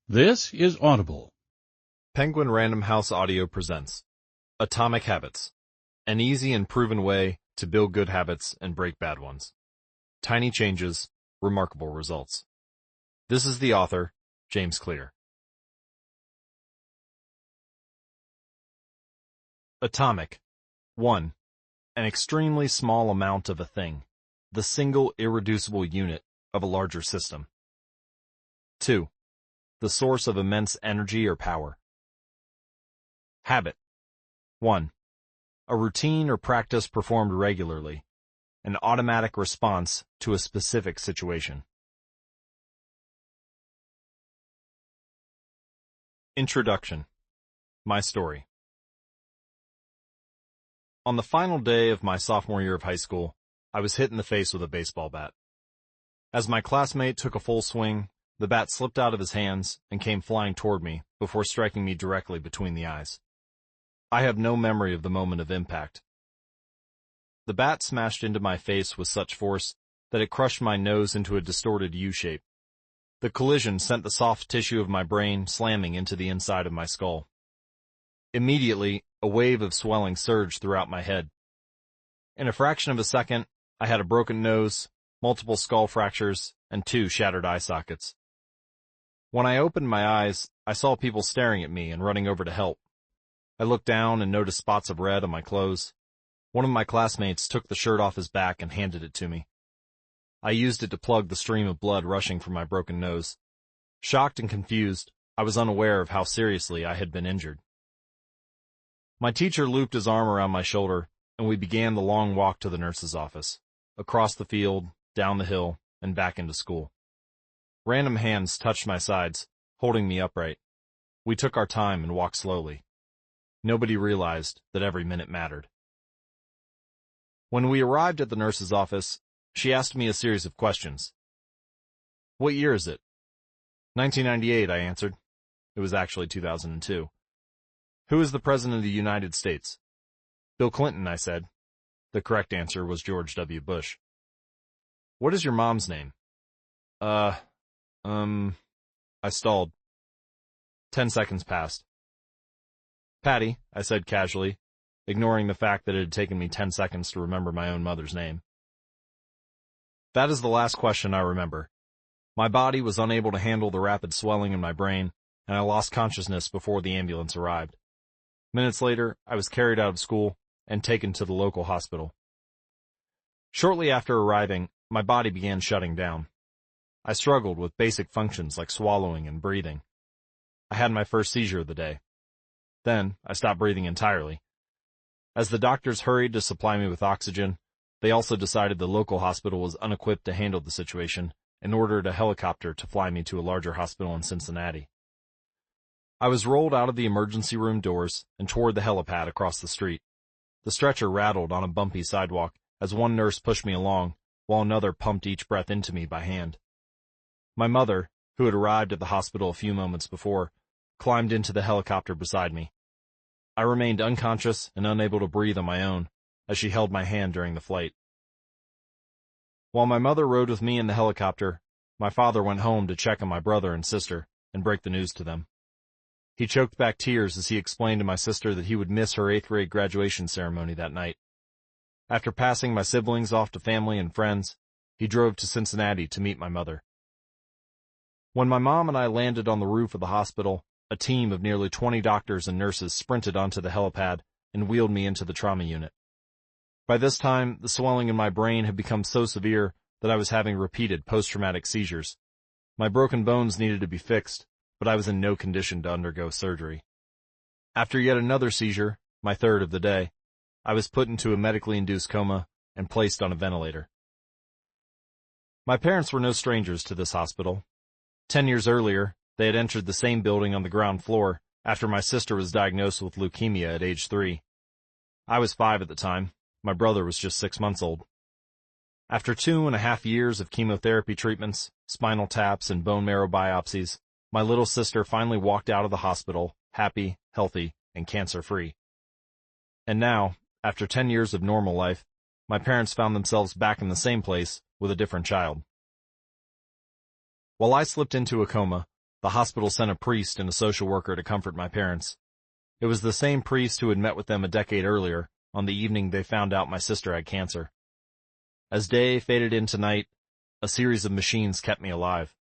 This is Audible. Penguin Random House Audio presents Atomic Habits, an easy and proven way to build good habits and break bad ones. Tiny changes, remarkable results. This is the author, James Clear. Atomic. 1. An extremely small amount of a thing, the single irreducible unit of a larger system. 2. The source of immense energy or power. Habit. 1. A routine or practice performed regularly, an automatic response to a specific situation. Introduction. My story. On the final day of my sophomore year of high school, I was hit in the face with a baseball bat. As my classmate took a full swing, the bat slipped out of his hands and came flying toward me before striking me directly between the eyes. I have no memory of the moment of impact. The bat smashed into my face with such force that it crushed my nose into a distorted U-shape. The collision sent the soft tissue of my brain slamming into the inside of my skull. Immediately, a wave of swelling surged throughout my head. In a fraction of a second, I had a broken nose, multiple skull fractures, and 2 shattered eye sockets. When I opened my eyes, I saw people staring at me and running over to help. I looked down and noticed spots of red on my clothes. One of my classmates took the shirt off his back and handed it to me. I used it to plug the stream of blood rushing from my broken nose. Shocked and confused, I was unaware of how seriously I had been injured. My teacher looped his arm around my shoulder, and we began the long walk to the nurse's office, across the field, down the hill, and back into school. Random hands touched my sides, holding me upright. We took our time and walked slowly. Nobody realized that every minute mattered. When we arrived at the nurse's office, she asked me a series of questions. "What year is it?" 1998, I answered. It was actually 2002. "Who is the President of the United States?" "Bill Clinton," I said. The correct answer was George W. Bush. "What is your mom's name?" I stalled. 10 seconds passed. "Patty," I said casually, ignoring the fact that it had taken me 10 seconds to remember my own mother's name. That is the last question I remember. My body was unable to handle the rapid swelling in my brain, and I lost consciousness before the ambulance arrived. Minutes later, I was carried out of school and taken to the local hospital. Shortly after arriving, my body began shutting down. I struggled with basic functions like swallowing and breathing. I had my first seizure of the day. Then, I stopped breathing entirely. As the doctors hurried to supply me with oxygen, they also decided the local hospital was unequipped to handle the situation and ordered a helicopter to fly me to a larger hospital in Cincinnati. I was rolled out of the emergency room doors and toward the helipad across the street. The stretcher rattled on a bumpy sidewalk as one nurse pushed me along, while another pumped each breath into me by hand. My mother, who had arrived at the hospital a few moments before, climbed into the helicopter beside me. I remained unconscious and unable to breathe on my own as she held my hand during the flight. While my mother rode with me in the helicopter, my father went home to check on my brother and sister and break the news to them. He choked back tears as he explained to my sister that he would miss her 8th grade graduation ceremony that night. After passing my siblings off to family and friends, he drove to Cincinnati to meet my mother. When my mom and I landed on the roof of the hospital, a team of nearly 20 doctors and nurses sprinted onto the helipad and wheeled me into the trauma unit. By this time, the swelling in my brain had become so severe that I was having repeated post-traumatic seizures. My broken bones needed to be fixed, but I was in no condition to undergo surgery. After yet another seizure, my third of the day, I was put into a medically induced coma and placed on a ventilator. My parents were no strangers to this hospital. 10 years earlier, they had entered the same building on the ground floor after my sister was diagnosed with leukemia at age 3. I was 5 at the time. My brother was just 6 months old. After 2.5 years of chemotherapy treatments, spinal taps, and bone marrow biopsies, my little sister finally walked out of the hospital, happy, healthy, and cancer-free. And now, after 10 years of normal life, my parents found themselves back in the same place with a different child. While I slipped into a coma, the hospital sent a priest and a social worker to comfort my parents. It was the same priest who had met with them a decade earlier, on the evening they found out my sister had cancer. As day faded into night, a series of machines kept me alive.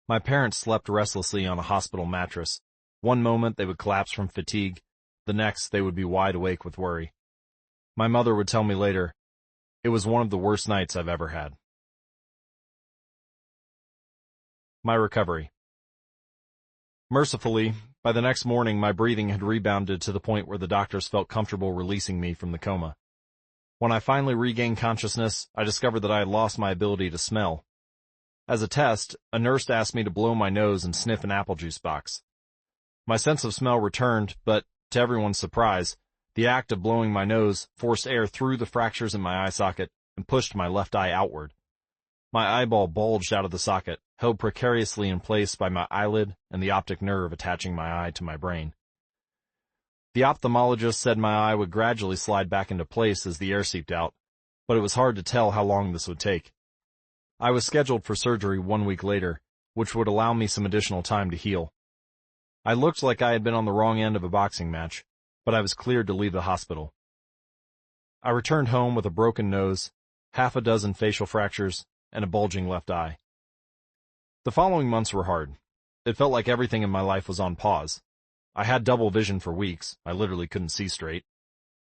My parents slept restlessly on a hospital mattress. One moment they would collapse from fatigue, the next they would be wide awake with worry. My mother would tell me later, "It was one of the worst nights I've ever had." My recovery. Mercifully, by the next morning my breathing had rebounded to the point where the doctors felt comfortable releasing me from the coma. When I finally regained consciousness, I discovered that I had lost my ability to smell. As a test, a nurse asked me to blow my nose and sniff an apple juice box. My sense of smell returned, but, to everyone's surprise, the act of blowing my nose forced air through the fractures in my eye socket and pushed my left eye outward. My eyeball bulged out of the socket, held precariously in place by my eyelid and the optic nerve attaching my eye to my brain. The ophthalmologist said my eye would gradually slide back into place as the air seeped out, but it was hard to tell how long this would take. I was scheduled for surgery 1 week later, which would allow me some additional time to heal. I looked like I had been on the wrong end of a boxing match, but I was cleared to leave the hospital. I returned home with a broken nose, half a dozen facial fractures, and a bulging left eye. The following months were hard. It felt like everything in my life was on pause. I had double vision for weeks. I literally couldn't see straight.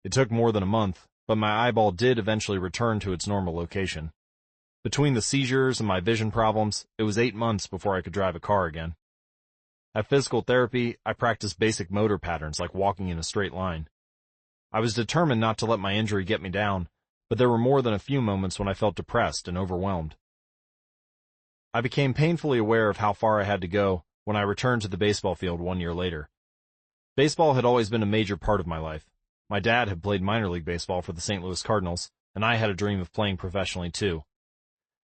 It took more than a month, but my eyeball did eventually return to its normal location. Between the seizures and my vision problems, it was 8 months before I could drive a car again. At physical therapy, I practiced basic motor patterns like walking in a straight line. I was determined not to let my injury get me down, but there were more than a few moments when I felt depressed and overwhelmed. I became painfully aware of how far I had to go when I returned to the baseball field 1 year later. Baseball had always been a major part of my life. My dad had played minor league baseball for the St. Louis Cardinals, and I had a dream of playing professionally too.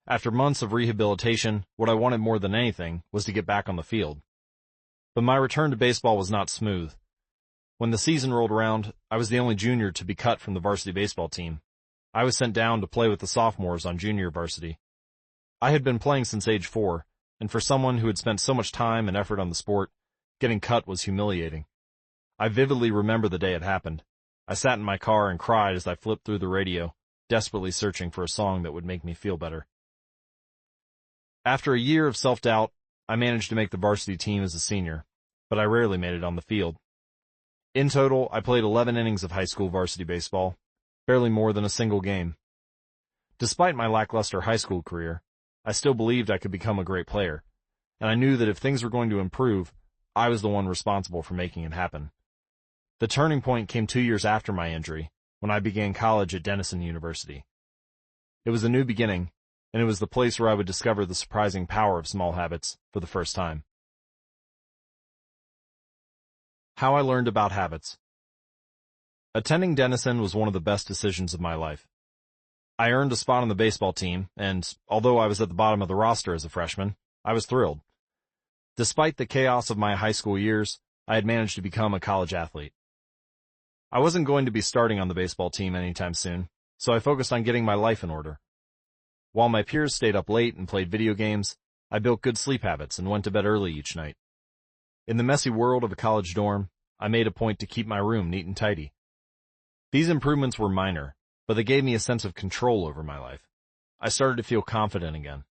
After months of rehabilitation, what I wanted more than anything was to get back on the field. But my return to baseball was not smooth. When the season rolled around, I was the only junior to be cut from the varsity baseball team. I was sent down to play with the sophomores on junior varsity. I had been playing since age 4, and for someone who had spent so much time and effort on the sport, getting cut was humiliating. I vividly remember the day it happened. I sat in my car and cried as I flipped through the radio, desperately searching for a song that would make me feel better. After a year of self-doubt, I managed to make the varsity team as a senior, but I rarely made it on the field. In total, I played 11 innings of high school varsity baseball, barely more than a single game. Despite my lackluster high school career, I still believed I could become a great player, and I knew that if things were going to improve, I was the one responsible for making it happen. The turning point came 2 years after my injury, when I began college at Denison University. It was a new beginning, and it was the place where I would discover the surprising power of small habits for the first time. How I learned about habits. Attending Denison was one of the best decisions of my life. I earned a spot on the baseball team, and although I was at the bottom of the roster as a freshman, I was thrilled. Despite the chaos of my high school years, I had managed to become a college athlete. I wasn't going to be starting on the baseball team anytime soon, so I focused on getting my life in order. While my peers stayed up late and played video games, I built good sleep habits and went to bed early each night. In the messy world of a college dorm, I made a point to keep my room neat and tidy. These improvements were minor, but they gave me a sense of control over my life. I started to feel confident again,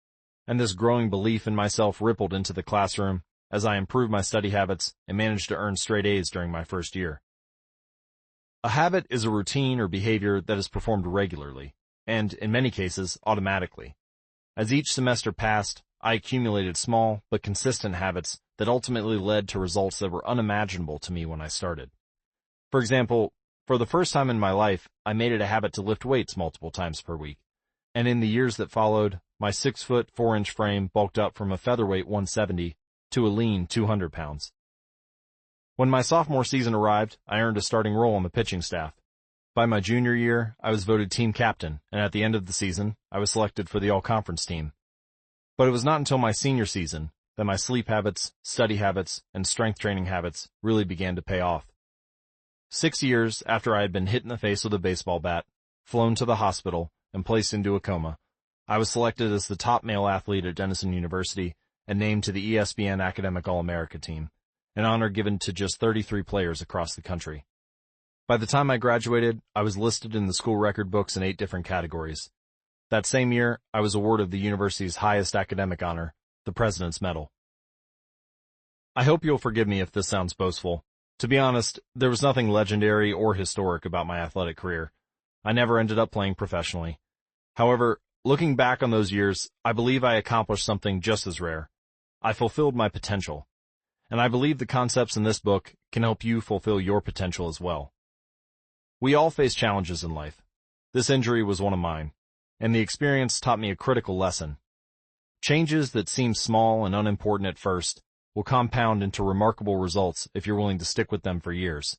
and this growing belief in myself rippled into the classroom as I improved my study habits and managed to earn straight A's during my first year. A habit is a routine or behavior that is performed regularly, and, in many cases, automatically. As each semester passed, I accumulated small but consistent habits that ultimately led to results that were unimaginable to me when I started. For example, for the first time in my life, I made it a habit to lift weights multiple times per week, and in the years that followed, my 6-foot 4-inch frame bulked up from a featherweight 170 to a lean 200 pounds. When my sophomore season arrived, I earned a starting role on the pitching staff. By my junior year, I was voted team captain, and at the end of the season, I was selected for the all-conference team. But it was not until my senior season that my sleep habits, study habits, and strength training habits really began to pay off. 6 years after I had been hit in the face with a baseball bat, flown to the hospital, and placed into a coma, I was selected as the top male athlete at Denison University and named to the ESPN Academic All-America team, an honor given to just 33 players across the country. By the time I graduated, I was listed in the school record books in 8 different categories. That same year, I was awarded the university's highest academic honor, the President's Medal. I hope you'll forgive me if this sounds boastful. To be honest, there was nothing legendary or historic about my athletic career. I never ended up playing professionally. However, looking back on those years, I believe I accomplished something just as rare. I fulfilled my potential. And I believe the concepts in this book can help you fulfill your potential as well. We all face challenges in life. This injury was one of mine, and the experience taught me a critical lesson. Changes that seem small and unimportant at first will compound into remarkable results if you're willing to stick with them for years.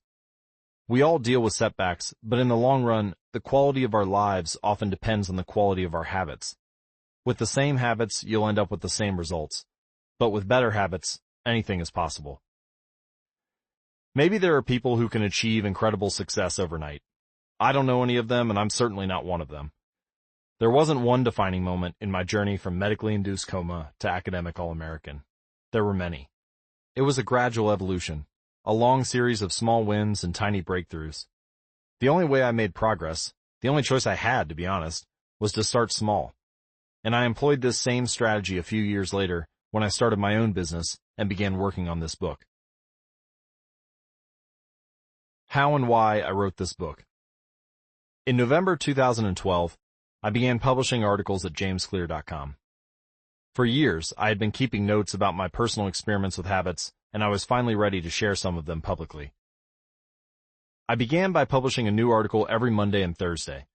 We all deal with setbacks, but in the long run, the quality of our lives often depends on the quality of our habits. With the same habits, you'll end up with the same results. But with better habits, anything is possible. Maybe there are people who can achieve incredible success overnight. I don't know any of them, and I'm certainly not one of them. There wasn't one defining moment in my journey from medically induced coma to academic All-American. There were many. It was a gradual evolution, a long series of small wins and tiny breakthroughs. The only way I made progress, the only choice I had, to be honest, was to start small. And I employed this same strategy a few years later when I started my own business and began working on this book. How and why I wrote this book. In November 2012, I began publishing articles at jamesclear.com. For years, I had been keeping notes about my personal experiments with habits, and I was finally ready to share some of them publicly. I began by publishing a new article every Monday and Thursday.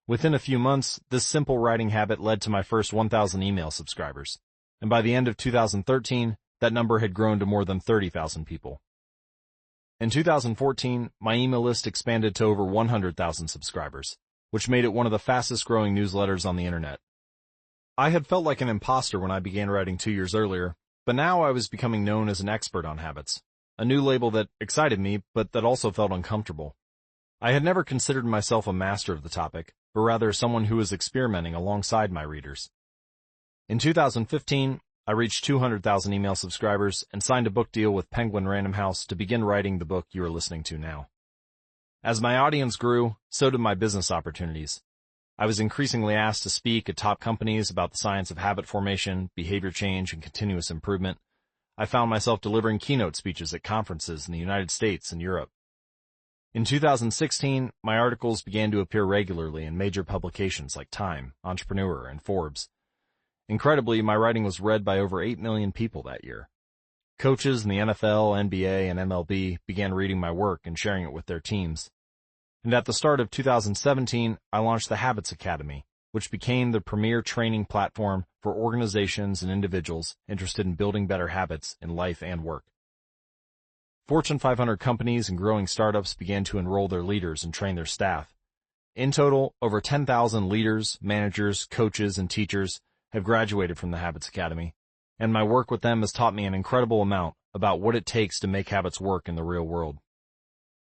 Within a few months, this simple writing habit led to my first 1,000 email subscribers, and by the end of 2013, that number had grown to more than 30,000 people. In 2014, my email list expanded to over 100,000 subscribers, which made it one of the fastest-growing newsletters on the internet. I had felt like an imposter when I began writing 2 years earlier, but now I was becoming known as an expert on habits, a new label that excited me, but that also felt uncomfortable. I had never considered myself a master of the topic, but rather someone who was experimenting alongside my readers. In 2015, I reached 200,000 email subscribers and signed a book deal with Penguin Random House to begin writing the book you are listening to now. As my audience grew, so did my business opportunities. I was increasingly asked to speak at top companies about the science of habit formation, behavior change, and continuous improvement. I found myself delivering keynote speeches at conferences in the United States and Europe. In 2016, my articles began to appear regularly in major publications like Time, Entrepreneur, and Forbes. Incredibly, my writing was read by over 8 million people that year. Coaches in the NFL, NBA, and MLB began reading my work and sharing it with their teams. And at the start of 2017, I launched the Habits Academy, which became the premier training platform for organizations and individuals interested in building better habits in life and work. Fortune 500 companies and growing startups began to enroll their leaders and train their staff. In total, over 10,000 leaders, managers, coaches, and teachers have graduated from the Habits Academy, and my work with them has taught me an incredible amount about what it takes to make habits work in the real world.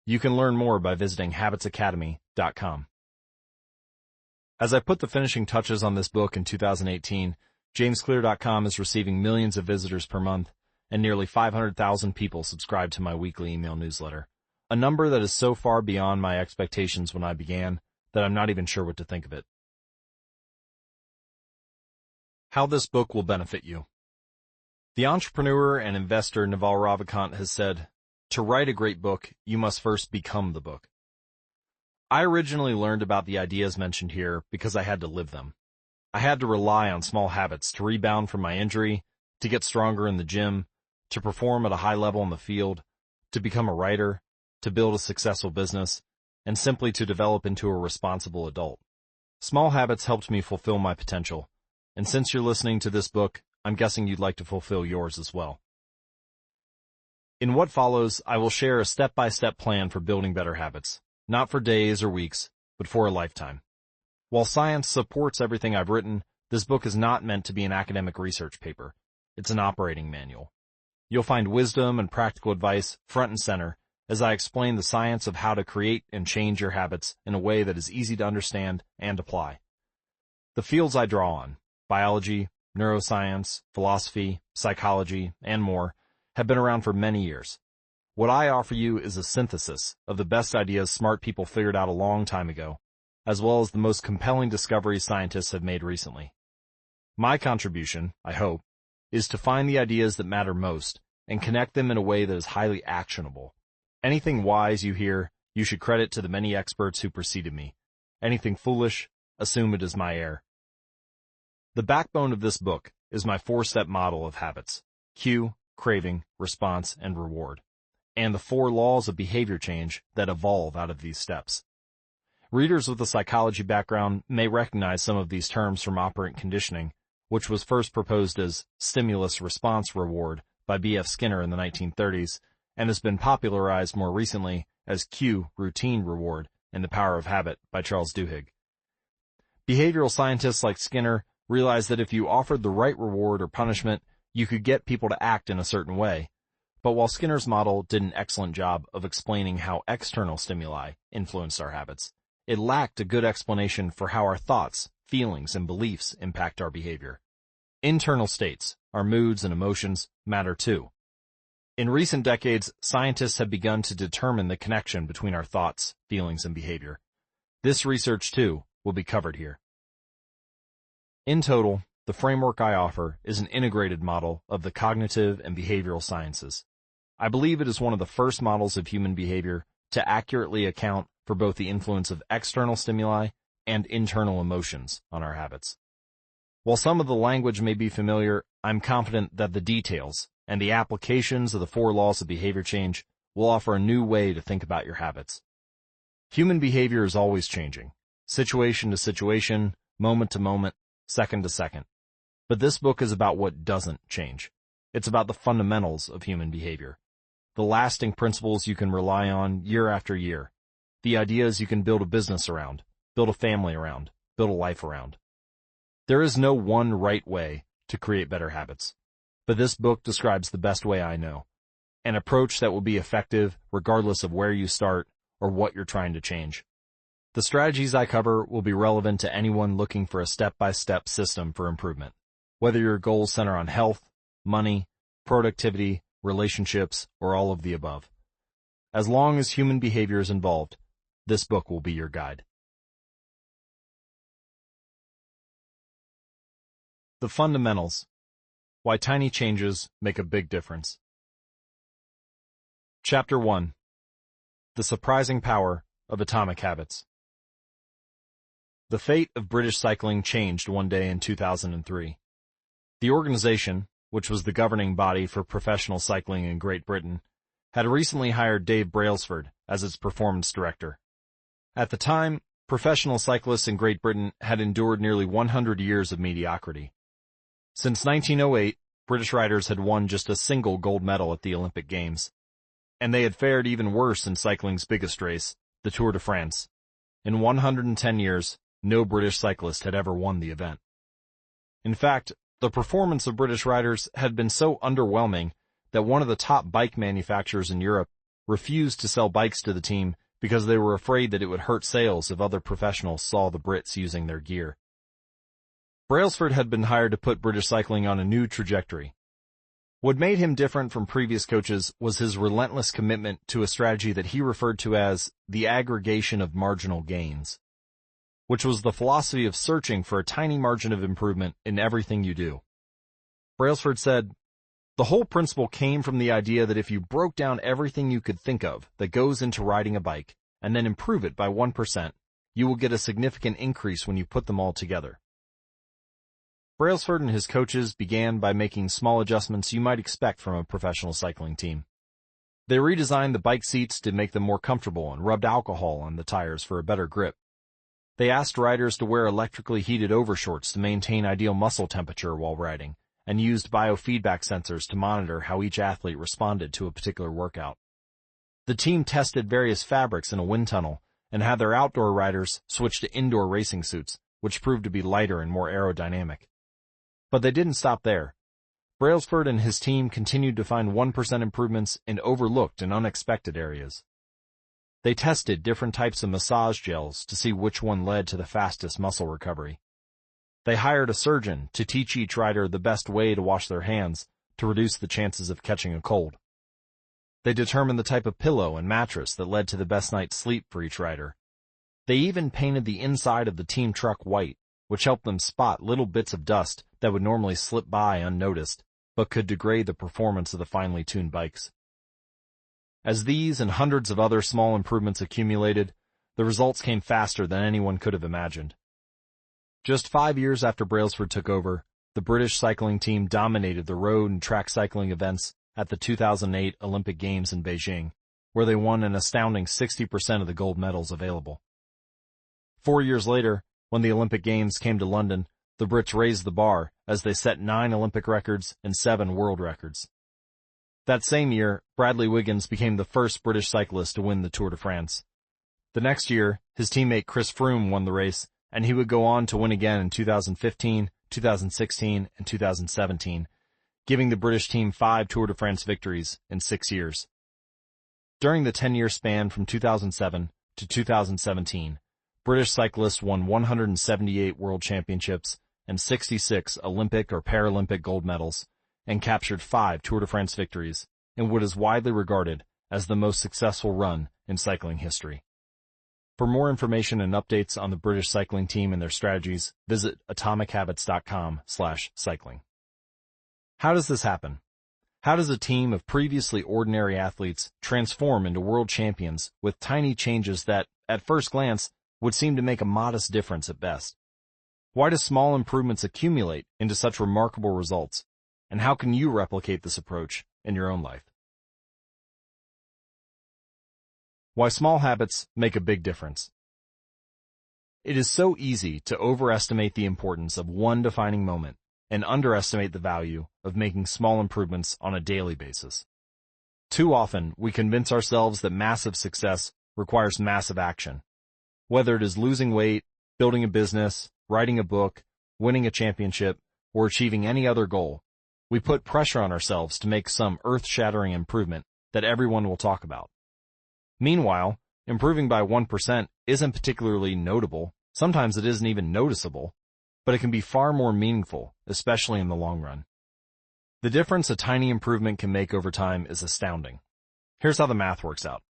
You can learn more by visiting habitsacademy.com. As I put the finishing touches on this book in 2018, jamesclear.com is receiving millions of visitors per month, and nearly 500,000 people subscribe to my weekly email newsletter, a number that is so far beyond my expectations when I began that I'm not even sure what to think of it. How this book will benefit you. The entrepreneur and investor Naval Ravikant has said, "To write a great book, you must first become the book." I originally learned about the ideas mentioned here because I had to live them. I had to rely on small habits to rebound from my injury, to get stronger in the gym, to perform at a high level in the field, to become a writer, to build a successful business, and simply to develop into a responsible adult. Small habits helped me fulfill my potential, and since you're listening to this book, I'm guessing you'd like to fulfill yours as well. In what follows, I will share a step-by-step plan for building better habits, not for days or weeks, but for a lifetime. While science supports everything I've written, this book is not meant to be an academic research paper. It's an operating manual. You'll find wisdom and practical advice front and center as I explain the science of how to create and change your habits in a way that is easy to understand and apply. The fields I draw on: biology, neuroscience, philosophy, psychology, and more have been around for many years. What I offer you is a synthesis of the best ideas smart people figured out a long time ago, as well as the most compelling discoveries scientists have made recently. My contribution, I hope, is to find the ideas that matter most and connect them in a way that is highly actionable. Anything wise you hear, you should credit to the many experts who preceded me. Anything foolish, assume it is my error. The backbone of this book is my 4-step model of habits: cue, craving, response, and reward, and the 4 laws of behavior change that evolve out of these steps. Readers with a psychology background may recognize some of these terms from operant conditioning, which was first proposed as stimulus-response reward by B.F. Skinner in the 1930s, and has been popularized more recently as cue, routine reward, in The Power of Habit by Charles Duhigg. Behavioral scientists like Skinner realized that if you offered the right reward or punishment, you could get people to act in a certain way. But while Skinner's model did an excellent job of explaining how external stimuli influenced our habits, it lacked a good explanation for how our thoughts, feelings, and beliefs impact our behavior. Internal states, our moods and emotions, matter too. In recent decades, scientists have begun to determine the connection between our thoughts, feelings, and behavior. This research, too, will be covered here. In total, the framework I offer is an integrated model of the cognitive and behavioral sciences. I believe it is one of the first models of human behavior to accurately account for both the influence of external stimuli and internal emotions on our habits. While some of the language may be familiar, I'm confident that the details and the applications of the 4 laws of behavior change will offer a new way to think about your habits. Human behavior is always changing, situation to situation, moment to moment, second to second. But this book is about what doesn't change. It's about the fundamentals of human behavior, the lasting principles you can rely on year after year, the ideas you can build a business around, build a family around, build a life around. There is no one right way to create better habits, but this book describes the best way I know, an approach that will be effective regardless of where you start or what you're trying to change. The strategies I cover will be relevant to anyone looking for a step-by-step system for improvement, whether your goals center on health, money, productivity, relationships, or all of the above. As long as human behavior is involved, this book will be your guide. The fundamentals: why tiny changes make a big difference. Chapter 1: The surprising power of atomic habits. The fate of British cycling changed one day in 2003. The organization, which was the governing body for professional cycling in Great Britain, had recently hired Dave Brailsford as its performance director. At the time, professional cyclists in Great Britain had endured nearly 100 years of mediocrity. Since 1908, British riders had won just a single gold medal at the Olympic Games, and they had fared even worse in cycling's biggest race, the Tour de France. In 110 years, no British cyclist had ever won the event. In fact, the performance of British riders had been so underwhelming that one of the top bike manufacturers in Europe refused to sell bikes to the team because they were afraid that it would hurt sales if other professionals saw the Brits using their gear. Brailsford had been hired to put British cycling on a new trajectory. What made him different from previous coaches was his relentless commitment to a strategy that he referred to as the aggregation of marginal gains, which was the philosophy of searching for a tiny margin of improvement in everything you do. Brailsford said, "The whole principle came from the idea that if you broke down everything you could think of that goes into riding a bike and then improve it by 1%, you will get a significant increase when you put them all together." Brailsford and his coaches began by making small adjustments you might expect from a professional cycling team. They redesigned the bike seats to make them more comfortable and rubbed alcohol on the tires for a better grip. They asked riders to wear electrically heated overshorts to maintain ideal muscle temperature while riding, and used biofeedback sensors to monitor how each athlete responded to a particular workout. The team tested various fabrics in a wind tunnel and had their outdoor riders switch to indoor racing suits, which proved to be lighter and more aerodynamic. But they didn't stop there. Brailsford and his team continued to find 1% improvements in overlooked and unexpected areas. They tested different types of massage gels to see which one led to the fastest muscle recovery. They hired a surgeon to teach each rider the best way to wash their hands to reduce the chances of catching a cold. They determined the type of pillow and mattress that led to the best night's sleep for each rider. They even painted the inside of the team truck white, which helped them spot little bits of dust that would normally slip by unnoticed, but could degrade the performance of the finely tuned bikes. As these and hundreds of other small improvements accumulated, the results came faster than anyone could have imagined. Just 5 years after Brailsford took over, the British cycling team dominated the road and track cycling events at the 2008 Olympic Games in Beijing, where they won an astounding 60% of the gold medals available. 4 years later, when the Olympic Games came to London, the Brits raised the bar as they set 9 Olympic records and 7 world records. That same year, Bradley Wiggins became the first British cyclist to win the Tour de France. The next year, his teammate Chris Froome won the race, and he would go on to win again in 2015, 2016, and 2017, giving the British team 5 Tour de France victories in 6 years. During the 10-year span from 2007 to 2017, British cyclists won 178 world championships and 66 Olympic or Paralympic gold medals, and captured 5 Tour de France victories in what is widely regarded as the most successful run in cycling history. For more information and updates on the British cycling team and their strategies, visit atomichabits.com/cycling. How does this happen? How does a team of previously ordinary athletes transform into world champions with tiny changes that, at first glance, would seem to make a modest difference at best? Why do small improvements accumulate into such remarkable results? And how can you replicate this approach in your own life? Why small habits make a big difference. It is so easy to overestimate the importance of one defining moment and underestimate the value of making small improvements on a daily basis. Too often, we convince ourselves that massive success requires massive action. Whether it is losing weight, building a business, writing a book, winning a championship, or achieving any other goal, we put pressure on ourselves to make some earth-shattering improvement that everyone will talk about. Meanwhile, improving by 1% isn't particularly notable, sometimes it isn't even noticeable, but it can be far more meaningful, especially in the long run. The difference a tiny improvement can make over time is astounding. Here's how the math works out.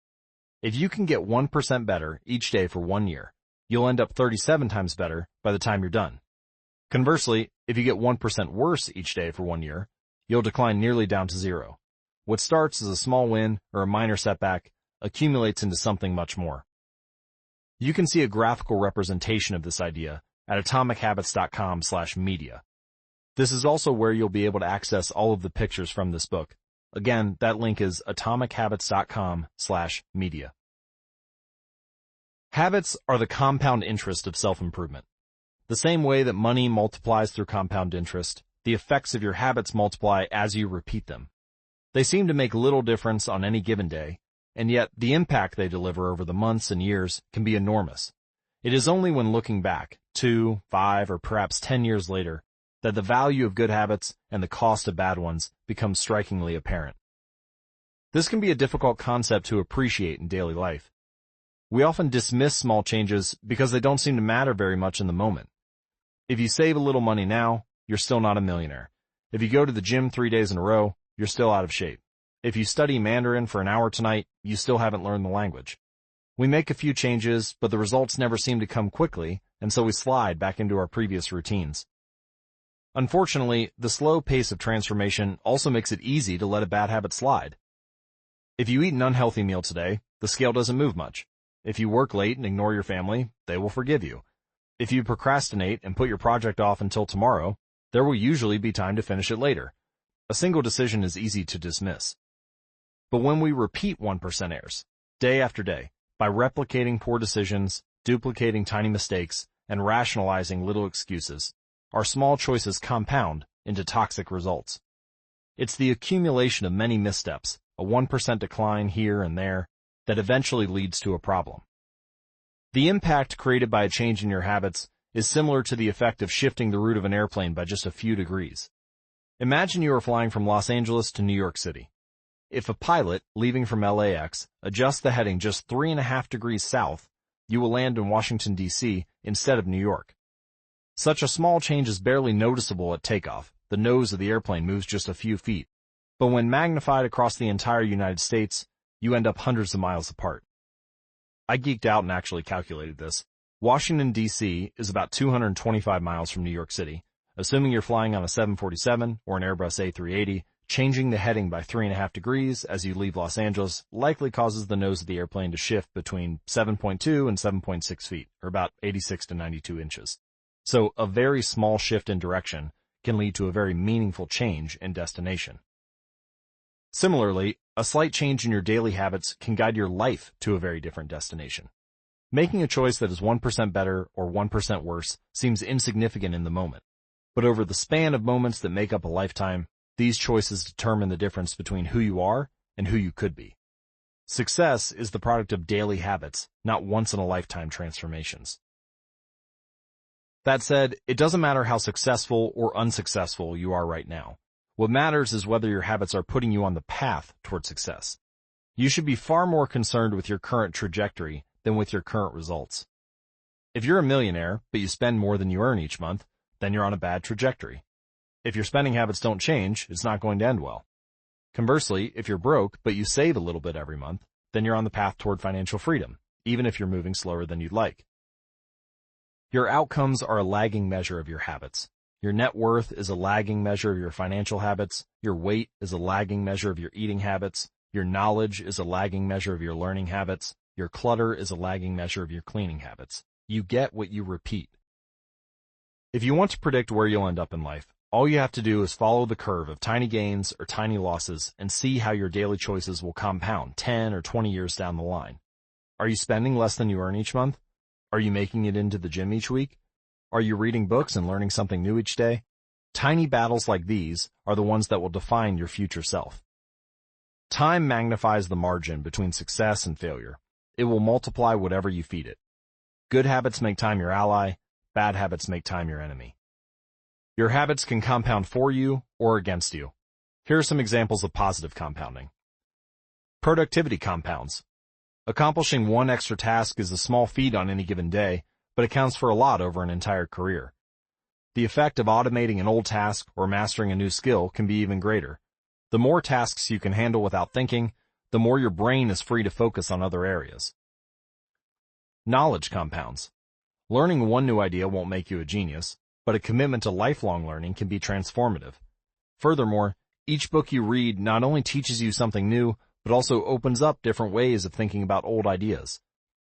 If you can get 1% better each day for 1 year, you'll end up 37 times better by the time you're done. Conversely, if you get 1% worse each day for 1 year, you'll decline nearly down to 0. What starts as a small win or a minor setback accumulates into something much more. You can see a graphical representation of this idea at atomichabits.com/media. This is also where you'll be able to access all of the pictures from this book. Again, that link is atomichabits.com/media. Habits are the compound interest of self-improvement. The same way that money multiplies through compound interest, the effects of your habits multiply as you repeat them. They seem to make little difference on any given day, and yet the impact they deliver over the months and years can be enormous. It is only when looking back, 2, 5, or perhaps 10 years later, that the value of good habits and the cost of bad ones becomes strikingly apparent. This can be a difficult concept to appreciate in daily life. We often dismiss small changes because they don't seem to matter very much in the moment. If you save a little money now, you're still not a millionaire. If you go to the gym 3 days in a row, you're still out of shape. If you study Mandarin for an hour tonight, you still haven't learned the language. We make a few changes, but the results never seem to come quickly, and so we slide back into our previous routines. Unfortunately, the slow pace of transformation also makes it easy to let a bad habit slide. If you eat an unhealthy meal today, the scale doesn't move much. If you work late and ignore your family, they will forgive you. If you procrastinate and put your project off until tomorrow, there will usually be time to finish it later. A single decision is easy to dismiss. But when we repeat 1% errors, day after day, by replicating poor decisions, duplicating tiny mistakes, and rationalizing little excuses, our small choices compound into toxic results. It's the accumulation of many missteps, a 1% decline here and there, that eventually leads to a problem. The impact created by a change in your habits is similar to the effect of shifting the route of an airplane by just a few degrees. Imagine you are flying from Los Angeles to New York City. If a pilot, leaving from LAX, adjusts the heading just 3.5 degrees south, you will land in Washington, D.C. instead of New York. Such a small change is barely noticeable at takeoff. The nose of the airplane moves just a few feet. But when magnified across the entire United States, you end up hundreds of miles apart. I geeked out and actually calculated this. Washington, D.C. is about 225 miles from New York City. Assuming you're flying on a 747 or an Airbus A380, changing the heading by 3.5 degrees as you leave Los Angeles likely causes the nose of the airplane to shift between 7.2 and 7.6 feet, or about 86 to 92 inches. So a very small shift in direction can lead to a very meaningful change in destination. Similarly, a slight change in your daily habits can guide your life to a very different destination. Making a choice that is 1% better or 1% worse seems insignificant in the moment. But over the span of moments that make up a lifetime, these choices determine the difference between who you are and who you could be. Success is the product of daily habits, not once-in-a-lifetime transformations. That said, it doesn't matter how successful or unsuccessful you are right now. What matters is whether your habits are putting you on the path toward success. You should be far more concerned with your current trajectory than with your current results. If you're a millionaire, but you spend more than you earn each month, then you're on a bad trajectory. If your spending habits don't change, it's not going to end well. Conversely, if you're broke, but you save a little bit every month, then you're on the path toward financial freedom, even if you're moving slower than you'd like. Your outcomes are a lagging measure of your habits. Your net worth is a lagging measure of your financial habits. Your weight is a lagging measure of your eating habits. Your knowledge is a lagging measure of your learning habits. Your clutter is a lagging measure of your cleaning habits. You get what you repeat. If you want to predict where you'll end up in life, all you have to do is follow the curve of tiny gains or tiny losses and see how your daily choices will compound 10 or 20 years down the line. Are you spending less than you earn each month? Are you making it into the gym each week? Are you reading books and learning something new each day? Tiny battles like these are the ones that will define your future self. Time magnifies the margin between success and failure. It will multiply whatever you feed it. Good habits make time your ally. Bad habits make time your enemy. Your habits can compound for you or against you. Here are some examples of positive compounding. Productivity compounds. Accomplishing one extra task is a small feat on any given day, but it counts for a lot over an entire career. The effect of automating an old task or mastering a new skill can be even greater. The more tasks you can handle without thinking, the more your brain is free to focus on other areas. Knowledge compounds. Learning one new idea won't make you a genius, but a commitment to lifelong learning can be transformative. Furthermore, each book you read not only teaches you something new, but also opens up different ways of thinking about old ideas.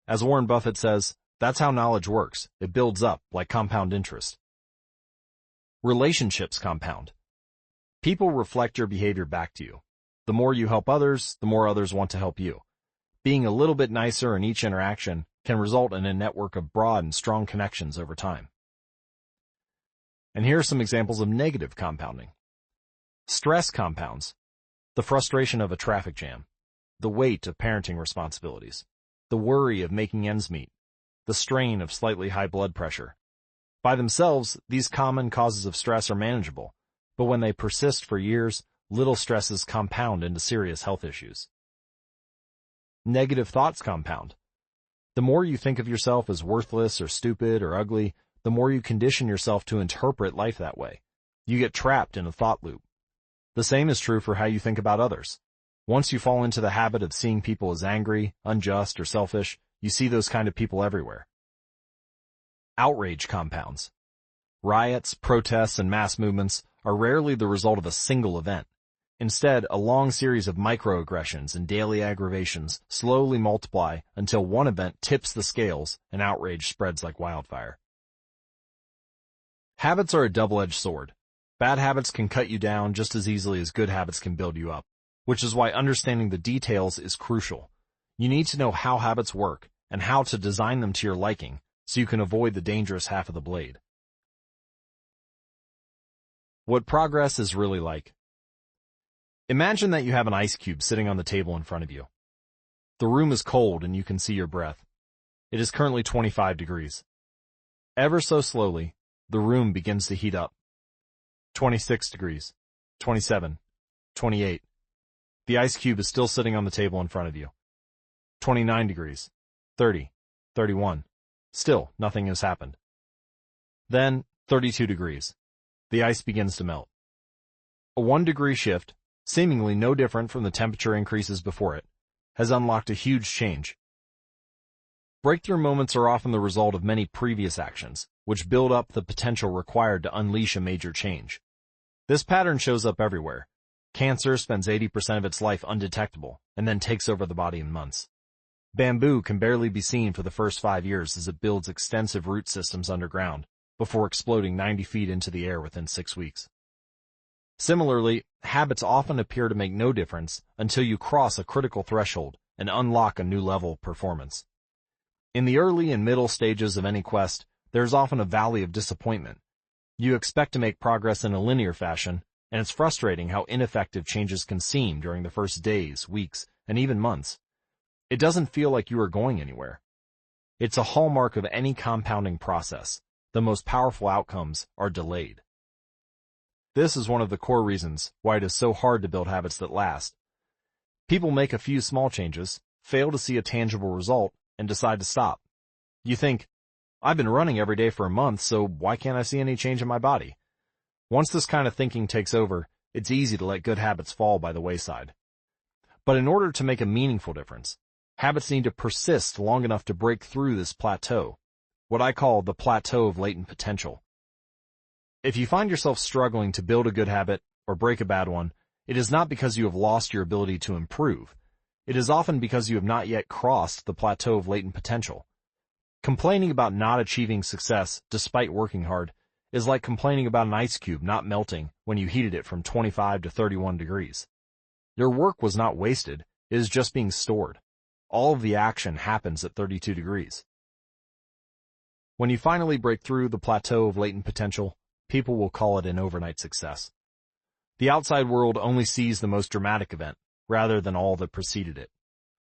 As Warren Buffett says, that's how knowledge works. It builds up like compound interest. Relationships compound. People reflect your behavior back to you. The more you help others, the more others want to help you. Being a little bit nicer in each interaction can result in a network of broad and strong connections over time. And here are some examples of negative compounding. Stress compounds. The frustration of a traffic jam, the weight of parenting responsibilities, the worry of making ends meet, the strain of slightly high blood pressure. By themselves, these common causes of stress are manageable, but when they persist for years, little stresses compound into serious health issues. Negative thoughts compound. The more you think of yourself as worthless or stupid or ugly, the more you condition yourself to interpret life that way. You get trapped in a thought loop. The same is true for how you think about others. Once you fall into the habit of seeing people as angry, unjust, or selfish, you see those kind of people everywhere. Outrage compounds. Riots, protests, and mass movements are rarely the result of a single event. Instead, a long series of microaggressions and daily aggravations slowly multiply until one event tips the scales and outrage spreads like wildfire. Habits are a double-edged sword. Bad habits can cut you down just as easily as good habits can build you up, which is why understanding the details is crucial. You need to know how habits work and how to design them to your liking so you can avoid the dangerous half of the blade. What progress is really like. Imagine that you have an ice cube sitting on the table in front of you. The room is cold and you can see your breath. It is currently 25 degrees. Ever so slowly, the room begins to heat up. 26 degrees, 27, 28. The ice cube is still sitting on the table in front of you. 29 degrees, 30, 31. Still, nothing has happened. Then, 32 degrees. The ice begins to melt. A 1-degree shift, seemingly no different from the temperature increases before it, has unlocked a huge change. Breakthrough moments are often the result of many previous actions, which build up the potential required to unleash a major change. This pattern shows up everywhere. Cancer spends 80% of its life undetectable and then takes over the body in months. Bamboo can barely be seen for the first 5 years as it builds extensive root systems underground, before exploding 90 feet into the air within 6 weeks. Similarly, habits often appear to make no difference until you cross a critical threshold and unlock a new level of performance. In the early and middle stages of any quest, there is often a valley of disappointment. You expect to make progress in a linear fashion, and it's frustrating how ineffective changes can seem during the first days, weeks, and even months. It doesn't feel like you are going anywhere. It's a hallmark of any compounding process. The most powerful outcomes are delayed. This is one of the core reasons why it is so hard to build habits that last. People make a few small changes, fail to see a tangible result, and decide to stop. You think, I've been running every day for a month, so why can't I see any change in my body? Once this kind of thinking takes over, it's easy to let good habits fall by the wayside. But in order to make a meaningful difference, habits need to persist long enough to break through this plateau, what I call the plateau of latent potential. If you find yourself struggling to build a good habit or break a bad one, it is not because you have lost your ability to improve. It is often because you have not yet crossed the plateau of latent potential. Complaining about not achieving success despite working hard is like complaining about an ice cube not melting when you heated it from 25 to 31 degrees. Your work was not wasted, it is just being stored. All of the action happens at 32 degrees. When you finally break through the plateau of latent potential, people will call it an overnight success. The outside world only sees the most dramatic event, rather than all that preceded it.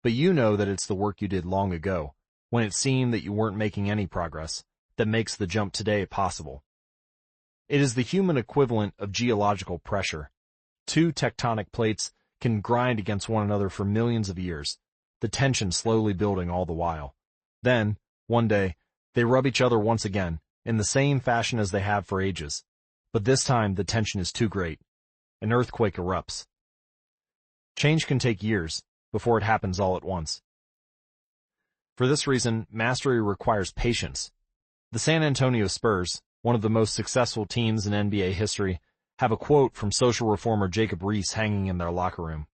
But you know that it's the work you did long ago, when it seemed that you weren't making any progress, that makes the jump today possible. It is the human equivalent of geological pressure. 2 tectonic plates can grind against one another for millions of years, the tension slowly building all the while. Then, one day, they rub each other once again, in the same fashion as they have for ages. But this time the tension is too great. An earthquake erupts. Change can take years, before it happens all at once. For this reason, mastery requires patience. The San Antonio Spurs, one of the most successful teams in NBA history, have a quote from social reformer Jacob Riis hanging in their locker room.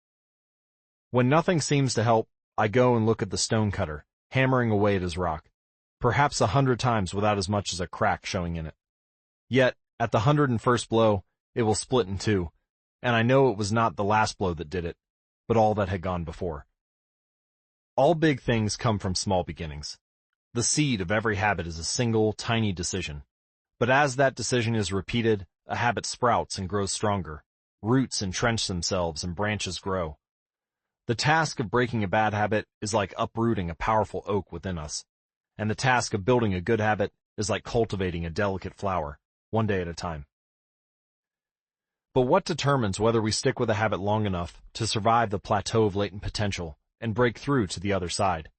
When nothing seems to help, I go and look at the stonecutter, hammering away at his rock, perhaps 100 times without as much as a crack showing in it. Yet, at the 101st blow, it will split in 2, and I know it was not the last blow that did it, but all that had gone before. All big things come from small beginnings. The seed of every habit is a single, tiny decision. But as that decision is repeated, a habit sprouts and grows stronger. Roots entrench themselves and branches grow. The task of breaking a bad habit is like uprooting a powerful oak within us. And the task of building a good habit is like cultivating a delicate flower, one day at a time. But what determines whether we stick with a habit long enough to survive the plateau of latent potential and break through to the other side?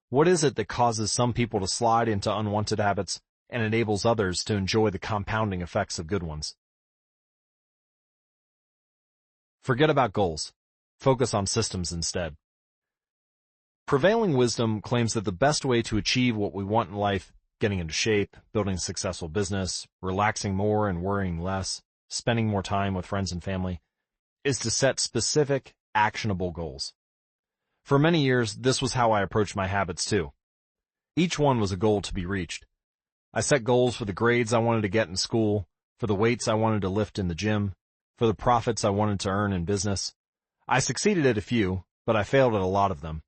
What is it that causes some people to slide into unwanted habits and enables others to enjoy the compounding effects of good ones? Forget about goals. Focus on systems instead. Prevailing wisdom claims that the best way to achieve what we want in life, getting into shape, building a successful business, relaxing more and worrying less, spending more time with friends and family, is to set specific, actionable goals. For many years, this was how I approached my habits too. Each one was a goal to be reached. I set goals for the grades I wanted to get in school, for the weights I wanted to lift in the gym, for the profits I wanted to earn in business. I succeeded at a few, but I failed at a lot of them.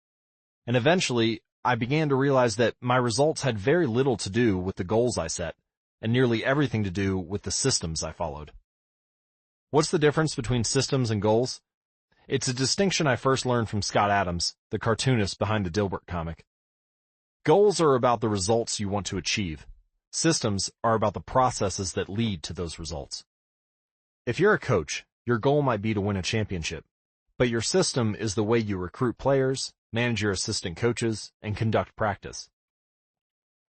And eventually, I began to realize that my results had very little to do with the goals I set, and nearly everything to do with the systems I followed. What's the difference between systems and goals? It's a distinction I first learned from Scott Adams, the cartoonist behind the Dilbert comic. Goals are about the results you want to achieve. Systems are about the processes that lead to those results. If you're a coach, your goal might be to win a championship, but your system is the way you recruit players, manage your assistant coaches, and conduct practice.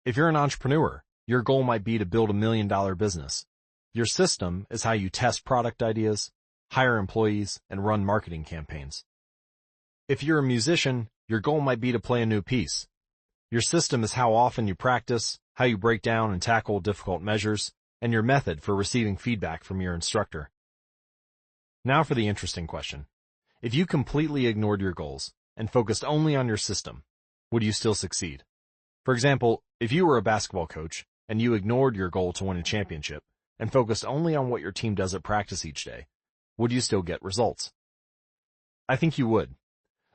If you're an entrepreneur, Your goal might be to build a $1 million business. Your system is how you test product ideas, hire employees, and run marketing campaigns. If you're a musician, your goal might be to play a new piece. Your system is how often you practice, how you break down and tackle difficult measures, and your method for receiving feedback from your instructor. Now for the interesting question. If you completely ignored your goals and focused only on your system, would you still succeed? For example, if you were a basketball coach and you ignored your goal to win a championship and focused only on what your team does at practice each day, would you still get results? I think you would.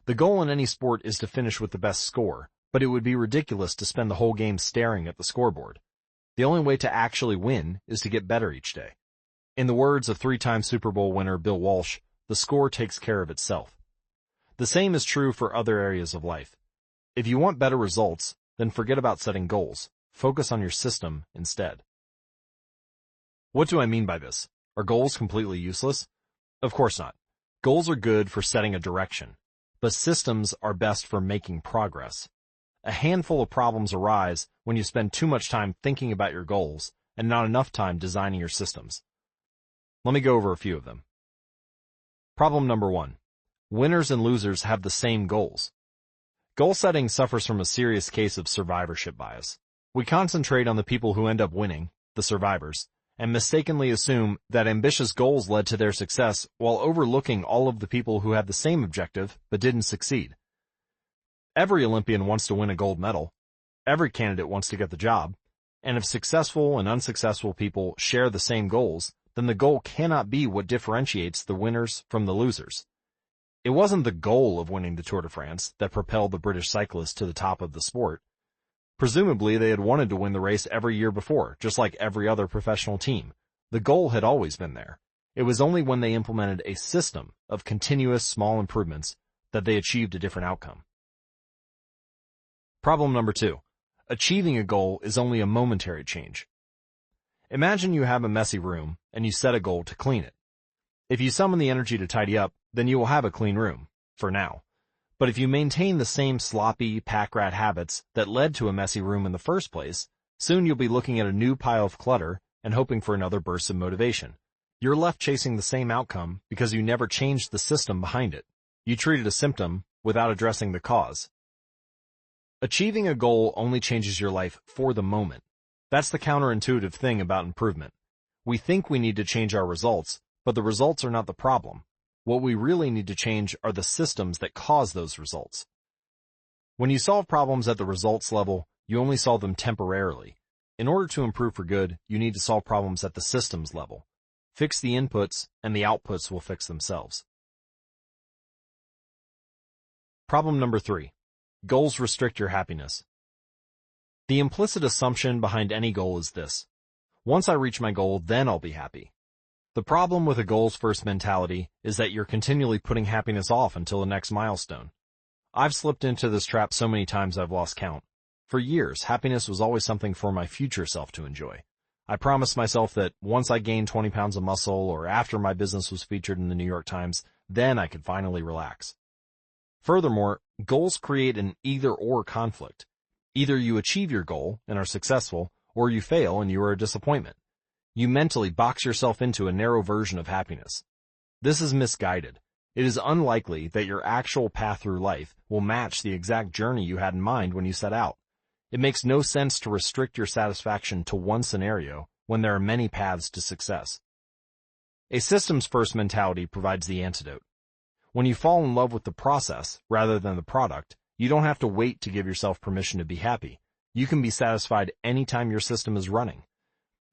The goal in any sport is to finish with the best score, but it would be ridiculous to spend the whole game staring at the scoreboard. The only way to actually win is to get better each day. In the words of three-time Super Bowl winner Bill Walsh, the score takes care of itself. The same is true for other areas of life. If you want better results, then forget about setting goals. Focus on your system instead. What do I mean by this? Are goals completely useless? Of course not. Goals are good for setting a direction, but systems are best for making progress. A handful of problems arise when you spend too much time thinking about your goals and not enough time designing your systems. Let me go over a few of them. Problem number 1. Winners and losers have the same goals. Goal setting suffers from a serious case of survivorship bias. We concentrate on the people who end up winning, the survivors, and mistakenly assume that ambitious goals led to their success while overlooking all of the people who had the same objective but didn't succeed. Every Olympian wants to win a gold medal. Every candidate wants to get the job. And if successful and unsuccessful people share the same goals, then the goal cannot be what differentiates the winners from the losers. It wasn't the goal of winning the Tour de France that propelled the British cyclists to the top of the sport. Presumably, they had wanted to win the race every year before, just like every other professional team. The goal had always been there. It was only when they implemented a system of continuous small improvements that they achieved a different outcome. Problem number 2. Achieving a goal is only a momentary change. Imagine you have a messy room and you set a goal to clean it. If you summon the energy to tidy up, then you will have a clean room, for now. But if you maintain the same sloppy, pack-rat habits that led to a messy room in the first place, soon you'll be looking at a new pile of clutter and hoping for another burst of motivation. You're left chasing the same outcome because you never changed the system behind it. You treated a symptom without addressing the cause. Achieving a goal only changes your life for the moment. That's the counterintuitive thing about improvement. We think we need to change our results, but the results are not the problem. What we really need to change are the systems that cause those results. When you solve problems at the results level, you only solve them temporarily. In order to improve for good, you need to solve problems at the systems level. Fix the inputs, and the outputs will fix themselves. Problem number 3. Goals restrict your happiness. The implicit assumption behind any goal is this: once I reach my goal, then I'll be happy. The problem with a goals-first mentality is that you're continually putting happiness off until the next milestone. I've slipped into this trap so many times I've lost count. For years, happiness was always something for my future self to enjoy. I promised myself that once I gained 20 pounds of muscle or after my business was featured in the New York Times, then I could finally relax. Furthermore, goals create an either-or conflict. Either you achieve your goal and are successful, or you fail and you are a disappointment. You mentally box yourself into a narrow version of happiness. This is misguided. It is unlikely that your actual path through life will match the exact journey you had in mind when you set out. It makes no sense to restrict your satisfaction to one scenario when there are many paths to success. A systems-first mentality provides the antidote. When you fall in love with the process rather than the product, you don't have to wait to give yourself permission to be happy. You can be satisfied anytime your system is running.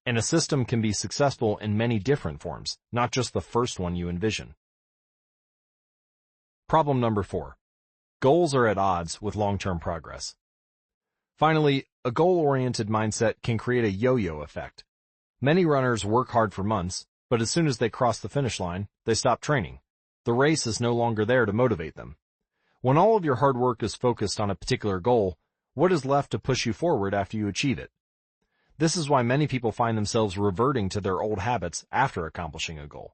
And a system can be successful in many different forms, not just the first one you envision. Problem number 4. Goals are at odds with long-term progress. Finally, a goal-oriented mindset can create a yo-yo effect. Many runners work hard for months, but as soon as they cross the finish line, they stop training. The race is no longer there to motivate them. When all of your hard work is focused on a particular goal, what is left to push you forward after you achieve it? This is why many people find themselves reverting to their old habits after accomplishing a goal.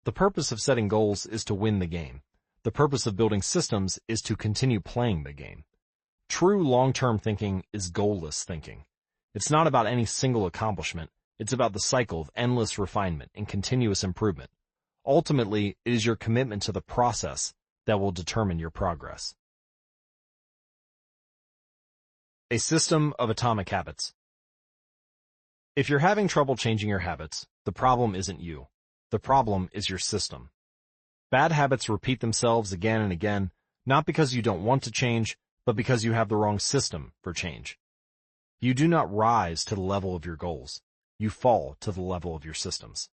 The purpose of setting goals is to win the game. The purpose of building systems is to continue playing the game. True long-term thinking is goalless thinking. It's not about any single accomplishment. It's about the cycle of endless refinement and continuous improvement. Ultimately, it is your commitment to the process that will determine your progress. A system of atomic habits. If you're having trouble changing your habits, the problem isn't you. The problem is your system. Bad habits repeat themselves again and again, not because you don't want to change, but because you have the wrong system for change. You do not rise to the level of your goals. You fall to the level of your systems.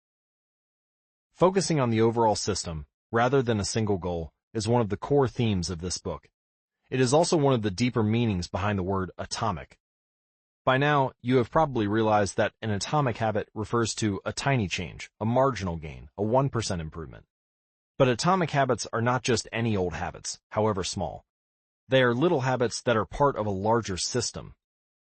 Focusing on the overall system, rather than a single goal, is one of the core themes of this book. It is also one of the deeper meanings behind the word atomic. By now, you have probably realized that an atomic habit refers to a tiny change, a marginal gain, a 1% improvement. But atomic habits are not just any old habits, however small. They are little habits that are part of a larger system.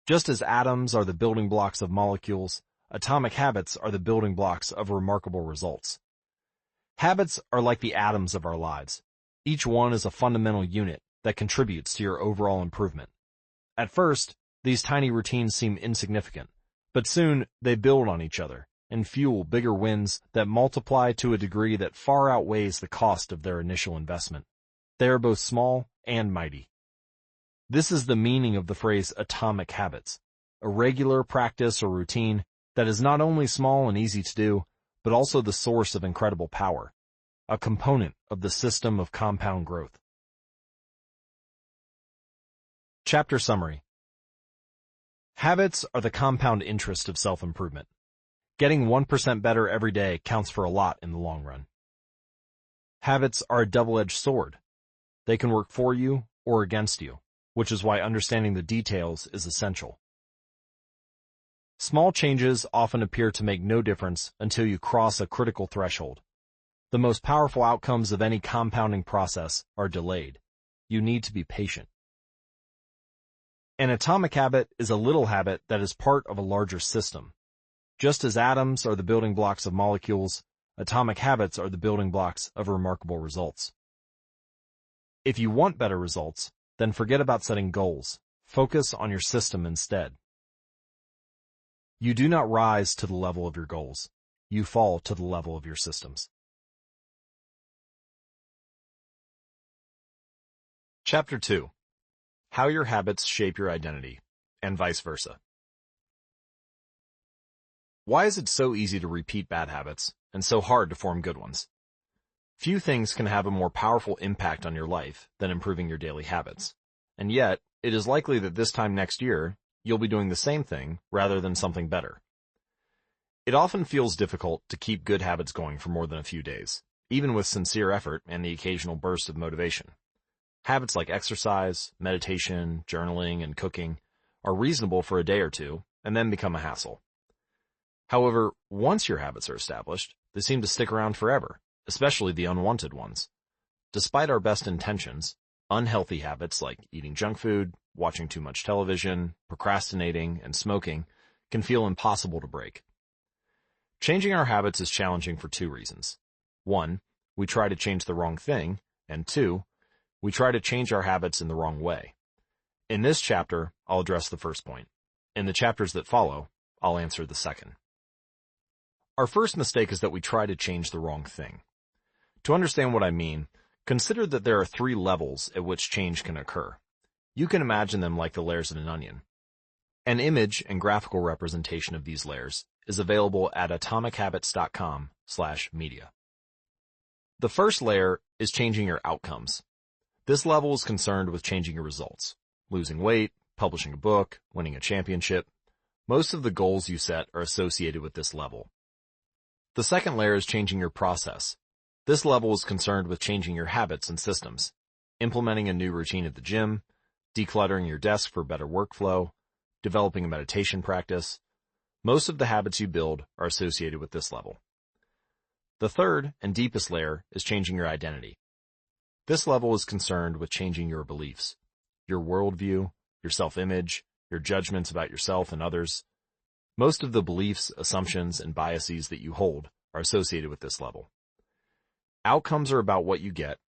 Just as atoms are the building blocks of molecules, atomic habits are the building blocks of remarkable results. Habits are like the atoms of our lives. Each one is a fundamental unit that contributes to your overall improvement. At first, these tiny routines seem insignificant, but soon they build on each other and fuel bigger wins that multiply to a degree that far outweighs the cost of their initial investment. They are both small and mighty. This is the meaning of the phrase atomic habits, a regular practice or routine that is not only small and easy to do, but also the source of incredible power, a component of the system of compound growth. Chapter Summary. Habits are the compound interest of self-improvement. Getting 1% better every day counts for a lot in the long run. Habits are a double-edged sword. They can work for you or against you, which is why understanding the details is essential. Small changes often appear to make no difference until you cross a critical threshold. The most powerful outcomes of any compounding process are delayed. You need to be patient. An atomic habit is a little habit that is part of a larger system. Just as atoms are the building blocks of molecules, atomic habits are the building blocks of remarkable results. If you want better results, then forget about setting goals. Focus on your system instead. You do not rise to the level of your goals. You fall to the level of your systems. Chapter 2. How your habits shape your identity, and vice versa. Why is it so easy to repeat bad habits, and so hard to form good ones? Few things can have a more powerful impact on your life than improving your daily habits. And yet, it is likely that this time next year, you'll be doing the same thing rather than something better. It often feels difficult to keep good habits going for more than a few days, even with sincere effort and the occasional burst of motivation. Habits like exercise, meditation, journaling, and cooking are reasonable for a day or two and then become a hassle. However, once your habits are established, they seem to stick around forever, especially the unwanted ones. Despite our best intentions, unhealthy habits like eating junk food, watching too much television, procrastinating, and smoking can feel impossible to break. Changing our habits is challenging for two reasons. 1, we try to change the wrong thing, and 2, we try to change our habits in the wrong way. In this chapter, I'll address the first point. In the chapters that follow, I'll answer the second. Our first mistake is that we try to change the wrong thing. To understand what I mean, consider that there are 3 levels at which change can occur. You can imagine them like the layers in an onion. An image and graphical representation of these layers is available at atomichabits.com/media. The first layer is changing your outcomes. This level is concerned with changing your results. Losing weight, publishing a book, winning a championship. Most of the goals you set are associated with this level. The second layer is changing your process. This level is concerned with changing your habits and systems, implementing a new routine at the gym, decluttering your desk for better workflow, developing a meditation practice. Most of the habits you build are associated with this level. The third and deepest layer is changing your identity. This level is concerned with changing your beliefs, your worldview, your self-image, your judgments about yourself and others. Most of the beliefs, assumptions, and biases that you hold are associated with this level. Outcomes are about what you get.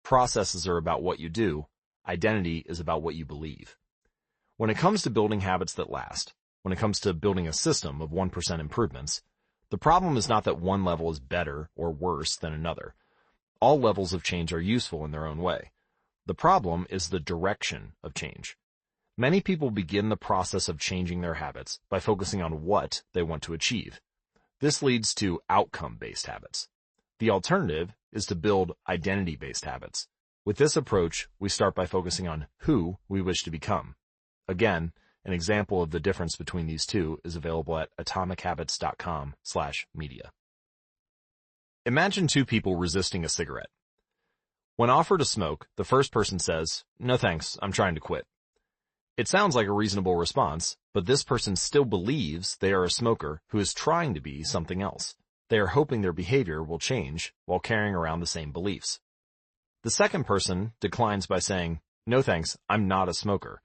Processes are about what you do. Identity is about what you believe. When it comes to building habits that last, when it comes to building a system of 1% improvements. The problem is not that one level is better or worse than another. All levels of change are useful in their own way. The problem is the direction of change. Many people begin the process of changing their habits by focusing on what they want to achieve. This leads to outcome-based habits. The alternative is to build identity-based habits. With this approach, we start by focusing on who we wish to become. Again, an example of the difference between these two is available at atomichabits.com/media. Imagine two people resisting a cigarette. When offered a smoke, the first person says, "No thanks, I'm trying to quit." It sounds like a reasonable response, but this person still believes they are a smoker who is trying to be something else. They are hoping their behavior will change while carrying around the same beliefs. The second person declines by saying, "No thanks, I'm not a smoker."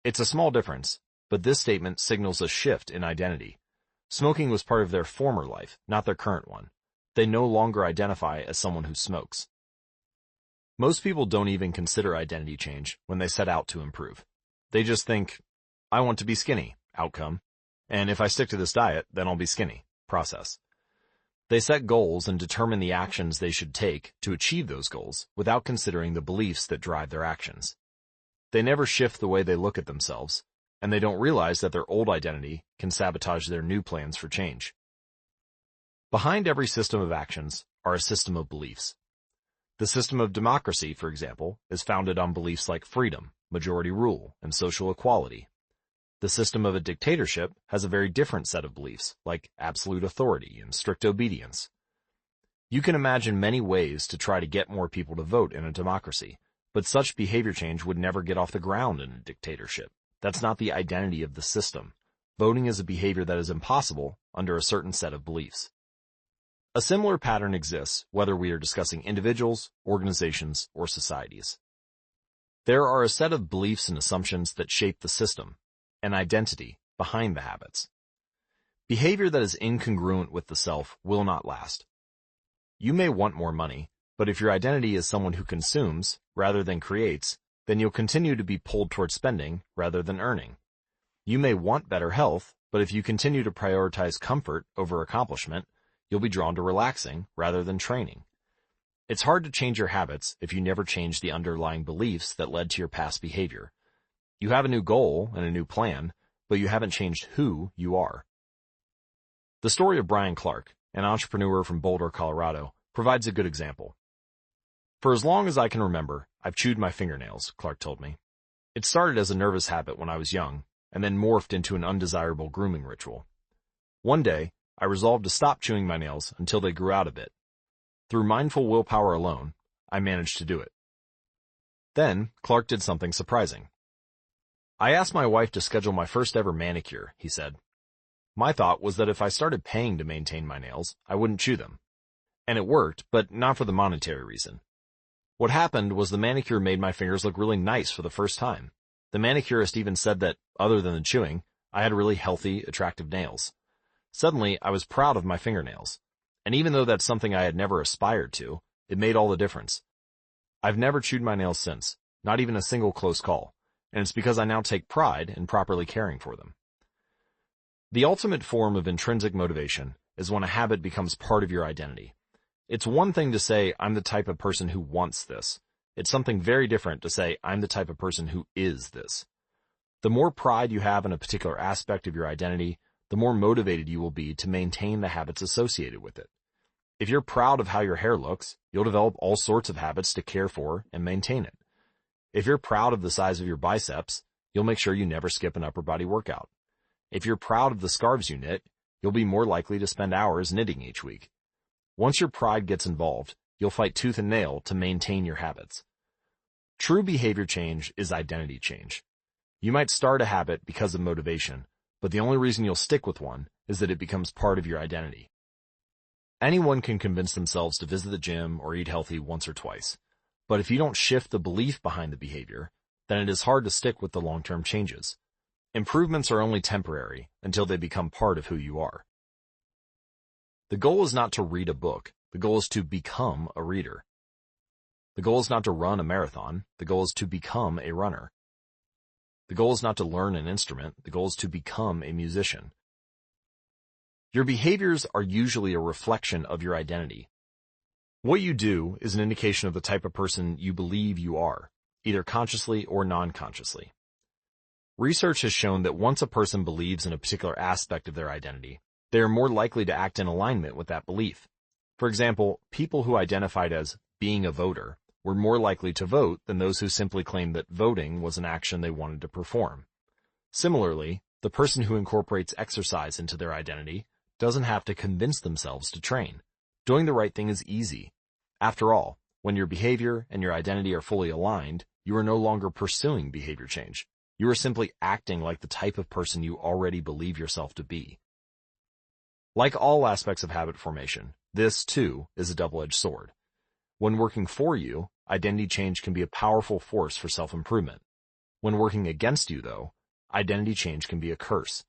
It's a small difference, but this statement signals a shift in identity. Smoking was part of their former life, not their current one. They no longer identify as someone who smokes. Most people don't even consider identity change when they set out to improve. They just think, I want to be skinny, outcome, and if I stick to this diet, then I'll be skinny, process. They set goals and determine the actions they should take to achieve those goals without considering the beliefs that drive their actions. They never shift the way they look at themselves, and they don't realize that their old identity can sabotage their new plans for change. Behind every system of actions are a system of beliefs. The system of democracy, for example, is founded on beliefs like freedom, majority rule, and social equality. The system of a dictatorship has a very different set of beliefs, like absolute authority and strict obedience. You can imagine many ways to try to get more people to vote in a democracy, but such behavior change would never get off the ground in a dictatorship. That's not the identity of the system. Voting is a behavior that is impossible under a certain set of beliefs. A similar pattern exists whether we are discussing individuals, organizations, or societies. There are a set of beliefs and assumptions that shape the system, an identity behind the habits. Behavior that is incongruent with the self will not last. You may want more money, but if your identity is someone who consumes rather than creates, then you'll continue to be pulled toward spending rather than earning. You may want better health, but if you continue to prioritize comfort over accomplishment, you'll be drawn to relaxing rather than training. It's hard to change your habits if you never change the underlying beliefs that led to your past behavior. You have a new goal and a new plan, but you haven't changed who you are. The story of Brian Clark, an entrepreneur from Boulder, Colorado, provides a good example. For as long as I can remember, I've chewed my fingernails, Clark told me. It started as a nervous habit when I was young, and then morphed into an undesirable grooming ritual. One day, I resolved to stop chewing my nails until they grew out a bit. Through mindful willpower alone, I managed to do it. Then, Clark did something surprising. I asked my wife to schedule my first ever manicure, he said. My thought was that if I started paying to maintain my nails, I wouldn't chew them. And it worked, but not for the monetary reason. What happened was the manicure made my fingers look really nice for the first time. The manicurist even said that, other than the chewing, I had really healthy, attractive nails. Suddenly, I was proud of my fingernails. And even though that's something I had never aspired to, it made all the difference. I've never chewed my nails since, not even a single close call, and it's because I now take pride in properly caring for them. The ultimate form of intrinsic motivation is when a habit becomes part of your identity. It's one thing to say, I'm the type of person who wants this. It's something very different to say, I'm the type of person who is this. The more pride you have in a particular aspect of your identity, the more motivated you will be to maintain the habits associated with it. If you're proud of how your hair looks, you'll develop all sorts of habits to care for and maintain it. If you're proud of the size of your biceps, you'll make sure you never skip an upper body workout. If you're proud of the scarves you knit, you'll be more likely to spend hours knitting each week. Once your pride gets involved, you'll fight tooth and nail to maintain your habits. True behavior change is identity change. You might start a habit because of motivation, but the only reason you'll stick with one is that it becomes part of your identity. Anyone can convince themselves to visit the gym or eat healthy once or twice, but if you don't shift the belief behind the behavior, then it is hard to stick with the long-term changes. Improvements are only temporary until they become part of who you are. The goal is not to read a book. The goal is to become a reader. The goal is not to run a marathon. The goal is to become a runner. The goal is not to learn an instrument. The goal is to become a musician. Your behaviors are usually a reflection of your identity. What you do is an indication of the type of person you believe you are, either consciously or non-consciously. Research has shown that once a person believes in a particular aspect of their identity, they are more likely to act in alignment with that belief. For example, people who identified as being a voter were more likely to vote than those who simply claimed that voting was an action they wanted to perform. Similarly, the person who incorporates exercise into their identity doesn't have to convince themselves to train. Doing the right thing is easy. After all, when your behavior and your identity are fully aligned, you are no longer pursuing behavior change. You are simply acting like the type of person you already believe yourself to be. Like all aspects of habit formation, this, too, is a double-edged sword. When working for you, identity change can be a powerful force for self-improvement. When working against you, though, identity change can be a curse.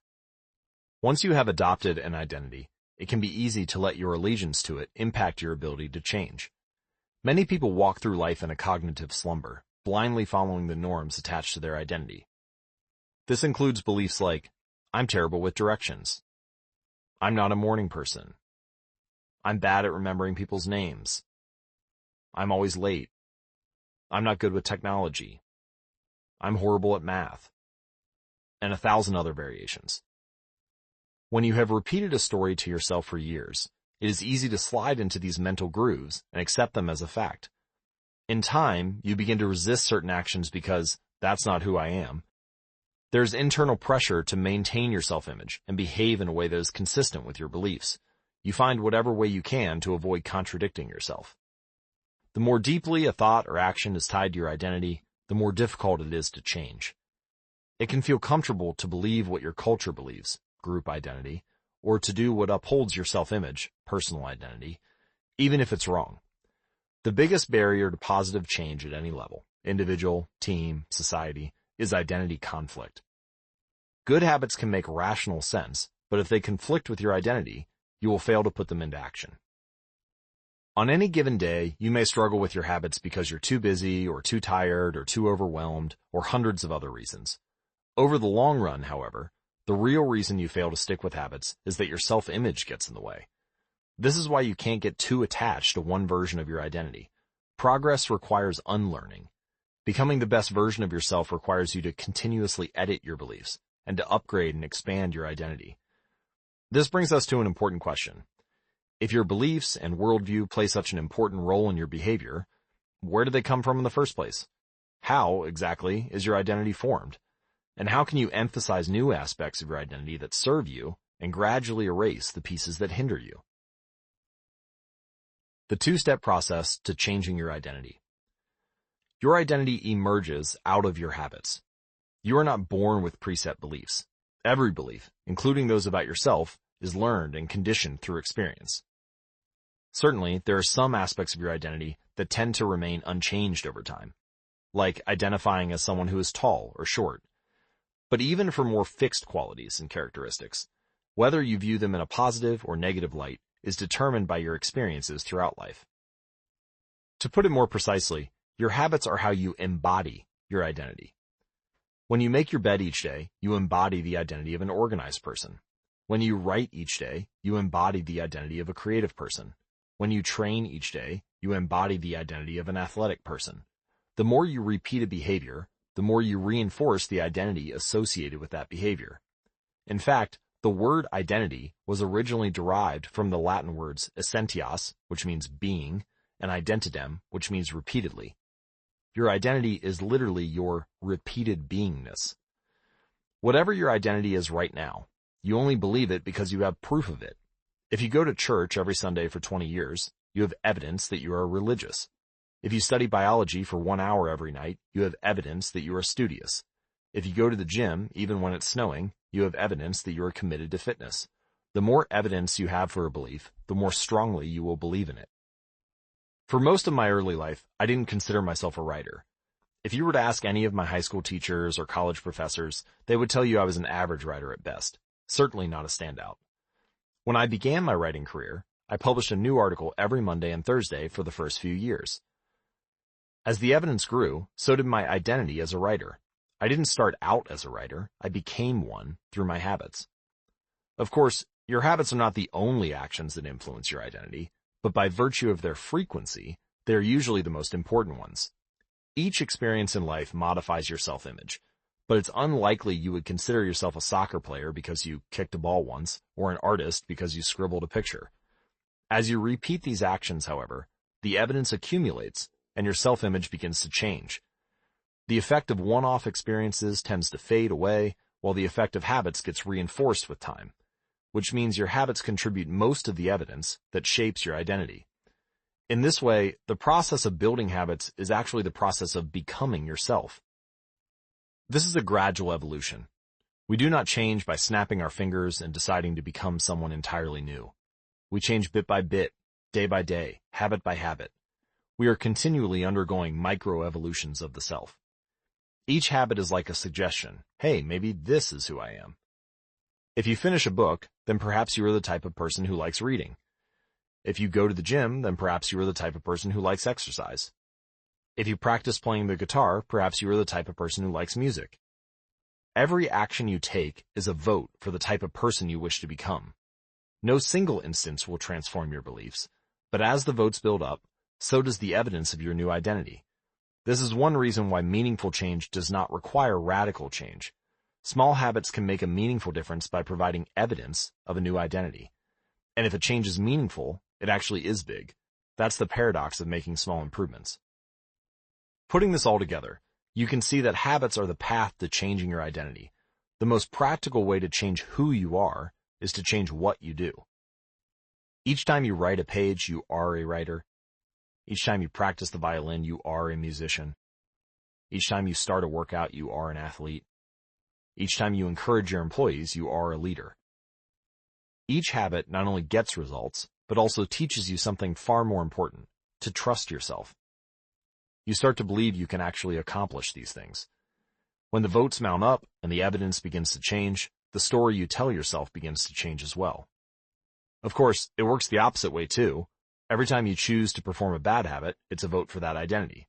Once you have adopted an identity, it can be easy to let your allegiance to it impact your ability to change. Many people walk through life in a cognitive slumber, blindly following the norms attached to their identity. This includes beliefs like, I'm terrible with directions. I'm not a morning person. I'm bad at remembering people's names. I'm always late. I'm not good with technology. I'm horrible at math. And 1,000 other variations. When you have repeated a story to yourself for years, it is easy to slide into these mental grooves and accept them as a fact. In time, you begin to resist certain actions because that's not who I am. There's internal pressure to maintain your self-image and behave in a way that is consistent with your beliefs. You find whatever way you can to avoid contradicting yourself. The more deeply a thought or action is tied to your identity, the more difficult it is to change. It can feel comfortable to believe what your culture believes, group identity, or to do what upholds your self-image, personal identity, even if it's wrong. The biggest barrier to positive change at any level, individual, team, society, is identity conflict. Good habits can make rational sense, but if they conflict with your identity, you will fail to put them into action. On any given day, you may struggle with your habits because you're too busy or too tired or too overwhelmed or hundreds of other reasons. Over the long run, however, the real reason you fail to stick with habits is that your self-image gets in the way. This is why you can't get too attached to one version of your identity. Progress requires unlearning. Becoming the best version of yourself requires you to continuously edit your beliefs and to upgrade and expand your identity. This brings us to an important question. If your beliefs and worldview play such an important role in your behavior, where do they come from in the first place? How, exactly, is your identity formed? And how can you emphasize new aspects of your identity that serve you and gradually erase the pieces that hinder you? The two-step process to changing your identity. Your identity emerges out of your habits. You are not born with preset beliefs. Every belief, including those about yourself, is learned and conditioned through experience. Certainly, there are some aspects of your identity that tend to remain unchanged over time, like identifying as someone who is tall or short. But even for more fixed qualities and characteristics, whether you view them in a positive or negative light is determined by your experiences throughout life. To put it more precisely, your habits are how you embody your identity. When you make your bed each day, you embody the identity of an organized person. When you write each day, you embody the identity of a creative person. When you train each day, you embody the identity of an athletic person. The more you repeat a behavior, the more you reinforce the identity associated with that behavior. In fact, the word identity was originally derived from the Latin words essentias, which means being, and identidem, which means repeatedly. Your identity is literally your repeated beingness. Whatever your identity is right now, you only believe it because you have proof of it. If you go to church every Sunday for 20 years, you have evidence that you are religious. If you study biology for 1 hour every night, you have evidence that you are studious. If you go to the gym, even when it's snowing, you have evidence that you are committed to fitness. The more evidence you have for a belief, the more strongly you will believe in it. For most of my early life, I didn't consider myself a writer. If you were to ask any of my high school teachers or college professors, they would tell you I was an average writer at best, certainly not a standout. When I began my writing career, I published a new article every Monday and Thursday for the first few years. As the evidence grew, so did my identity as a writer. I didn't start out as a writer, I became one through my habits. Of course, your habits are not the only actions that influence your identity, but by virtue of their frequency, they're usually the most important ones. Each experience in life modifies your self-image, but it's unlikely you would consider yourself a soccer player because you kicked a ball once, or an artist because you scribbled a picture. As you repeat these actions, however, the evidence accumulates, and your self-image begins to change. The effect of one-off experiences tends to fade away, while the effect of habits gets reinforced with time, which means your habits contribute most of the evidence that shapes your identity. In this way, the process of building habits is actually the process of becoming yourself. This is a gradual evolution. We do not change by snapping our fingers and deciding to become someone entirely new. We change bit by bit, day by day, habit by habit. We are continually undergoing micro-evolutions of the self. Each habit is like a suggestion. Hey, maybe this is who I am. If you finish a book, then perhaps you are the type of person who likes reading. If you go to the gym, then perhaps you are the type of person who likes exercise. If you practice playing the guitar, perhaps you are the type of person who likes music. Every action you take is a vote for the type of person you wish to become. No single instance will transform your beliefs, but as the votes build up, so does the evidence of your new identity. This is one reason why meaningful change does not require radical change. Small habits can make a meaningful difference by providing evidence of a new identity. And if a change is meaningful, it actually is big. That's the paradox of making small improvements. Putting this all together, you can see that habits are the path to changing your identity. The most practical way to change who you are is to change what you do. Each time you write a page, you are a writer. Each time you practice the violin, you are a musician. Each time you start a workout, you are an athlete. Each time you encourage your employees, you are a leader. Each habit not only gets results, but also teaches you something far more important, to trust yourself. You start to believe you can actually accomplish these things. When the votes mount up and the evidence begins to change, the story you tell yourself begins to change as well. Of course, it works the opposite way too. Every time you choose to perform a bad habit, it's a vote for that identity.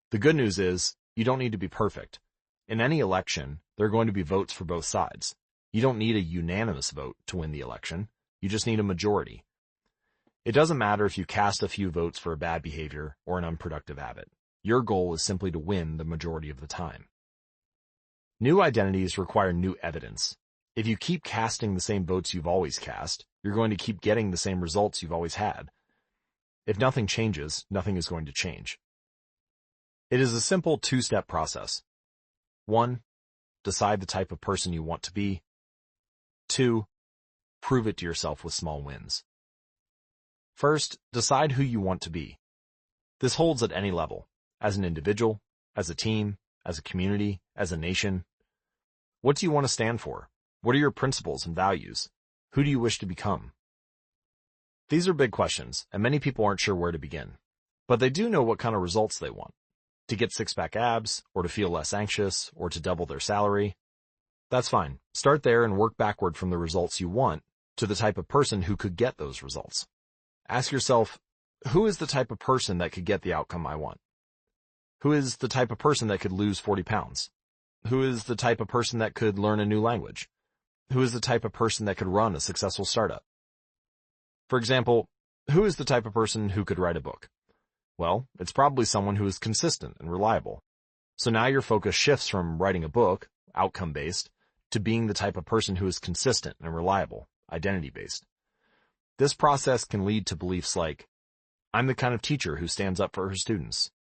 The good news is, you don't need to be perfect. In any election, there are going to be votes for both sides. You don't need a unanimous vote to win the election. You just need a majority. It doesn't matter if you cast a few votes for a bad behavior or an unproductive habit. Your goal is simply to win the majority of the time. New identities require new evidence. If you keep casting the same votes you've always cast, you're going to keep getting the same results you've always had. If nothing changes, nothing is going to change. It is a simple two-step process. 1. Decide the type of person you want to be. 2. Prove it to yourself with small wins. First, decide who you want to be. This holds at any level, as an individual, as a team, as a community, as a nation. What do you want to stand for? What are your principles and values? Who do you wish to become? These are big questions, and many people aren't sure where to begin. But they do know what kind of results they want. To get six-pack abs, or to feel less anxious, or to double their salary. That's fine. Start there and work backward from the results you want to the type of person who could get those results. Ask yourself, who is the type of person that could get the outcome I want? Who is the type of person that could lose 40 pounds? Who is the type of person that could learn a new language? Who is the type of person that could run a successful startup? For example, who is the type of person who could write a book? Well, it's probably someone who is consistent and reliable. So now your focus shifts from writing a book, outcome-based, to being the type of person who is consistent and reliable, identity-based. This process can lead to beliefs like, I'm the kind of teacher who stands up for her students.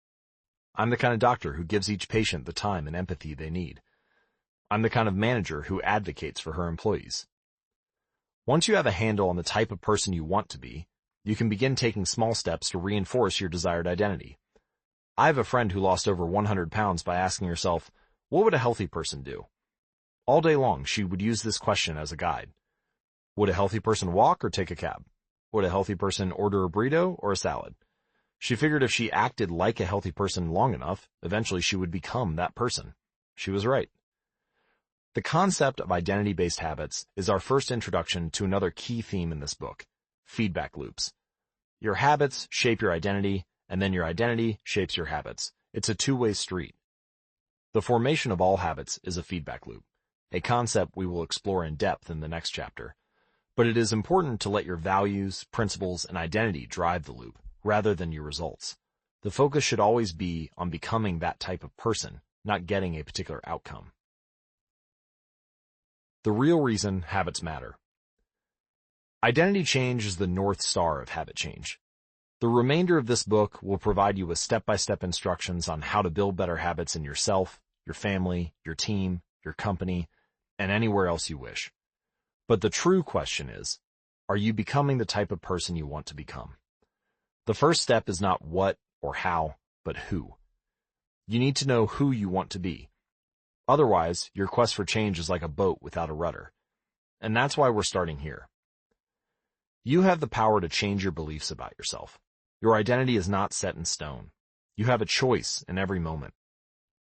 I'm the kind of doctor who gives each patient the time and empathy they need. I'm the kind of manager who advocates for her employees. Once you have a handle on the type of person you want to be, you can begin taking small steps to reinforce your desired identity. I have a friend who lost over 100 pounds by asking herself, what would a healthy person do? All day long, she would use this question as a guide. Would a healthy person walk or take a cab? Would a healthy person order a burrito or a salad? She figured if she acted like a healthy person long enough, eventually she would become that person. She was right. The concept of identity-based habits is our first introduction to another key theme in this book, feedback loops. Your habits shape your identity, and then your identity shapes your habits. It's a two-way street. The formation of all habits is a feedback loop, a concept we will explore in depth in the next chapter. But it is important to let your values, principles, and identity drive the loop, rather than your results. The focus should always be on becoming that type of person, not getting a particular outcome. The real reason habits matter. Identity change is the North Star of habit change. The remainder of this book will provide you with step-by-step instructions on how to build better habits in yourself, your family, your team, your company, and anywhere else you wish. But the true question is, are you becoming the type of person you want to become? The first step is not what or how, but who. You need to know who you want to be. Otherwise, your quest for change is like a boat without a rudder. And that's why we're starting here. You have the power to change your beliefs about yourself. Your identity is not set in stone. You have a choice in every moment.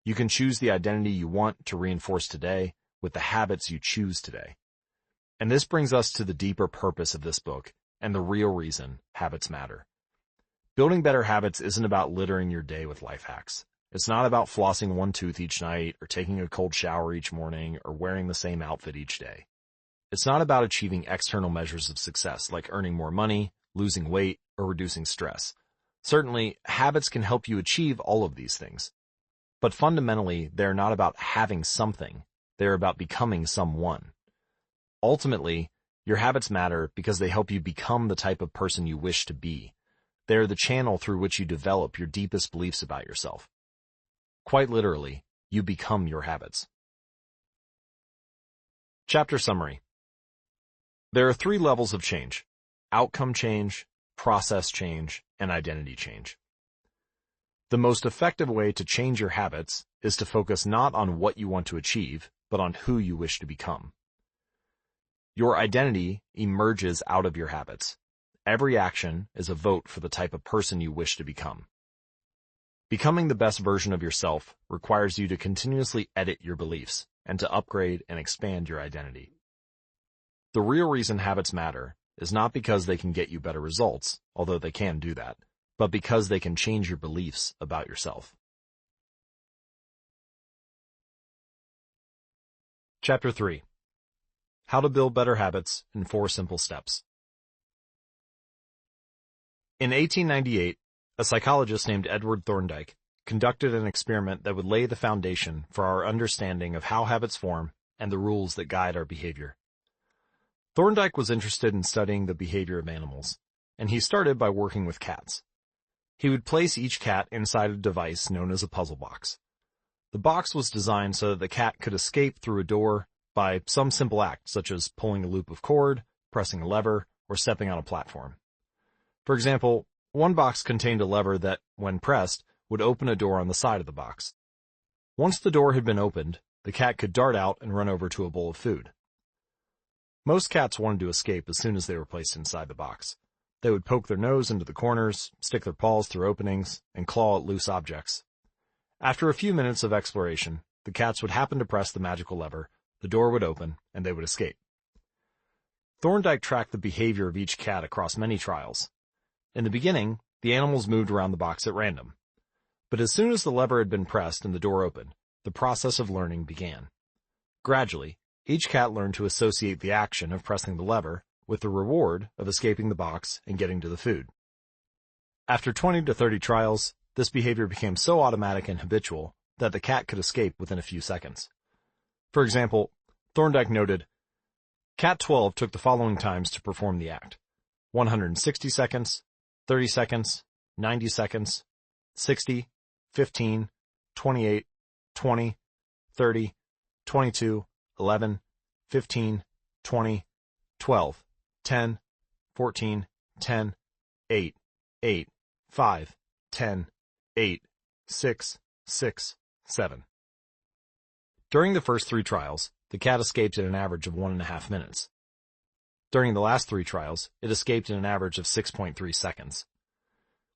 You can choose the identity you want to reinforce today with the habits you choose today. And this brings us to the deeper purpose of this book and the real reason habits matter. Building better habits isn't about littering your day with life hacks. It's not about flossing one tooth each night or taking a cold shower each morning or wearing the same outfit each day. It's not about achieving external measures of success like earning more money, losing weight, or reducing stress. Certainly, habits can help you achieve all of these things. But fundamentally, they're not about having something. They're about becoming someone. Ultimately, your habits matter because they help you become the type of person you wish to be. They are the channel through which you develop your deepest beliefs about yourself. Quite literally, you become your habits. Chapter summary. There are 3 levels of change: outcome change, process change, and identity change. The most effective way to change your habits is to focus not on what you want to achieve, but on who you wish to become. Your identity emerges out of your habits. Every action is a vote for the type of person you wish to become. Becoming the best version of yourself requires you to continuously edit your beliefs and to upgrade and expand your identity. The real reason habits matter is not because they can get you better results, although they can do that, but because they can change your beliefs about yourself. Chapter 3. How to Build Better Habits in 4 Simple Steps. In 1898, a psychologist named Edward Thorndike conducted an experiment that would lay the foundation for our understanding of how habits form and the rules that guide our behavior. Thorndike was interested in studying the behavior of animals, and he started by working with cats. He would place each cat inside a device known as a puzzle box. The box was designed so that the cat could escape through a door by some simple act, such as pulling a loop of cord, pressing a lever, or stepping on a platform. For example, one box contained a lever that, when pressed, would open a door on the side of the box. Once the door had been opened, the cat could dart out and run over to a bowl of food. Most cats wanted to escape as soon as they were placed inside the box. They would poke their nose into the corners, stick their paws through openings, and claw at loose objects. After a few minutes of exploration, the cats would happen to press the magical lever, the door would open, and they would escape. Thorndike tracked the behavior of each cat across many trials. In the beginning, the animals moved around the box at random. But as soon as the lever had been pressed and the door opened, the process of learning began. Gradually, each cat learned to associate the action of pressing the lever with the reward of escaping the box and getting to the food. After 20 to 30 trials, this behavior became so automatic and habitual that the cat could escape within a few seconds. For example, Thorndike noted, Cat 12 took the following times to perform the act: 160 seconds, 30 seconds, 90 seconds, 60, 15, 28, 20, 30, 22, 11, 15, 20, 12, 10, 14, 10, 8, 8, 5, 10, 8, 6, 6, 7. During the first 3 trials, the cat escaped at an average of 1.5 minutes. During the last 3 trials, it escaped in an average of 6.3 seconds.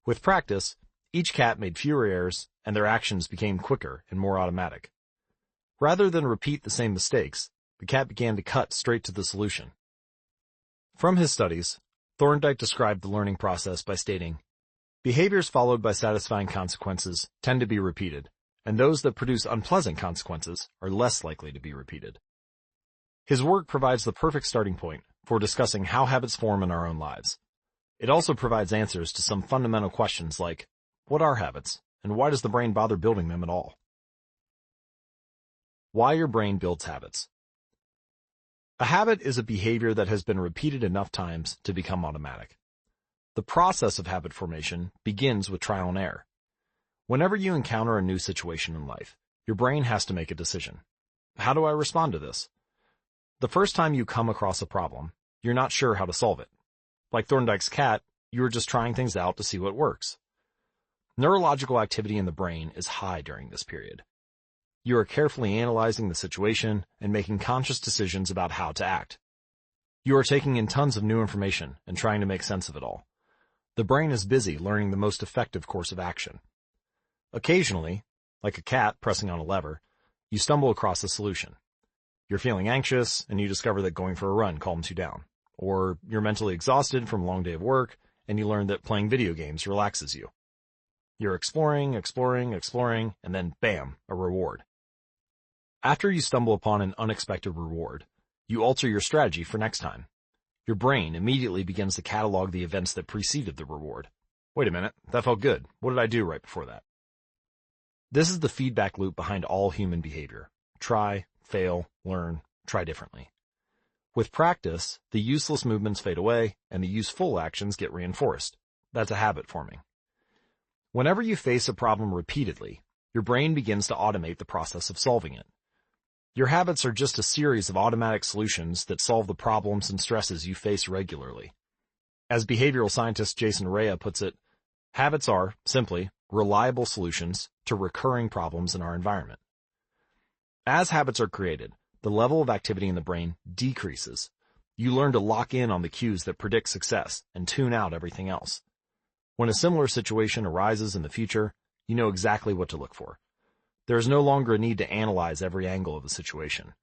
With practice, each cat made fewer errors and their actions became quicker and more automatic. Rather than repeat the same mistakes, the cat began to cut straight to the solution. From his studies, Thorndike described the learning process by stating, behaviors followed by satisfying consequences tend to be repeated, and those that produce unpleasant consequences are less likely to be repeated. His work provides the perfect starting point for discussing how habits form in our own lives. It also provides answers to some fundamental questions like, what are habits, and why does the brain bother building them at all? Why your brain builds habits. A habit is a behavior that has been repeated enough times to become automatic. The process of habit formation begins with trial and error. Whenever you encounter a new situation in life, your brain has to make a decision. How do I respond to this? The first time you come across a problem, you're not sure how to solve it. Like Thorndike's cat, you are just trying things out to see what works. Neurological activity in the brain is high during this period. You are carefully analyzing the situation and making conscious decisions about how to act. You are taking in tons of new information and trying to make sense of it all. The brain is busy learning the most effective course of action. Occasionally, like a cat pressing on a lever, you stumble across a solution. You're feeling anxious, and you discover that going for a run calms you down. Or you're mentally exhausted from a long day of work, and you learn that playing video games relaxes you. You're exploring, and then bam, a reward. After you stumble upon an unexpected reward, you alter your strategy for next time. Your brain immediately begins to catalog the events that preceded the reward. Wait a minute, that felt good. What did I do right before that? This is the feedback loop behind all human behavior. Try, fail, learn, try differently. With practice, the useless movements fade away and the useful actions get reinforced. That's a habit forming. Whenever you face a problem repeatedly, your brain begins to automate the process of solving it. Your habits are just a series of automatic solutions that solve the problems and stresses you face regularly. As behavioral scientist Jason Rea puts it, habits are, simply, reliable solutions to recurring problems in our environment. As habits are created, the level of activity in the brain decreases. You learn to lock in on the cues that predict success and tune out everything else. When a similar situation arises in the future, you know exactly what to look for. There is no longer a need to analyze every angle of the situation.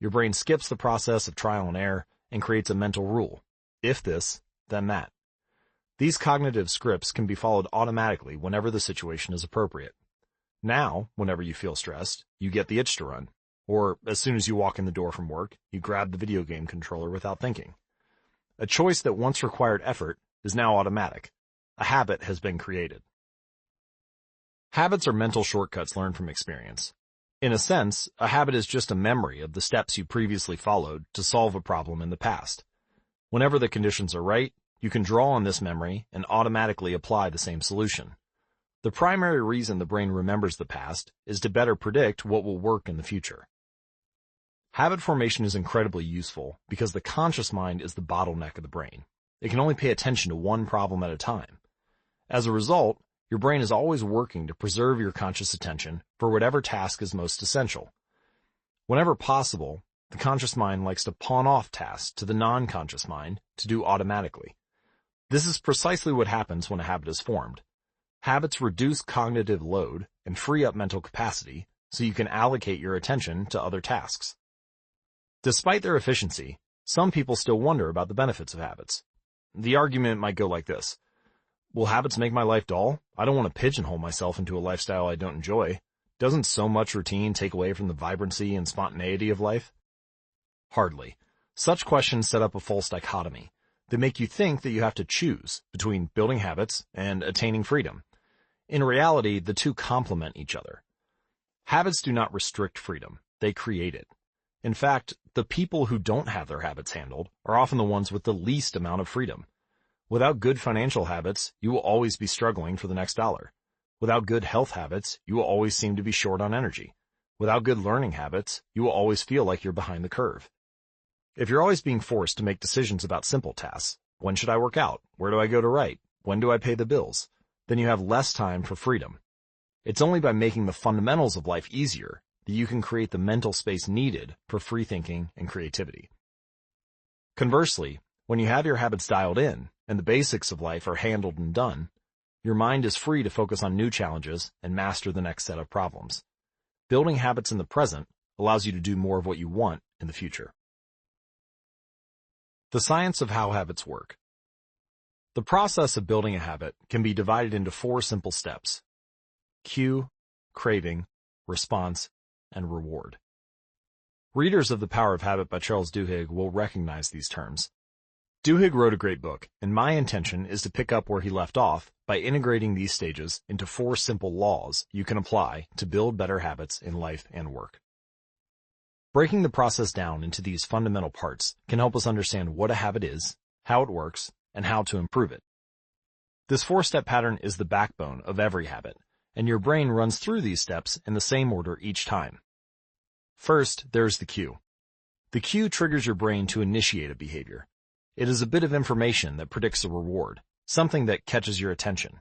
Your brain skips the process of trial and error and creates a mental rule. If this, then that. These cognitive scripts can be followed automatically whenever the situation is appropriate. Now, whenever you feel stressed, you get the itch to run. Or, as soon as you walk in the door from work, you grab the video game controller without thinking. A choice that once required effort is now automatic. A habit has been created. Habits are mental shortcuts learned from experience. In a sense, a habit is just a memory of the steps you previously followed to solve a problem in the past. Whenever the conditions are right, you can draw on this memory and automatically apply the same solution. The primary reason the brain remembers the past is to better predict what will work in the future. Habit formation is incredibly useful because the conscious mind is the bottleneck of the brain. It can only pay attention to one problem at a time. As a result, your brain is always working to preserve your conscious attention for whatever task is most essential. Whenever possible, the conscious mind likes to pawn off tasks to the non-conscious mind to do automatically. This is precisely what happens when a habit is formed. Habits reduce cognitive load and free up mental capacity so you can allocate your attention to other tasks. Despite their efficiency, some people still wonder about the benefits of habits. The argument might go like this. Will habits make my life dull? I don't want to pigeonhole myself into a lifestyle I don't enjoy. Doesn't so much routine take away from the vibrancy and spontaneity of life? Hardly. Such questions set up a false dichotomy. They make you think that you have to choose between building habits and attaining freedom. In reality, the two complement each other. Habits do not restrict freedom. They create it. In fact, the people who don't have their habits handled are often the ones with the least amount of freedom. Without good financial habits, you will always be struggling for the next dollar. Without good health habits, you will always seem to be short on energy. Without good learning habits, you will always feel like you're behind the curve. If you're always being forced to make decisions about simple tasks, when should I work out? Where do I go to write? When do I pay the bills? Then you have less time for freedom. It's only by making the fundamentals of life easier that you can create the mental space needed for free thinking and creativity. Conversely, when you have your habits dialed in and the basics of life are handled and done, your mind is free to focus on new challenges and master the next set of problems. Building habits in the present allows you to do more of what you want in the future. The science of how habits work. The process of building a habit can be divided into 4 simple steps: cue, craving, response, and reward. Readers of The Power of Habit by Charles Duhigg will recognize these terms. Duhigg wrote a great book, and my intention is to pick up where he left off by integrating these stages into 4 simple laws you can apply to build better habits in life and work. Breaking the process down into these fundamental parts can help us understand what a habit is, how it works, and how to improve it. This 4-step pattern is the backbone of every habit, and your brain runs through these steps in the same order each time. First, there's the cue. The cue triggers your brain to initiate a behavior. It is a bit of information that predicts a reward, something that catches your attention.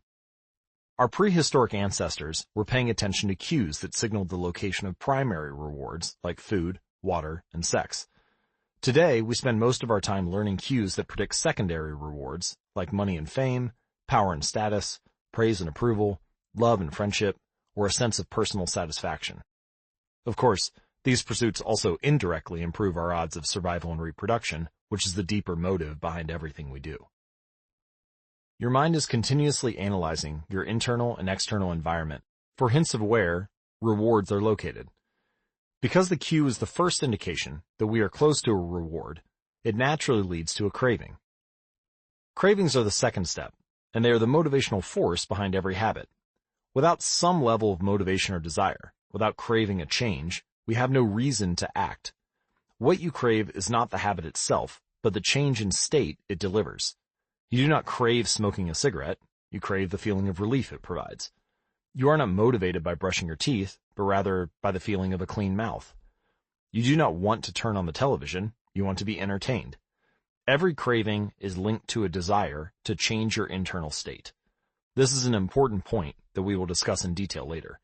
Our prehistoric ancestors were paying attention to cues that signaled the location of primary rewards like food, water, and sex. Today, we spend most of our time learning cues that predict secondary rewards like money and fame, power and status, praise and approval, love and friendship, or a sense of personal satisfaction. Of course, these pursuits also indirectly improve our odds of survival and reproduction, which is the deeper motive behind everything we do. Your mind is continuously analyzing your internal and external environment for hints of where rewards are located. Because the cue is the first indication that we are close to a reward, it naturally leads to a craving. Cravings are the second step, and they are the motivational force behind every habit. Without some level of motivation or desire, without craving a change, we have no reason to act. What you crave is not the habit itself, but the change in state it delivers. You do not crave smoking a cigarette, you crave the feeling of relief it provides. You are not motivated by brushing your teeth, but rather by the feeling of a clean mouth. You do not want to turn on the television, you want to be entertained. Every craving is linked to a desire to change your internal state. This is an important point that we will discuss in detail later.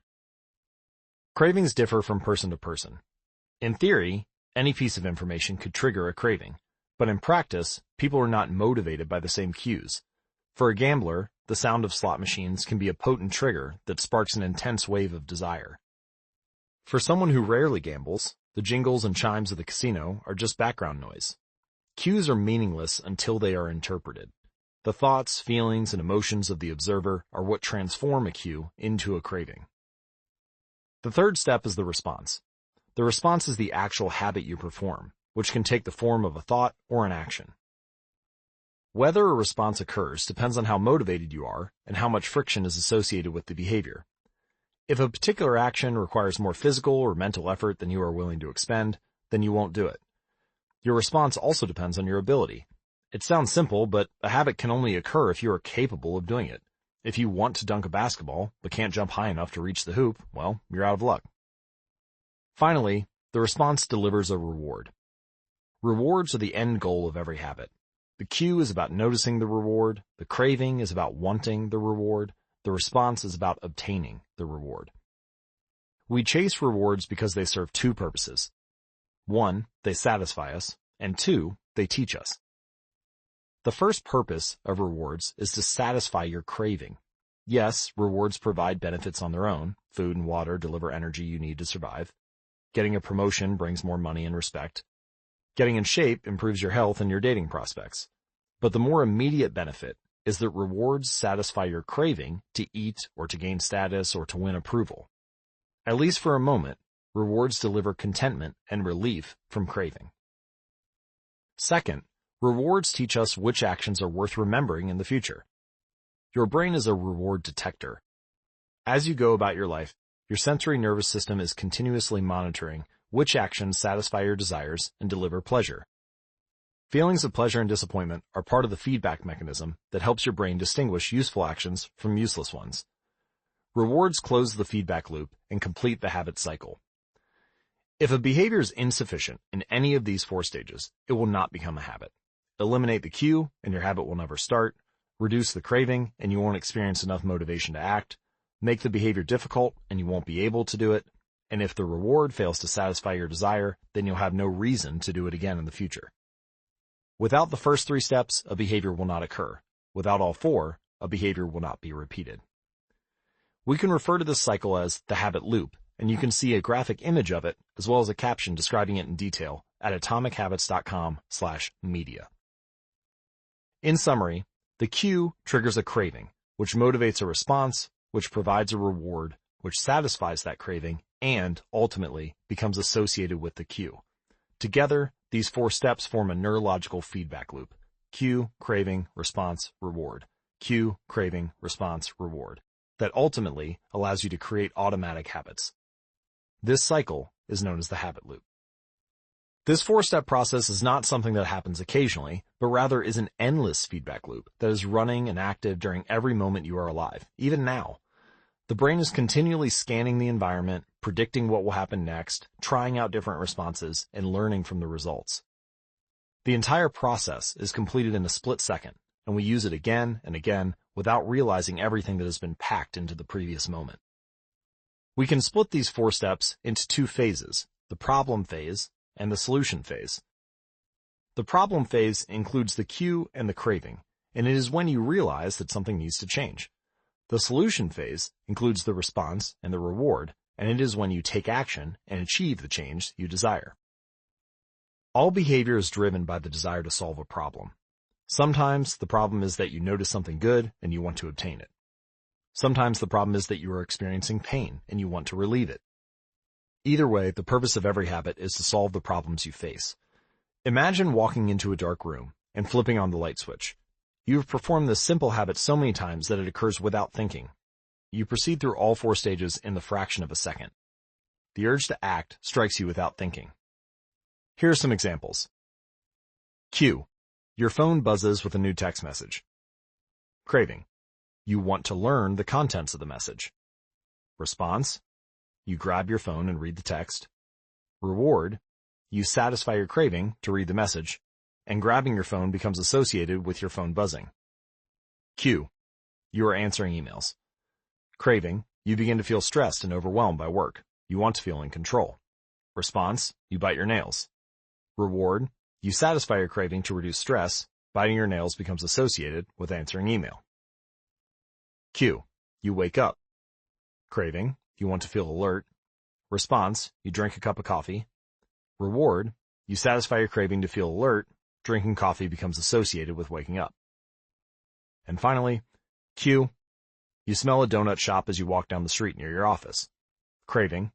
Cravings differ from person to person. In theory, any piece of information could trigger a craving, but in practice, people are not motivated by the same cues. For a gambler, the sound of slot machines can be a potent trigger that sparks an intense wave of desire. For someone who rarely gambles, the jingles and chimes of the casino are just background noise. Cues are meaningless until they are interpreted. The thoughts, feelings, and emotions of the observer are what transform a cue into a craving. The third step is the response. The response is the actual habit you perform, which can take the form of a thought or an action. Whether a response occurs depends on how motivated you are and how much friction is associated with the behavior. If a particular action requires more physical or mental effort than you are willing to expend, then you won't do it. Your response also depends on your ability. It sounds simple, but a habit can only occur if you are capable of doing it. If you want to dunk a basketball, but can't jump high enough to reach the hoop, well, you're out of luck. Finally, the response delivers a reward. Rewards are the end goal of every habit. The cue is about noticing the reward, the craving is about wanting the reward, the response is about obtaining the reward. We chase rewards because they serve 2 purposes. 1, they satisfy us, and 2, they teach us. The first purpose of rewards is to satisfy your craving. Yes, rewards provide benefits on their own. Food and water deliver energy you need to survive. Getting a promotion brings more money and respect. Getting in shape improves your health and your dating prospects. But the more immediate benefit is that rewards satisfy your craving to eat or to gain status or to win approval. At least for a moment, rewards deliver contentment and relief from craving. Second, rewards teach us which actions are worth remembering in the future. Your brain is a reward detector. As you go about your life, your sensory nervous system is continuously monitoring which actions satisfy your desires and deliver pleasure. Feelings of pleasure and disappointment are part of the feedback mechanism that helps your brain distinguish useful actions from useless ones. Rewards close the feedback loop and complete the habit cycle. If a behavior is insufficient in any of these 4 stages, it will not become a habit. Eliminate the cue, and your habit will never start. Reduce the craving, and you won't experience enough motivation to act. Make the behavior difficult, and you won't be able to do it. And if the reward fails to satisfy your desire, then you'll have no reason to do it again in the future. Without the first 3 steps, a behavior will not occur. Without all 4, a behavior will not be repeated. We can refer to this cycle as the habit loop, and you can see a graphic image of it as well as a caption describing it in detail at atomichabits.com/media. In summary, the cue triggers a craving, which motivates a response, which provides a reward, which satisfies that craving, and, ultimately, becomes associated with the cue. Together, these 4 steps form a neurological feedback loop. Cue, craving, response, reward. Cue, craving, response, reward. That ultimately allows you to create automatic habits. This cycle is known as the habit loop. This 4-step process is not something that happens occasionally, but rather is an endless feedback loop that is running and active during every moment you are alive, even now. The brain is continually scanning the environment, predicting what will happen next, trying out different responses, and learning from the results. The entire process is completed in a split second, and we use it again and again without realizing everything that has been packed into the previous moment. We can split these 4 steps into 2 phases, the problem phase and the solution phase. The problem phase includes the cue and the craving, and it is when you realize that something needs to change. The solution phase includes the response and the reward, and it is when you take action and achieve the change you desire. All behavior is driven by the desire to solve a problem. Sometimes the problem is that you notice something good and you want to obtain it. Sometimes the problem is that you are experiencing pain and you want to relieve it. Either way, the purpose of every habit is to solve the problems you face. Imagine walking into a dark room and flipping on the light switch. You have performed this simple habit so many times that it occurs without thinking. You proceed through all 4 stages in the fraction of a second. The urge to act strikes you without thinking. Here are some examples. Cue. Your phone buzzes with a new text message. Craving. You want to learn the contents of the message. Response. You grab your phone and read the text. Reward. You satisfy your craving to read the message, and grabbing your phone becomes associated with your phone buzzing. Cue. You are answering emails. Craving. You begin to feel stressed and overwhelmed by work. You want to feel in control. Response. You bite your nails. Reward. You satisfy your craving to reduce stress. Biting your nails becomes associated with answering email. Cue. You wake up. Craving. You want to feel alert. Response. You drink a cup of coffee. Reward. You satisfy your craving to feel alert. Drinking coffee becomes associated with waking up. And finally, cue. You smell a donut shop as you walk down the street near your office. Craving.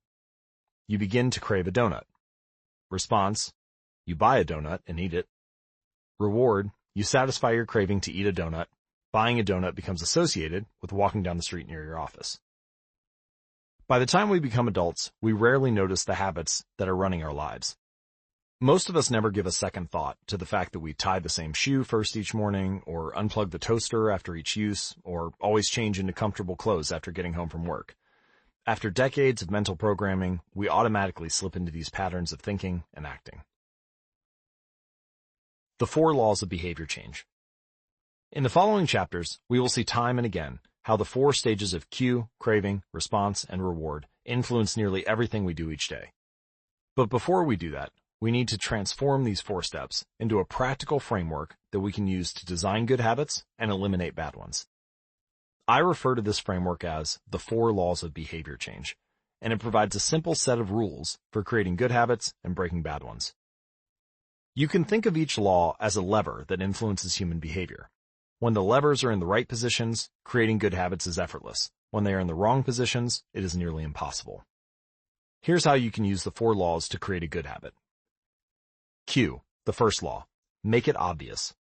You begin to crave a donut. Response. You buy a donut and eat it. Reward. You satisfy your craving to eat a donut. Buying a donut becomes associated with walking down the street near your office. By the time we become adults, we rarely notice the habits that are running our lives. Most of us never give a second thought to the fact that we tie the same shoe first each morning, or unplug the toaster after each use, or always change into comfortable clothes after getting home from work. After decades of mental programming, we automatically slip into these patterns of thinking and acting. The 4 laws of behavior change. In the following chapters, we will see time and again how the 4 stages of cue, craving, response, and reward influence nearly everything we do each day. But before we do that, we need to transform these 4 steps into a practical framework that we can use to design good habits and eliminate bad ones. I refer to this framework as the 4 laws of behavior change, and it provides a simple set of rules for creating good habits and breaking bad ones. You can think of each law as a lever that influences human behavior. When the levers are in the right positions, creating good habits is effortless. When they are in the wrong positions, it is nearly impossible. Here's how you can use the 4 laws to create a good habit. Cue, the first law, make it obvious.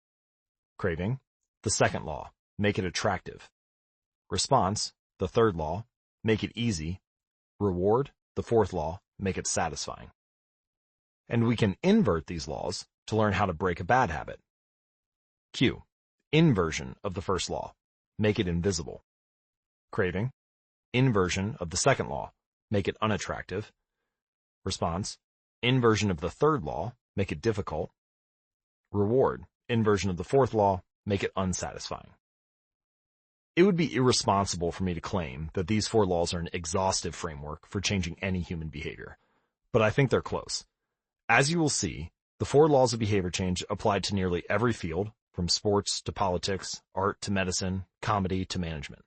Craving, the second law, make it attractive. Response, the third law, make it easy. Reward, the fourth law, make it satisfying. And we can invert these laws to learn how to break a bad habit. Cue, inversion of the first law, make it invisible. Craving, inversion of the second law, make it unattractive. Response, inversion of the third law, make it difficult. Reward, inversion of the fourth law, make it unsatisfying. It would be irresponsible for me to claim that these 4 laws are an exhaustive framework for changing any human behavior, but I think they're close. As you will see, the 4 laws of behavior change apply to nearly every field, from sports to politics, art to medicine, comedy to management.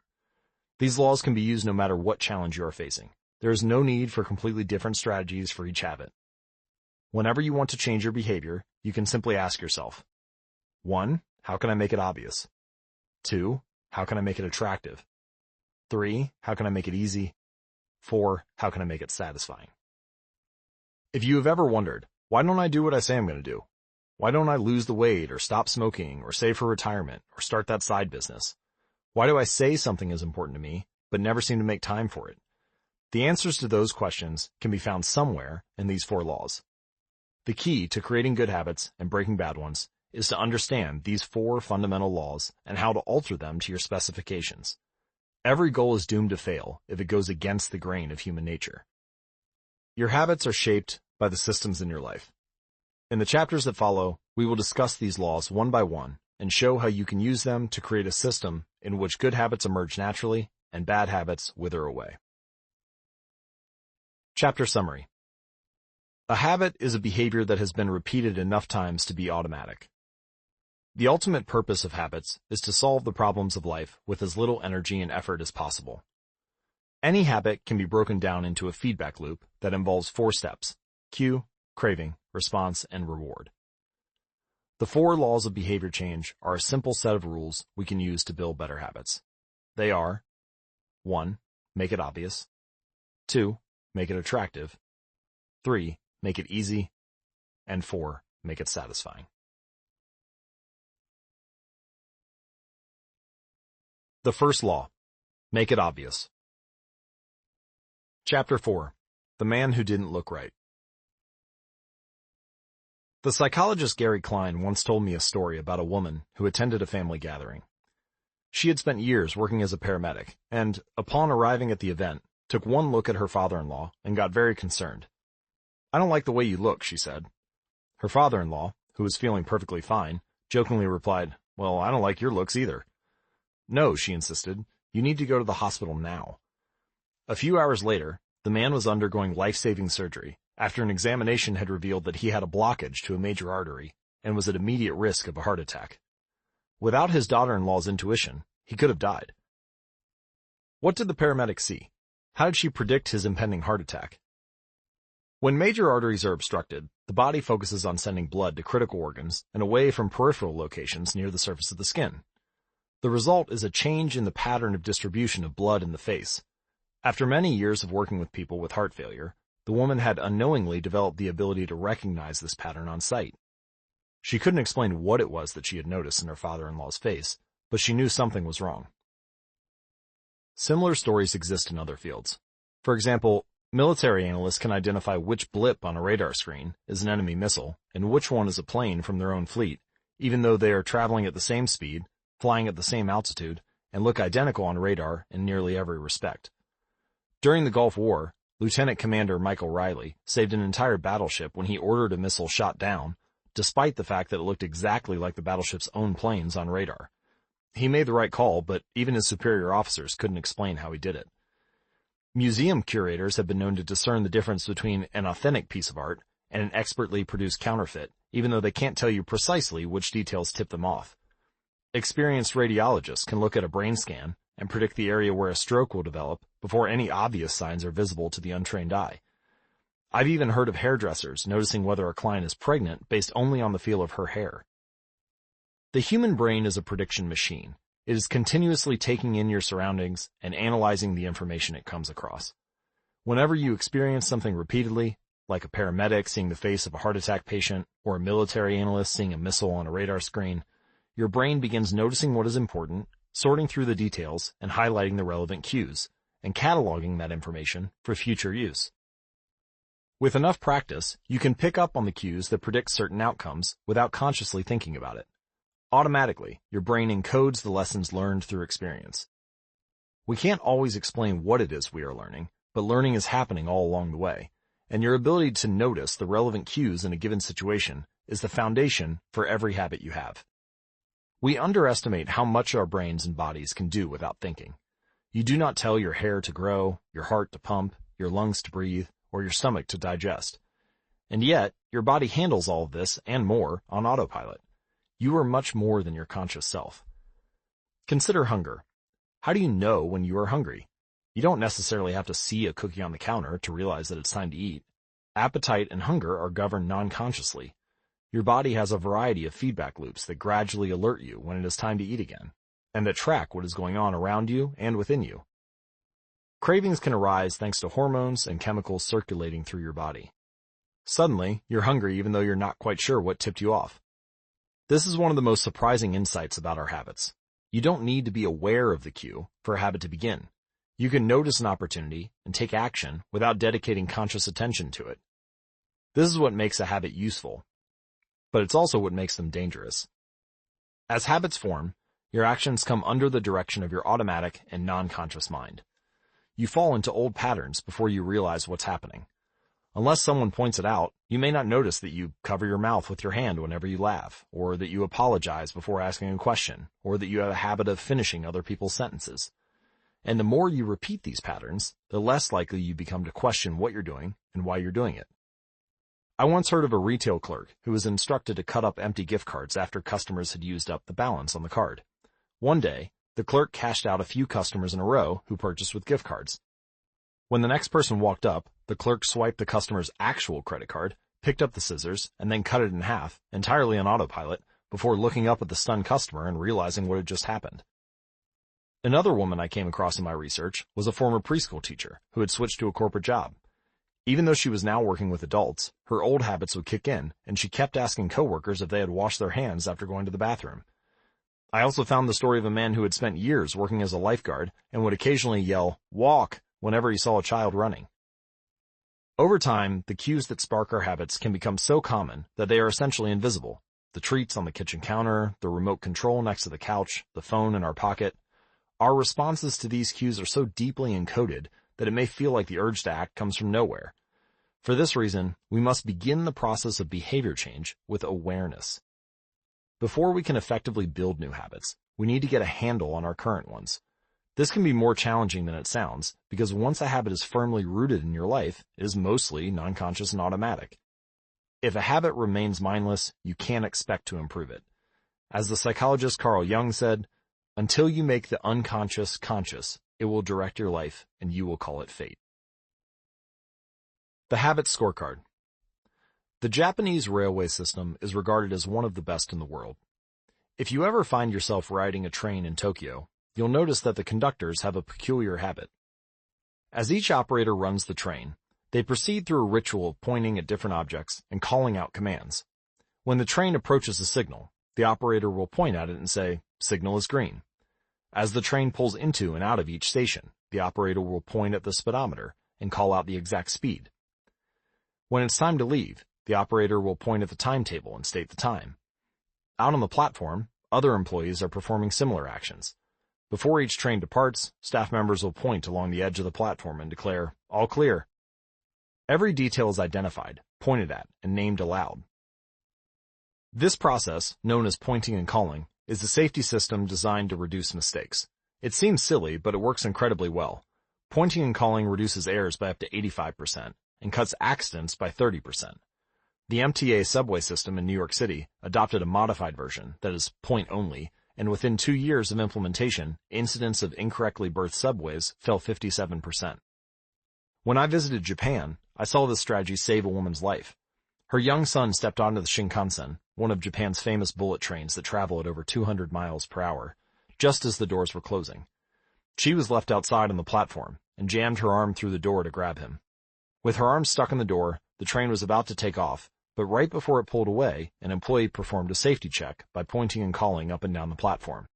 These laws can be used no matter what challenge you are facing. There is no need for completely different strategies for each habit. Whenever you want to change your behavior, you can simply ask yourself, 1. How can I make it obvious? 2. How can I make it attractive? 3. How can I make it easy? 4. How can I make it satisfying? If you have ever wondered, why don't I do what I say I'm going to do? Why don't I lose the weight or stop smoking or save for retirement or start that side business? Why do I say something is important to me, but never seem to make time for it? The answers to those questions can be found somewhere in these 4 laws. The key to creating good habits and breaking bad ones is to understand these 4 fundamental laws and how to alter them to your specifications. Every goal is doomed to fail if it goes against the grain of human nature. Your habits are shaped by the systems in your life. In the chapters that follow, we will discuss these laws one by one and show how you can use them to create a system in which good habits emerge naturally and bad habits wither away. Chapter Summary. A habit is a behavior that has been repeated enough times to be automatic. The ultimate purpose of habits is to solve the problems of life with as little energy and effort as possible. Any habit can be broken down into a feedback loop that involves 4 steps: cue, craving, response, and reward. The 4 laws of behavior change are a simple set of rules we can use to build better habits. They are: 1. Make it obvious. 2. Make it attractive. 3. Make it easy. And 4. Make it satisfying. The first law: make it obvious. Chapter 4. The Man Who Didn't Look Right. The psychologist Gary Klein once told me a story about a woman who attended a family gathering. She had spent years working as a paramedic, and, upon arriving at the event, took one look at her father-in-law and got very concerned. "I don't like the way you look," she said. Her father-in-law, who was feeling perfectly fine, jokingly replied, "Well, I don't like your looks either." "No," she insisted, "you need to go to the hospital now." A few hours later, the man was undergoing life-saving surgery after an examination had revealed that he had a blockage to a major artery and was at immediate risk of a heart attack. Without his daughter-in-law's intuition, he could have died. What did the paramedic see? How did she predict his impending heart attack? When major arteries are obstructed, the body focuses on sending blood to critical organs and away from peripheral locations near the surface of the skin. The result is a change in the pattern of distribution of blood in the face. After many years of working with people with heart failure, the woman had unknowingly developed the ability to recognize this pattern on sight. She couldn't explain what it was that she had noticed in her father-in-law's face, but she knew something was wrong. Similar stories exist in other fields. For example, military analysts can identify which blip on a radar screen is an enemy missile and which one is a plane from their own fleet, even though they are traveling at the same speed, flying at the same altitude, and look identical on radar in nearly every respect. During the Gulf War, Lieutenant Commander Michael Riley saved an entire battleship when he ordered a missile shot down, despite the fact that it looked exactly like the battleship's own planes on radar. He made the right call, but even his superior officers couldn't explain how he did it. Museum curators have been known to discern the difference between an authentic piece of art and an expertly produced counterfeit, even though they can't tell you precisely which details tip them off. Experienced radiologists can look at a brain scan and predict the area where a stroke will develop before any obvious signs are visible to the untrained eye. I've even heard of hairdressers noticing whether a client is pregnant based only on the feel of her hair. The human brain is a prediction machine. It is continuously taking in your surroundings and analyzing the information it comes across. Whenever you experience something repeatedly, like a paramedic seeing the face of a heart attack patient or a military analyst seeing a missile on a radar screen, your brain begins noticing what is important, sorting through the details and highlighting the relevant cues, and cataloging that information for future use. With enough practice, you can pick up on the cues that predict certain outcomes without consciously thinking about it. Automatically, your brain encodes the lessons learned through experience. We can't always explain what it is we are learning, but learning is happening all along the way, and your ability to notice the relevant cues in a given situation is the foundation for every habit you have. We underestimate how much our brains and bodies can do without thinking. You do not tell your hair to grow, your heart to pump, your lungs to breathe, or your stomach to digest. And yet, your body handles all of this and more on autopilot. You are much more than your conscious self. Consider hunger. How do you know when you are hungry? You don't necessarily have to see a cookie on the counter to realize that it's time to eat. Appetite and hunger are governed non-consciously. Your body has a variety of feedback loops that gradually alert you when it is time to eat again, and that track what is going on around you and within you. Cravings can arise thanks to hormones and chemicals circulating through your body. Suddenly, you're hungry even though you're not quite sure what tipped you off. This is one of the most surprising insights about our habits. You don't need to be aware of the cue for a habit to begin. You can notice an opportunity and take action without dedicating conscious attention to it. This is what makes a habit useful, but it's also what makes them dangerous. As habits form, your actions come under the direction of your automatic and non-conscious mind. You fall into old patterns before you realize what's happening. Unless someone points it out, you may not notice that you cover your mouth with your hand whenever you laugh, or that you apologize before asking a question, or that you have a habit of finishing other people's sentences. And the more you repeat these patterns, the less likely you become to question what you're doing and why you're doing it. I once heard of a retail clerk who was instructed to cut up empty gift cards after customers had used up the balance on the card. One day, the clerk cashed out a few customers in a row who purchased with gift cards. When the next person walked up, the clerk swiped the customer's actual credit card, picked up the scissors, and then cut it in half, entirely on autopilot, before looking up at the stunned customer and realizing what had just happened. Another woman I came across in my research was a former preschool teacher who had switched to a corporate job. Even though she was now working with adults, her old habits would kick in, and she kept asking coworkers if they had washed their hands after going to the bathroom. I also found the story of a man who had spent years working as a lifeguard and would occasionally yell, "Walk," whenever he saw a child running. Over time, the cues that spark our habits can become so common that they are essentially invisible. The treats on the kitchen counter, the remote control next to the couch, the phone in our pocket. Our responses to these cues are so deeply encoded that it may feel like the urge to act comes from nowhere. For this reason, we must begin the process of behavior change with awareness. Before we can effectively build new habits, we need to get a handle on our current ones. This can be more challenging than it sounds, because once a habit is firmly rooted in your life, it is mostly non-conscious and automatic. If a habit remains mindless, you can't expect to improve it. As the psychologist Carl Jung said, "Until you make the unconscious conscious, it will direct your life, and you will call it fate." The Habit Scorecard. The Japanese railway system is regarded as one of the best in the world. If you ever find yourself riding a train in Tokyo, you'll notice that the conductors have a peculiar habit. As each operator runs the train, they proceed through a ritual of pointing at different objects and calling out commands. When the train approaches a signal, the operator will point at it and say, "Signal is green." As the train pulls into and out of each station, the operator will point at the speedometer and call out the exact speed. When it's time to leave, the operator will point at the timetable and state the time. Out on the platform, other employees are performing similar actions. Before each train departs, staff members will point along the edge of the platform and declare, "All clear." Every detail is identified, pointed at, and named aloud. This process, known as pointing and calling, is a safety system designed to reduce mistakes. It seems silly, but it works incredibly well. Pointing and calling reduces errors by up to 85% and cuts accidents by 30%. The MTA subway system in New York City adopted a modified version that is point only, and within 2 years of implementation, incidents of incorrectly berthed subways fell 57%. When I visited Japan, I saw this strategy save a woman's life. Her young son stepped onto the Shinkansen, one of Japan's famous bullet trains that travel at over 200 miles per hour, just as the doors were closing. She was left outside on the platform and jammed her arm through the door to grab him. With her arm stuck in the door, the train was about to take off, but right before it pulled away, an employee performed a safety check by pointing and calling up and down the platform.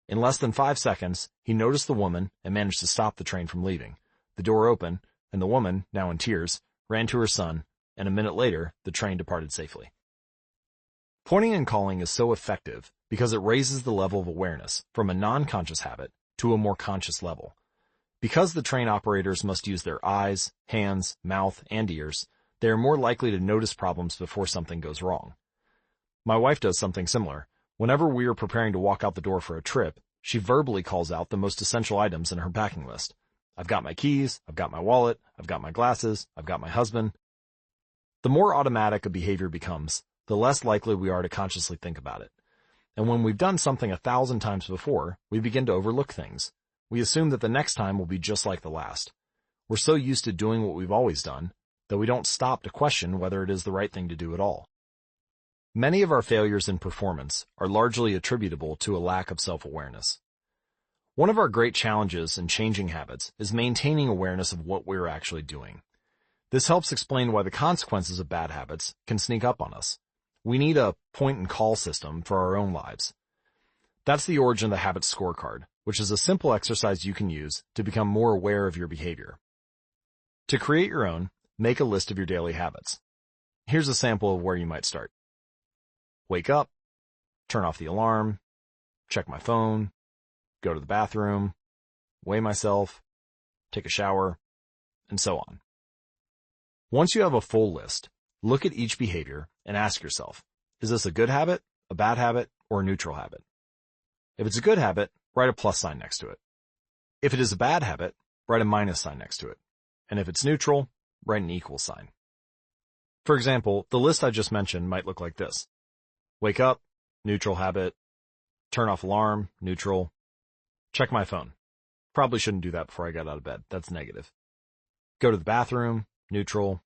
In less than 5 seconds, he noticed the woman and managed to stop the train from leaving. The door opened, and the woman, now in tears, ran to her son, and a minute later, the train departed safely. Pointing and calling is so effective because it raises the level of awareness from a non-conscious habit to a more conscious level. Because the train operators must use their eyes, hands, mouth, and ears, they are more likely to notice problems before something goes wrong. My wife does something similar. Whenever we are preparing to walk out the door for a trip, she verbally calls out the most essential items in her packing list. "I've got my keys, I've got my wallet, I've got my glasses, I've got my husband." The more automatic a behavior becomes, the less likely we are to consciously think about it. And when we've done something 1,000 times before, we begin to overlook things. We assume that the next time will be just like the last. We're so used to doing what we've always done that we don't stop to question whether it is the right thing to do at all. Many of our failures in performance are largely attributable to a lack of self-awareness. One of our great challenges in changing habits is maintaining awareness of what we're actually doing. This helps explain why the consequences of bad habits can sneak up on us. We need a point-and-call system for our own lives. That's the origin of the habit scorecard, which is a simple exercise you can use to become more aware of your behavior. To create your own, make a list of your daily habits. Here's a sample of where you might start. Wake up, turn off the alarm, check my phone, go to the bathroom, weigh myself, take a shower, and so on. Once you have a full list, look at each behavior and ask yourself, is this a good habit, a bad habit, or a neutral habit? If it's a good habit, write a plus sign next to it. If it is a bad habit, write a minus sign next to it. And if it's neutral, write an equal sign. For example, the list I just mentioned might look like this. Wake up, neutral habit. Turn off alarm, neutral. Check my phone. Probably shouldn't do that before I get out of bed. That's negative. Go to the bathroom, neutral.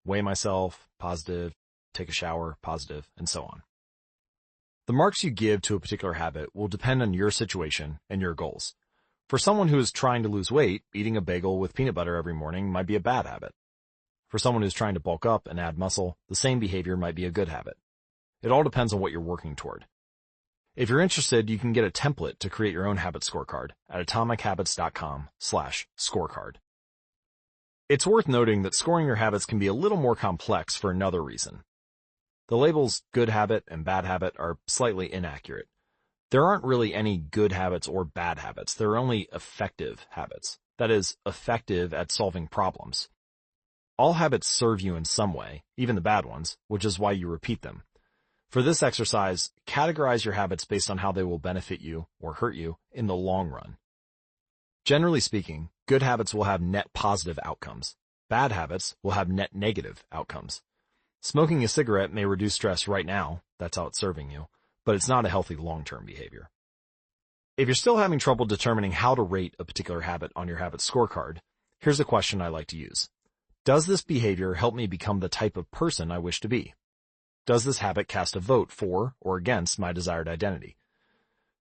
Weigh myself, positive. Take a shower, positive, and so on. The marks you give to a particular habit will depend on your situation and your goals. For someone who is trying to lose weight, eating a bagel with peanut butter every morning might be a bad habit. For someone who's trying to bulk up and add muscle, the same behavior might be a good habit. It all depends on what you're working toward. If you're interested, you can get a template to create your own habit scorecard at atomichabits.com/scorecard. It's worth noting that scoring your habits can be a little more complex for another reason. The labels good habit and bad habit are slightly inaccurate. There aren't really any good habits or bad habits. There are only effective habits. That is, effective at solving problems. All habits serve you in some way, even the bad ones, which is why you repeat them. For this exercise, categorize your habits based on how they will benefit you or hurt you in the long run. Generally speaking, good habits will have net positive outcomes. Bad habits will have net negative outcomes. Smoking a cigarette may reduce stress right now, that's how it's serving you, but it's not a healthy long-term behavior. If you're still having trouble determining how to rate a particular habit on your habit scorecard, here's a question I like to use. Does this behavior help me become the type of person I wish to be? Does this habit cast a vote for or against my desired identity?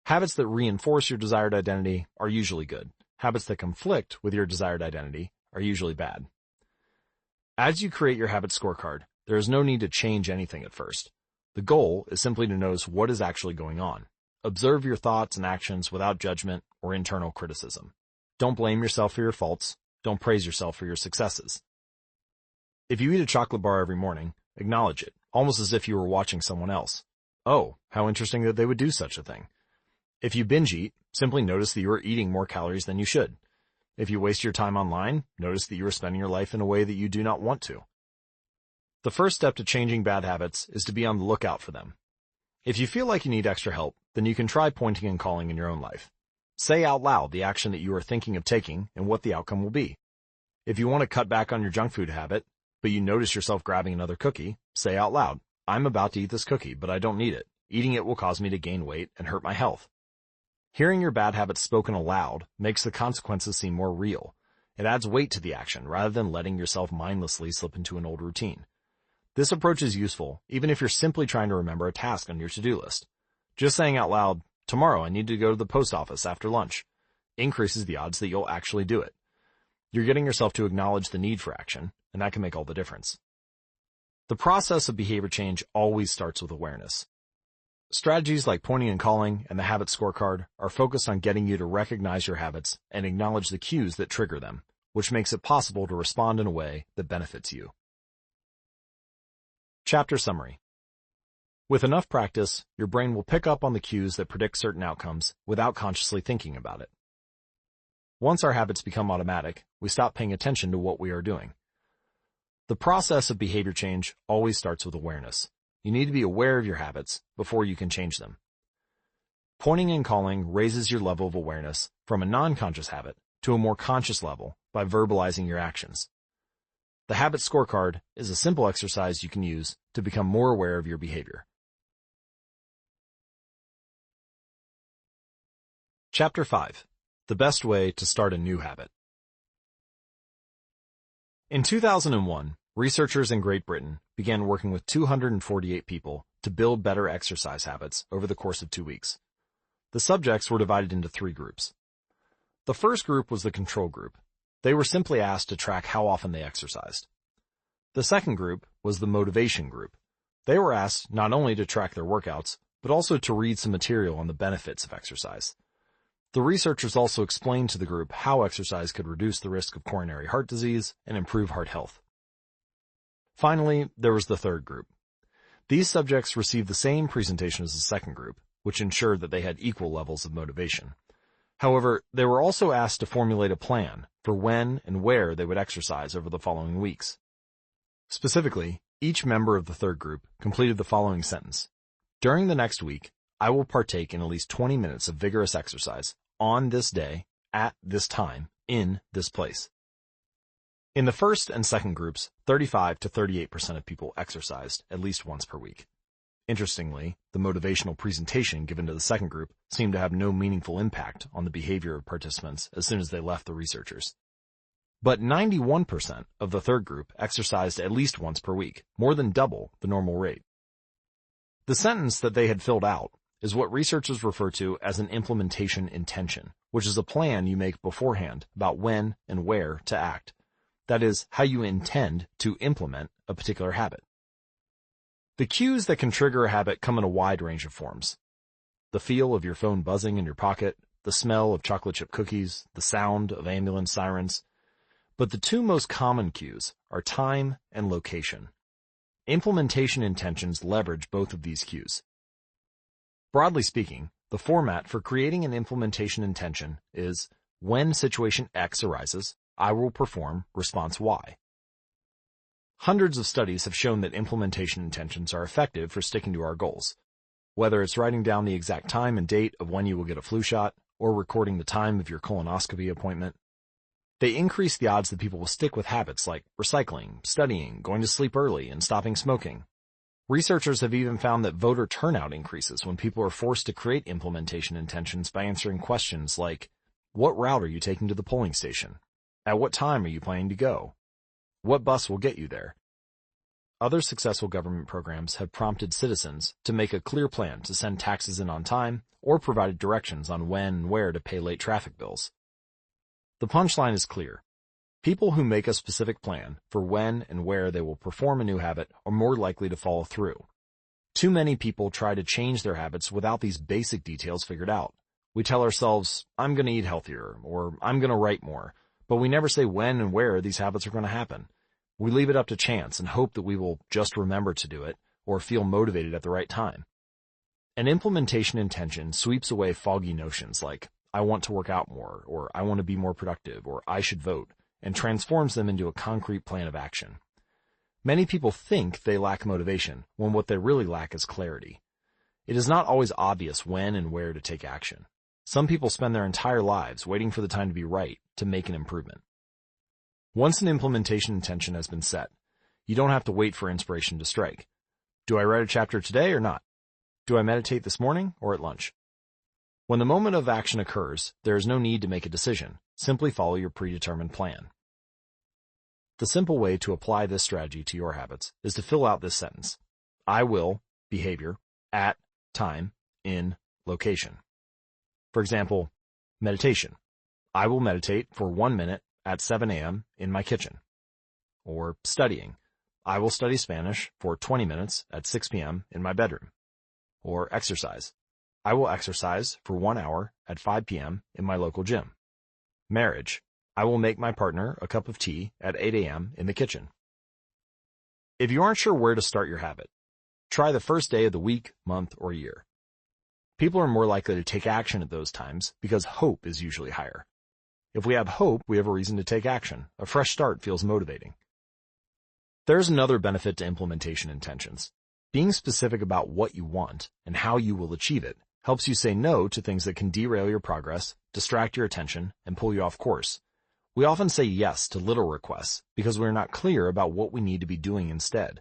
Habits that reinforce your desired identity are usually good. Habits that conflict with your desired identity are usually bad. As you create your habit scorecard, there is no need to change anything at first. The goal is simply to notice what is actually going on. Observe your thoughts and actions without judgment or internal criticism. Don't blame yourself for your faults. Don't praise yourself for your successes. If you eat a chocolate bar every morning, acknowledge it, almost as if you were watching someone else. Oh, how interesting that they would do such a thing. If you binge eat, simply notice that you are eating more calories than you should. If you waste your time online, notice that you are spending your life in a way that you do not want to. The first step to changing bad habits is to be on the lookout for them. If you feel like you need extra help, then you can try pointing and calling in your own life. Say out loud the action that you are thinking of taking and what the outcome will be. If you want to cut back on your junk food habit, but you notice yourself grabbing another cookie, say out loud, I'm about to eat this cookie, but I don't need it. Eating it will cause me to gain weight and hurt my health. Hearing your bad habits spoken aloud makes the consequences seem more real. It adds weight to the action rather than letting yourself mindlessly slip into an old routine. This approach is useful even if you're simply trying to remember a task on your to-do list. Just saying out loud, tomorrow I need to go to the post office after lunch, increases the odds that you'll actually do it. You're getting yourself to acknowledge the need for action, and that can make all the difference. The process of behavior change always starts with awareness. Strategies like pointing and calling and the habit scorecard are focused on getting you to recognize your habits and acknowledge the cues that trigger them, which makes it possible to respond in a way that benefits you. Chapter Summary. With enough practice, your brain will pick up on the cues that predict certain outcomes without consciously thinking about it. Once our habits become automatic, we stop paying attention to what we are doing. The process of behavior change always starts with awareness. You need to be aware of your habits before you can change them. Pointing and calling raises your level of awareness from a non-conscious habit to a more conscious level by verbalizing your actions. The habit scorecard is a simple exercise you can use to become more aware of your behavior. Chapter 5. The best way to start a new habit. In 2001, researchers in Great Britain began working with 248 people to build better exercise habits over the course of 2 weeks. The subjects were divided into 3 groups. The first group was the control group. They were simply asked to track how often they exercised. The second group was the motivation group. They were asked not only to track their workouts, but also to read some material on the benefits of exercise. The researchers also explained to the group how exercise could reduce the risk of coronary heart disease and improve heart health. Finally, there was the third group. These subjects received the same presentation as the second group, which ensured that they had equal levels of motivation. However, they were also asked to formulate a plan for when and where they would exercise over the following weeks. Specifically, each member of the third group completed the following sentence. During the next week, I will partake in at least 20 minutes of vigorous exercise on this day, at this time, in this place. In the first and second groups, 35 to 38% of people exercised at least once per week. Interestingly, the motivational presentation given to the second group seemed to have no meaningful impact on the behavior of participants as soon as they left the researchers. But 91% of the third group exercised at least once per week, more than double the normal rate. The sentence that they had filled out is what researchers refer to as an implementation intention, which is a plan you make beforehand about when and where to act. That is, how you intend to implement a particular habit. The cues that can trigger a habit come in a wide range of forms. The feel of your phone buzzing in your pocket, the smell of chocolate chip cookies, the sound of ambulance sirens. But the two most common cues are time and location. Implementation intentions leverage both of these cues. Broadly speaking, the format for creating an implementation intention is, when situation X arises, I will perform response Y. Hundreds of studies have shown that implementation intentions are effective for sticking to our goals. Whether it's writing down the exact time and date of when you will get a flu shot, or recording the time of your colonoscopy appointment, they increase the odds that people will stick with habits like recycling, studying, going to sleep early, and stopping smoking. Researchers have even found that voter turnout increases when people are forced to create implementation intentions by answering questions like, what route are you taking to the polling station? At what time are you planning to go? What bus will get you there? Other successful government programs have prompted citizens to make a clear plan to send taxes in on time or provided directions on when and where to pay late traffic bills. The punchline is clear. People who make a specific plan for when and where they will perform a new habit are more likely to follow through. Too many people try to change their habits without these basic details figured out. We tell ourselves, I'm going to eat healthier, or I'm going to write more, but we never say when and where these habits are going to happen. We leave it up to chance and hope that we will just remember to do it or feel motivated at the right time. An implementation intention sweeps away foggy notions like, I want to work out more, or I want to be more productive, or I should vote, and transforms them into a concrete plan of action. Many people think they lack motivation when what they really lack is clarity. It is not always obvious when and where to take action. Some people spend their entire lives waiting for the time to be right to make an improvement. Once an implementation intention has been set, you don't have to wait for inspiration to strike. Do I write a chapter today or not? Do I meditate this morning or at lunch? When the moment of action occurs, there is no need to make a decision. Simply follow your predetermined plan. The simple way to apply this strategy to your habits is to fill out this sentence. I will, behavior, at, time, in, location. For example, meditation. I will meditate for 1 minute at 7 a.m. in my kitchen. Or studying. I will study Spanish for 20 minutes at 6 p.m. in my bedroom. Or exercise. I will exercise for 1 hour at 5 p.m. in my local gym. Marriage. I will make my partner a cup of tea at 8 a.m. in the kitchen. If you aren't sure where to start your habit, try the first day of the week, month, or year. People are more likely to take action at those times because hope is usually higher. If we have hope, we have a reason to take action. A fresh start feels motivating. There's another benefit to implementation intentions. Being specific about what you want and how you will achieve it helps you say no to things that can derail your progress, distract your attention, and pull you off course. We often say yes to little requests because we're not clear about what we need to be doing instead.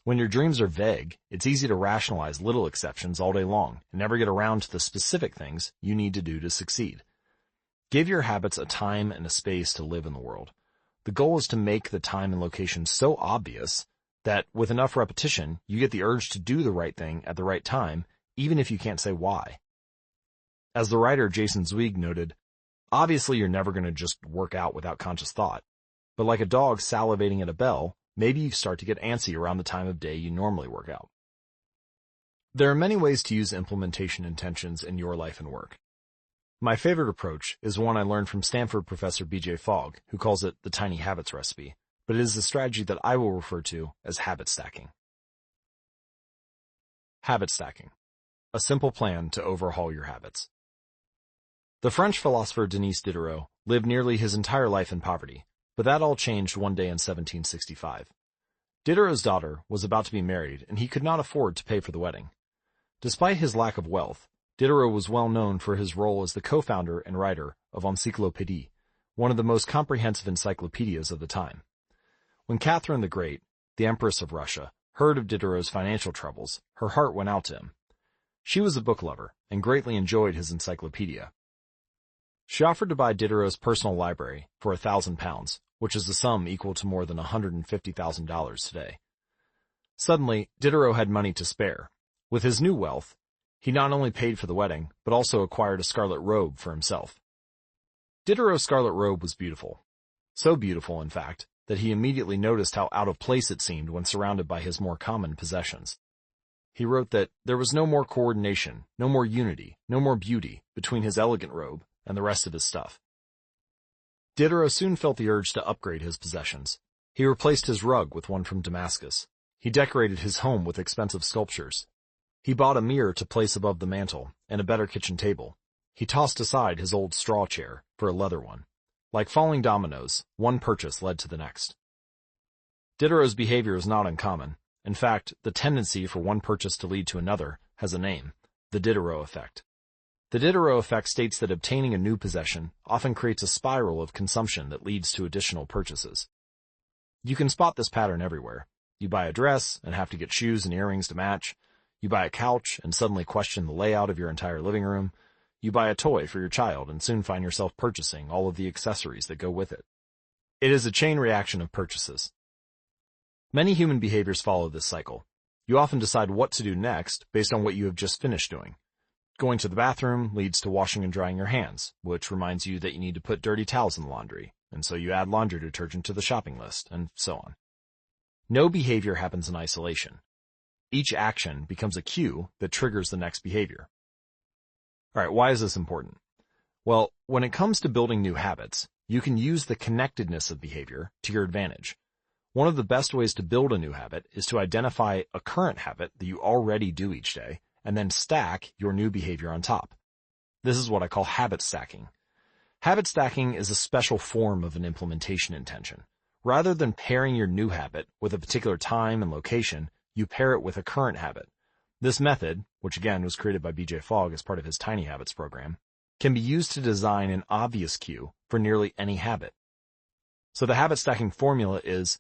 When your dreams are vague, it's easy to rationalize little exceptions all day long and never get around to the specific things you need to do to succeed. Give your habits a time and a space to live in the world. The goal is to make the time and location so obvious that with enough repetition, you get the urge to do the right thing at the right time, even if you can't say why. As the writer Jason Zweig noted, Obviously, you're never going to just work out without conscious thought. But like a dog salivating at a bell, maybe you start to get antsy around the time of day you normally work out. There are many ways to use implementation intentions in your life and work. My favorite approach is one I learned from Stanford professor B.J. Fogg, who calls it the tiny habits recipe, but it is a strategy that I will refer to as habit stacking. Habit stacking. A simple plan to overhaul your habits. The French philosopher Denis Diderot lived nearly his entire life in poverty, but that all changed one day in 1765. Diderot's daughter was about to be married, and he could not afford to pay for the wedding. Despite his lack of wealth, Diderot was well known for his role as the co-founder and writer of Encyclopédie, one of the most comprehensive encyclopedias of the time. When Catherine the Great, the Empress of Russia, heard of Diderot's financial troubles, her heart went out to him. She was a book lover and greatly enjoyed his encyclopedia. She offered to buy Diderot's personal library for £1,000, which is a sum equal to more than $150,000 today. Suddenly, Diderot had money to spare. With his new wealth, he not only paid for the wedding, but also acquired a scarlet robe for himself. Diderot's scarlet robe was beautiful. So beautiful, in fact, that he immediately noticed how out of place it seemed when surrounded by his more common possessions. He wrote that there was no more coordination, no more unity, no more beauty between his elegant robe and the rest of his stuff. Diderot soon felt the urge to upgrade his possessions. He replaced his rug with one from Damascus. He decorated his home with expensive sculptures. He bought a mirror to place above the mantel and a better kitchen table. He tossed aside his old straw chair for a leather one. Like falling dominoes, one purchase led to the next. Diderot's behavior is not uncommon. In fact, the tendency for one purchase to lead to another has a name, the Diderot effect. The Diderot effect states that obtaining a new possession often creates a spiral of consumption that leads to additional purchases. You can spot this pattern everywhere. You buy a dress and have to get shoes and earrings to match. You buy a couch and suddenly question the layout of your entire living room. You buy a toy for your child and soon find yourself purchasing all of the accessories that go with it. It is a chain reaction of purchases. Many human behaviors follow this cycle. You often decide what to do next based on what you have just finished doing. Going to the bathroom leads to washing and drying your hands, which reminds you that you need to put dirty towels in the laundry, and so you add laundry detergent to the shopping list, and so on. No behavior happens in isolation. Each action becomes a cue that triggers the next behavior. All right, why is this important? Well, when it comes to building new habits, you can use the connectedness of behavior to your advantage. One of the best ways to build a new habit is to identify a current habit that you already do each day, and then stack your new behavior on top. This is what I call habit stacking. Habit stacking is a special form of an implementation intention. Rather than pairing your new habit with a particular time and location, you pair it with a current habit. This method, which again was created by B.J. Fogg as part of his Tiny Habits program, can be used to design an obvious cue for nearly any habit. So the habit stacking formula is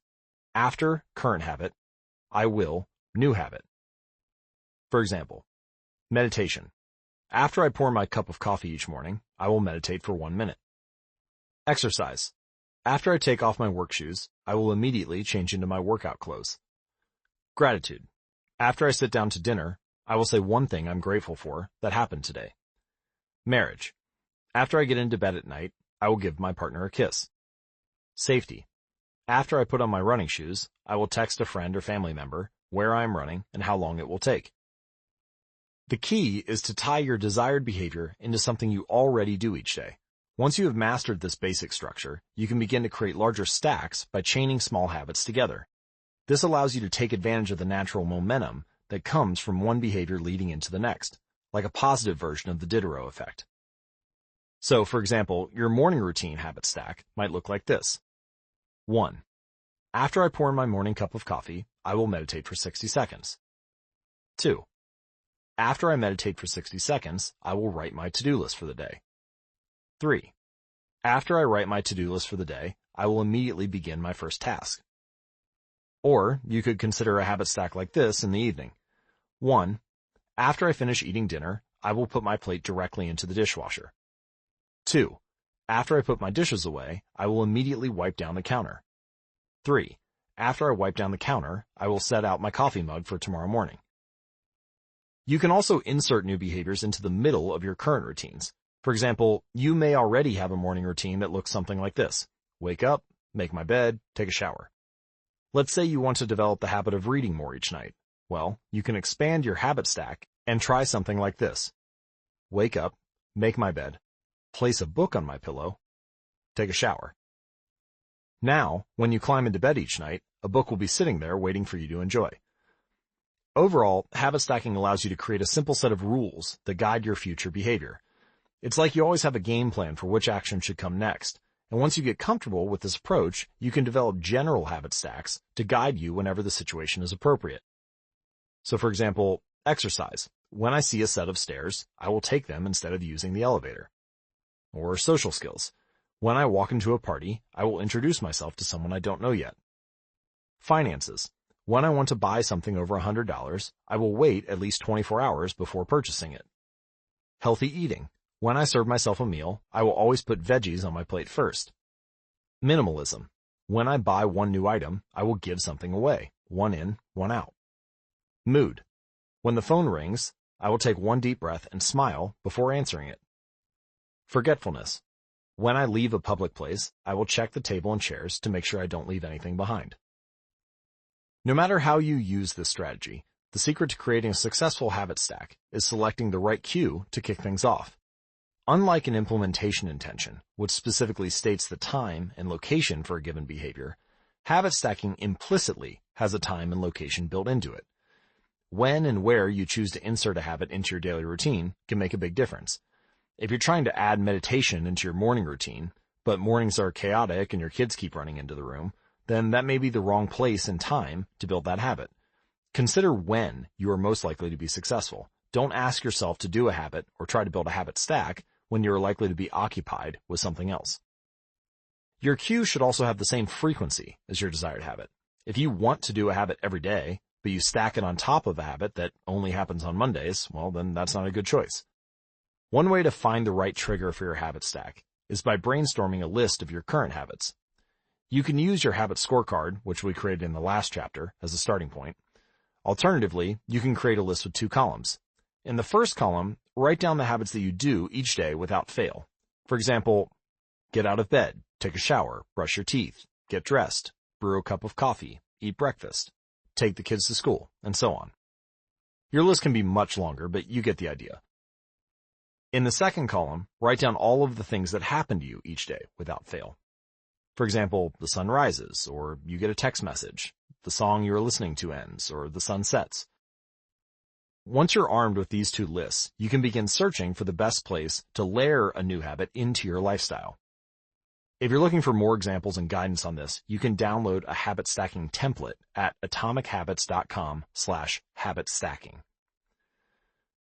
after current habit, I will new habit. For example, meditation. After I pour my cup of coffee each morning, I will meditate for 1 minute. Exercise. After I take off my work shoes, I will immediately change into my workout clothes. Gratitude. After I sit down to dinner, I will say one thing I'm grateful for that happened today. Marriage. After I get into bed at night, I will give my partner a kiss. Safety. After I put on my running shoes, I will text a friend or family member where I am running and how long it will take. The key is to tie your desired behavior into something you already do each day. Once you have mastered this basic structure, you can begin to create larger stacks by chaining small habits together. This allows you to take advantage of the natural momentum that comes from one behavior leading into the next, like a positive version of the Diderot effect. So, for example, your morning routine habit stack might look like this. 1. After I pour in my morning cup of coffee, I will meditate for 60 seconds. 2. After I meditate for 60 seconds, I will write my to-do list for the day. 3. After I write my to-do list for the day, I will immediately begin my first task. Or you could consider a habit stack like this in the evening. 1. After I finish eating dinner, I will put my plate directly into the dishwasher. 2. After I put my dishes away, I will immediately wipe down the counter. 3. After I wipe down the counter, I will set out my coffee mug for tomorrow morning. You can also insert new behaviors into the middle of your current routines. For example, you may already have a morning routine that looks something like this. Wake up, make my bed, take a shower. Let's say you want to develop the habit of reading more each night. Well, you can expand your habit stack and try something like this. Wake up, make my bed, place a book on my pillow, take a shower. Now, when you climb into bed each night, a book will be sitting there waiting for you to enjoy. Overall, habit stacking allows you to create a simple set of rules that guide your future behavior. It's like you always have a game plan for which action should come next, and once you get comfortable with this approach, you can develop general habit stacks to guide you whenever the situation is appropriate. So for example, exercise. When I see a set of stairs, I will take them instead of using the elevator. Or social skills. When I walk into a party, I will introduce myself to someone I don't know yet. Finances. When I want to buy something over $100, I will wait at least 24 hours before purchasing it. Healthy eating. When I serve myself a meal, I will always put veggies on my plate first. Minimalism. When I buy one new item, I will give something away, one in, one out. Mood. When the phone rings, I will take one deep breath and smile before answering it. Forgetfulness. When I leave a public place, I will check the table and chairs to make sure I don't leave anything behind. No matter how you use this strategy, the secret to creating a successful habit stack is selecting the right cue to kick things off. Unlike an implementation intention, which specifically states the time and location for a given behavior, habit stacking implicitly has a time and location built into it. When and where you choose to insert a habit into your daily routine can make a big difference. If you're trying to add meditation into your morning routine, but mornings are chaotic and your kids keep running into the room, then that may be the wrong place and time to build that habit. Consider when you are most likely to be successful. Don't ask yourself to do a habit or try to build a habit stack when you are likely to be occupied with something else. Your cue should also have the same frequency as your desired habit. If you want to do a habit every day, but you stack it on top of a habit that only happens on Mondays, well, then that's not a good choice. One way to find the right trigger for your habit stack is by brainstorming a list of your current habits. You can use your habit scorecard, which we created in the last chapter, as a starting point. Alternatively, you can create a list with 2 columns. In the first column, write down the habits that you do each day without fail. For example, get out of bed, take a shower, brush your teeth, get dressed, brew a cup of coffee, eat breakfast, take the kids to school, and so on. Your list can be much longer, but you get the idea. In the second column, write down all of the things that happen to you each day without fail. For example, the sun rises, or you get a text message, the song you're listening to ends, or the sun sets. Once you're armed with these 2 lists, you can begin searching for the best place to layer a new habit into your lifestyle. If you're looking for more examples and guidance on this, you can download a habit stacking template at atomichabits.com/habit stacking.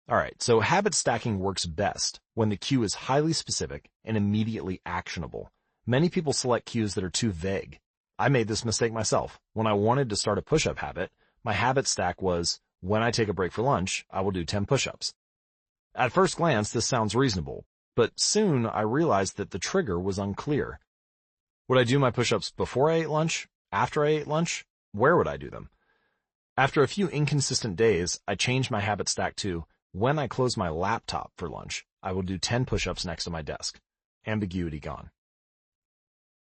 Alright, so habit stacking works best when the cue is highly specific and immediately actionable. Many people select cues that are too vague. I made this mistake myself. When I wanted to start a push-up habit, my habit stack was, when I take a break for lunch, I will do 10 push-ups. At first glance, this sounds reasonable, but soon I realized that the trigger was unclear. Would I do my push-ups before I ate lunch? After I ate lunch? Where would I do them? After a few inconsistent days, I changed my habit stack to, when I close my laptop for lunch, I will do 10 push-ups next to my desk. Ambiguity gone.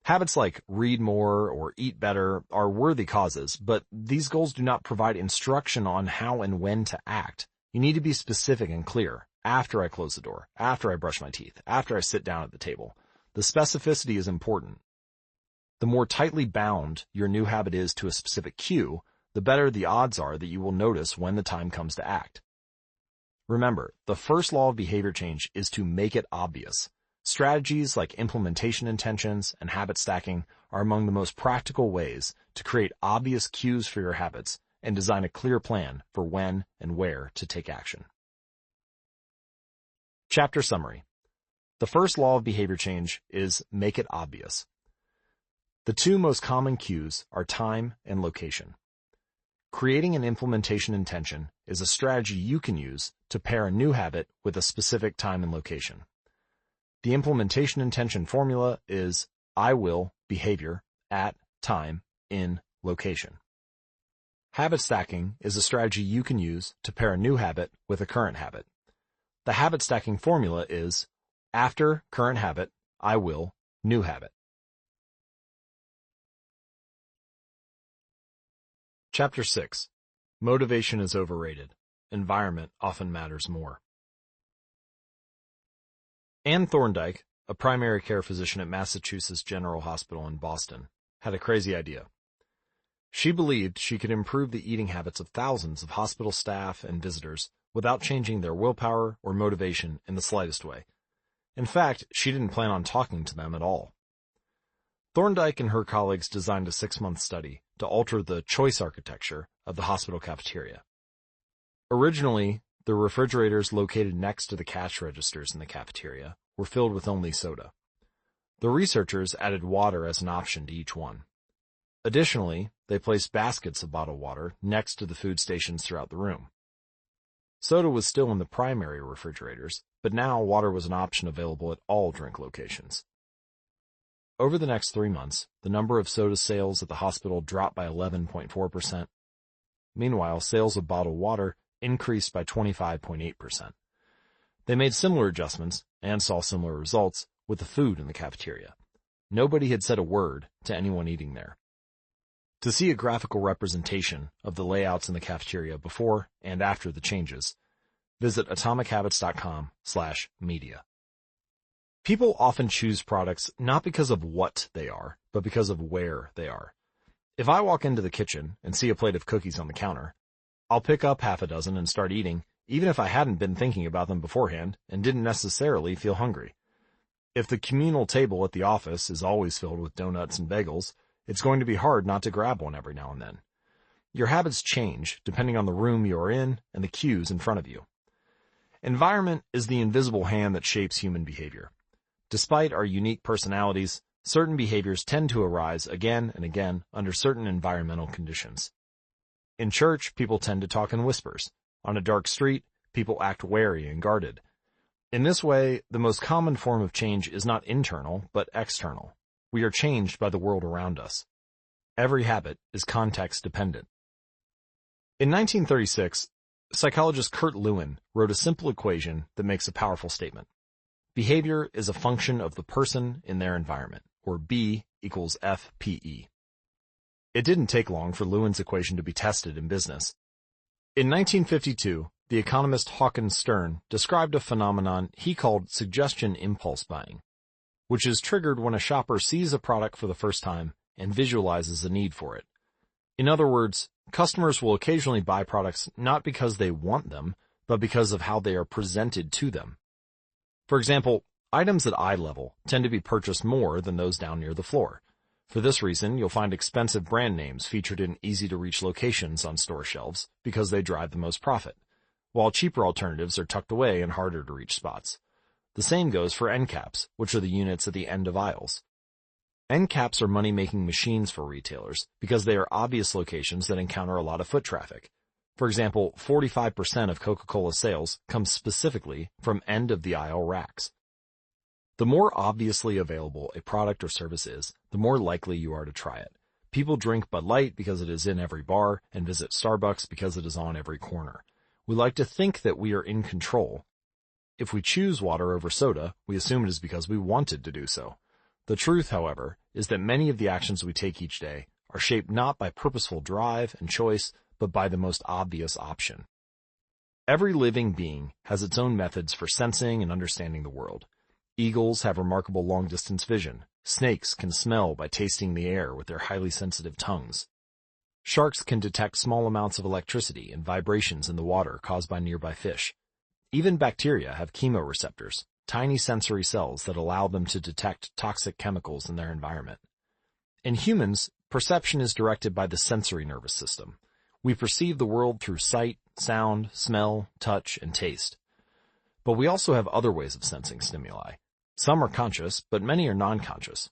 Habits like read more or eat better are worthy causes, but these goals do not provide instruction on how and when to act. You need to be specific and clear. After I close the door, after I brush my teeth, after I sit down at the table. The specificity is important. The more tightly bound your new habit is to a specific cue, the better the odds are that you will notice when the time comes to act. Remember, the first law of behavior change is to make it obvious. Strategies like implementation intentions and habit stacking are among the most practical ways to create obvious cues for your habits and design a clear plan for when and where to take action. Chapter summary. The first law of behavior change is make it obvious. The 2 most common cues are time and location. Creating an implementation intention is a strategy you can use to pair a new habit with a specific time and location. The implementation intention formula is I will behavior at time in location. Habit stacking is a strategy you can use to pair a new habit with a current habit. The habit stacking formula is After current habit, I will, new habit. Chapter 6. Motivation is overrated. Environment often matters more. Anne Thorndike, a primary care physician at Massachusetts General Hospital in Boston, had a crazy idea. She believed she could improve the eating habits of thousands of hospital staff and visitors without changing their willpower or motivation in the slightest way. In fact, she didn't plan on talking to them at all. Thorndike and her colleagues designed a 6-month study to alter the choice architecture of the hospital cafeteria. Originally, the refrigerators located next to the cash registers in the cafeteria were filled with only soda. The researchers added water as an option to each one. Additionally, they placed baskets of bottled water next to the food stations throughout the room. Soda was still in the primary refrigerators, but now water was an option available at all drink locations. Over the next 3 months, the number of soda sales at the hospital dropped by 11.4%. Meanwhile, sales of bottled water increased by 25.8%. They made similar adjustments and saw similar results with the food in the cafeteria. Nobody had said a word to anyone eating there. To see a graphical representation of the layouts in the cafeteria before and after the changes, visit atomichabits.com/media. People often choose products not because of what they are, but because of where they are. If I walk into the kitchen and see a plate of cookies on the counter, I'll pick up half a dozen and start eating, even if I hadn't been thinking about them beforehand and didn't necessarily feel hungry. If the communal table at the office is always filled with donuts and bagels, it's going to be hard not to grab one every now and then. Your habits change depending on the room you are in and the cues in front of you. Environment is the invisible hand that shapes human behavior. Despite our unique personalities, certain behaviors tend to arise again and again under certain environmental conditions. In church, people tend to talk in whispers. On a dark street, people act wary and guarded. In this way, the most common form of change is not internal, but external. We are changed by the world around us. Every habit is context dependent. In 1936, psychologist Kurt Lewin wrote a simple equation that makes a powerful statement. Behavior is a function of the person in their environment, or B equals FPE. It didn't take long for Lewin's equation to be tested in business. In 1952, the economist Hawkins Stern described a phenomenon he called suggestion impulse buying, which is triggered when a shopper sees a product for the first time and visualizes a need for it. In other words, customers will occasionally buy products not because they want them, but because of how they are presented to them. For example, items at eye level tend to be purchased more than those down near the floor. For this reason, you'll find expensive brand names featured in easy-to-reach locations on store shelves because they drive the most profit, while cheaper alternatives are tucked away in harder-to-reach spots. The same goes for end caps, which are the units at the end of aisles. End caps are money-making machines for retailers because they are obvious locations that encounter a lot of foot traffic. For example, 45% of Coca-Cola sales come specifically from end-of-the-aisle racks. The more obviously available a product or service is, the more likely you are to try it. People drink Bud Light because it is in every bar and visit Starbucks because it is on every corner. We like to think that we are in control. If we choose water over soda, we assume it is because we wanted to do so. The truth, however, is that many of the actions we take each day are shaped not by purposeful drive and choice, but by the most obvious option. Every living being has its own methods for sensing and understanding the world. Eagles have remarkable long-distance vision. Snakes can smell by tasting the air with their highly sensitive tongues. Sharks can detect small amounts of electricity and vibrations in the water caused by nearby fish. Even bacteria have chemoreceptors, tiny sensory cells that allow them to detect toxic chemicals in their environment. In humans, perception is directed by the sensory nervous system. We perceive the world through sight, sound, smell, touch, and taste. But we also have other ways of sensing stimuli. Some are conscious, but many are non-conscious.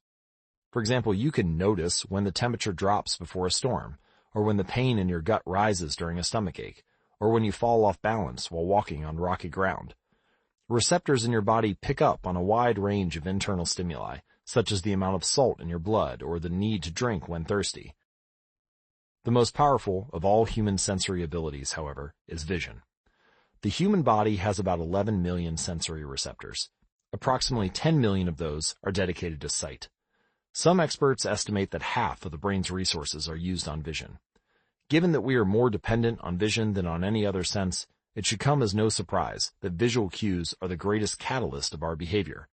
For example, you can notice when the temperature drops before a storm, or when the pain in your gut rises during a stomachache, or when you fall off balance while walking on rocky ground. Receptors in your body pick up on a wide range of internal stimuli, such as the amount of salt in your blood or the need to drink when thirsty. The most powerful of all human sensory abilities, however, is vision. The human body has about 11 million sensory receptors. approximately 10 million of those are dedicated to sight. Some experts estimate that half of the brain's resources are used on vision. Given that we are more dependent on vision than on any other sense, it should come as no surprise that visual cues are the greatest catalyst of our behavior.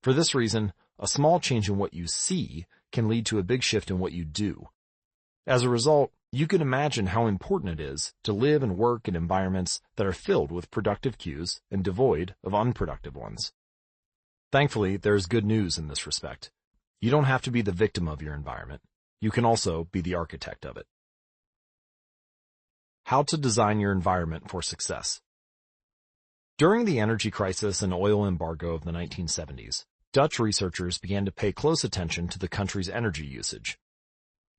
For this reason, a small change in what you see can lead to a big shift in what you do. As a result, you can imagine how important it is to live and work in environments that are filled with productive cues and devoid of unproductive ones. Thankfully, there is good news in this respect. You don't have to be the victim of your environment. You can also be the architect of it. How to design your environment for success. During the energy crisis and oil embargo of the 1970s, Dutch researchers began to pay close attention to the country's energy usage.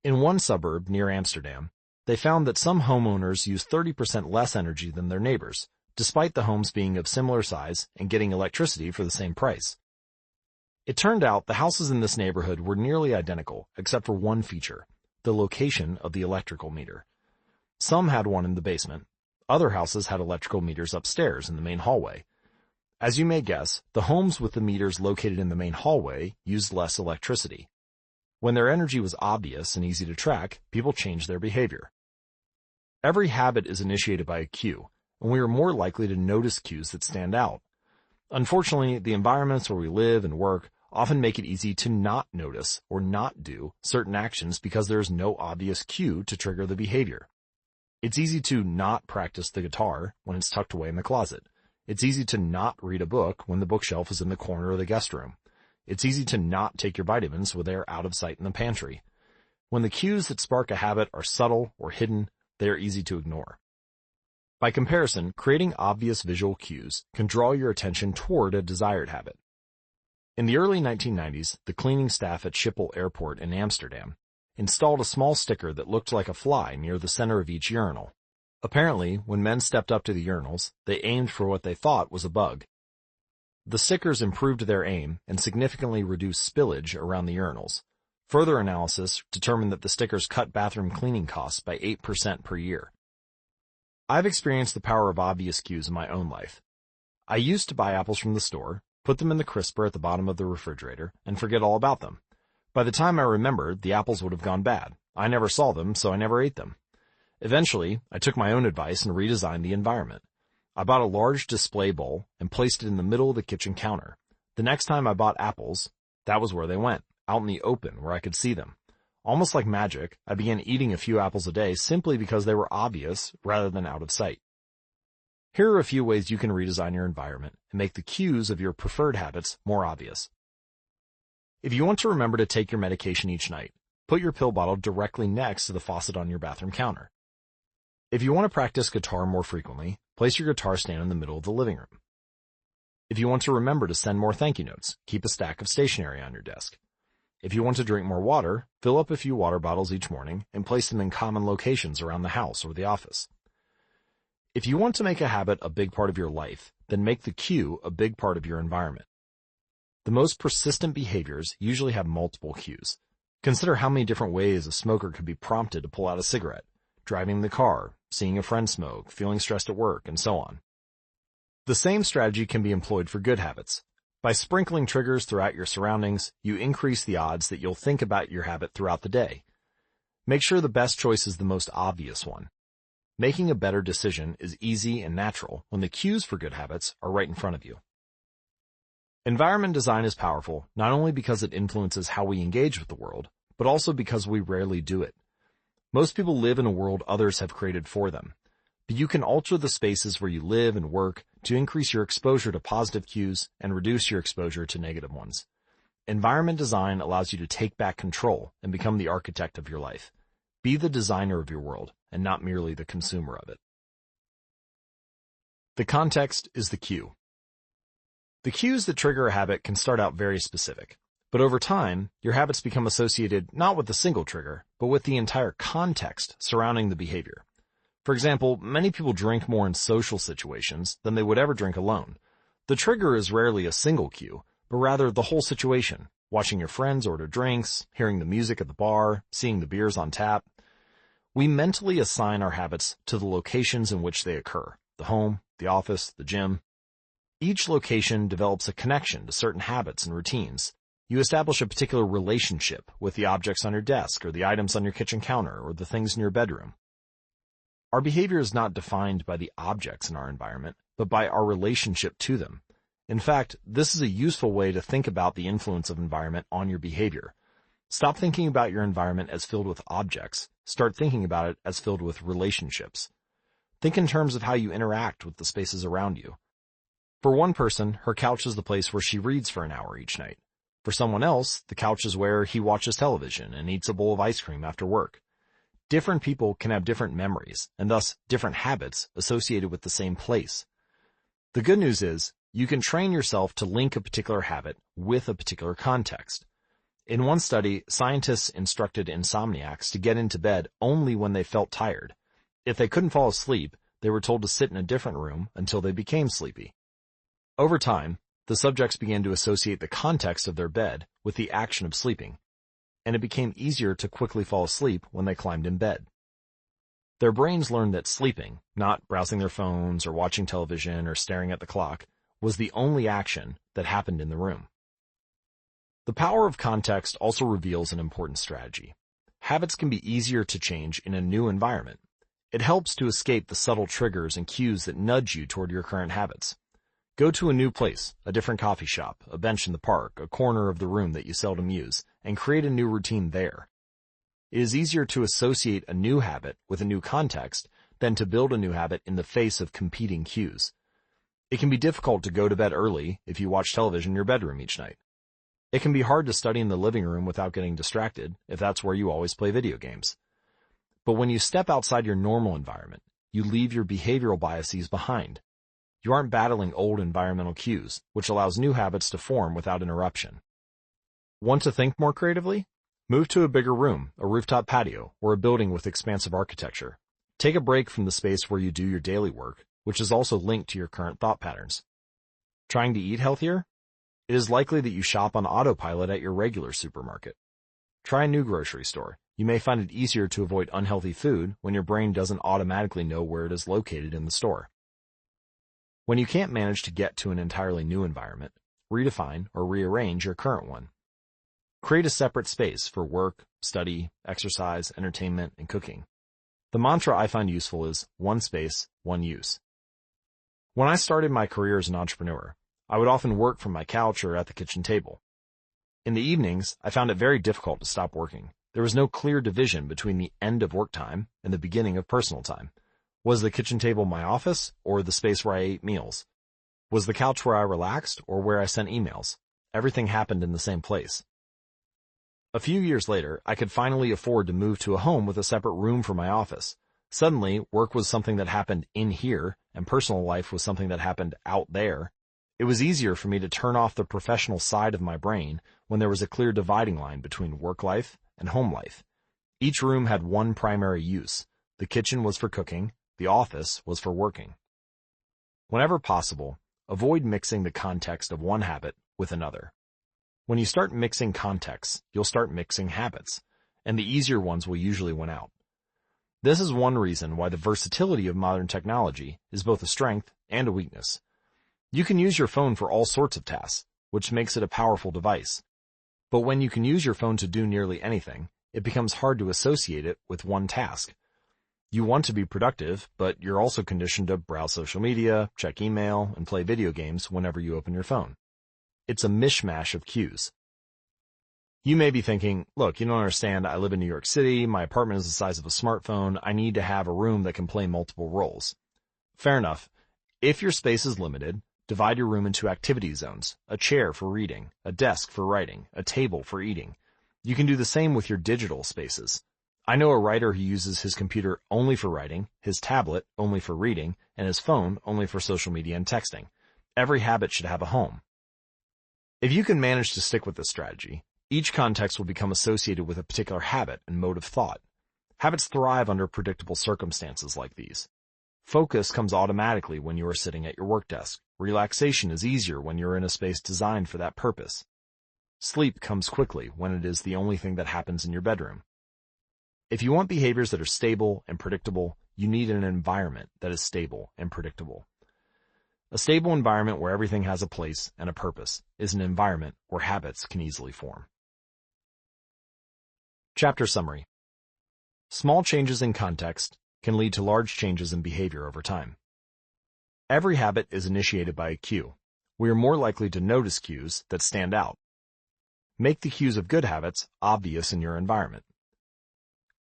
In one suburb near Amsterdam, they found that some homeowners used 30% less energy than their neighbors, despite the homes being of similar size and getting electricity for the same price. It turned out the houses in this neighborhood were nearly identical, except for one feature, the location of the electrical meter. Some had one in the basement. Other houses had electrical meters upstairs in the main hallway. As you may guess, the homes with the meters located in the main hallway used less electricity. When their energy was obvious and easy to track, people changed their behavior. Every habit is initiated by a cue, and we are more likely to notice cues that stand out. Unfortunately, the environments where we live and work often make it easy to not notice or not do certain actions because there is no obvious cue to trigger the behavior. It's easy to not practice the guitar when it's tucked away in the closet. It's easy to not read a book when the bookshelf is in the corner of the guest room. It's easy to not take your vitamins when they're out of sight in the pantry. When the cues that spark a habit are subtle or hidden, they are easy to ignore. By comparison, creating obvious visual cues can draw your attention toward a desired habit. In the early 1990s, the cleaning staff at Schiphol Airport in Amsterdam installed a small sticker that looked like a fly near the center of each urinal. Apparently, when men stepped up to the urinals, they aimed for what they thought was a bug. The stickers improved their aim and significantly reduced spillage around the urinals. Further analysis determined that the stickers cut bathroom cleaning costs by 8% per year. I've experienced the power of obvious cues in my own life. I used to buy apples from the store, put them in the crisper at the bottom of the refrigerator, and forget all about them. By the time I remembered, the apples would have gone bad. I never saw them, so I never ate them. Eventually, I took my own advice and redesigned the environment. I bought a large display bowl and placed it in the middle of the kitchen counter. The next time I bought apples, that was where they went, out in the open where I could see them. Almost like magic, I began eating a few apples a day simply because they were obvious rather than out of sight. Here are a few ways you can redesign your environment and make the cues of your preferred habits more obvious. If you want to remember to take your medication each night, put your pill bottle directly next to the faucet on your bathroom counter. If you want to practice guitar more frequently, place your guitar stand in the middle of the living room. If you want to remember to send more thank you notes, keep a stack of stationery on your desk. If you want to drink more water, fill up a few water bottles each morning and place them in common locations around the house or the office. If you want to make a habit a big part of your life, then make the cue a big part of your environment. The most persistent behaviors usually have multiple cues. Consider how many different ways a smoker could be prompted to pull out a cigarette: driving the car, seeing a friend smoke, feeling stressed at work, and so on. The same strategy can be employed for good habits. By sprinkling triggers throughout your surroundings, you increase the odds that you'll think about your habit throughout the day. Make sure the best choice is the most obvious one. Making a better decision is easy and natural when the cues for good habits are right in front of you. Environment design is powerful not only because it influences how we engage with the world, but also because we rarely do it. Most people live in a world others have created for them, but you can alter the spaces where you live and work to increase your exposure to positive cues and reduce your exposure to negative ones. Environment design allows you to take back control and become the architect of your life. Be the designer of your world and not merely the consumer of it. The context is the cue. The cues that trigger a habit can start out very specific, but over time, your habits become associated not with a single trigger, but with the entire context surrounding the behavior. For example, many people drink more in social situations than they would ever drink alone. The trigger is rarely a single cue, but rather the whole situation: watching your friends order drinks, hearing the music at the bar, seeing the beers on tap. We mentally assign our habits to the locations in which they occur: the home, the office, the gym. Each location develops a connection to certain habits and routines. You establish a particular relationship with the objects on your desk or the items on your kitchen counter or the things in your bedroom. Our behavior is not defined by the objects in our environment, but by our relationship to them. In fact, this is a useful way to think about the influence of environment on your behavior. Stop thinking about your environment as filled with objects. Start thinking about it as filled with relationships. Think in terms of how you interact with the spaces around you. For one person, her couch is the place where she reads for an hour each night. For someone else, the couch is where he watches television and eats a bowl of ice cream after work. Different people can have different memories, and thus different habits associated with the same place. The good news is, you can train yourself to link a particular habit with a particular context. In one study, scientists instructed insomniacs to get into bed only when they felt tired. If they couldn't fall asleep, they were told to sit in a different room until they became sleepy. Over time, the subjects began to associate the context of their bed with the action of sleeping, and it became easier to quickly fall asleep when they climbed in bed. Their brains learned that sleeping, not browsing their phones or watching television or staring at the clock, was the only action that happened in the room. The power of context also reveals an important strategy. Habits can be easier to change in a new environment. It helps to escape the subtle triggers and cues that nudge you toward your current habits. Go to a new place, a different coffee shop, a bench in the park, a corner of the room that you seldom use, and create a new routine there. It is easier to associate a new habit with a new context than to build a new habit in the face of competing cues. It can be difficult to go to bed early if you watch television in your bedroom each night. It can be hard to study in the living room without getting distracted if that's where you always play video games. But when you step outside your normal environment, you leave your behavioral biases behind. You aren't battling old environmental cues, which allows new habits to form without interruption. Want to think more creatively? Move to a bigger room, a rooftop patio, or a building with expansive architecture. Take a break from the space where you do your daily work, which is also linked to your current thought patterns. Trying to eat healthier? It is likely that you shop on autopilot at your regular supermarket. Try a new grocery store. You may find it easier to avoid unhealthy food when your brain doesn't automatically know where it is located in the store. When you can't manage to get to an entirely new environment, redefine or rearrange your current one. Create a separate space for work, study, exercise, entertainment, and cooking. The mantra I find useful is one space, one use. When I started my career as an entrepreneur, I would often work from my couch or at the kitchen table. In the evenings, I found it very difficult to stop working. There was no clear division between the end of work time and the beginning of personal time. Was the kitchen table my office or the space where I ate meals? Was the couch where I relaxed or where I sent emails? Everything happened in the same place. A few years later, I could finally afford to move to a home with a separate room for my office. Suddenly, work was something that happened in here, and personal life was something that happened out there. It was easier for me to turn off the professional side of my brain when there was a clear dividing line between work life and home life. Each room had one primary use. The kitchen was for cooking, the office was for working. Whenever possible, avoid mixing the context of one habit with another. When you start mixing contexts, you'll start mixing habits, and the easier ones will usually win out. This is one reason why the versatility of modern technology is both a strength and a weakness. You can use your phone for all sorts of tasks, which makes it a powerful device. But when you can use your phone to do nearly anything, it becomes hard to associate it with one task. You want to be productive, but you're also conditioned to browse social media, check email, and play video games whenever you open your phone. It's a mishmash of cues. You may be thinking, look, you don't understand, I live in New York City, my apartment is the size of a smartphone, I need to have a room that can play multiple roles. Fair enough. If your space is limited, divide your room into activity zones, a chair for reading, a desk for writing, a table for eating. You can do the same with your digital spaces. I know a writer who uses his computer only for writing, his tablet only for reading, and his phone only for social media and texting. Every habit should have a home. If you can manage to stick with this strategy, each context will become associated with a particular habit and mode of thought. Habits thrive under predictable circumstances like these. Focus comes automatically when you are sitting at your work desk. Relaxation is easier when you're in a space designed for that purpose. Sleep comes quickly when it is the only thing that happens in your bedroom. If you want behaviors that are stable and predictable, you need an environment that is stable and predictable. A stable environment where everything has a place and a purpose is an environment where habits can easily form. Chapter summary. Small changes in context can lead to large changes in behavior over time. Every habit is initiated by a cue. We are more likely to notice cues that stand out. Make the cues of good habits obvious in your environment.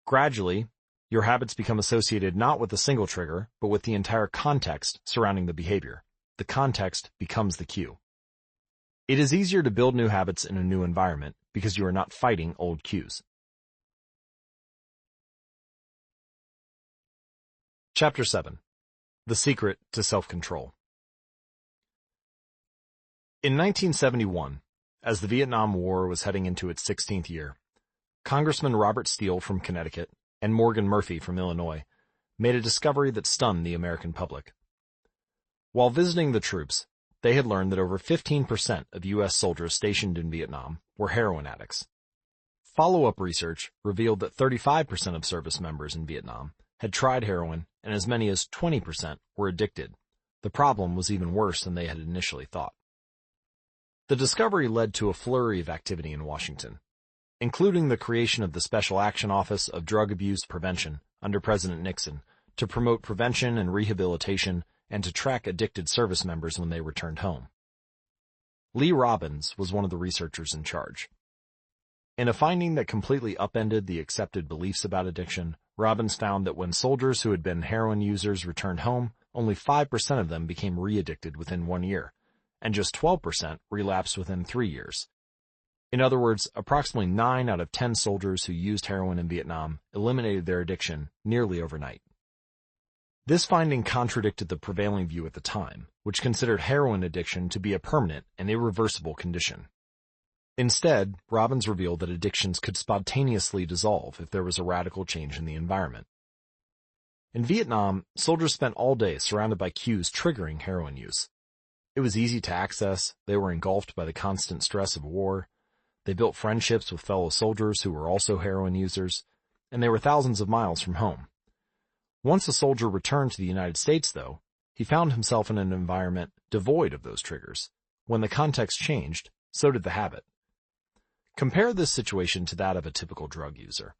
Gradually, your habits become associated not with a single trigger, but with the entire context surrounding the behavior. The context becomes the cue. It is easier to build new habits in a new environment because you are not fighting old cues. Chapter 7. The Secret to Self-Control. In 1971, as the Vietnam War was heading into its 16th year, Congressman Robert Steele from Connecticut and Morgan Murphy from Illinois made a discovery that stunned the American public. While visiting the troops, they had learned that over 15% of U.S. soldiers stationed in Vietnam were heroin addicts. Follow-up research revealed that 35% of service members in Vietnam had tried heroin, and as many as 20% were addicted. The problem was even worse than they had initially thought. The discovery led to a flurry of activity in Washington, including the creation of the Special Action Office of Drug Abuse Prevention under President Nixon to promote prevention and rehabilitation and to track addicted service members when they returned home. Lee Robbins was one of the researchers in charge. In a finding that completely upended the accepted beliefs about addiction, Robbins found that when soldiers who had been heroin users returned home, only 5% of them became re-addicted within 1 year, and just 12% relapsed within 3 years. In other words, approximately 9 out of 10 soldiers who used heroin in Vietnam eliminated their addiction nearly overnight. This finding contradicted the prevailing view at the time, which considered heroin addiction to be a permanent and irreversible condition. Instead, Robbins revealed that addictions could spontaneously dissolve if there was a radical change in the environment. In Vietnam, soldiers spent all day surrounded by cues triggering heroin use. It was easy to access, they were engulfed by the constant stress of war, they built friendships with fellow soldiers who were also heroin users, and they were thousands of miles from home. Once a soldier returned to the United States, though, he found himself in an environment devoid of those triggers. When the context changed, so did the habit. Compare this situation to that of a typical drug user.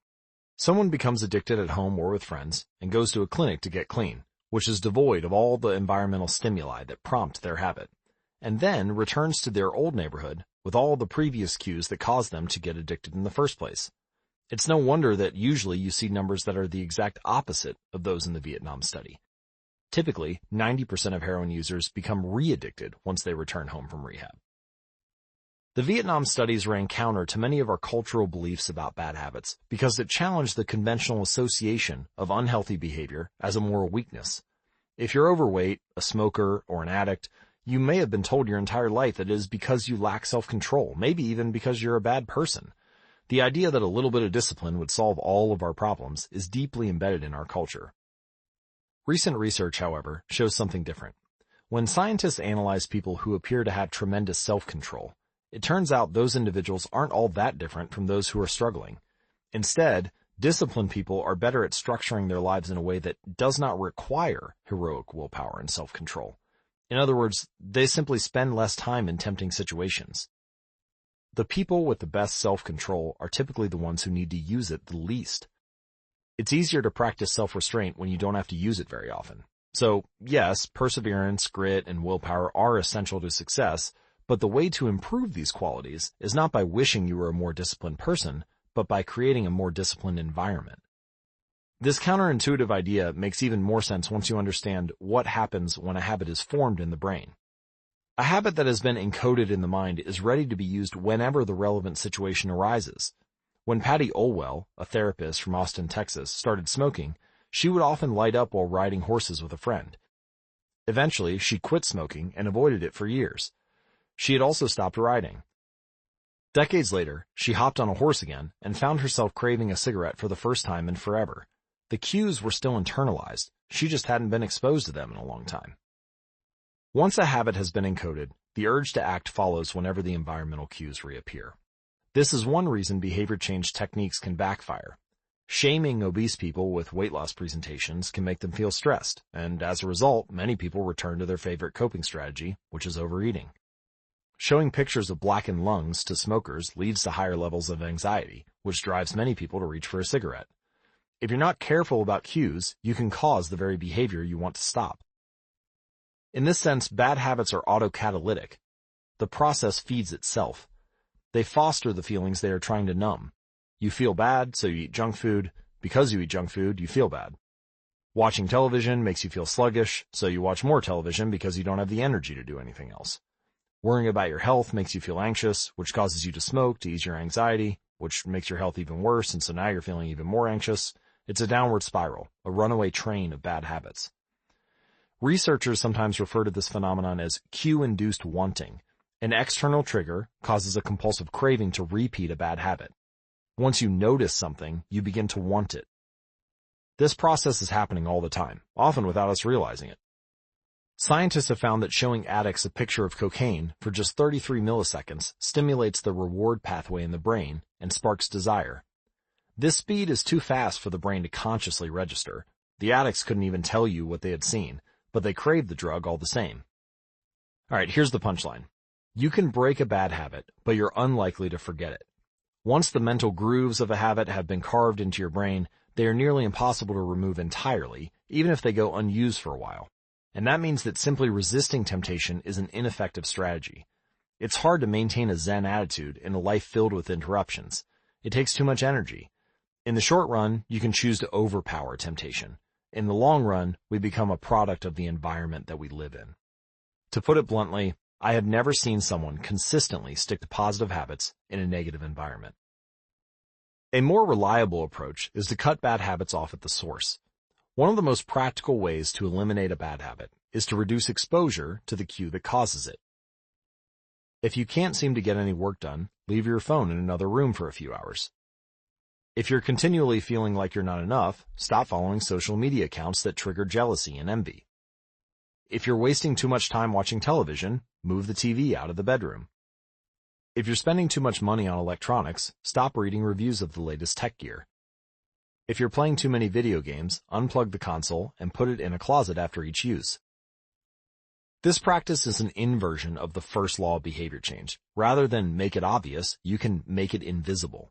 Someone becomes addicted at home or with friends and goes to a clinic to get clean, which is devoid of all the environmental stimuli that prompt their habit, and then returns to their old neighborhood with all the previous cues that caused them to get addicted in the first place. It's no wonder that usually you see numbers that are the exact opposite of those in the Vietnam study. Typically, 90% of heroin users become re-addicted once they return home from rehab. The Vietnam studies ran counter to many of our cultural beliefs about bad habits because it challenged the conventional association of unhealthy behavior as a moral weakness. If you're overweight, a smoker, or an addict, you may have been told your entire life that it is because you lack self-control, maybe even because you're a bad person. The idea that a little bit of discipline would solve all of our problems is deeply embedded in our culture. Recent research, however, shows something different. When scientists analyze people who appear to have tremendous self-control, it turns out those individuals aren't all that different from those who are struggling. Instead, disciplined people are better at structuring their lives in a way that does not require heroic willpower and self-control. In other words, they simply spend less time in tempting situations. The people with the best self-control are typically the ones who need to use it the least. It's easier to practice self-restraint when you don't have to use it very often. So, yes, perseverance, grit, and willpower are essential to success, but the way to improve these qualities is not by wishing you were a more disciplined person, but by creating a more disciplined environment. This counterintuitive idea makes even more sense once you understand what happens when a habit is formed in the brain. A habit that has been encoded in the mind is ready to be used whenever the relevant situation arises. When Patty Olwell, a therapist from Austin, Texas, started smoking, she would often light up while riding horses with a friend. Eventually, she quit smoking and avoided it for years. She had also stopped riding. Decades later, she hopped on a horse again and found herself craving a cigarette for the first time in forever. The cues were still internalized. She just hadn't been exposed to them in a long time. Once a habit has been encoded, the urge to act follows whenever the environmental cues reappear. This is one reason behavior change techniques can backfire. Shaming obese people with weight loss presentations can make them feel stressed, and as a result, many people return to their favorite coping strategy, which is overeating. Showing pictures of blackened lungs to smokers leads to higher levels of anxiety, which drives many people to reach for a cigarette. If you're not careful about cues, you can cause the very behavior you want to stop. In this sense, bad habits are autocatalytic. The process feeds itself. They foster the feelings they are trying to numb. You feel bad, so you eat junk food. Because you eat junk food, you feel bad. Watching television makes you feel sluggish, so you watch more television because you don't have the energy to do anything else. Worrying about your health makes you feel anxious, which causes you to smoke to ease your anxiety, which makes your health even worse, and so now you're feeling even more anxious. It's a downward spiral, a runaway train of bad habits. Researchers sometimes refer to this phenomenon as cue-induced wanting. An external trigger causes a compulsive craving to repeat a bad habit. Once you notice something, you begin to want it. This process is happening all the time, often without us realizing it. Scientists have found that showing addicts a picture of cocaine for just 33 milliseconds stimulates the reward pathway in the brain and sparks desire. This speed is too fast for the brain to consciously register. The addicts couldn't even tell you what they had seen, but they craved the drug all the same. Alright, here's the punchline. You can break a bad habit, but you're unlikely to forget it. Once the mental grooves of a habit have been carved into your brain, they are nearly impossible to remove entirely, even if they go unused for a while. And that means that simply resisting temptation is an ineffective strategy. It's hard to maintain a Zen attitude in a life filled with interruptions. It takes too much energy. In the short run, you can choose to overpower temptation. In the long run, we become a product of the environment that we live in. To put it bluntly, I have never seen someone consistently stick to positive habits in a negative environment. A more reliable approach is to cut bad habits off at the source. One of the most practical ways to eliminate a bad habit is to reduce exposure to the cue that causes it. If you can't seem to get any work done, leave your phone in another room for a few hours. If you're continually feeling like you're not enough, stop following social media accounts that trigger jealousy and envy. If you're wasting too much time watching television, move the TV out of the bedroom. If you're spending too much money on electronics, stop reading reviews of the latest tech gear. If you're playing too many video games, unplug the console and put it in a closet after each use. This practice is an inversion of the first law of behavior change. Rather than make it obvious, you can make it invisible.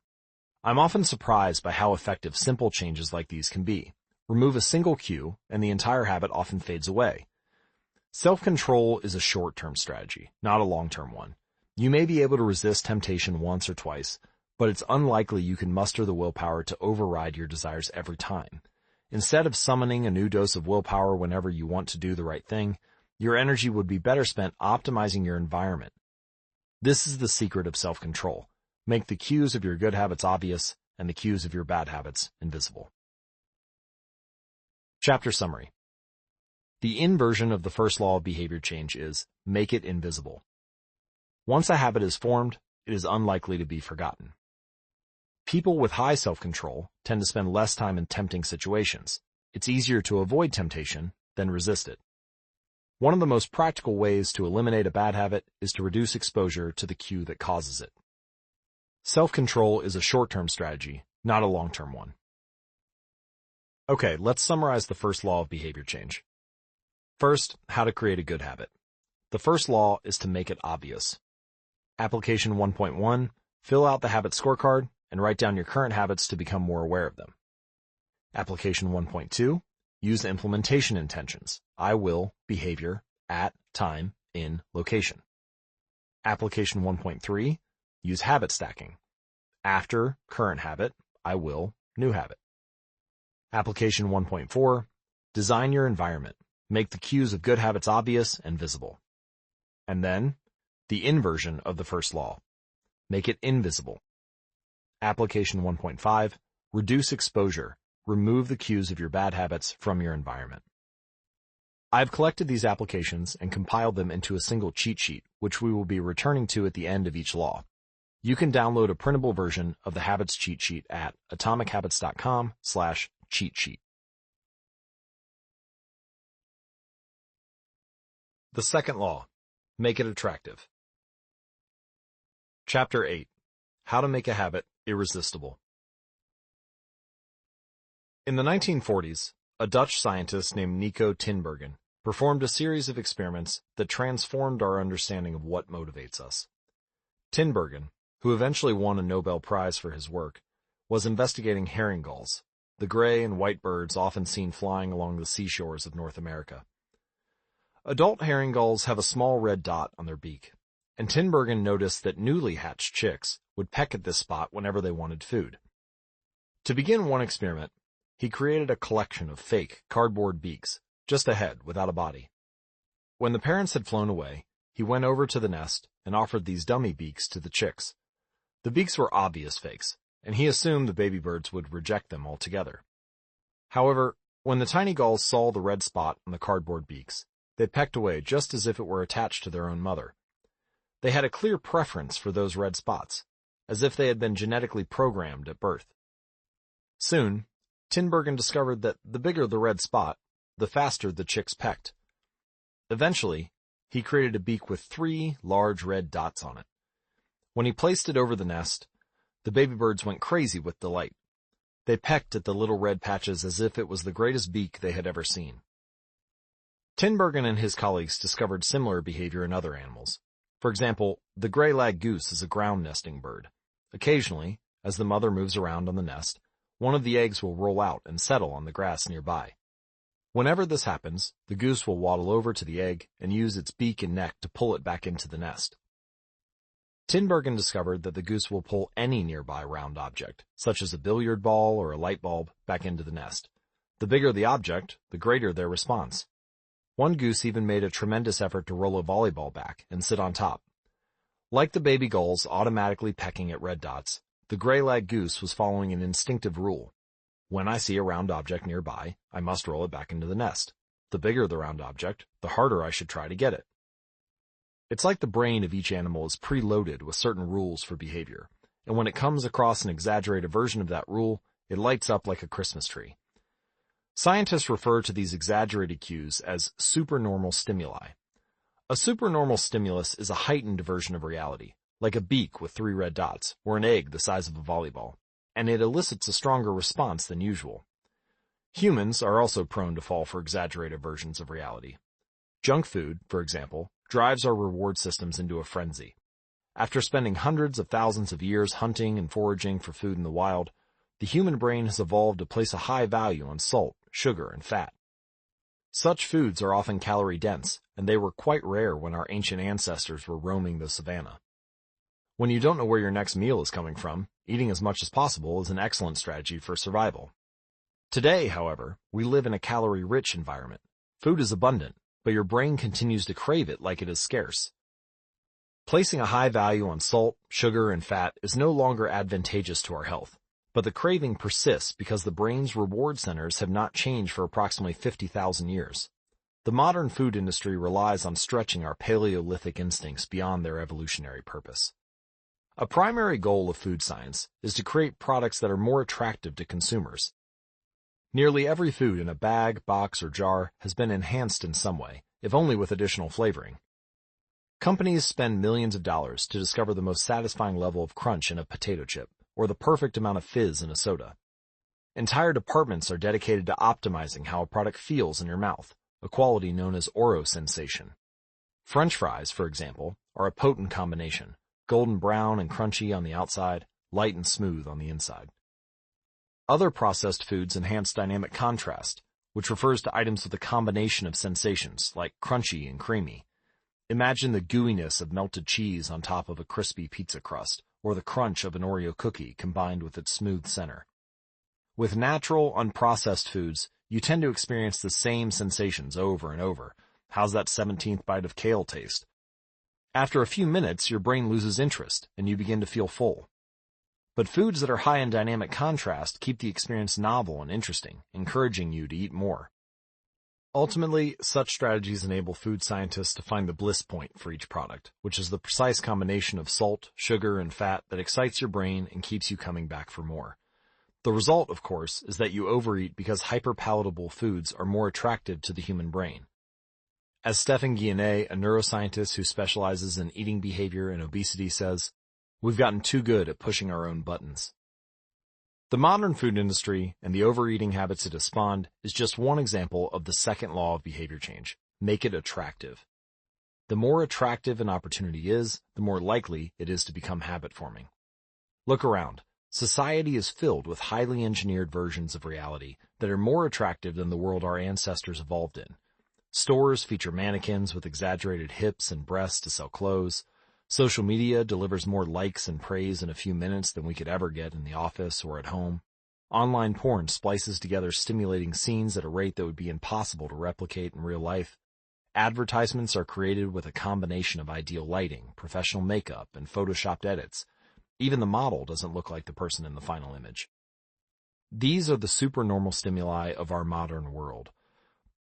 I'm often surprised by how effective simple changes like these can be. Remove a single cue, and the entire habit often fades away. Self-control is a short-term strategy, not a long-term one. You may be able to resist temptation once or twice, but it's unlikely you can muster the willpower to override your desires every time. Instead of summoning a new dose of willpower whenever you want to do the right thing, your energy would be better spent optimizing your environment. This is the secret of self-control. Make the cues of your good habits obvious and the cues of your bad habits invisible. Chapter summary. The inversion of the first law of behavior change is make it invisible. Once a habit is formed, it is unlikely to be forgotten. People with high self-control tend to spend less time in tempting situations. It's easier to avoid temptation than resist it. One of the most practical ways to eliminate a bad habit is to reduce exposure to the cue that causes it. Self-control is a short-term strategy, not a long-term one. Okay, let's summarize the first law of behavior change. First, how to create a good habit. The first law is to make it obvious. Application 1.1, fill out the habit scorecard and write down your current habits to become more aware of them. Application 1.2, use the implementation intentions. I will, behavior, at, time, in, location. Application 1.3, use habit stacking. After, current habit, I will, new habit. Application 1.4, design your environment. Make the cues of good habits obvious and visible. And then, the inversion of the first law. Make it invisible. Application 1.5, reduce exposure. Remove the cues of your bad habits from your environment. I've collected these applications and compiled them into a single cheat sheet, which we will be returning to at the end of each law. You can download a printable version of the habits cheat sheet at atomichabits.com/cheat sheet. The second law, make it attractive. Chapter 8, how to make a habit irresistible. In the 1940s, a Dutch scientist named Nico Tinbergen performed a series of experiments that transformed our understanding of what motivates us. Tinbergen, who eventually won a Nobel Prize for his work, was investigating herring gulls, the gray and white birds often seen flying along the seashores of North America. Adult herring gulls have a small red dot on their beak, and Tinbergen noticed that newly hatched chicks would peck at this spot whenever they wanted food. To begin one experiment, he created a collection of fake cardboard beaks, just a head without a body. When the parents had flown away, he went over to the nest and offered these dummy beaks to the chicks. The beaks were obvious fakes, and he assumed the baby birds would reject them altogether. However, when the tiny gulls saw the red spot on the cardboard beaks, they pecked away just as if it were attached to their own mother. They had a clear preference for those red spots, as if they had been genetically programmed at birth. Soon, Tinbergen discovered that the bigger the red spot, the faster the chicks pecked. Eventually, he created a beak with 3 large red dots on it. When he placed it over the nest, the baby birds went crazy with delight. They pecked at the little red patches as if it was the greatest beak they had ever seen. Tinbergen and his colleagues discovered similar behavior in other animals. For example, the gray-lag goose is a ground-nesting bird. Occasionally, as the mother moves around on the nest, one of the eggs will roll out and settle on the grass nearby. Whenever this happens, the goose will waddle over to the egg and use its beak and neck to pull it back into the nest. Tinbergen discovered that the goose will pull any nearby round object, such as a billiard ball or a light bulb, back into the nest. The bigger the object, the greater their response. One goose even made a tremendous effort to roll a volleyball back and sit on top. Like the baby gulls automatically pecking at red dots, the gray-lag goose was following an instinctive rule. When I see a round object nearby, I must roll it back into the nest. The bigger the round object, the harder I should try to get it. It's like the brain of each animal is preloaded with certain rules for behavior, and when it comes across an exaggerated version of that rule, it lights up like a Christmas tree. Scientists refer to these exaggerated cues as supernormal stimuli. A supernormal stimulus is a heightened version of reality, like a beak with 3 red dots, or an egg the size of a volleyball, and it elicits a stronger response than usual. Humans are also prone to fall for exaggerated versions of reality. Junk food, for example, drives our reward systems into a frenzy. After spending hundreds of thousands of years hunting and foraging for food in the wild, the human brain has evolved to place a high value on salt, sugar, and fat. Such foods are often calorie-dense, and they were quite rare when our ancient ancestors were roaming the savannah. When you don't know where your next meal is coming from, eating as much as possible is an excellent strategy for survival. Today, however, we live in a calorie-rich environment. Food is abundant, but your brain continues to crave it like it is scarce. Placing a high value on salt, sugar, and fat is no longer advantageous to our health, but the craving persists because the brain's reward centers have not changed for approximately 50,000 years. The modern food industry relies on stretching our Paleolithic instincts beyond their evolutionary purpose. A primary goal of food science is to create products that are more attractive to consumers. Nearly every food in a bag, box, or jar has been enhanced in some way, if only with additional flavoring. Companies spend millions of dollars to discover the most satisfying level of crunch in a potato chip, or the perfect amount of fizz in a soda. Entire departments are dedicated to optimizing how a product feels in your mouth, a quality known as orosensation. French fries, for example, are a potent combination, golden brown and crunchy on the outside, light and smooth on the inside. Other processed foods enhance dynamic contrast, which refers to items with a combination of sensations, like crunchy and creamy. Imagine the gooiness of melted cheese on top of a crispy pizza crust, or the crunch of an Oreo cookie combined with its smooth center. With natural, unprocessed foods, you tend to experience the same sensations over and over. How's that 17th bite of kale taste? After a few minutes, your brain loses interest, and you begin to feel full. But foods that are high in dynamic contrast keep the experience novel and interesting, encouraging you to eat more. Ultimately, such strategies enable food scientists to find the bliss point for each product, which is the precise combination of salt, sugar, and fat that excites your brain and keeps you coming back for more. The result, of course, is that you overeat because hyperpalatable foods are more attractive to the human brain. As Stephan Guyenet, a neuroscientist who specializes in eating behavior and obesity, says, "We've gotten too good at pushing our own buttons." The modern food industry and the overeating habits it has spawned is just one example of the second law of behavior change. Make it attractive. The more attractive an opportunity is, the more likely it is to become habit-forming. Look around. Society is filled with highly engineered versions of reality that are more attractive than the world our ancestors evolved in. Stores feature mannequins with exaggerated hips and breasts to sell clothes. Social media delivers more likes and praise in a few minutes than we could ever get in the office or at home. Online porn splices together stimulating scenes at a rate that would be impossible to replicate in real life. Advertisements are created with a combination of ideal lighting, professional makeup, and photoshopped edits. Even the model doesn't look like the person in the final image. These are the supernormal stimuli of our modern world.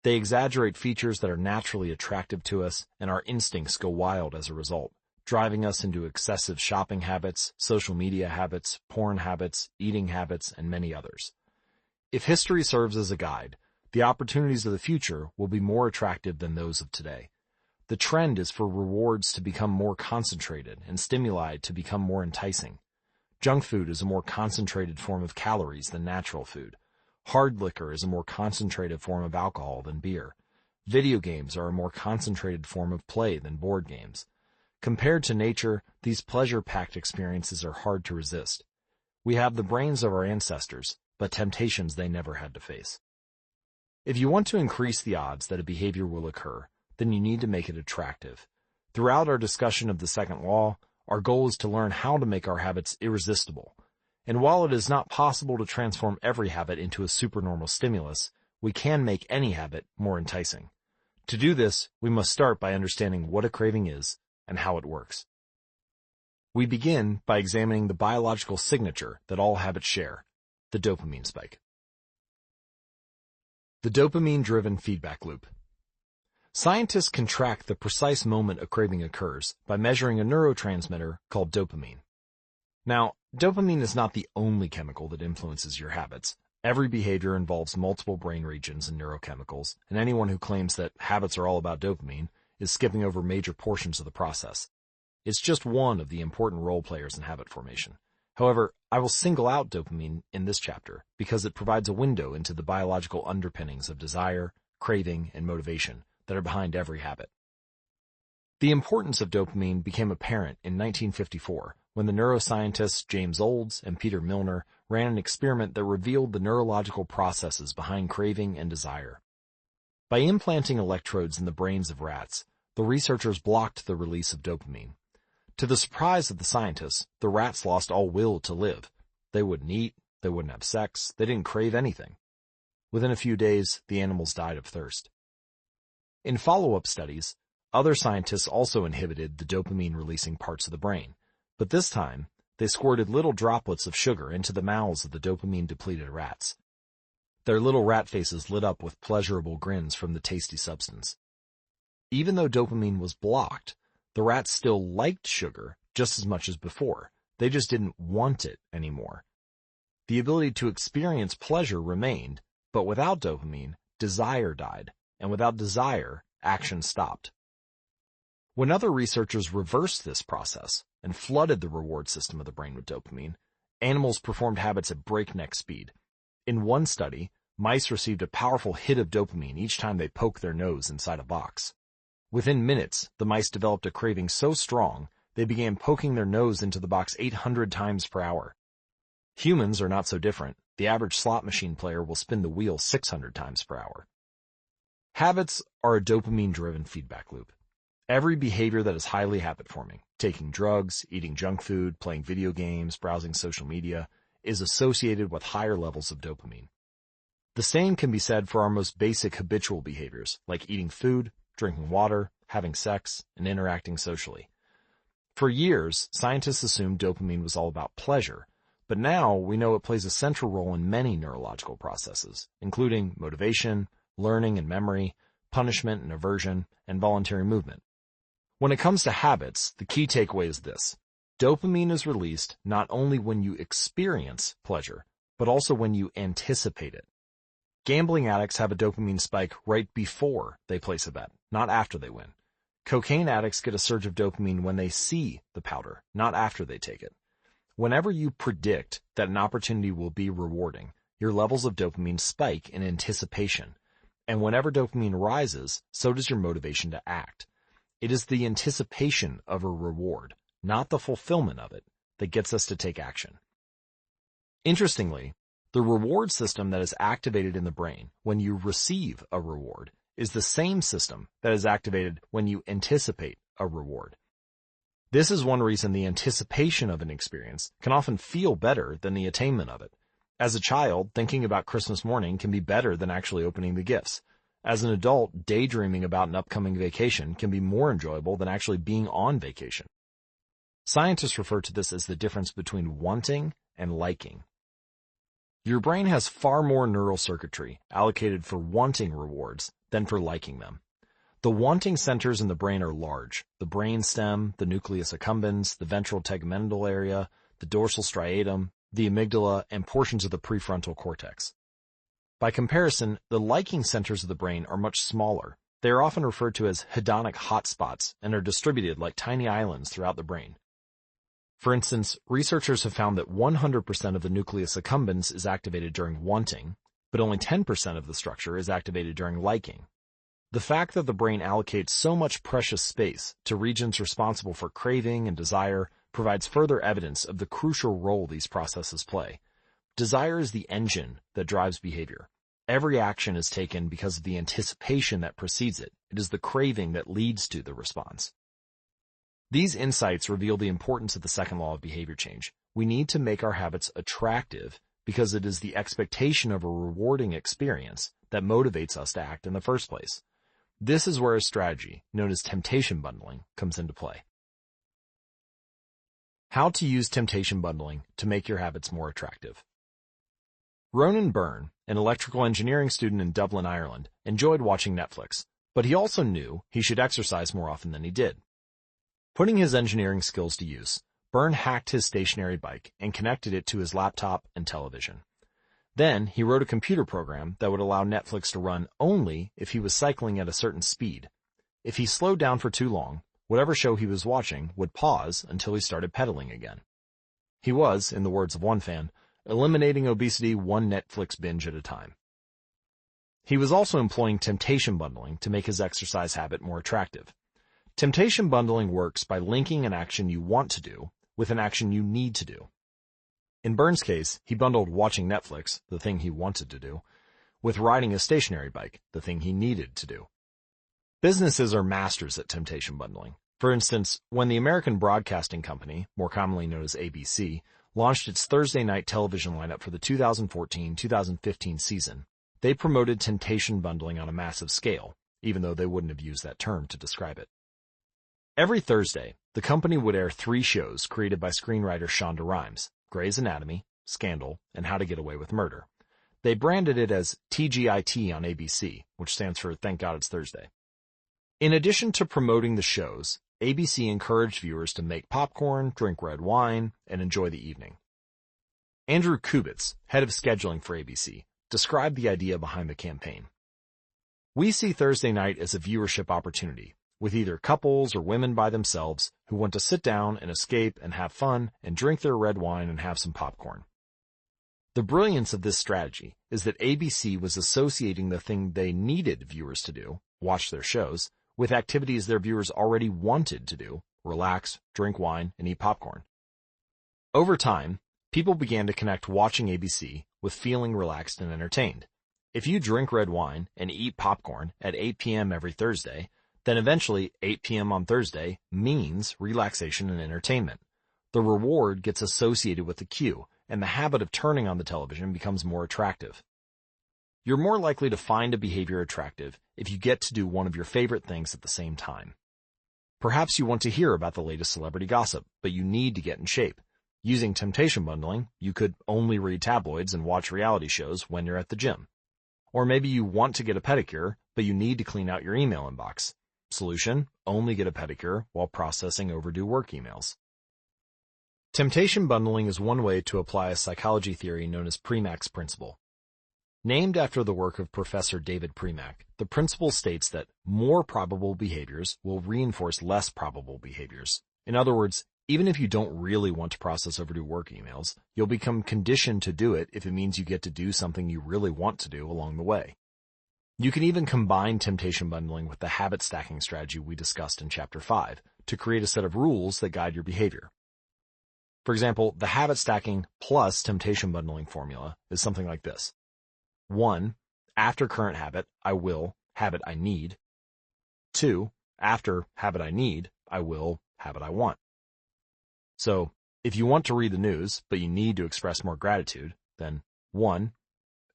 They exaggerate features that are naturally attractive to us, and our instincts go wild as a result, driving us into excessive shopping habits, social media habits, porn habits, eating habits, and many others. If history serves as a guide, the opportunities of the future will be more attractive than those of today. The trend is for rewards to become more concentrated and stimuli to become more enticing. Junk food is a more concentrated form of calories than natural food. Hard liquor is a more concentrated form of alcohol than beer. Video games are a more concentrated form of play than board games. Compared to nature, these pleasure-packed experiences are hard to resist. We have the brains of our ancestors, but temptations they never had to face. If you want to increase the odds that a behavior will occur, then you need to make it attractive. Throughout our discussion of the second law, our goal is to learn how to make our habits irresistible. And while it is not possible to transform every habit into a supernormal stimulus, we can make any habit more enticing. To do this, we must start by understanding what a craving is and how it works. We begin by examining the biological signature that all habits share, the dopamine spike. The dopamine-driven feedback loop. Scientists can track the precise moment a craving occurs by measuring a neurotransmitter called dopamine. Now, dopamine is not the only chemical that influences your habits. Every behavior involves multiple brain regions and neurochemicals, and anyone who claims that habits are all about dopamine is skipping over major portions of the process. It's just one of the important role players in habit formation. However, I will single out dopamine in this chapter because it provides a window into the biological underpinnings of desire, craving, and motivation that are behind every habit. The importance of dopamine became apparent in 1954 when the neuroscientists James Olds and Peter Milner ran an experiment that revealed the neurological processes behind craving and desire. By implanting electrodes in the brains of rats, the researchers blocked the release of dopamine. To the surprise of the scientists, the rats lost all will to live. They wouldn't eat, they wouldn't have sex, they didn't crave anything. Within a few days, the animals died of thirst. In follow-up studies, other scientists also inhibited the dopamine-releasing parts of the brain, but this time, they squirted little droplets of sugar into the mouths of the dopamine-depleted rats. Their little rat faces lit up with pleasurable grins from the tasty substance. Even though dopamine was blocked, the rats still liked sugar just as much as before. They just didn't want it anymore. The ability to experience pleasure remained, but without dopamine, desire died, and without desire, action stopped. When other researchers reversed this process and flooded the reward system of the brain with dopamine, animals performed habits at breakneck speed. In one study, mice received a powerful hit of dopamine each time they poked their nose inside a box. Within minutes, the mice developed a craving so strong, they began poking their nose into the box 800 times per hour. Humans are not so different. The average slot machine player will spin the wheel 600 times per hour. Habits are a dopamine-driven feedback loop. Every behavior that is highly habit-forming, taking drugs, eating junk food, playing video games, browsing social media, is associated with higher levels of dopamine. The same can be said for our most basic habitual behaviors, like eating food, drinking water, having sex, and interacting socially. For years, scientists assumed dopamine was all about pleasure, but now we know it plays a central role in many neurological processes, including motivation, learning and memory, punishment and aversion, and voluntary movement. When it comes to habits, the key takeaway is this. Dopamine is released not only when you experience pleasure, but also when you anticipate it. Gambling addicts have a dopamine spike right before they place a bet, not after they win. Cocaine addicts get a surge of dopamine when they see the powder, not after they take it. Whenever you predict that an opportunity will be rewarding, your levels of dopamine spike in anticipation. And whenever dopamine rises, so does your motivation to act. It is the anticipation of a reward, not the fulfillment of it, that gets us to take action. Interestingly, the reward system that is activated in the brain when you receive a reward is the same system that is activated when you anticipate a reward. This is one reason the anticipation of an experience can often feel better than the attainment of it. As a child, thinking about Christmas morning can be better than actually opening the gifts. As an adult, daydreaming about an upcoming vacation can be more enjoyable than actually being on vacation. Scientists refer to this as the difference between wanting and liking. Your brain has far more neural circuitry allocated for wanting rewards than for liking them. The wanting centers in the brain are large: the brainstem, the nucleus accumbens, the ventral tegmental area, the dorsal striatum, the amygdala, and portions of the prefrontal cortex. By comparison, the liking centers of the brain are much smaller. They are often referred to as hedonic hotspots and are distributed like tiny islands throughout the brain. For instance, researchers have found that 100% of the nucleus accumbens is activated during wanting, but only 10% of the structure is activated during liking. The fact that the brain allocates so much precious space to regions responsible for craving and desire provides further evidence of the crucial role these processes play. Desire is the engine that drives behavior. Every action is taken because of the anticipation that precedes it. It is the craving that leads to the response. These insights reveal the importance of the second law of behavior change. We need to make our habits attractive because it is the expectation of a rewarding experience that motivates us to act in the first place. This is where a strategy, known as temptation bundling, comes into play. How to use temptation bundling to make your habits more attractive. Ronan Byrne, an electrical engineering student in Dublin, Ireland, enjoyed watching Netflix, but he also knew he should exercise more often than he did. Putting his engineering skills to use, Byrne hacked his stationary bike and connected it to his laptop and television. Then he wrote a computer program that would allow Netflix to run only if he was cycling at a certain speed. If he slowed down for too long, whatever show he was watching would pause until he started pedaling again. He was, in the words of one fan, eliminating obesity one Netflix binge at a time. He was also employing temptation bundling to make his exercise habit more attractive. Temptation bundling works by linking an action you want to do with an action you need to do. In Byrne's case, he bundled watching Netflix, the thing he wanted to do, with riding a stationary bike, the thing he needed to do. Businesses are masters at temptation bundling. For instance, when the American Broadcasting Company, more commonly known as ABC, launched its Thursday night television lineup for the 2014-2015 season, they promoted temptation bundling on a massive scale, even though they wouldn't have used that term to describe it. Every Thursday, the company would air 3 shows created by screenwriter Shonda Rhimes: Grey's Anatomy, Scandal, and How to Get Away with Murder. They branded it as TGIT on ABC, which stands for Thank God It's Thursday. In addition to promoting the shows, ABC encouraged viewers to make popcorn, drink red wine, and enjoy the evening. Andrew Kubitz, head of scheduling for ABC, described the idea behind the campaign. "We see Thursday night as a viewership opportunity, with either couples or women by themselves who want to sit down and escape and have fun and drink their red wine and have some popcorn." The brilliance of this strategy is that ABC was associating the thing they needed viewers to do, watch their shows, with activities their viewers already wanted to do, relax, drink wine, and eat popcorn. Over time, people began to connect watching ABC with feeling relaxed and entertained. If you drink red wine and eat popcorn at 8 p.m. every Thursday, then eventually 8 p.m. on Thursday means relaxation and entertainment. The reward gets associated with the cue, and the habit of turning on the television becomes more attractive. You're more likely to find a behavior attractive if you get to do one of your favorite things at the same time. Perhaps you want to hear about the latest celebrity gossip, but you need to get in shape. Using temptation bundling, you could only read tabloids and watch reality shows when you're at the gym. Or maybe you want to get a pedicure, but you need to clean out your email inbox. Solution: only get a pedicure while processing overdue work emails. Temptation bundling is one way to apply a psychology theory known as Premack's principle. Named after the work of Professor David Premack, the principle states that more probable behaviors will reinforce less probable behaviors. In other words, Even if you don't really want to process overdue work emails, you'll become conditioned to do it if it means you get to do something you really want to do along the way. You can even combine temptation bundling with the habit stacking strategy we discussed in Chapter 5 to create a set of rules that guide your behavior. For example, the habit stacking plus temptation bundling formula is something like this. 1. After current habit, I will, habit I need. 2. After habit I need, I will, habit I want. So, if you want to read the news, but you need to express more gratitude, then 1.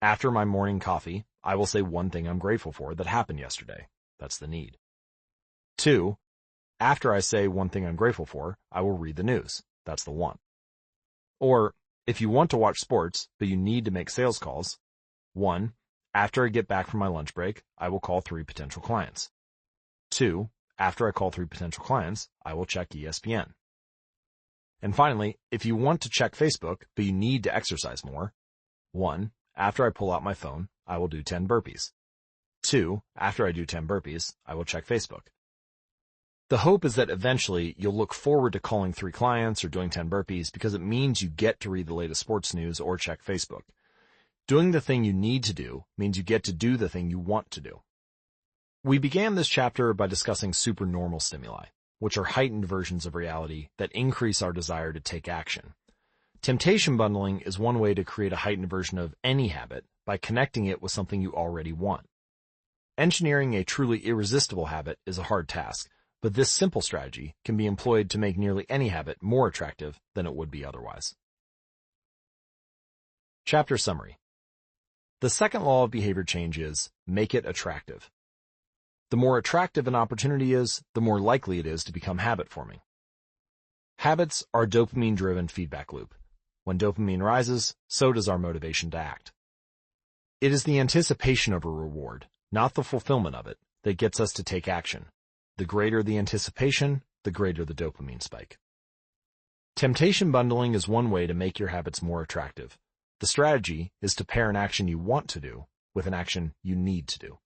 After my morning coffee, I will say one thing I'm grateful for that happened yesterday. That's the need. 2. After I say one thing I'm grateful for, I will read the news. That's the want. Or, if you want to watch sports, but you need to make sales calls, 1. After I get back from my lunch break, I will call 3 potential clients. 2. After I call 3 potential clients, I will check ESPN. And finally, if you want to check Facebook, but you need to exercise more, 1. After I pull out my phone, I will do 10 burpees. 2. After I do 10 burpees, I will check Facebook. The hope is that eventually you'll look forward to calling 3 clients or doing 10 burpees because it means you get to read the latest sports news or check Facebook. Doing the thing you need to do means you get to do the thing you want to do. We began this chapter by discussing supernormal stimuli, which are heightened versions of reality that increase our desire to take action. Temptation bundling is one way to create a heightened version of any habit by connecting it with something you already want. Engineering a truly irresistible habit is a hard task, but this simple strategy can be employed to make nearly any habit more attractive than it would be otherwise. Chapter Summary. The second law of behavior change is, make it attractive. The more attractive an opportunity is, the more likely it is to become habit-forming. Habits are a dopamine-driven feedback loop. When dopamine rises, so does our motivation to act. It is the anticipation of a reward, not the fulfillment of it, that gets us to take action. The greater the anticipation, the greater the dopamine spike. Temptation bundling is one way to make your habits more attractive. The strategy is to pair an action you want to do with an action you need to do.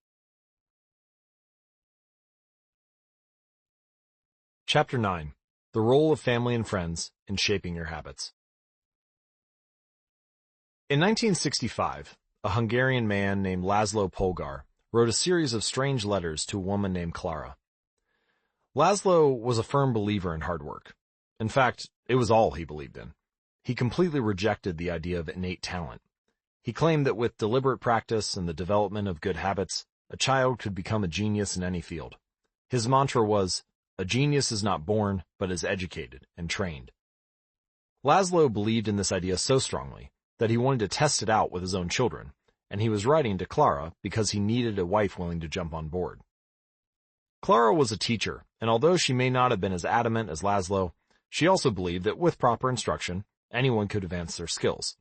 Chapter 9. The Role of Family and Friends in Shaping Your Habits. In 1965, a Hungarian man named Laszlo Polgar wrote a series of strange letters to a woman named Clara. Laszlo was a firm believer in hard work. In fact, it was all he believed in. He completely rejected the idea of innate talent. He claimed that with deliberate practice and the development of good habits, a child could become a genius in any field. His mantra was, "A genius is not born, but is educated and trained." Laszlo believed in this idea so strongly that he wanted to test it out with his own children, and he was writing to Clara because he needed a wife willing to jump on board. Clara was a teacher, and although she may not have been as adamant as Laszlo, she also believed that with proper instruction, anyone could advance their skills.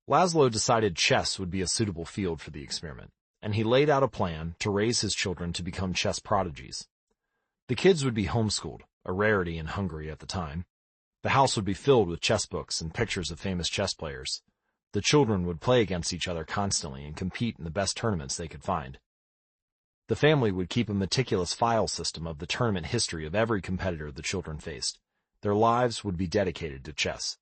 Laszlo decided chess would be a suitable field for the experiment, and he laid out a plan to raise his children to become chess prodigies. The kids would be homeschooled, a rarity in Hungary at the time. The house would be filled with chess books and pictures of famous chess players. The children would play against each other constantly and compete in the best tournaments they could find. The family would keep a meticulous file system of the tournament history of every competitor the children faced. Their lives would be dedicated to chess.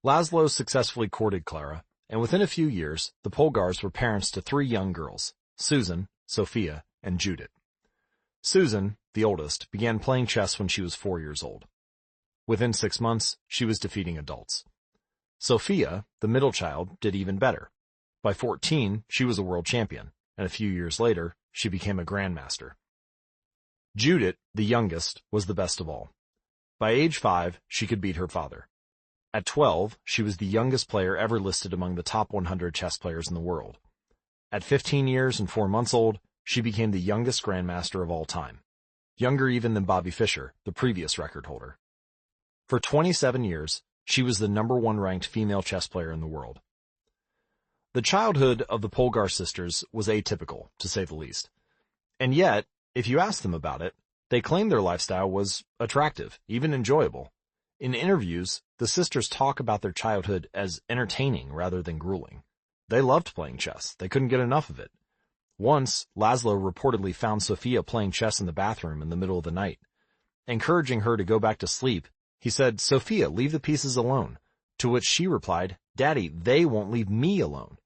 Laszlo successfully courted Clara, and within a few years, the Polgars were parents to 3 young girls, Susan, Sophia, and Judith. Susan, the oldest, began playing chess when she was 4 years old. Within 6 months, she was defeating adults. Sophia, the middle child, did even better. By 14, she was a world champion, and a few years later, she became a grandmaster. Judith, the youngest, was the best of all. By age 5, she could beat her father. At 12, she was the youngest player ever listed among the top 100 chess players in the world. At 15 years and 4 months old, she became the youngest grandmaster of all time, younger even than Bobby Fischer, the previous record holder. For 27 years, she was the #1 ranked female chess player in the world. The childhood of the Polgar sisters was atypical, to say the least. And yet, if you ask them about it, they claimed their lifestyle was attractive, even enjoyable. In interviews, the sisters talk about their childhood as entertaining rather than grueling. They loved playing chess. They couldn't get enough of it. Once, Laszlo reportedly found Sophia playing chess in the bathroom in the middle of the night. Encouraging her to go back to sleep, he said, "Sophia, leave the pieces alone." To which she replied, "Daddy, they won't leave me alone."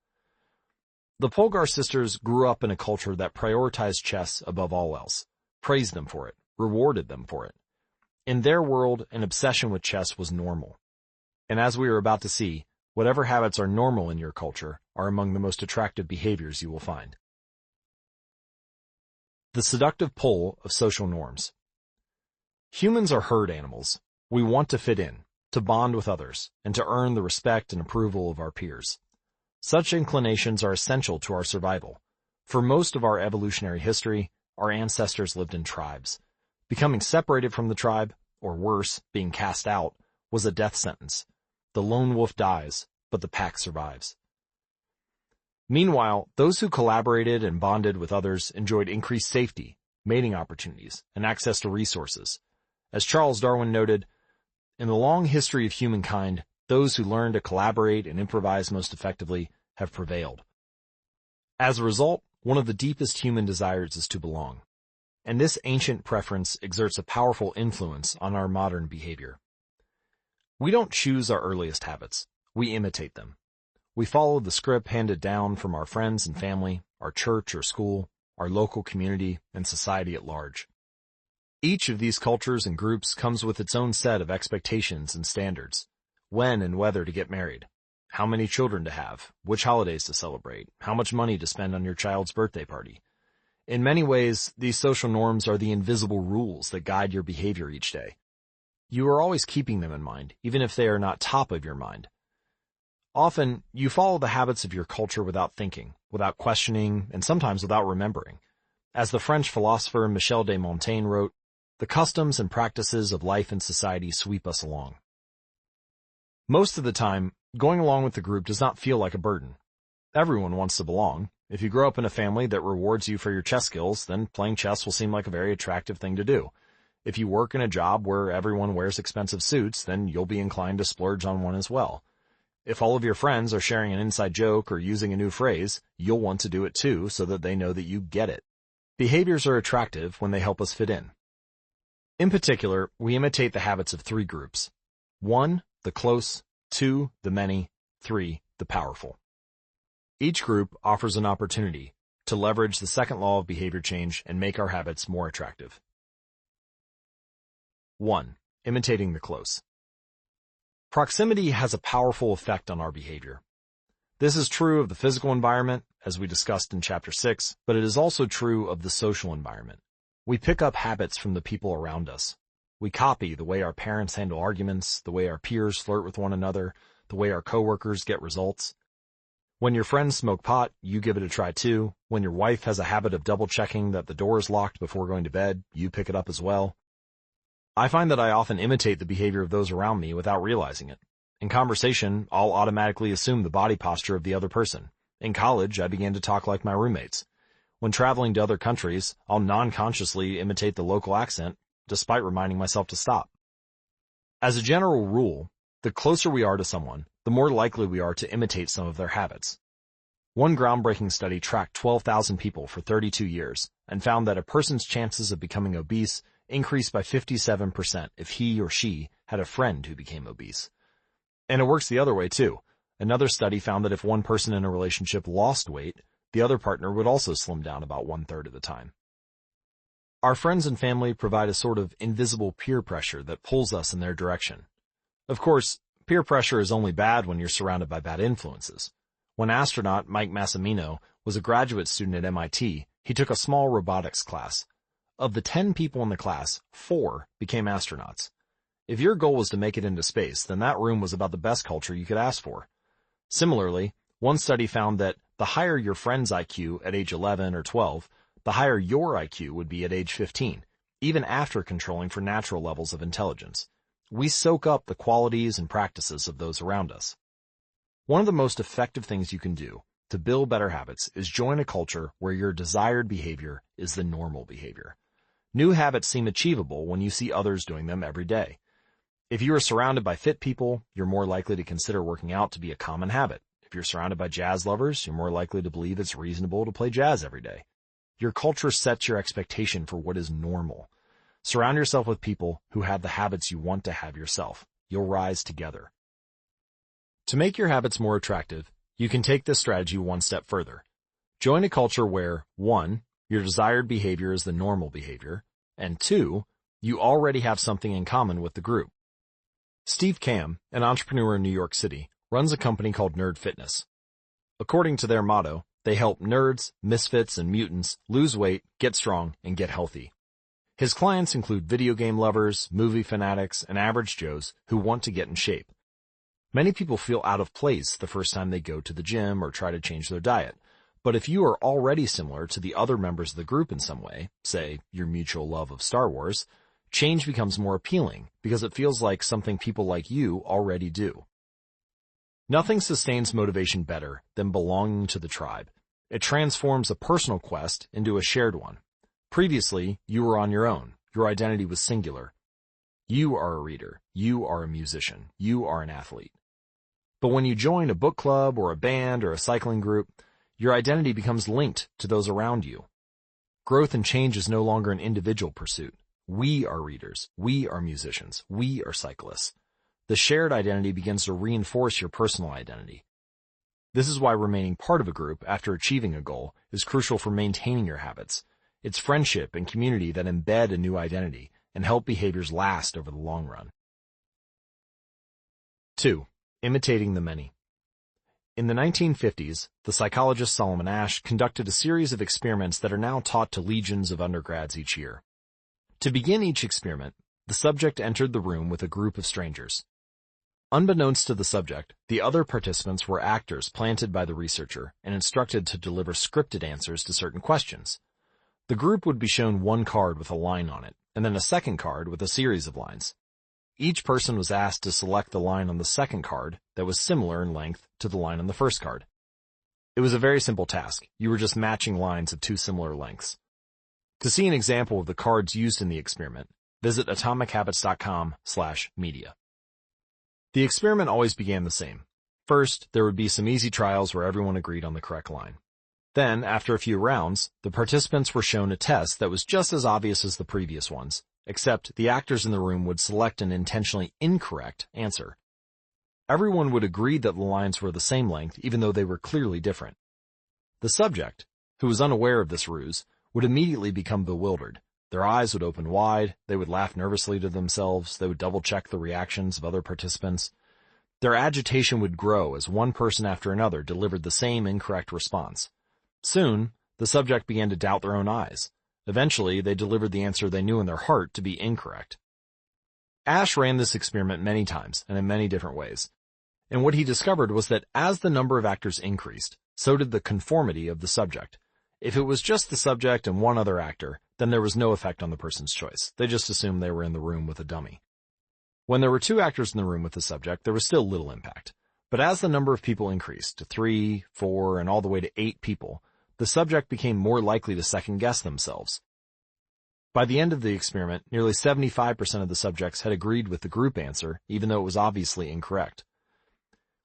The Polgar sisters grew up in a culture that prioritized chess above all else, praised them for it, rewarded them for it. In their world, an obsession with chess was normal. And as we are about to see, whatever habits are normal in your culture are among the most attractive behaviors you will find. The seductive pull of social norms. Humans are herd animals. We want to fit in, to bond with others, and to earn the respect and approval of our peers. Such inclinations are essential to our survival. For most of our evolutionary history, our ancestors lived in tribes. Becoming separated from the tribe, or worse, being cast out, was a death sentence. The lone wolf dies, but the pack survives. Meanwhile, those who collaborated and bonded with others enjoyed increased safety, mating opportunities, and access to resources. As Charles Darwin noted, "In the long history of humankind, those who learn to collaborate and improvise most effectively have prevailed." As a result, one of the deepest human desires is to belong. And this ancient preference exerts a powerful influence on our modern behavior. We don't choose our earliest habits. We imitate them. We follow the script handed down from our friends and family, our church or school, our local community, and society at large. Each of these cultures and groups comes with its own set of expectations and standards. When and whether to get married, how many children to have, which holidays to celebrate, how much money to spend on your child's birthday party. In many ways, these social norms are the invisible rules that guide your behavior each day. You are always keeping them in mind, even if they are not top of your mind. Often, you follow the habits of your culture without thinking, without questioning, and sometimes without remembering. As the French philosopher Michel de Montaigne wrote, "The customs and practices of life and society sweep us along." Most of the time, going along with the group does not feel like a burden. Everyone wants to belong. If you grow up in a family that rewards you for your chess skills, then playing chess will seem like a very attractive thing to do. If you work in a job where everyone wears expensive suits, then you'll be inclined to splurge on one as well. If all of your friends are sharing an inside joke or using a new phrase, you'll want to do it too so that they know that you get it. Behaviors are attractive when they help us fit in. In particular, we imitate the habits of three groups. 1, the close, 2, the many, 3, the powerful. Each group offers an opportunity to leverage the second law of behavior change and make our habits more attractive. 1. Imitating the close. Proximity has a powerful effect on our behavior. This is true of the physical environment, as we discussed in Chapter 6, but it is also true of the social environment. We pick up habits from the people around us. We copy the way our parents handle arguments, the way our peers flirt with one another, the way our coworkers get results. When your friends smoke pot, you give it a try too. When your wife has a habit of double-checking that the door is locked before going to bed, you pick it up as well. I find that I often imitate the behavior of those around me without realizing it. In conversation, I'll automatically assume the body posture of the other person. In college, I began to talk like my roommates. When traveling to other countries, I'll non-consciously imitate the local accent, despite reminding myself to stop. As a general rule, the closer we are to someone, the more likely we are to imitate some of their habits. One groundbreaking study tracked 12,000 people for 32 years and found that a person's chances of becoming obese increased by 57% if he or she had a friend who became obese. And it works the other way too. Another study found that if one person in a relationship lost weight, the other partner would also slim down about 1/3 of the time. Our friends and family provide a sort of invisible peer pressure that pulls us in their direction. Of course, peer pressure is only bad when you're surrounded by bad influences. When astronaut Mike Massimino was a graduate student at MIT, he took a small robotics class. Of the 10 people in the class, 4 became astronauts. If your goal was to make it into space, then that room was about the best culture you could ask for. Similarly, one study found that the higher your friend's IQ at age 11 or 12, the higher your IQ would be at age 15, even after controlling for natural levels of intelligence. We soak up the qualities and practices of those around us. One of the most effective things you can do to build better habits is join a culture where your desired behavior is the normal behavior. New habits seem achievable when you see others doing them every day. If you are surrounded by fit people, you're more likely to consider working out to be a common habit. If you're surrounded by jazz lovers, you're more likely to believe it's reasonable to play jazz every day. Your culture sets your expectation for what is normal. Surround yourself with people who have the habits you want to have yourself. You'll rise together. To make your habits more attractive, you can take this strategy one step further. Join a culture where, 1, your desired behavior is the normal behavior, and 2, you already have something in common with the group. Steve Kamb, an entrepreneur in New York City, runs a company called Nerd Fitness. According to their motto, they help nerds, misfits, and mutants lose weight, get strong, and get healthy. His clients include video game lovers, movie fanatics, and average Joes who want to get in shape. Many people feel out of place the first time they go to the gym or try to change their diet. But if you are already similar to the other members of the group in some way, say your mutual love of Star Wars, change becomes more appealing because it feels like something people like you already do. Nothing sustains motivation better than belonging to the tribe. It transforms a personal quest into a shared one. Previously, you were on your own. Your identity was singular. You are a reader. You are a musician. You are an athlete. But when you join a book club or a band or a cycling group, your identity becomes linked to those around you. Growth and change is no longer an individual pursuit. We are readers. We are musicians. We are cyclists. The shared identity begins to reinforce your personal identity. This is why remaining part of a group after achieving a goal is crucial for maintaining your habits. It's friendship and community that embed a new identity and help behaviors last over the long run. 2. Imitating the many. In the 1950s, the psychologist Solomon Asch conducted a series of experiments that are now taught to legions of undergrads each year. To begin each experiment, the subject entered the room with a group of strangers. Unbeknownst to the subject, the other participants were actors planted by the researcher and instructed to deliver scripted answers to certain questions. The group would be shown one card with a line on it, and then a second card with a series of lines. Each person was asked to select the line on the second card that was similar in length to the line on the first card. It was a very simple task. You were just matching lines of two similar lengths. To see an example of the cards used in the experiment, visit atomichabits.com/media. The experiment always began the same. First, there would be some easy trials where everyone agreed on the correct line. Then, after a few rounds, the participants were shown a test that was just as obvious as the previous ones, except the actors in the room would select an intentionally incorrect answer. Everyone would agree that the lines were the same length, even though they were clearly different. The subject, who was unaware of this ruse, would immediately become bewildered. Their eyes would open wide, they would laugh nervously to themselves, they would double-check the reactions of other participants. Their agitation would grow as one person after another delivered the same incorrect response. Soon, the subject began to doubt their own eyes. Eventually, they delivered the answer they knew in their heart to be incorrect. Asch ran this experiment many times and in many different ways. And what he discovered was that as the number of actors increased, so did the conformity of the subject. If it was just the subject and one other actor, then there was no effect on the person's choice. They just assumed they were in the room with a dummy. When there were two actors in the room with the subject, there was still little impact. But as the number of people increased to 3, 4, and all the way to 8 people, the subject became more likely to second-guess themselves. By the end of the experiment, nearly 75% of the subjects had agreed with the group answer, even though it was obviously incorrect.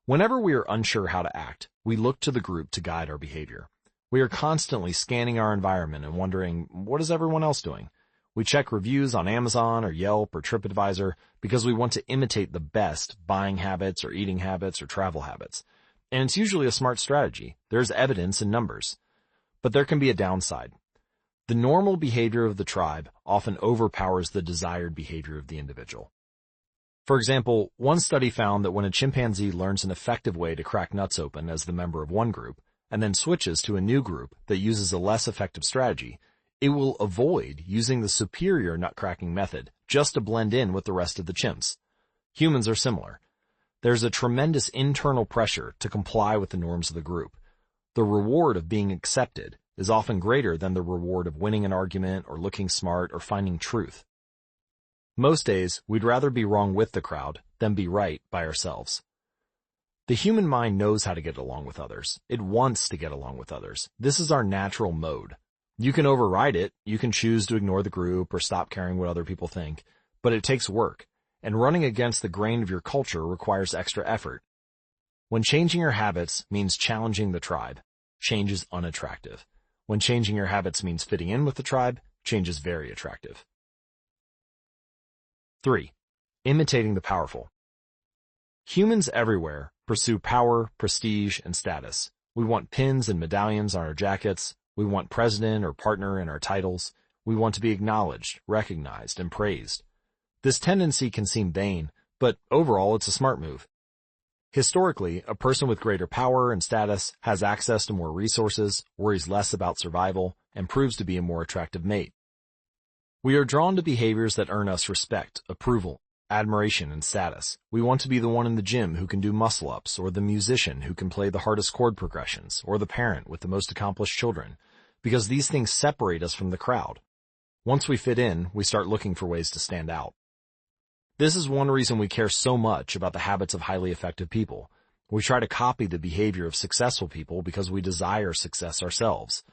Whenever we are unsure how to act, we look to the group to guide our behavior. We are constantly scanning our environment and wondering, what is everyone else doing? We check reviews on Amazon or Yelp or TripAdvisor because we want to imitate the best buying habits or eating habits or travel habits. And it's usually a smart strategy. There's evidence in numbers. But there can be a downside. The normal behavior of the tribe often overpowers the desired behavior of the individual. For example, one study found that when a chimpanzee learns an effective way to crack nuts open as the member of one group, and then switches to a new group that uses a less effective strategy, it will avoid using the superior nut-cracking method just to blend in with the rest of the chimps. Humans are similar. There's a tremendous internal pressure to comply with the norms of the group. The reward of being accepted is often greater than the reward of winning an argument or looking smart or finding truth. Most days, we'd rather be wrong with the crowd than be right by ourselves. The human mind knows how to get along with others. It wants to get along with others. This is our natural mode. You can override it. You can choose to ignore the group or stop caring what other people think. But it takes work, and running against the grain of your culture requires extra effort. When changing your habits means challenging the tribe, change is unattractive. When changing your habits means fitting in with the tribe, change is very attractive. 3. Imitating the powerful. Humans everywhere pursue power, prestige, and status. We want pins and medallions on our jackets. We want president or partner in our titles. We want to be acknowledged, recognized, and praised. This tendency can seem vain, but overall it's a smart move. Historically, a person with greater power and status has access to more resources, worries less about survival, and proves to be a more attractive mate. We are drawn to behaviors that earn us respect, approval, admiration, and status. We want to be the one in the gym who can do muscle-ups, or the musician who can play the hardest chord progressions, or the parent with the most accomplished children, because these things separate us from the crowd. Once we fit in, we start looking for ways to stand out. This is one reason we care so much about the habits of highly effective people. We try to copy the behavior of successful people because we desire success ourselves.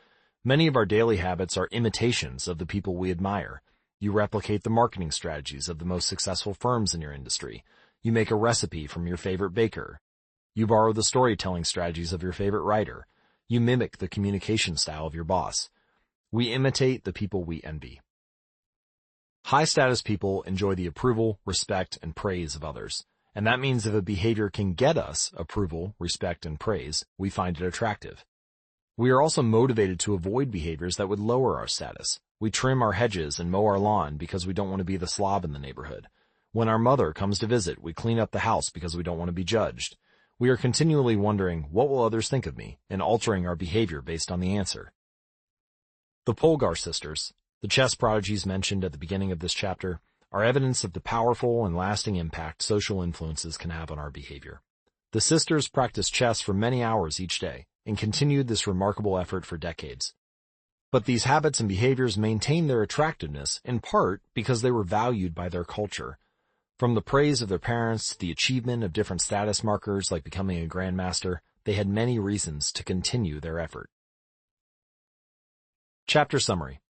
Many of our daily habits are imitations of the people we admire. You replicate the marketing strategies of the most successful firms in your industry. You make a recipe from your favorite baker. You borrow the storytelling strategies of your favorite writer. You mimic the communication style of your boss. We imitate the people we envy. High-status people enjoy the approval, respect, and praise of others. And that means if a behavior can get us approval, respect, and praise, we find it attractive. We are also motivated to avoid behaviors that would lower our status. We trim our hedges and mow our lawn because we don't want to be the slob in the neighborhood. When our mother comes to visit, we clean up the house because we don't want to be judged. We are continually wondering, what will others think of me, and altering our behavior based on the answer. The Polgar sisters, the chess prodigies mentioned at the beginning of this chapter, are evidence of the powerful and lasting impact social influences can have on our behavior. The sisters practiced chess for many hours each day and continued this remarkable effort for decades. But these habits and behaviors maintained their attractiveness in part because they were valued by their culture. From the praise of their parents to the achievement of different status markers like becoming a grandmaster, they had many reasons to continue their effort. Chapter summary.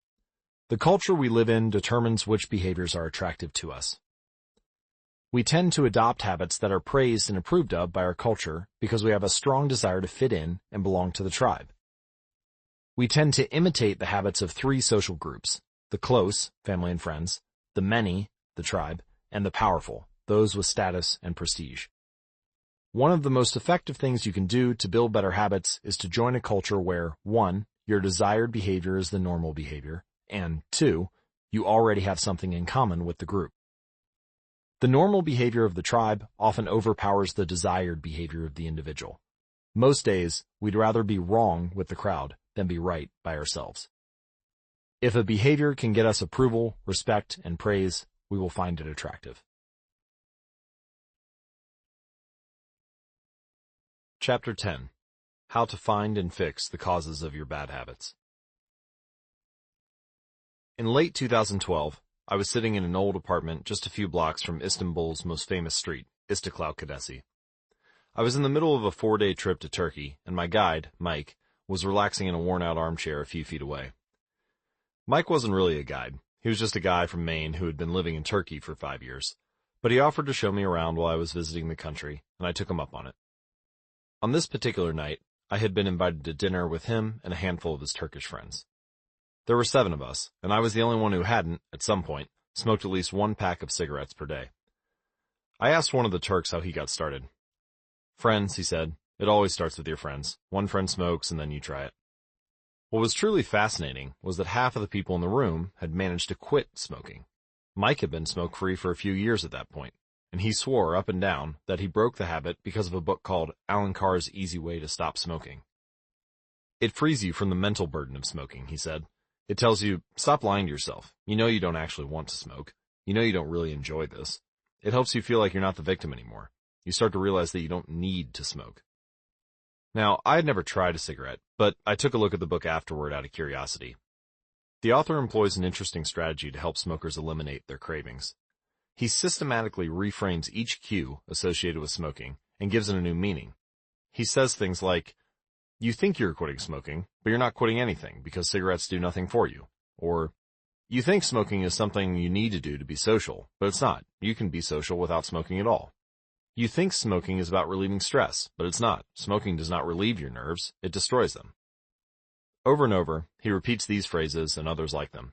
The culture we live in determines which behaviors are attractive to us. We tend to adopt habits that are praised and approved of by our culture because we have a strong desire to fit in and belong to the tribe. We tend to imitate the habits of three social groups: the close, family and friends, the many, the tribe, and the powerful, those with status and prestige. One of the most effective things you can do to build better habits is to join a culture where, 1, your desired behavior is the normal behavior, and 2, you already have something in common with the group. The normal behavior of the tribe often overpowers the desired behavior of the individual. Most days, we'd rather be wrong with the crowd than be right by ourselves. If a behavior can get us approval, respect, and praise, we will find it attractive. Chapter 10. How to find and fix the causes of your bad habits. In late 2012, I was sitting in an old apartment just a few blocks from Istanbul's most famous street, Istiklal Caddesi. I was in the middle of a 4-day trip to Turkey, and my guide, Mike, was relaxing in a worn-out armchair a few feet away. Mike wasn't really a guide. He was just a guy from Maine who had been living in Turkey for 5 years. But he offered to show me around while I was visiting the country, and I took him up on it. On this particular night, I had been invited to dinner with him and a handful of his Turkish friends. There were 7 of us, and I was the only one who hadn't, at some point, smoked at least 1 pack of cigarettes per day. I asked one of the Turks how he got started. "Friends," he said. "It always starts with your friends. One friend smokes, and then you try it." What was truly fascinating was that half of the people in the room had managed to quit smoking. Mike had been smoke-free for a few years at that point, and he swore up and down that he broke the habit because of a book called Alan Carr's Easy Way to Stop Smoking. "It frees you from the mental burden of smoking," he said. "It tells you, stop lying to yourself. You know you don't actually want to smoke. You know you don't really enjoy this. It helps you feel like you're not the victim anymore. You start to realize that you don't need to smoke." Now, I had never tried a cigarette, but I took a look at the book afterward out of curiosity. The author employs an interesting strategy to help smokers eliminate their cravings. He systematically reframes each cue associated with smoking and gives it a new meaning. He says things like, "You think you're quitting smoking, but you're not quitting anything because cigarettes do nothing for you." Or, "You think smoking is something you need to do to be social, but it's not. You can be social without smoking at all. You think smoking is about relieving stress, but it's not. Smoking does not relieve your nerves, it destroys them." Over and over, he repeats these phrases and others like them.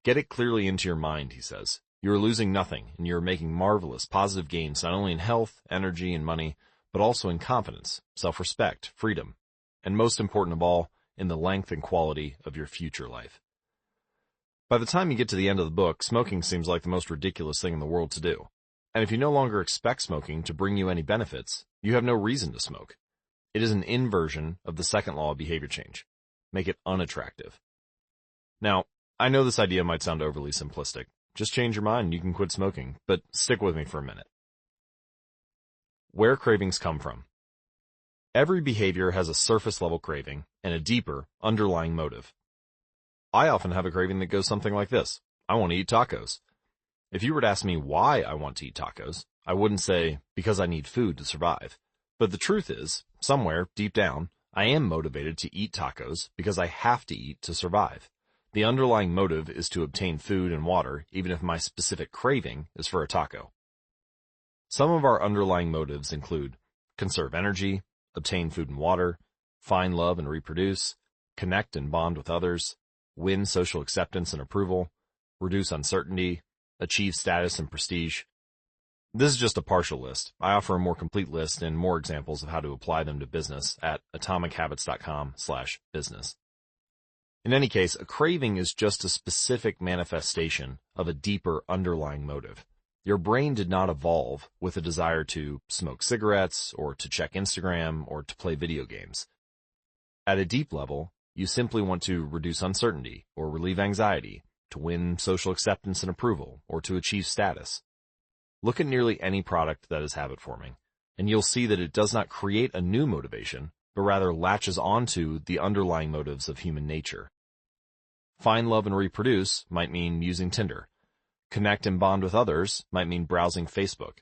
"Get it clearly into your mind," he says. You are losing nothing, and you are making marvelous, positive gains not only in health, energy, and money, but also in confidence, self-respect, freedom, and most important of all, in the length and quality of your future life. By the time you get to the end of the book, smoking seems like the most ridiculous thing in the world to do. And if you no longer expect smoking to bring you any benefits, you have no reason to smoke. It is an inversion of the second law of behavior change. Make it unattractive. Now, I know this idea might sound overly simplistic. Just change your mind and you can quit smoking, but stick with me for a minute. Where cravings come from. Every behavior has a surface-level craving and a deeper, underlying motive. I often have a craving that goes something like this. I want to eat tacos. If you were to ask me why I want to eat tacos, I wouldn't say, because I need food to survive. But the truth is, somewhere, deep down, I am motivated to eat tacos because I have to eat to survive. The underlying motive is to obtain food and water, even if my specific craving is for a taco. Some of our underlying motives include conserve energy, obtain food and water, find love and reproduce, connect and bond with others, win social acceptance and approval, reduce uncertainty, achieve status and prestige. This is just a partial list. I offer a more complete list and more examples of how to apply them to business at atomichabits.com/business. In any case, a craving is just a specific manifestation of a deeper underlying motive. Your brain did not evolve with a desire to smoke cigarettes or to check Instagram or to play video games. At a deep level, you simply want to reduce uncertainty or relieve anxiety, to win social acceptance and approval, or to achieve status. Look at nearly any product that is habit-forming, and you'll see that it does not create a new motivation, but rather latches onto the underlying motives of human nature. Find love and reproduce might mean using Tinder. Connect and bond with others might mean browsing Facebook.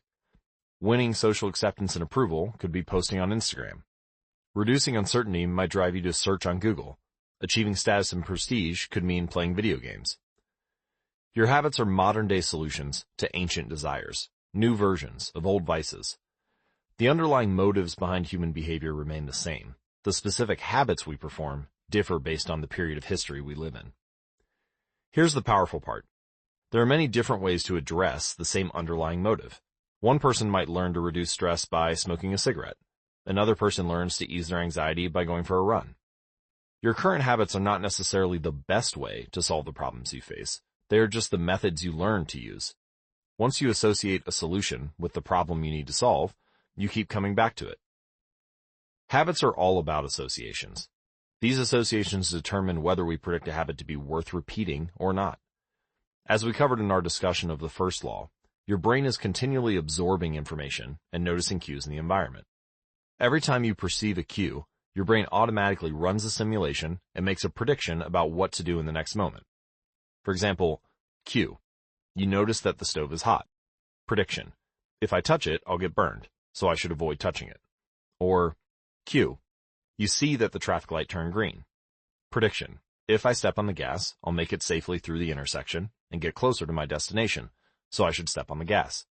Winning social acceptance and approval could be posting on Instagram. Reducing uncertainty might drive you to search on Google. Achieving status and prestige could mean playing video games. Your habits are modern-day solutions to ancient desires, new versions of old vices. The underlying motives behind human behavior remain the same. The specific habits we perform differ based on the period of history we live in. Here's the powerful part. There are many different ways to address the same underlying motive. One person might learn to reduce stress by smoking a cigarette. Another person learns to ease their anxiety by going for a run. Your current habits are not necessarily the best way to solve the problems you face. They are just the methods you learn to use. Once you associate a solution with the problem you need to solve, you keep coming back to it. Habits are all about associations. These associations determine whether we predict a habit to be worth repeating or not. As we covered in our discussion of the first law, your brain is continually absorbing information and noticing cues in the environment. Every time you perceive a cue, your brain automatically runs a simulation and makes a prediction about what to do in the next moment. For example, cue. You notice that the stove is hot. Prediction. If I touch it, I'll get burned, so I should avoid touching it. Or cue. You see that the traffic light turned green. Prediction. If I step on the gas, I'll make it safely through the intersection and get closer to my destination, so I should step on the gas.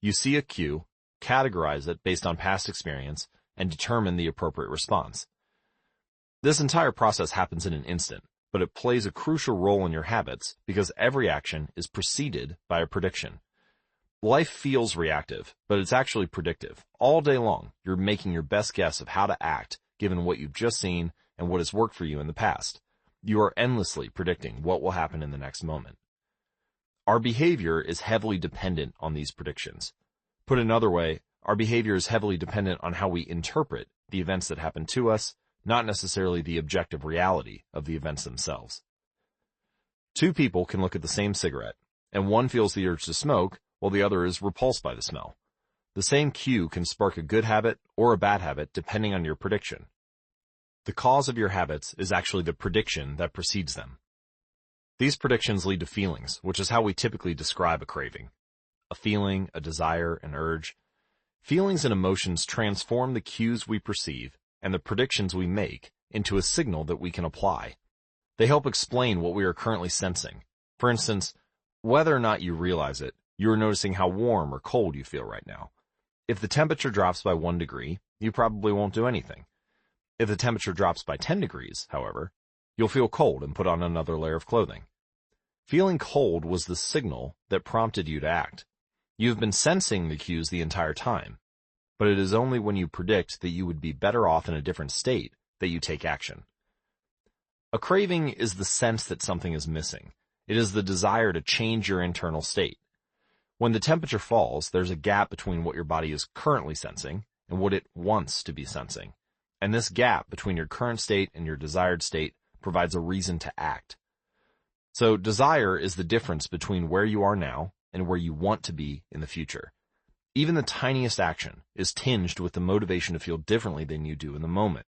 You see a cue, categorize it based on past experience, and determine the appropriate response. This entire process happens in an instant, but it plays a crucial role in your habits because every action is preceded by a prediction. Life feels reactive, but it's actually predictive. All day long, you're making your best guess of how to act given what you've just seen and what has worked for you in the past. You are endlessly predicting what will happen in the next moment. Our behavior is heavily dependent on these predictions. Put another way, our behavior is heavily dependent on how we interpret the events that happen to us, not necessarily the objective reality of the events themselves. Two people can look at the same cigarette, and one feels the urge to smoke, while the other is repulsed by the smell. The same cue can spark a good habit or a bad habit depending on your prediction. The cause of your habits is actually the prediction that precedes them. These predictions lead to feelings, which is how we typically describe a craving. A feeling, a desire, an urge. Feelings and emotions transform the cues we perceive and the predictions we make into a signal that we can apply. They help explain what we are currently sensing. For instance, whether or not you realize it, you are noticing how warm or cold you feel right now. If the temperature drops by 1 degree, you probably won't do anything. If the temperature drops by 10 degrees, however, you'll feel cold and put on another layer of clothing. Feeling cold was the signal that prompted you to act. You have been sensing the cues the entire time, but it is only when you predict that you would be better off in a different state that you take action. A craving is the sense that something is missing. It is the desire to change your internal state. When the temperature falls, there's a gap between what your body is currently sensing and what it wants to be sensing. And this gap between your current state and your desired state provides a reason to act. So desire is the difference between where you are now and where you want to be in the future. Even the tiniest action is tinged with the motivation to feel differently than you do in the moment.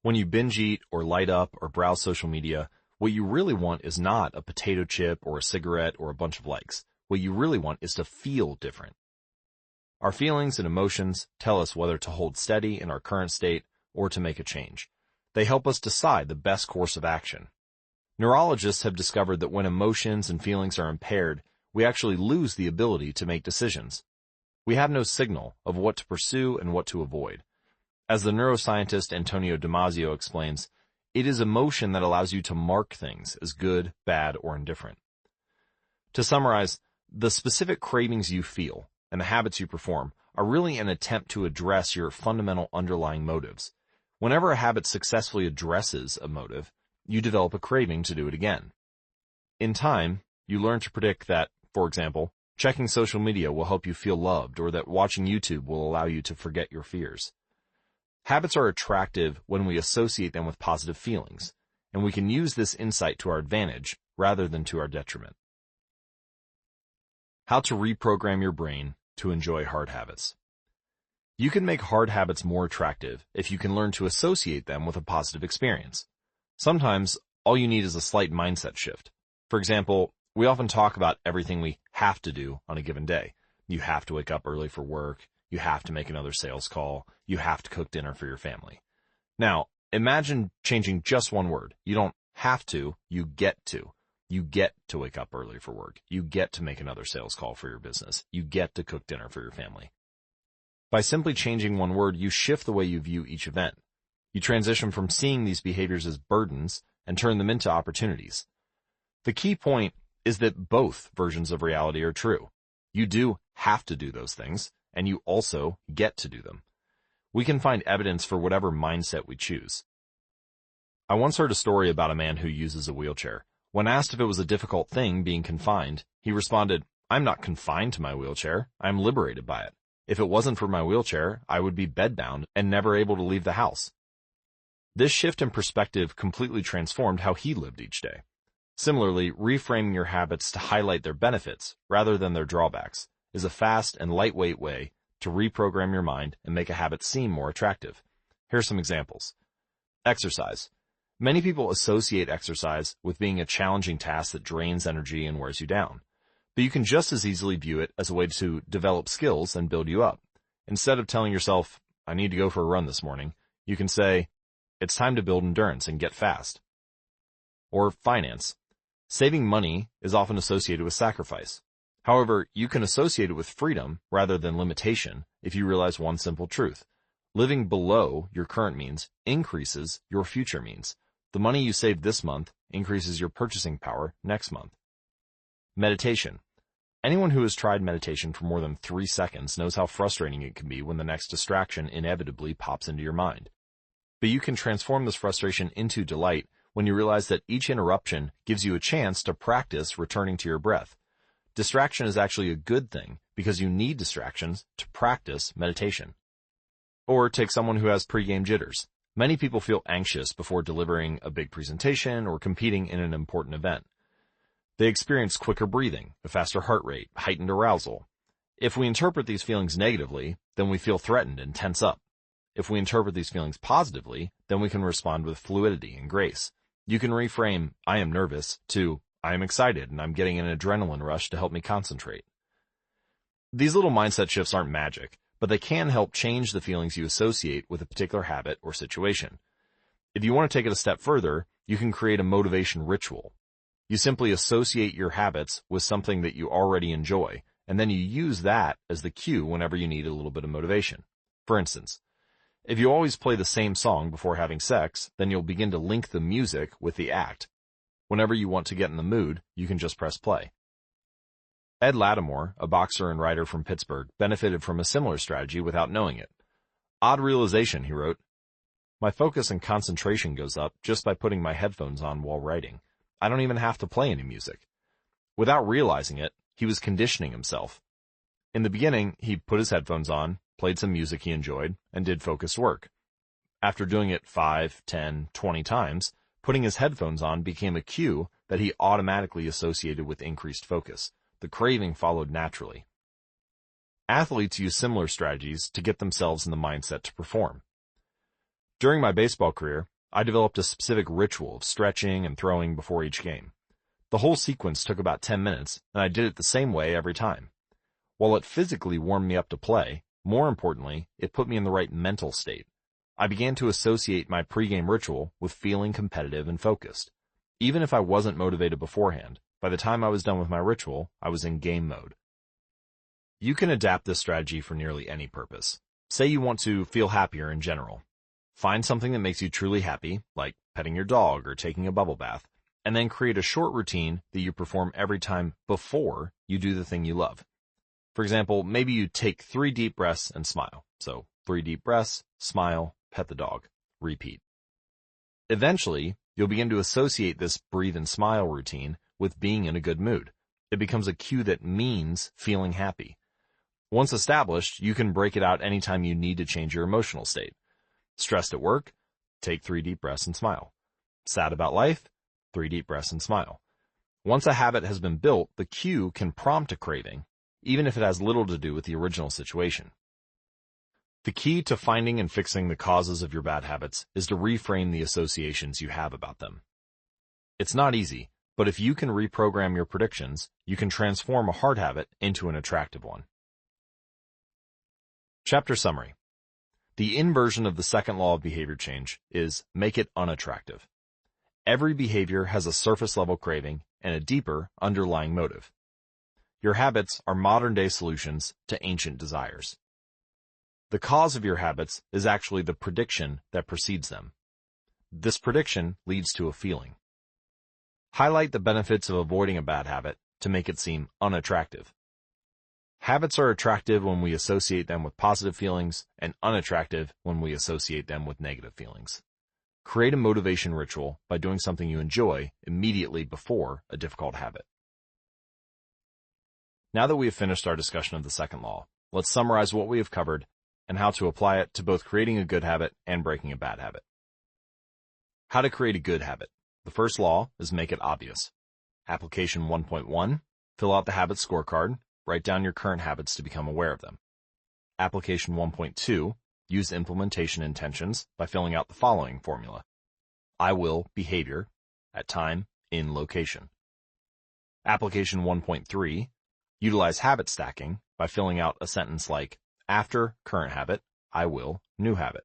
When you binge eat or light up or browse social media, what you really want is not a potato chip or a cigarette or a bunch of likes. What you really want is to feel different. Our feelings and emotions tell us whether to hold steady in our current state or to make a change. They help us decide the best course of action. Neurologists have discovered that when emotions and feelings are impaired, we actually lose the ability to make decisions. We have no signal of what to pursue and what to avoid. As the neuroscientist Antonio Damasio explains, it is emotion that allows you to mark things as good, bad, or indifferent. To summarize, the specific cravings you feel and the habits you perform are really an attempt to address your fundamental underlying motives. Whenever a habit successfully addresses a motive, you develop a craving to do it again. In time, you learn to predict that, for example, checking social media will help you feel loved, or that watching YouTube will allow you to forget your fears. Habits are attractive when we associate them with positive feelings, and we can use this insight to our advantage rather than to our detriment. How to reprogram your brain to enjoy hard habits. You can make hard habits more attractive if you can learn to associate them with a positive experience. Sometimes, all you need is a slight mindset shift. For example, we often talk about everything we have to do on a given day. You have to wake up early for work. You have to make another sales call. You have to cook dinner for your family. Now, imagine changing just one word. You don't have to, you get to. You get to wake up early for work. You get to make another sales call for your business. You get to cook dinner for your family. By simply changing one word, you shift the way you view each event. You transition from seeing these behaviors as burdens and turn them into opportunities. The key point is that both versions of reality are true. You do have to do those things, and you also get to do them. We can find evidence for whatever mindset we choose. I once heard a story about a man who uses a wheelchair. When asked if it was a difficult thing being confined, he responded, "I'm not confined to my wheelchair. I'm liberated by it. If it wasn't for my wheelchair, I would be bedbound and never able to leave the house." This shift in perspective completely transformed how he lived each day. Similarly, reframing your habits to highlight their benefits rather than their drawbacks is a fast and lightweight way to reprogram your mind and make a habit seem more attractive. Here are some examples. Exercise. Many people associate exercise with being a challenging task that drains energy and wears you down. But you can just as easily view it as a way to develop skills and build you up. Instead of telling yourself, "I need to go for a run this morning," you can say, "It's time to build endurance and get fast." Or finance. Saving money is often associated with sacrifice. However, you can associate it with freedom rather than limitation if you realize one simple truth. Living below your current means increases your future means. The money you save this month increases your purchasing power next month. Meditation. Anyone who has tried meditation for more than 3 seconds knows how frustrating it can be when the next distraction inevitably pops into your mind. But you can transform this frustration into delight when you realize that each interruption gives you a chance to practice returning to your breath. Distraction is actually a good thing because you need distractions to practice meditation. Or take someone who has pre-game jitters. Many people feel anxious before delivering a big presentation or competing in an important event. They experience quicker breathing, a faster heart rate, heightened arousal. If we interpret these feelings negatively, then we feel threatened and tense up. If we interpret these feelings positively, then we can respond with fluidity and grace. You can reframe, "I am nervous," to, "I am excited and I'm getting an adrenaline rush to help me concentrate." These little mindset shifts aren't magic, but they can help change the feelings you associate with a particular habit or situation. If you want to take it a step further, you can create a motivation ritual. You simply associate your habits with something that you already enjoy, and then you use that as the cue whenever you need a little bit of motivation. For instance, if you always play the same song before having sex, then you'll begin to link the music with the act. Whenever you want to get in the mood, you can just press play. Ed Lattimore, a boxer and writer from Pittsburgh, benefited from a similar strategy without knowing it. "Odd realization," he wrote. "My focus and concentration goes up just by putting my headphones on while writing. I don't even have to play any music." Without realizing it, he was conditioning himself. In the beginning, he put his headphones on, played some music he enjoyed, and did focused work. After doing it 5, 10, 20 times, putting his headphones on became a cue that he automatically associated with increased focus. The craving followed naturally. Athletes use similar strategies to get themselves in the mindset to perform. During my baseball career, I developed a specific ritual of stretching and throwing before each game. The whole sequence took about 10 minutes, and I did it the same way every time. While it physically warmed me up to play, more importantly, it put me in the right mental state. I began to associate my pregame ritual with feeling competitive and focused. Even if I wasn't motivated beforehand, by the time I was done with my ritual, I was in game mode. You can adapt this strategy for nearly any purpose. Say you want to feel happier in general. Find something that makes you truly happy, like petting your dog or taking a bubble bath, and then create a short routine that you perform every time before you do the thing you love. For example, maybe you take 3 deep breaths and smile. So 3 deep breaths, smile, pet the dog, repeat. Eventually, you'll begin to associate this breathe and smile routine with being in a good mood. It becomes a cue that means feeling happy. Once established, you can break it out anytime you need to change your emotional state. Stressed at work? Take 3 deep breaths and smile. Sad about life? 3 deep breaths and smile. Once a habit has been built, the cue can prompt a craving, even if it has little to do with the original situation. The key to finding and fixing the causes of your bad habits is to reframe the associations you have about them. It's not easy, but if you can reprogram your predictions, you can transform a hard habit into an attractive one. Chapter summary. The inversion of the second law of behavior change is make it unattractive. Every behavior has a surface-level craving and a deeper underlying motive. Your habits are modern-day solutions to ancient desires. The cause of your habits is actually the prediction that precedes them. This prediction leads to a feeling. Highlight the benefits of avoiding a bad habit to make it seem unattractive. Habits are attractive when we associate them with positive feelings and unattractive when we associate them with negative feelings. Create a motivation ritual by doing something you enjoy immediately before a difficult habit. Now that we have finished our discussion of the second law, let's summarize what we have covered and how to apply it to both creating a good habit and breaking a bad habit. How to create a good habit. The first law is make it obvious. Application 1.1, fill out the habit scorecard, write down your current habits to become aware of them. Application 1.2, use implementation intentions by filling out the following formula. I will behavior at time in location. Application 1.3, utilize habit stacking by filling out a sentence like after current habit, I will new habit.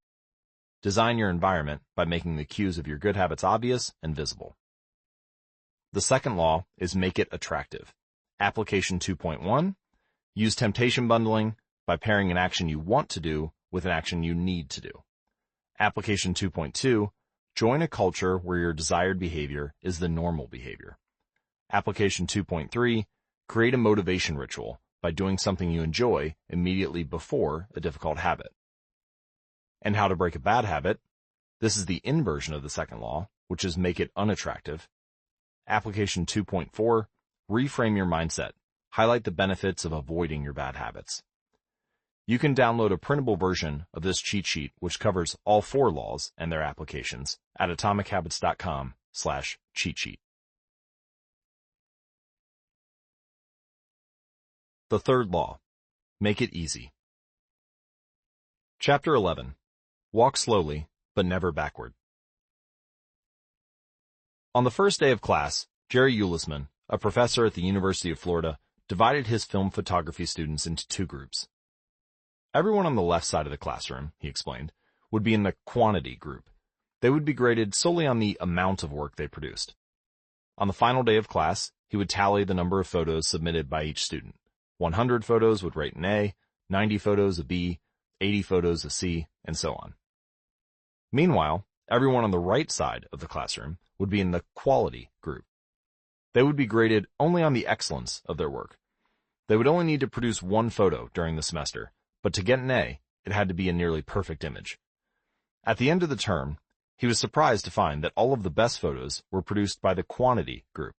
Design your environment by making the cues of your good habits obvious and visible. The second law is make it attractive. Application 2.1, use temptation bundling by pairing an action you want to do with an action you need to do. Application 2.2, join a culture where your desired behavior is the normal behavior. Application 2.3, create a motivation ritual by doing something you enjoy immediately before a difficult habit. And how to break a bad habit. This is the inversion of the second law, which is make it unattractive. Application 2.4, reframe your mindset. Highlight the benefits of avoiding your bad habits. You can download a printable version of this cheat sheet, which covers all 4 laws and their applications at atomichabits.com/cheat sheet. The third law, make it easy. Chapter 11, walk slowly, but never backward. On the first day of class, Jerry Ulisman, a professor at the University of Florida, divided his film photography students into 2 groups. Everyone on the left side of the classroom, he explained, would be in the quantity group. They would be graded solely on the amount of work they produced. On the final day of class, he would tally the number of photos submitted by each student. 100 photos would rate an A, 90 photos a B, 80 photos a C, and so on. Meanwhile, everyone on the right side of the classroom would be in the quality group. They would be graded only on the excellence of their work. They would only need to produce one photo during the semester, but to get an A, it had to be a nearly perfect image. At the end of the term, he was surprised to find that all of the best photos were produced by the quantity group.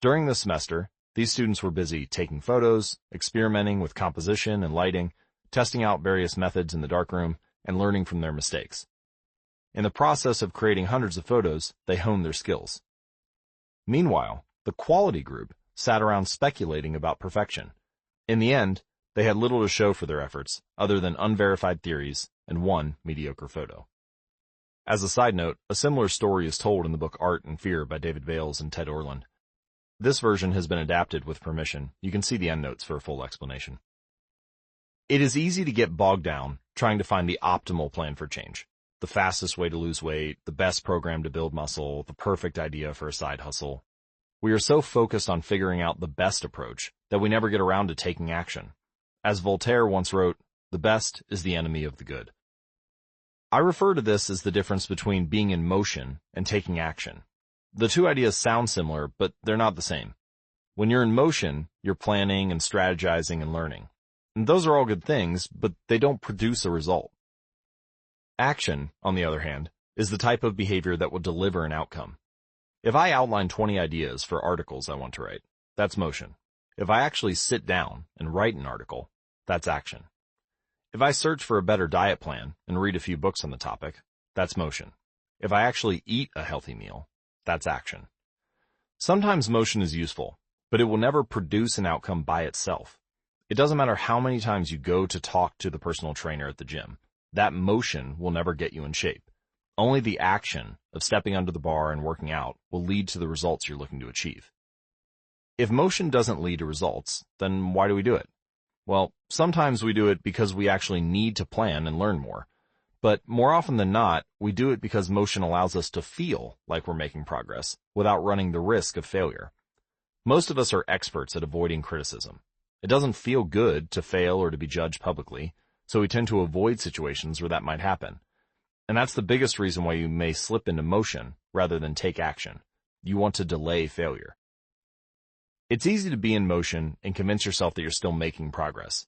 During the semester, these students were busy taking photos, experimenting with composition and lighting, testing out various methods in the darkroom, and learning from their mistakes. In the process of creating hundreds of photos, they honed their skills. Meanwhile, the quality group sat around speculating about perfection. In the end, they had little to show for their efforts, other than unverified theories and one mediocre photo. As a side note, a similar story is told in the book Art and Fear by David Vales and Ted Orland. This version has been adapted with permission. You can see the endnotes for a full explanation. It is easy to get bogged down trying to find the optimal plan for change. The fastest way to lose weight, the best program to build muscle, the perfect idea for a side hustle. We are so focused on figuring out the best approach that we never get around to taking action. As Voltaire once wrote, "The best is the enemy of the good." I refer to this as the difference between being in motion and taking action. The two ideas sound similar, but they're not the same. When you're in motion, you're planning and strategizing and learning. And those are all good things, but they don't produce a result. Action, on the other hand, is the type of behavior that will deliver an outcome. If I outline 20 ideas for articles I want to write, that's motion. If I actually sit down and write an article, that's action. If I search for a better diet plan and read a few books on the topic, that's motion. If I actually eat a healthy meal, that's action. Sometimes motion is useful, but it will never produce an outcome by itself. It doesn't matter how many times you go to talk to the personal trainer at the gym. That motion will never get you in shape. Only the action of stepping under the bar and working out will lead to the results you're looking to achieve. If motion doesn't lead to results, then why do we do it? Well, sometimes we do it because we actually need to plan and learn more. But more often than not, we do it because motion allows us to feel like we're making progress without running the risk of failure. Most of us are experts at avoiding criticism. It doesn't feel good to fail or to be judged publicly, so we tend to avoid situations where that might happen. And that's the biggest reason why you may slip into motion rather than take action. You want to delay failure. It's easy to be in motion and convince yourself that you're still making progress.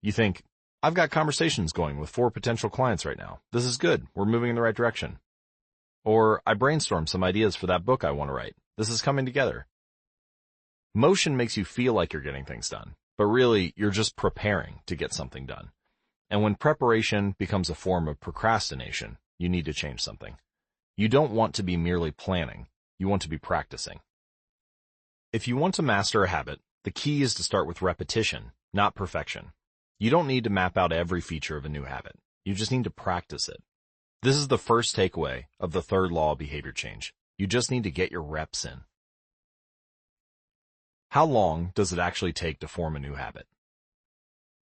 You think, I've got conversations going with 4 potential clients right now. This is good. We're moving in the right direction. Or I brainstormed some ideas for that book I want to write. This is coming together. Motion makes you feel like you're getting things done, but really you're just preparing to get something done. And when preparation becomes a form of procrastination, you need to change something. You don't want to be merely planning. You want to be practicing. If you want to master a habit, the key is to start with repetition, not perfection. You don't need to map out every feature of a new habit. You just need to practice it. This is the first takeaway of the third law of behavior change. You just need to get your reps in. How long does it actually take to form a new habit?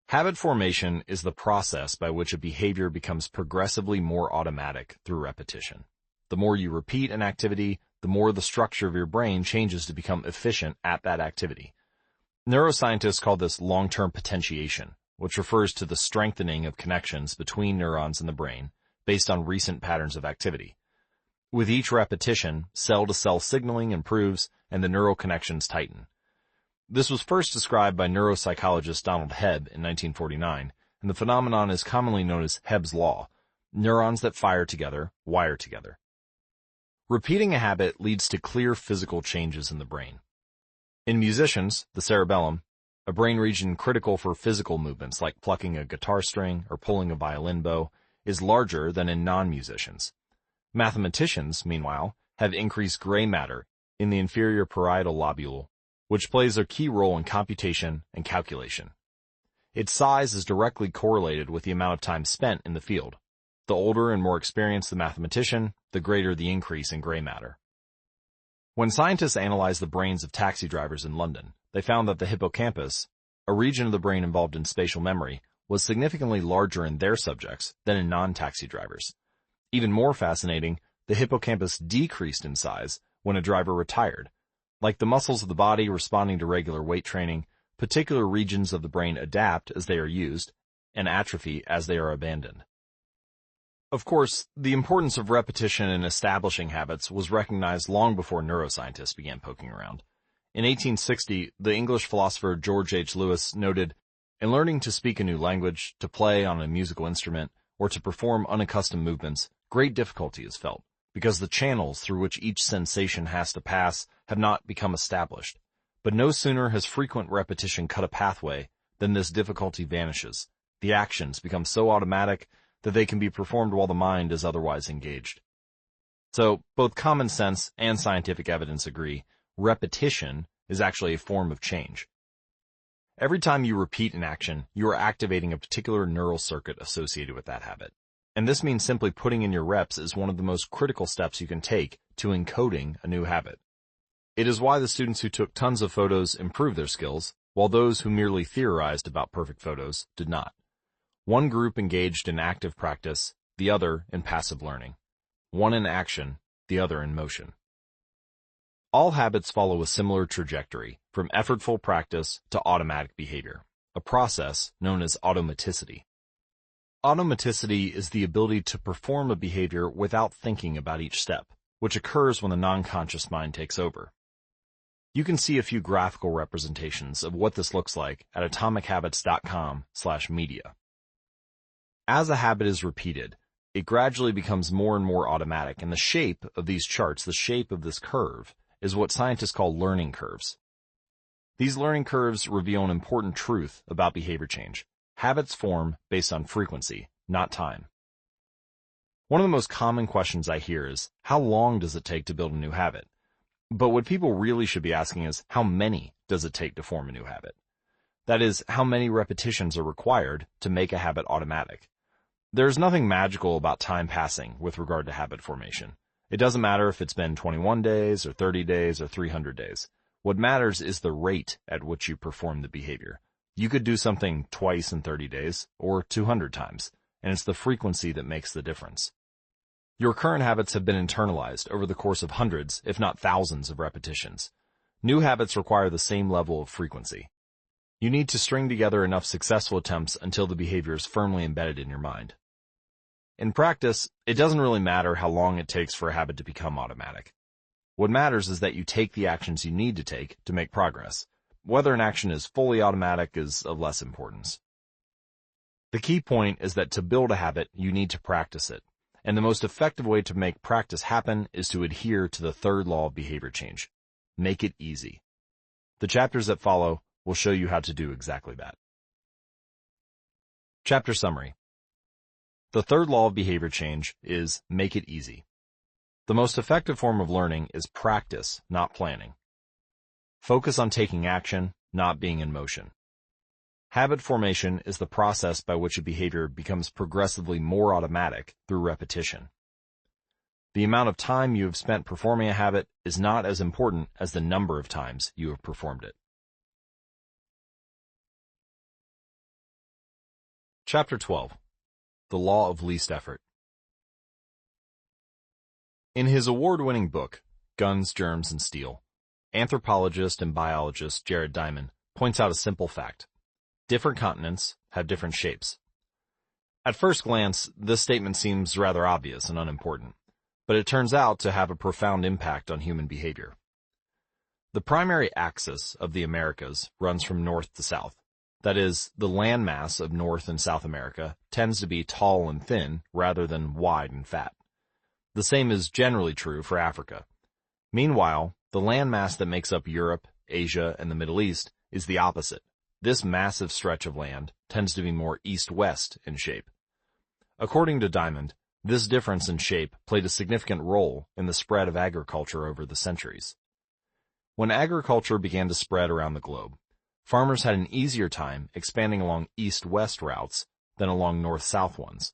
Habit formation is the process by which a behavior becomes progressively more automatic through repetition. The more you repeat an activity, the more the structure of your brain changes to become efficient at that activity. Neuroscientists call this long-term potentiation, which refers to the strengthening of connections between neurons in the brain based on recent patterns of activity. With each repetition, cell-to-cell signaling improves and the neural connections tighten. This was first described by neuropsychologist Donald Hebb in 1949, and the phenomenon is commonly known as Hebb's law. Neurons that fire together wire together. Repeating a habit leads to clear physical changes in the brain. In musicians, the cerebellum, a brain region critical for physical movements like plucking a guitar string or pulling a violin bow, is larger than in non-musicians. Mathematicians, meanwhile, have increased gray matter in the inferior parietal lobule, which plays a key role in computation and calculation. Its size is directly correlated with the amount of time spent in the field. The older and more experienced the mathematician, the greater the increase in gray matter. When scientists analyzed the brains of taxi drivers in London, they found that the hippocampus, a region of the brain involved in spatial memory, was significantly larger in their subjects than in non-taxi drivers. Even more fascinating, the hippocampus decreased in size when a driver retired. Like the muscles of the body responding to regular weight training, particular regions of the brain adapt as they are used and atrophy as they are abandoned. Of course, the importance of repetition in establishing habits was recognized long before neuroscientists began poking around. In 1860, the English philosopher George H. Lewis noted, "In learning to speak a new language, to play on a musical instrument, or to perform unaccustomed movements, great difficulty is felt, because the channels through which each sensation has to pass have not become established. But no sooner has frequent repetition cut a pathway than this difficulty vanishes. The actions become so automatic that they can be performed while the mind is otherwise engaged." So, both common sense and scientific evidence agree, repetition is actually a form of change. Every time you repeat an action, you are activating a particular neural circuit associated with that habit. And this means simply putting in your reps is one of the most critical steps you can take to encoding a new habit. It is why the students who took tons of photos improved their skills, while those who merely theorized about perfect photos did not. One group engaged in active practice, the other in passive learning. One in action, the other in motion. All habits follow a similar trajectory, from effortful practice to automatic behavior, a process known as automaticity. Automaticity is the ability to perform a behavior without thinking about each step, which occurs when the non-conscious mind takes over. You can see a few graphical representations of what this looks like at atomichabits.com/media. As a habit is repeated, it gradually becomes more and more automatic, and the shape of these charts, the shape of this curve, is what scientists call learning curves. These learning curves reveal an important truth about behavior change. Habits form based on frequency, not time. One of the most common questions I hear is, how long does it take to build a new habit? But what people really should be asking is, how many does it take to form a new habit? That is, how many repetitions are required to make a habit automatic? There's nothing magical about time passing with regard to habit formation. It doesn't matter if it's been 21 days or 30 days or 300 days. What matters is the rate at which you perform the behavior. You could do something twice in 30 days or 200 times, and it's the frequency that makes the difference. Your current habits have been internalized over the course of hundreds, if not thousands, of repetitions. New habits require the same level of frequency. You need to string together enough successful attempts until the behavior is firmly embedded in your mind. In practice, it doesn't really matter how long it takes for a habit to become automatic. What matters is that you take the actions you need to take to make progress. Whether an action is fully automatic is of less importance. The key point is that to build a habit, you need to practice it. And the most effective way to make practice happen is to adhere to the third law of behavior change. Make it easy. The chapters that follow will show you how to do exactly that. Chapter summary. The third law of behavior change is make it easy. The most effective form of learning is practice, not planning. Focus on taking action, not being in motion. Habit formation is the process by which a behavior becomes progressively more automatic through repetition. The amount of time you have spent performing a habit is not as important as the number of times you have performed it. Chapter 12. The Law of Least Effort. In his award-winning book, Guns, Germs, and Steel, anthropologist and biologist Jared Diamond points out a simple fact. Different continents have different shapes. At first glance, this statement seems rather obvious and unimportant, but it turns out to have a profound impact on human behavior. The primary axis of the Americas runs from north to south. That is, the landmass of North and South America tends to be tall and thin rather than wide and fat. The same is generally true for Africa. Meanwhile, the landmass that makes up Europe, Asia, and the Middle East is the opposite. This massive stretch of land tends to be more east-west in shape. According to Diamond, this difference in shape played a significant role in the spread of agriculture over the centuries. When agriculture began to spread around the globe, farmers had an easier time expanding along east-west routes than along north-south ones.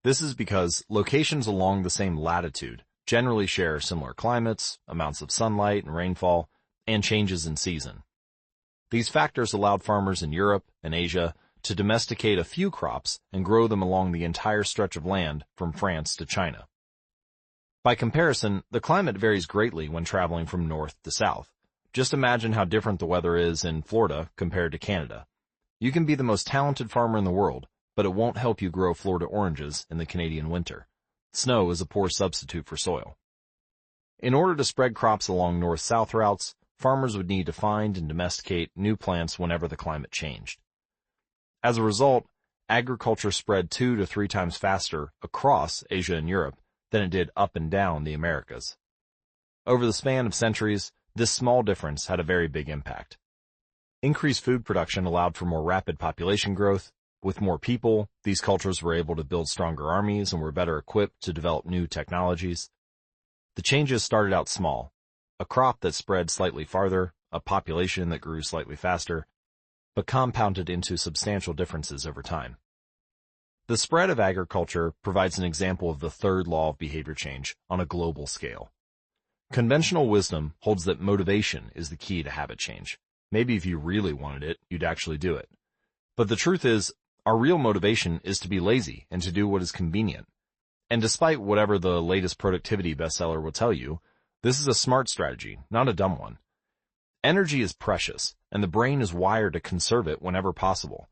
This is because locations along the same latitude generally share similar climates, amounts of sunlight and rainfall, and changes in season. These factors allowed farmers in Europe and Asia to domesticate a few crops and grow them along the entire stretch of land from France to China. By comparison, the climate varies greatly when traveling from north to south. Just imagine how different the weather is in Florida compared to Canada. You can be the most talented farmer in the world, but it won't help you grow Florida oranges in the Canadian winter. Snow is a poor substitute for soil. In order to spread crops along north-south routes, farmers would need to find and domesticate new plants whenever the climate changed. As a result, agriculture spread 2 to 3 times faster across Asia and Europe than it did up and down the Americas. Over the span of centuries, this small difference had a very big impact. Increased food production allowed for more rapid population growth. With more people, these cultures were able to build stronger armies and were better equipped to develop new technologies. The changes started out small: a crop that spread slightly farther, a population that grew slightly faster, but compounded into substantial differences over time. The spread of agriculture provides an example of the third law of behavior change on a global scale. Conventional wisdom holds that motivation is the key to habit change. Maybe if you really wanted it, you'd actually do it. But the truth is, our real motivation is to be lazy and to do what is convenient. And despite whatever the latest productivity bestseller will tell you, this is a smart strategy, not a dumb one. Energy is precious, and the brain is wired to conserve it whenever possible.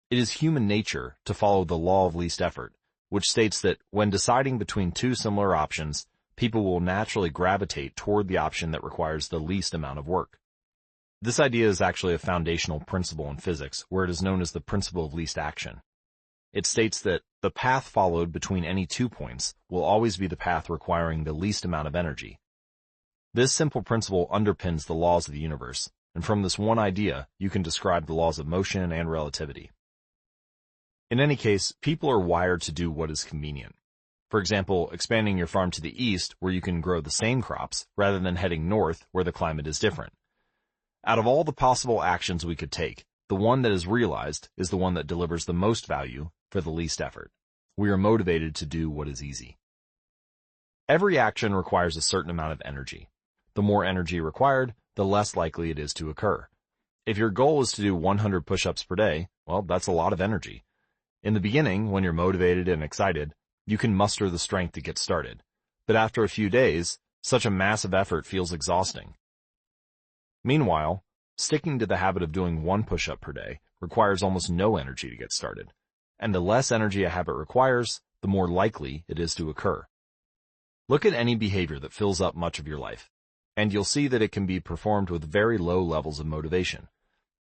It is human nature to follow the law of least effort, which states that when deciding between two similar options, people will naturally gravitate toward the option that requires the least amount of work. This idea is actually a foundational principle in physics, where it is known as the principle of least action. It states that the path followed between any 2 points will always be the path requiring the least amount of energy. This simple principle underpins the laws of the universe, and from this one idea, you can describe the laws of motion and relativity. In any case, people are wired to do what is convenient. For example, expanding your farm to the east, where you can grow the same crops, rather than heading north, where the climate is different. Out of all the possible actions we could take, the one that is realized is the one that delivers the most value for the least effort. We are motivated to do what is easy. Every action requires a certain amount of energy. The more energy required, the less likely it is to occur. If your goal is to do 100 push-ups per day, well, that's a lot of energy. In the beginning, when you're motivated and excited, you can muster the strength to get started. But after a few days, such a massive effort feels exhausting. Meanwhile, sticking to the habit of doing 1 push-up per day requires almost no energy to get started. And the less energy a habit requires, the more likely it is to occur. Look at any behavior that fills up much of your life, and you'll see that it can be performed with very low levels of motivation.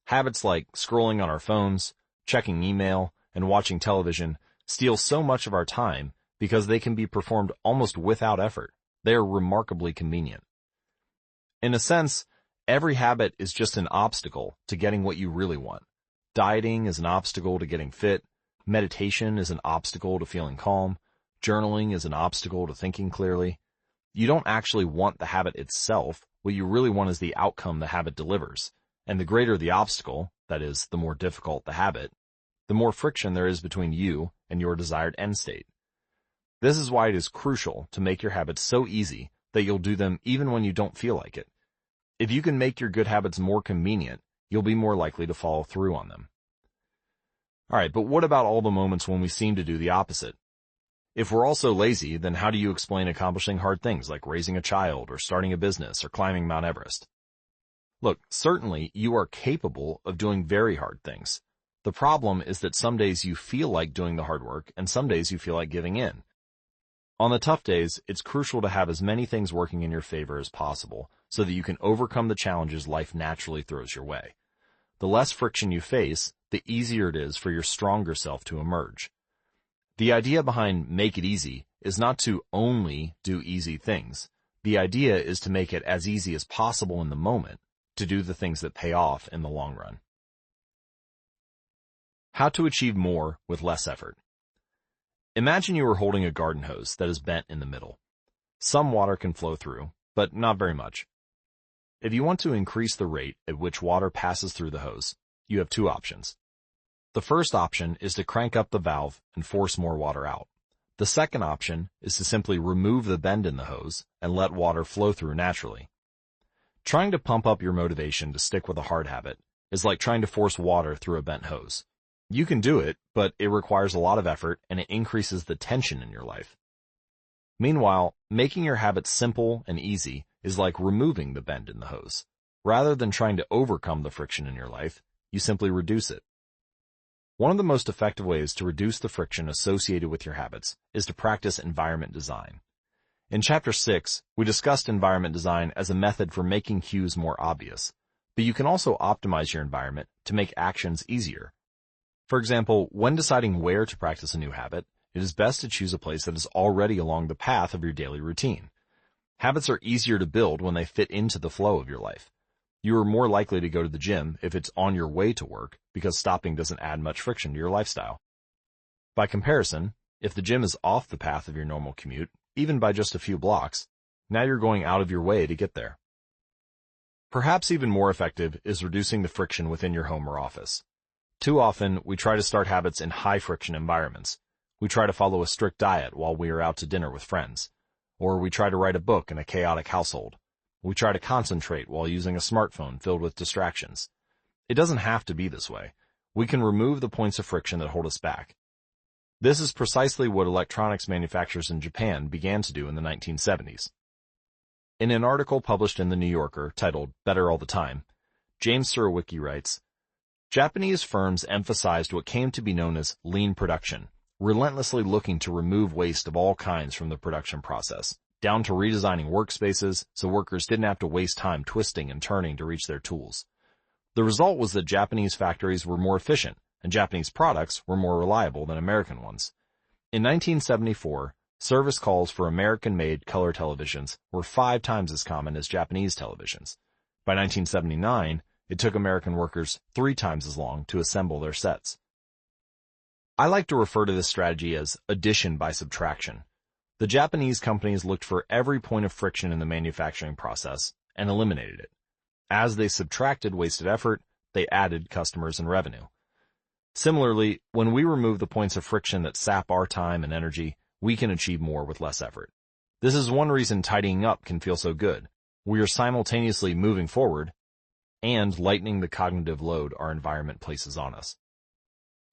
Habits like scrolling on our phones, checking email, and watching television steal so much of our time because they can be performed almost without effort. They are remarkably convenient. In a sense, every habit is just an obstacle to getting what you really want. Dieting is an obstacle to getting fit. Meditation is an obstacle to feeling calm. Journaling is an obstacle to thinking clearly. You don't actually want the habit itself. What you really want is the outcome the habit delivers. And the greater the obstacle, that is, the more difficult the habit, the more friction there is between you and your desired end state. This is why it is crucial to make your habits so easy that you'll do them even when you don't feel like it. If you can make your good habits more convenient, you'll be more likely to follow through on them. Alright, but what about all the moments when we seem to do the opposite? If we're all so lazy, then how do you explain accomplishing hard things like raising a child or starting a business or climbing Mount Everest? Look, certainly you are capable of doing very hard things. The problem is that some days you feel like doing the hard work and some days you feel like giving in. On the tough days, it's crucial to have as many things working in your favor as possible so that you can overcome the challenges life naturally throws your way. The less friction you face, the easier it is for your stronger self to emerge. The idea behind make it easy is not to only do easy things. The idea is to make it as easy as possible in the moment to do the things that pay off in the long run. How to achieve more with less effort. Imagine you are holding a garden hose that is bent in the middle. Some water can flow through, but not very much. If you want to increase the rate at which water passes through the hose, you have 2 options. The first option is to crank up the valve and force more water out. The second option is to simply remove the bend in the hose and let water flow through naturally. Trying to pump up your motivation to stick with a hard habit is like trying to force water through a bent hose. You can do it, but it requires a lot of effort and it increases the tension in your life. Meanwhile, making your habits simple and easy is like removing the bend in the hose. Rather than trying to overcome the friction in your life, you simply reduce it. One of the most effective ways to reduce the friction associated with your habits is to practice environment design. In Chapter 6, we discussed environment design as a method for making cues more obvious, but you can also optimize your environment to make actions easier. For example, when deciding where to practice a new habit, it is best to choose a place that is already along the path of your daily routine. Habits are easier to build when they fit into the flow of your life. You are more likely to go to the gym if it's on your way to work because stopping doesn't add much friction to your lifestyle. By comparison, if the gym is off the path of your normal commute, even by just a few blocks, now you're going out of your way to get there. Perhaps even more effective is reducing the friction within your home or office. Too often, we try to start habits in high-friction environments. We try to follow a strict diet while we are out to dinner with friends. Or we try to write a book in a chaotic household. We try to concentrate while using a smartphone filled with distractions. It doesn't have to be this way. We can remove the points of friction that hold us back. This is precisely what electronics manufacturers in Japan began to do in the 1970s. In an article published in The New Yorker titled Better All the Time, James Surowiecki writes, Japanese firms emphasized what came to be known as lean production, relentlessly looking to remove waste of all kinds from the production process, down to redesigning workspaces so workers didn't have to waste time twisting and turning to reach their tools. The result was that Japanese factories were more efficient, and Japanese products were more reliable than American ones. In 1974, service calls for American-made color televisions were 5 times as common as Japanese televisions. By 1979, it took American workers 3 times as long to assemble their sets. I like to refer to this strategy as addition by subtraction. The Japanese companies looked for every point of friction in the manufacturing process and eliminated it. As they subtracted wasted effort, they added customers and revenue. Similarly, when we remove the points of friction that sap our time and energy, we can achieve more with less effort. This is one reason tidying up can feel so good. We are simultaneously moving forward and lightening the cognitive load our environment places on us.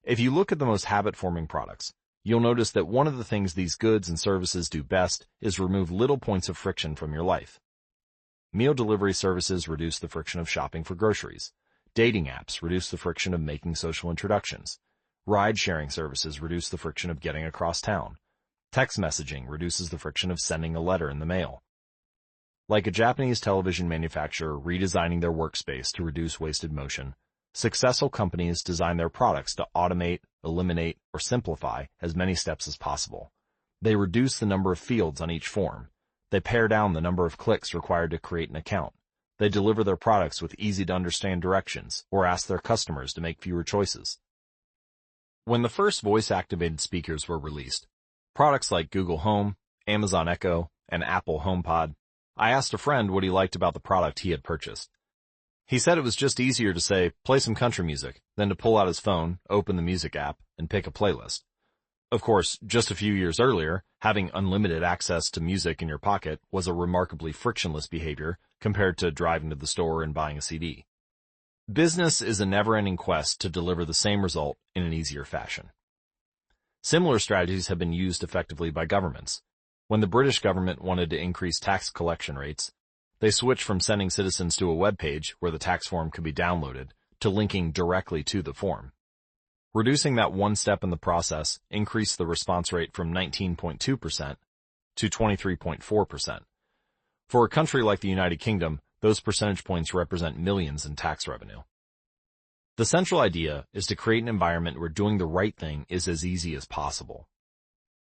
If you look at the most habit-forming products, you'll notice that one of the things these goods and services do best is remove little points of friction from your life. Meal delivery services reduce the friction of shopping for groceries. Dating apps reduce the friction of making social introductions. Ride-sharing services reduce the friction of getting across town. Text messaging reduces the friction of sending a letter in the mail. Like a Japanese television manufacturer redesigning their workspace to reduce wasted motion, successful companies design their products to automate, eliminate, or simplify as many steps as possible. They reduce the number of fields on each form. They pare down the number of clicks required to create an account. They deliver their products with easy-to-understand directions or ask their customers to make fewer choices. When the first voice-activated speakers were released, products like Google Home, Amazon Echo, and Apple HomePod, I asked a friend what he liked about the product he had purchased. He said it was just easier to say, play some country music, than to pull out his phone, open the music app, and pick a playlist. Of course, just a few years earlier, having unlimited access to music in your pocket was a remarkably frictionless behavior compared to driving to the store and buying a CD. Business is a never-ending quest to deliver the same result in an easier fashion. Similar strategies have been used effectively by governments. When the British government wanted to increase tax collection rates, they switched from sending citizens to a web page where the tax form could be downloaded to linking directly to the form. Reducing that one step in the process increased the response rate from 19.2% to 23.4%. For a country like the United Kingdom, those percentage points represent millions in tax revenue. The central idea is to create an environment where doing the right thing is as easy as possible.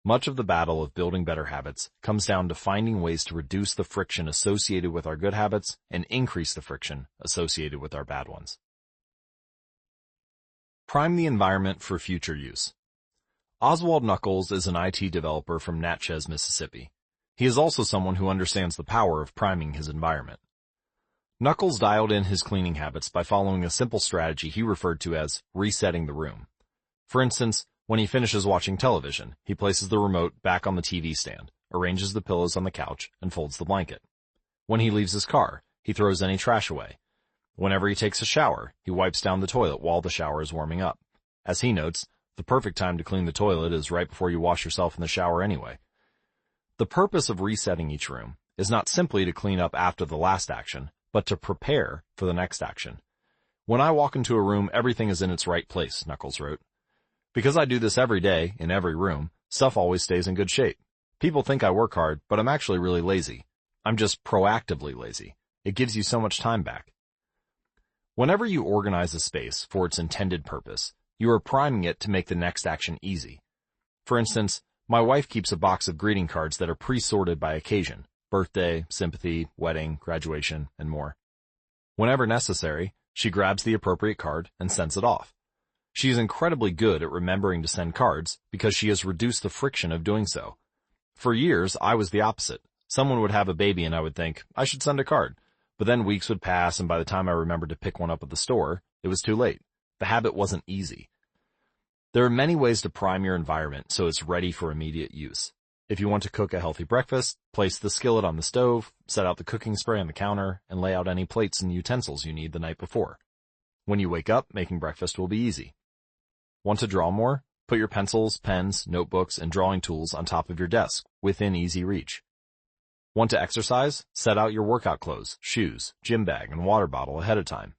Much of the battle of building better habits comes down to finding ways to reduce the friction associated with our good habits and increase the friction associated with our bad ones. Prime the environment for future use. Oswald Knuckles is an IT developer from Natchez, Mississippi. He is also someone who understands the power of priming his environment. Knuckles dialed in his cleaning habits by following a simple strategy he referred to as resetting the room. For instance, when he finishes watching television, he places the remote back on the TV stand, arranges the pillows on the couch, and folds the blanket. When he leaves his car, he throws any trash away. Whenever he takes a shower, he wipes down the toilet while the shower is warming up. As he notes, the perfect time to clean the toilet is right before you wash yourself in the shower anyway. The purpose of resetting each room is not simply to clean up after the last action, but to prepare for the next action. When I walk into a room, everything is in its right place, Knuckles wrote. Because I do this every day, in every room, stuff always stays in good shape. People think I work hard, but I'm actually really lazy. I'm just proactively lazy. It gives you so much time back. Whenever you organize a space for its intended purpose, you are priming it to make the next action easy. For instance, my wife keeps a box of greeting cards that are pre-sorted by occasion: birthday, sympathy, wedding, graduation, and more. Whenever necessary, she grabs the appropriate card and sends it off. She is incredibly good at remembering to send cards because she has reduced the friction of doing so. For years, I was the opposite. Someone would have a baby and I would think, I should send a card. But then weeks would pass, and by the time I remembered to pick one up at the store, it was too late. The habit wasn't easy. There are many ways to prime your environment so it's ready for immediate use. If you want to cook a healthy breakfast, place the skillet on the stove, set out the cooking spray on the counter, and lay out any plates and utensils you need the night before. When you wake up, making breakfast will be easy. Want to draw more? Put your pencils, pens, notebooks, and drawing tools on top of your desk, within easy reach. Want to exercise? Set out your workout clothes, shoes, gym bag, and water bottle ahead of time.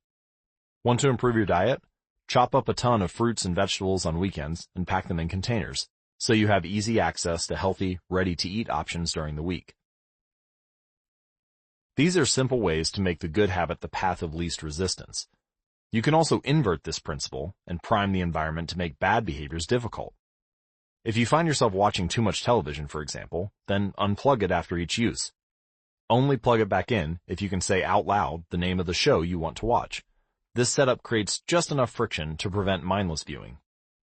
Want to improve your diet? Chop up a ton of fruits and vegetables on weekends and pack them in containers, so you have easy access to healthy, ready-to-eat options during the week. These are simple ways to make the good habit the path of least resistance. You can also invert this principle and prime the environment to make bad behaviors difficult. If you find yourself watching too much television, for example, then unplug it after each use. Only plug it back in if you can say out loud the name of the show you want to watch. This setup creates just enough friction to prevent mindless viewing.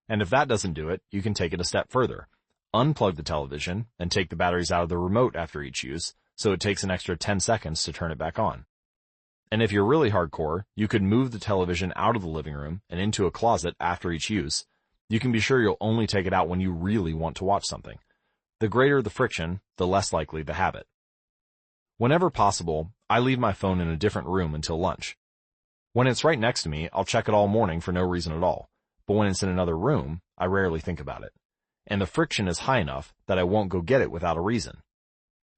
And if that doesn't do it, you can take it a step further. Unplug the television and take the batteries out of the remote after each use, so it takes an extra 10 seconds to turn it back on. And if you're really hardcore, you could move the television out of the living room and into a closet after each use. You can be sure you'll only take it out when you really want to watch something. The greater the friction, the less likely the habit. Whenever possible, I leave my phone in a different room until lunch. When it's right next to me, I'll check it all morning for no reason at all. But when it's in another room, I rarely think about it. And the friction is high enough that I won't go get it without a reason.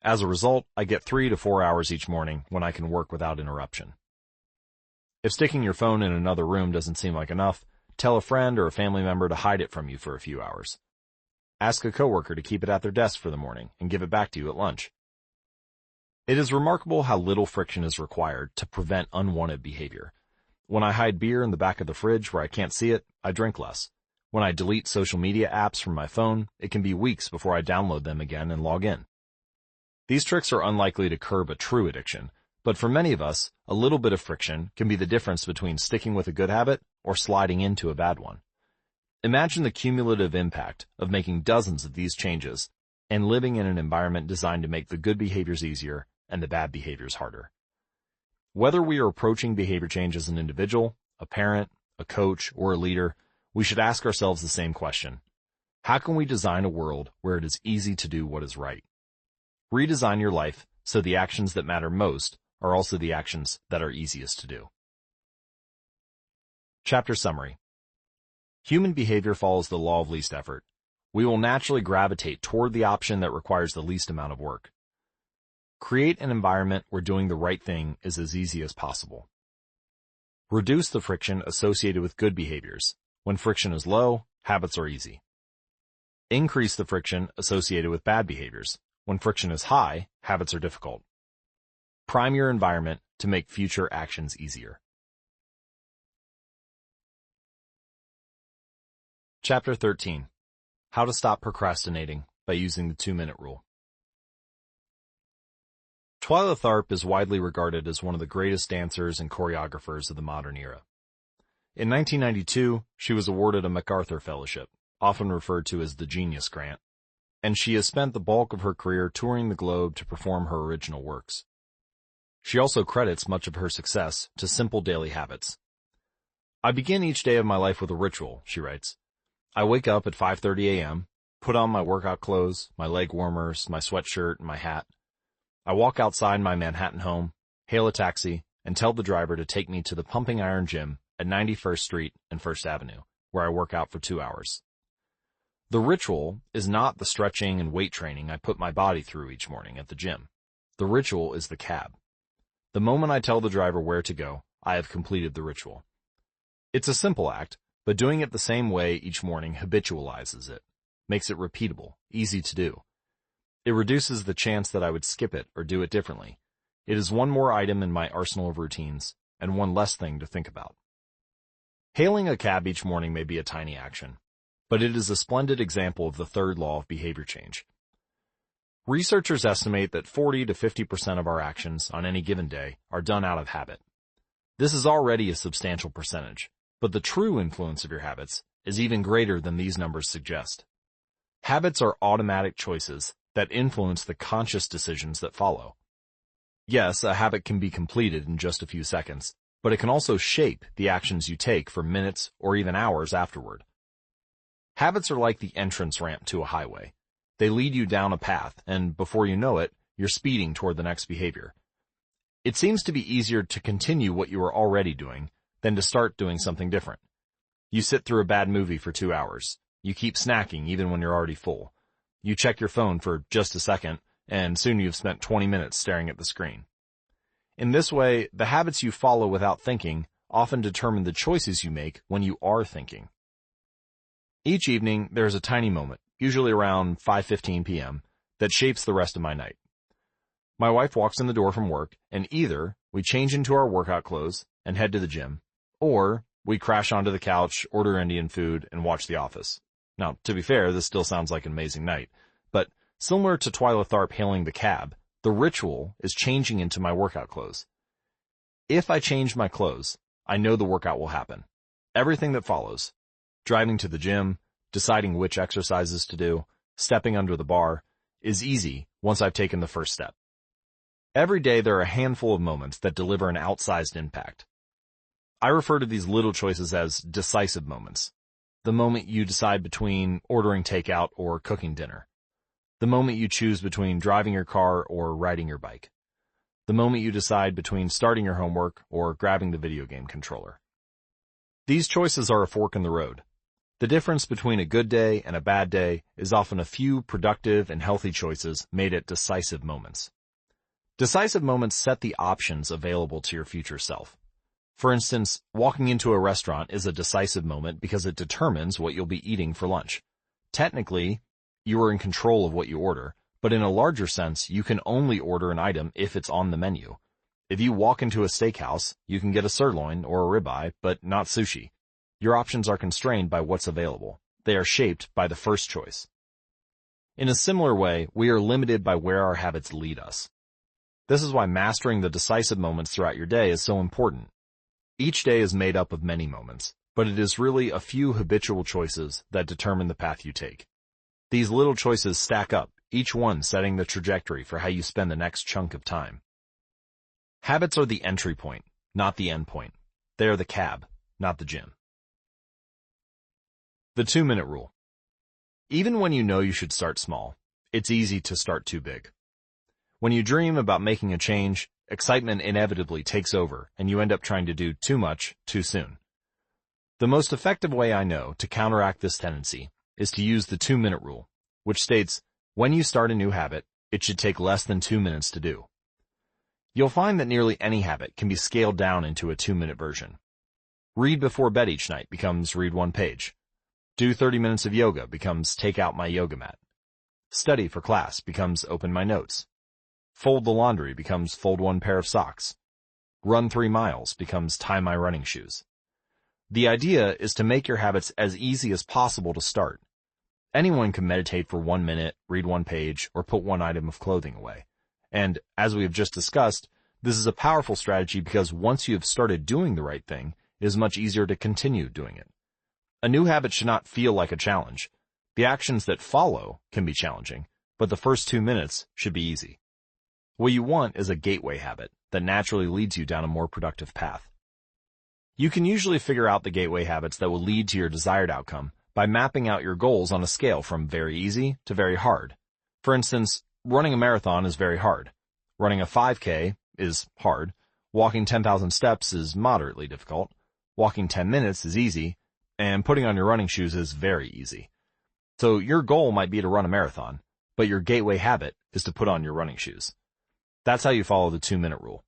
As a result, I get 3 to 4 hours each morning when I can work without interruption. If sticking your phone in another room doesn't seem like enough, tell a friend or a family member to hide it from you for a few hours. Ask a coworker to keep it at their desk for the morning and give it back to you at lunch. It is remarkable how little friction is required to prevent unwanted behavior. When I hide beer in the back of the fridge where I can't see it, I drink less. When I delete social media apps from my phone, it can be weeks before I download them again and log in. These tricks are unlikely to curb a true addiction, but for many of us, a little bit of friction can be the difference between sticking with a good habit or sliding into a bad one. Imagine the cumulative impact of making dozens of these changes and living in an environment designed to make the good behaviors easier and the bad behaviors harder. Whether we are approaching behavior change as an individual, a parent, a coach, or a leader, we should ask ourselves the same question. How can we design a world where it is easy to do what is right? Redesign your life so the actions that matter most are also the actions that are easiest to do. Chapter Summary. Human behavior follows the law of least effort. We will naturally gravitate toward the option that requires the least amount of work. Create an environment where doing the right thing is as easy as possible. Reduce the friction associated with good behaviors. When friction is low, habits are easy. Increase the friction associated with bad behaviors. When friction is high, habits are difficult. Prime your environment to make future actions easier. Chapter 13. How to stop procrastinating by using the 2-minute rule. Twyla Tharp is widely regarded as one of the greatest dancers and choreographers of the modern era. In 1992, she was awarded a MacArthur Fellowship, often referred to as the Genius Grant, and she has spent the bulk of her career touring the globe to perform her original works. She also credits much of her success to simple daily habits. I begin each day of my life with a ritual, she writes. I wake up at 5:30 a.m., put on my workout clothes, my leg warmers, my sweatshirt, and my hat. I walk outside my Manhattan home, hail a taxi, and tell the driver to take me to the Pumping Iron Gym at 91st Street and 1st Avenue, where I work out for 2 hours. The ritual is not the stretching and weight training I put my body through each morning at the gym. The ritual is the cab. The moment I tell the driver where to go, I have completed the ritual. It's a simple act, but doing it the same way each morning habitualizes it, makes it repeatable, easy to do. It reduces the chance that I would skip it or do it differently. It is one more item in my arsenal of routines, and one less thing to think about. Hailing a cab each morning may be a tiny action, but it is a splendid example of the third law of behavior change. Researchers estimate that 40 to 50% of our actions on any given day are done out of habit. This is already a substantial percentage, but the true influence of your habits is even greater than these numbers suggest. Habits are automatic choices that influence the conscious decisions that follow. Yes, a habit can be completed in just a few seconds, but it can also shape the actions you take for minutes or even hours afterward. Habits are like the entrance ramp to a highway. They lead you down a path, and before you know it, you're speeding toward the next behavior. It seems to be easier to continue what you are already doing than to start doing something different. You sit through a bad movie for 2 hours. You keep snacking even when you're already full. You check your phone for just a second, and soon you've spent 20 minutes staring at the screen. In this way, the habits you follow without thinking often determine the choices you make when you are thinking. Each evening, there is a tiny moment, usually around 5:15 p.m., that shapes the rest of my night. My wife walks in the door from work, and either we change into our workout clothes and head to the gym, or we crash onto the couch, order Indian food, and watch The Office. Now, to be fair, this still sounds like an amazing night, but similar to Twyla Tharp hailing the cab, the ritual is changing into my workout clothes. If I change my clothes, I know the workout will happen. Everything that follows, driving to the gym, deciding which exercises to do, stepping under the bar, is easy once I've taken the first step. Every day there are a handful of moments that deliver an outsized impact. I refer to these little choices as decisive moments. The moment you decide between ordering takeout or cooking dinner. The moment you choose between driving your car or riding your bike. The moment you decide between starting your homework or grabbing the video game controller. These choices are a fork in the road. The difference between a good day and a bad day is often a few productive and healthy choices made at decisive moments. Decisive moments set the options available to your future self. For instance, walking into a restaurant is a decisive moment because it determines what you'll be eating for lunch. Technically, you are in control of what you order, but in a larger sense, you can only order an item if it's on the menu. If you walk into a steakhouse, you can get a sirloin or a ribeye, but not sushi. Your options are constrained by what's available. They are shaped by the first choice. In a similar way, we are limited by where our habits lead us. This is why mastering the decisive moments throughout your day is so important. Each day is made up of many moments, but it is really a few habitual choices that determine the path you take. These little choices stack up, each one setting the trajectory for how you spend the next chunk of time. Habits are the entry point, not the end point. They are the cab, not the gym. The 2-minute rule. Even when you know you should start small, it's easy to start too big. When you dream about making a change, excitement inevitably takes over, and you end up trying to do too much too soon. The most effective way I know to counteract this tendency is to use the 2-minute rule, which states, when you start a new habit, it should take less than 2 minutes to do. You'll find that nearly any habit can be scaled down into a 2-minute version. Read before bed each night becomes read one page. Do 30 minutes of yoga becomes take out my yoga mat. Study for class becomes open my notes. Fold the laundry becomes fold one pair of socks. Run 3 miles becomes tie my running shoes. The idea is to make your habits as easy as possible to start. Anyone can meditate for 1 minute, read one page, or put one item of clothing away. And, as we have just discussed, this is a powerful strategy because once you have started doing the right thing, it is much easier to continue doing it. A new habit should not feel like a challenge. The actions that follow can be challenging, but the first 2 minutes should be easy. What you want is a gateway habit that naturally leads you down a more productive path. You can usually figure out the gateway habits that will lead to your desired outcome by mapping out your goals on a scale from very easy to very hard. For instance, running a marathon is very hard. Running a 5K is hard. Walking 10,000 steps is moderately difficult. Walking 10 minutes is easy. And putting on your running shoes is very easy. So your goal might be to run a marathon, but your gateway habit is to put on your running shoes. That's how you follow the 2-minute rule.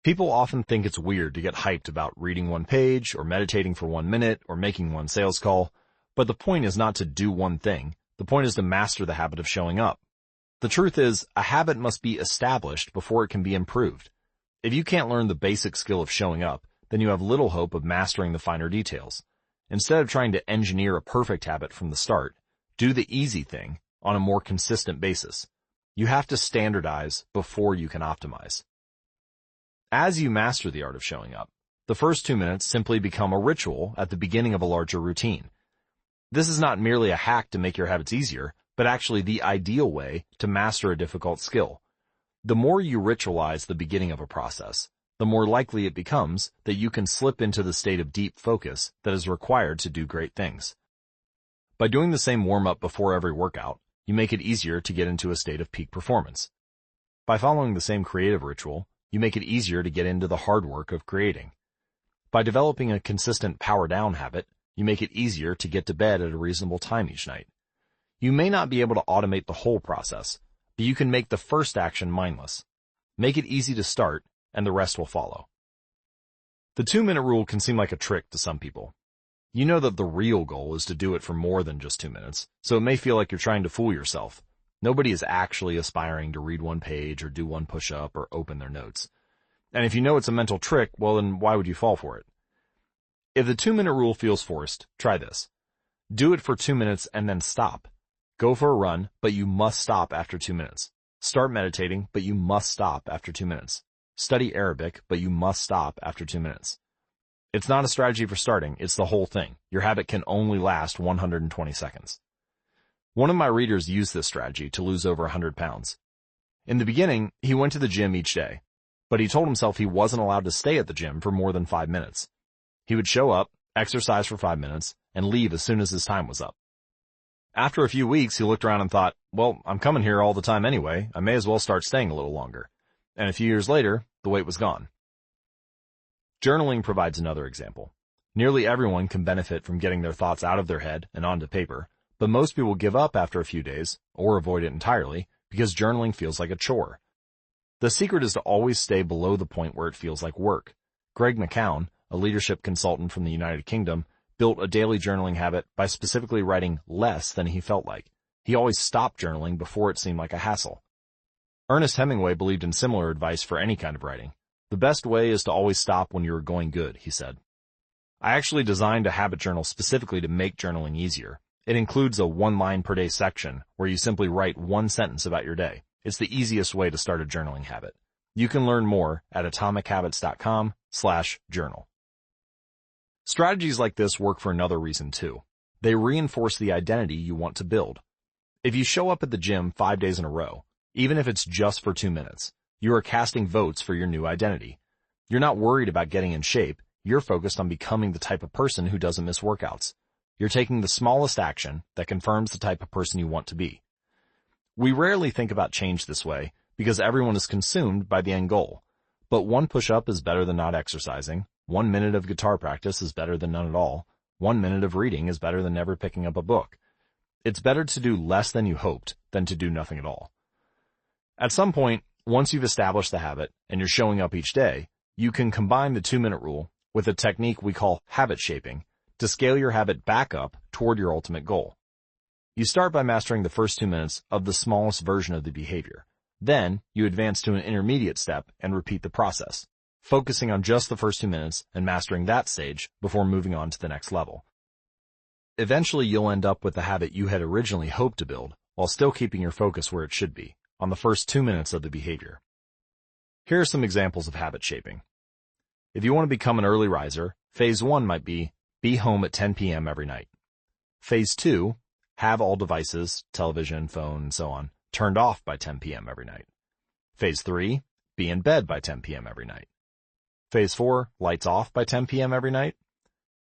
People often think it's weird to get hyped about reading one page, or meditating for 1 minute, or making one sales call, but the point is not to do one thing. The point is to master the habit of showing up. The truth is, a habit must be established before it can be improved. If you can't learn the basic skill of showing up, then you have little hope of mastering the finer details. Instead of trying to engineer a perfect habit from the start, do the easy thing on a more consistent basis. You have to standardize before you can optimize. As you master the art of showing up, the first 2 minutes simply become a ritual at the beginning of a larger routine. This is not merely a hack to make your habits easier, but actually the ideal way to master a difficult skill. The more you ritualize the beginning of a process, the more likely it becomes that you can slip into the state of deep focus that is required to do great things. By doing the same warm-up before every workout, you make it easier to get into a state of peak performance. By following the same creative ritual, you make it easier to get into the hard work of creating. By developing a consistent power-down habit, you make it easier to get to bed at a reasonable time each night. You may not be able to automate the whole process, but you can make the first action mindless. Make it easy to start, and the rest will follow. The 2-minute rule can seem like a trick to some people. You know that the real goal is to do it for more than just 2 minutes, so it may feel like you're trying to fool yourself. Nobody is actually aspiring to read one page or do one push-up or open their notes. And if you know it's a mental trick, well then why would you fall for it? If the 2-minute rule feels forced, try this. Do it for 2 minutes and then stop. Go for a run, but you must stop after 2 minutes. Start meditating, but you must stop after 2 minutes. Study Arabic, but you must stop after 2 minutes. It's not a strategy for starting, it's the whole thing. Your habit can only last 120 seconds. One of my readers used this strategy to lose over 100 pounds. In the beginning, he went to the gym each day, but he told himself he wasn't allowed to stay at the gym for more than 5 minutes. He would show up, exercise for 5 minutes, and leave as soon as his time was up. After a few weeks, he looked around and thought, well, I'm coming here all the time anyway, I may as well start staying a little longer. And a few years later, the weight was gone. Journaling provides another example. Nearly everyone can benefit from getting their thoughts out of their head and onto paper, but most people give up after a few days, or avoid it entirely, because journaling feels like a chore. The secret is to always stay below the point where it feels like work. Greg McCown, a leadership consultant from the United Kingdom, built a daily journaling habit by specifically writing less than he felt like. He always stopped journaling before it seemed like a hassle. Ernest Hemingway believed in similar advice for any kind of writing. The best way is to always stop when you are going good, he said. I actually designed a habit journal specifically to make journaling easier. It includes a 1-line per day section where you simply write 1 sentence about your day. It's the easiest way to start a journaling habit. You can learn more at atomichabits.com/journal. Strategies like this work for another reason too. They reinforce the identity you want to build. If you show up at the gym 5 days in a row, even if it's just for 2 minutes, you are casting votes for your new identity. You're not worried about getting in shape. You're focused on becoming the type of person who doesn't miss workouts. You're taking the smallest action that confirms the type of person you want to be. We rarely think about change this way because everyone is consumed by the end goal. But 1 push-up is better than not exercising. 1 minute of guitar practice is better than none at all. 1 minute of reading is better than never picking up a book. It's better to do less than you hoped than to do nothing at all. At some point, once you've established the habit and you're showing up each day, you can combine the 2-minute rule with a technique we call habit shaping to scale your habit back up toward your ultimate goal. You start by mastering the first 2 minutes of the smallest version of the behavior. Then, you advance to an intermediate step and repeat the process, focusing on just the first 2 minutes and mastering that stage before moving on to the next level. Eventually, you'll end up with the habit you had originally hoped to build while still keeping your focus where it should be, on the first 2 minutes of the behavior. Here are some examples of habit shaping. If you want to become an early riser, phase 1 might be home at 10 p.m. every night. Phase 2, have all devices, television, phone, and so on, turned off by 10 p.m. every night. Phase 3, be in bed by 10 p.m. every night. Phase 4, lights off by 10 p.m. every night.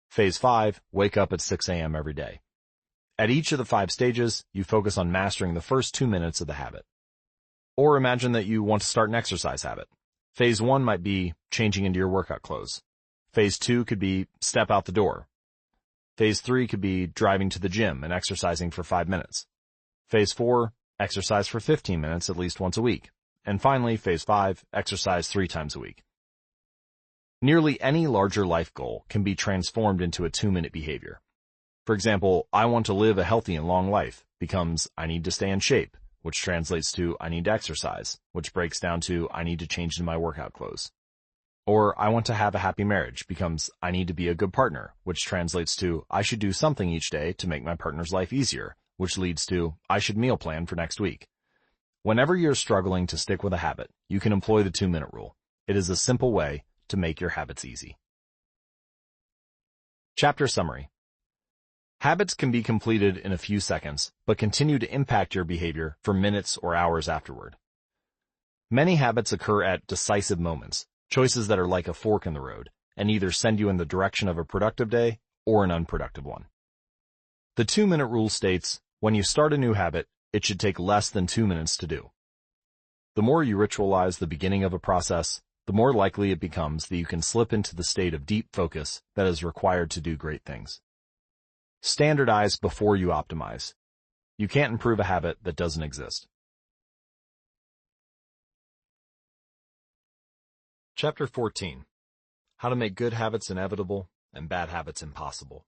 Phase 5, wake up at 6 a.m. every day. At each of the 5 stages, you focus on mastering the first 2 minutes of the habit. Or imagine that you want to start an exercise habit. Phase 1 might be changing into your workout clothes. Phase 2 could be step out the door. Phase 3 could be driving to the gym and exercising for 5 minutes. Phase 4, exercise for 15 minutes at least once a week. And finally, phase 5, exercise 3 times a week. Nearly any larger life goal can be transformed into a 2-minute behavior. For example, I want to live a healthy and long life becomes I need to stay in shape, which translates to I need to exercise, which breaks down to I need to change into my workout clothes. Or I want to have a happy marriage becomes I need to be a good partner, which translates to I should do something each day to make my partner's life easier, which leads to I should meal plan for next week. Whenever you're struggling to stick with a habit, you can employ the 2-minute rule. It is a simple way to make your habits easy. Chapter Summary. Habits can be completed in a few seconds, but continue to impact your behavior for minutes or hours afterward. Many habits occur at decisive moments, choices that are like a fork in the road, and either send you in the direction of a productive day or an unproductive one. The 2-minute rule states, when you start a new habit, it should take less than 2 minutes to do. The more you ritualize the beginning of a process, the more likely it becomes that you can slip into the state of deep focus that is required to do great things. Standardize before you optimize. You can't improve a habit that doesn't exist. Chapter 14. How to make good habits inevitable and bad habits impossible.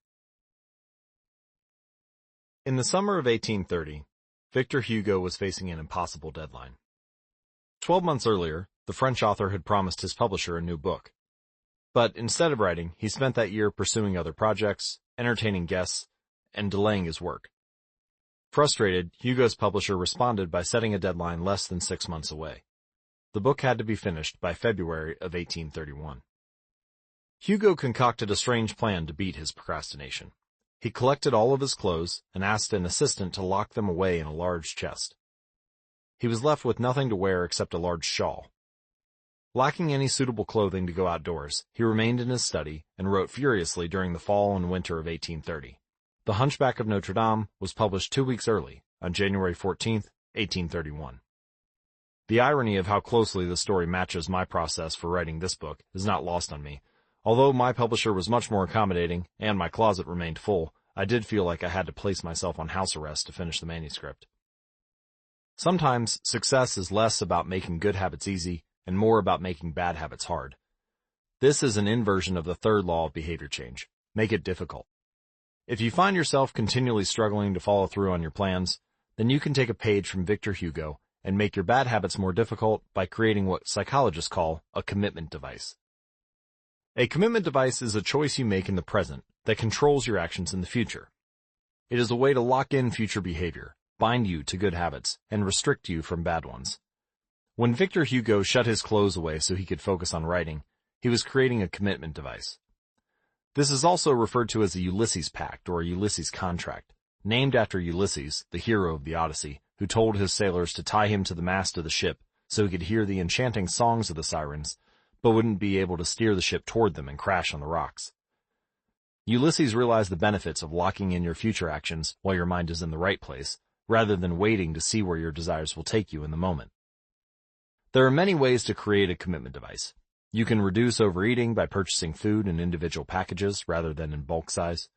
In the summer of 1830, Victor Hugo was facing an impossible deadline. 12 months earlier, the French author had promised his publisher a new book. But instead of writing, he spent that year pursuing other projects, entertaining guests, and delaying his work. Frustrated, Hugo's publisher responded by setting a deadline less than 6 months away. The book had to be finished by February of 1831. Hugo concocted a strange plan to beat his procrastination. He collected all of his clothes and asked an assistant to lock them away in a large chest. He was left with nothing to wear except a large shawl. Lacking any suitable clothing to go outdoors, he remained in his study and wrote furiously during the fall and winter of 1830. The Hunchback of Notre Dame was published 2 weeks early, on January 14, 1831. The irony of how closely the story matches my process for writing this book is not lost on me. Although my publisher was much more accommodating and my closet remained full, I did feel like I had to place myself on house arrest to finish the manuscript. Sometimes success is less about making good habits easy and more about making bad habits hard. This is an inversion of the third law of behavior change. Make it difficult. If you find yourself continually struggling to follow through on your plans, then you can take a page from Victor Hugo and make your bad habits more difficult by creating what psychologists call a commitment device. A commitment device is a choice you make in the present that controls your actions in the future. It is a way to lock in future behavior, bind you to good habits, and restrict you from bad ones. When Victor Hugo shut his clothes away so he could focus on writing, he was creating a commitment device. This is also referred to as a Ulysses Pact or a Ulysses Contract, named after Ulysses, the hero of the Odyssey, who told his sailors to tie him to the mast of the ship so he could hear the enchanting songs of the sirens, but wouldn't be able to steer the ship toward them and crash on the rocks. Ulysses realized the benefits of locking in your future actions while your mind is in the right place, rather than waiting to see where your desires will take you in the moment. There are many ways to create a commitment device. You can reduce overeating by purchasing food in individual packages rather than in bulk size.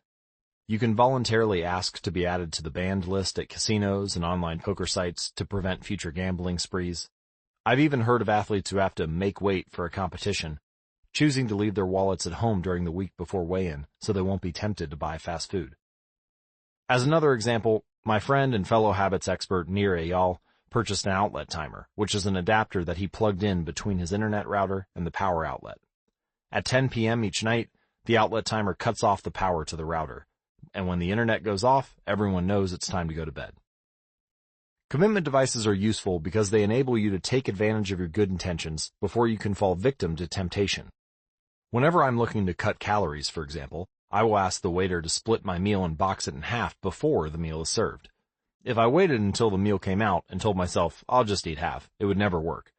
You can voluntarily ask to be added to the banned list at casinos and online poker sites to prevent future gambling sprees. I've even heard of athletes who have to make weight for a competition, choosing to leave their wallets at home during the week before weigh-in so they won't be tempted to buy fast food. As another example, my friend and fellow habits expert Nir Eyal purchased an outlet timer, which is an adapter that he plugged in between his internet router and the power outlet. At 10 p.m. each night, the outlet timer cuts off the power to the router, and when the internet goes off, everyone knows it's time to go to bed. Commitment devices are useful because they enable you to take advantage of your good intentions before you can fall victim to temptation. Whenever I'm looking to cut calories, for example, I will ask the waiter to split my meal and box it in half before the meal is served. If I waited until the meal came out and told myself, I'll just eat half, it would never work.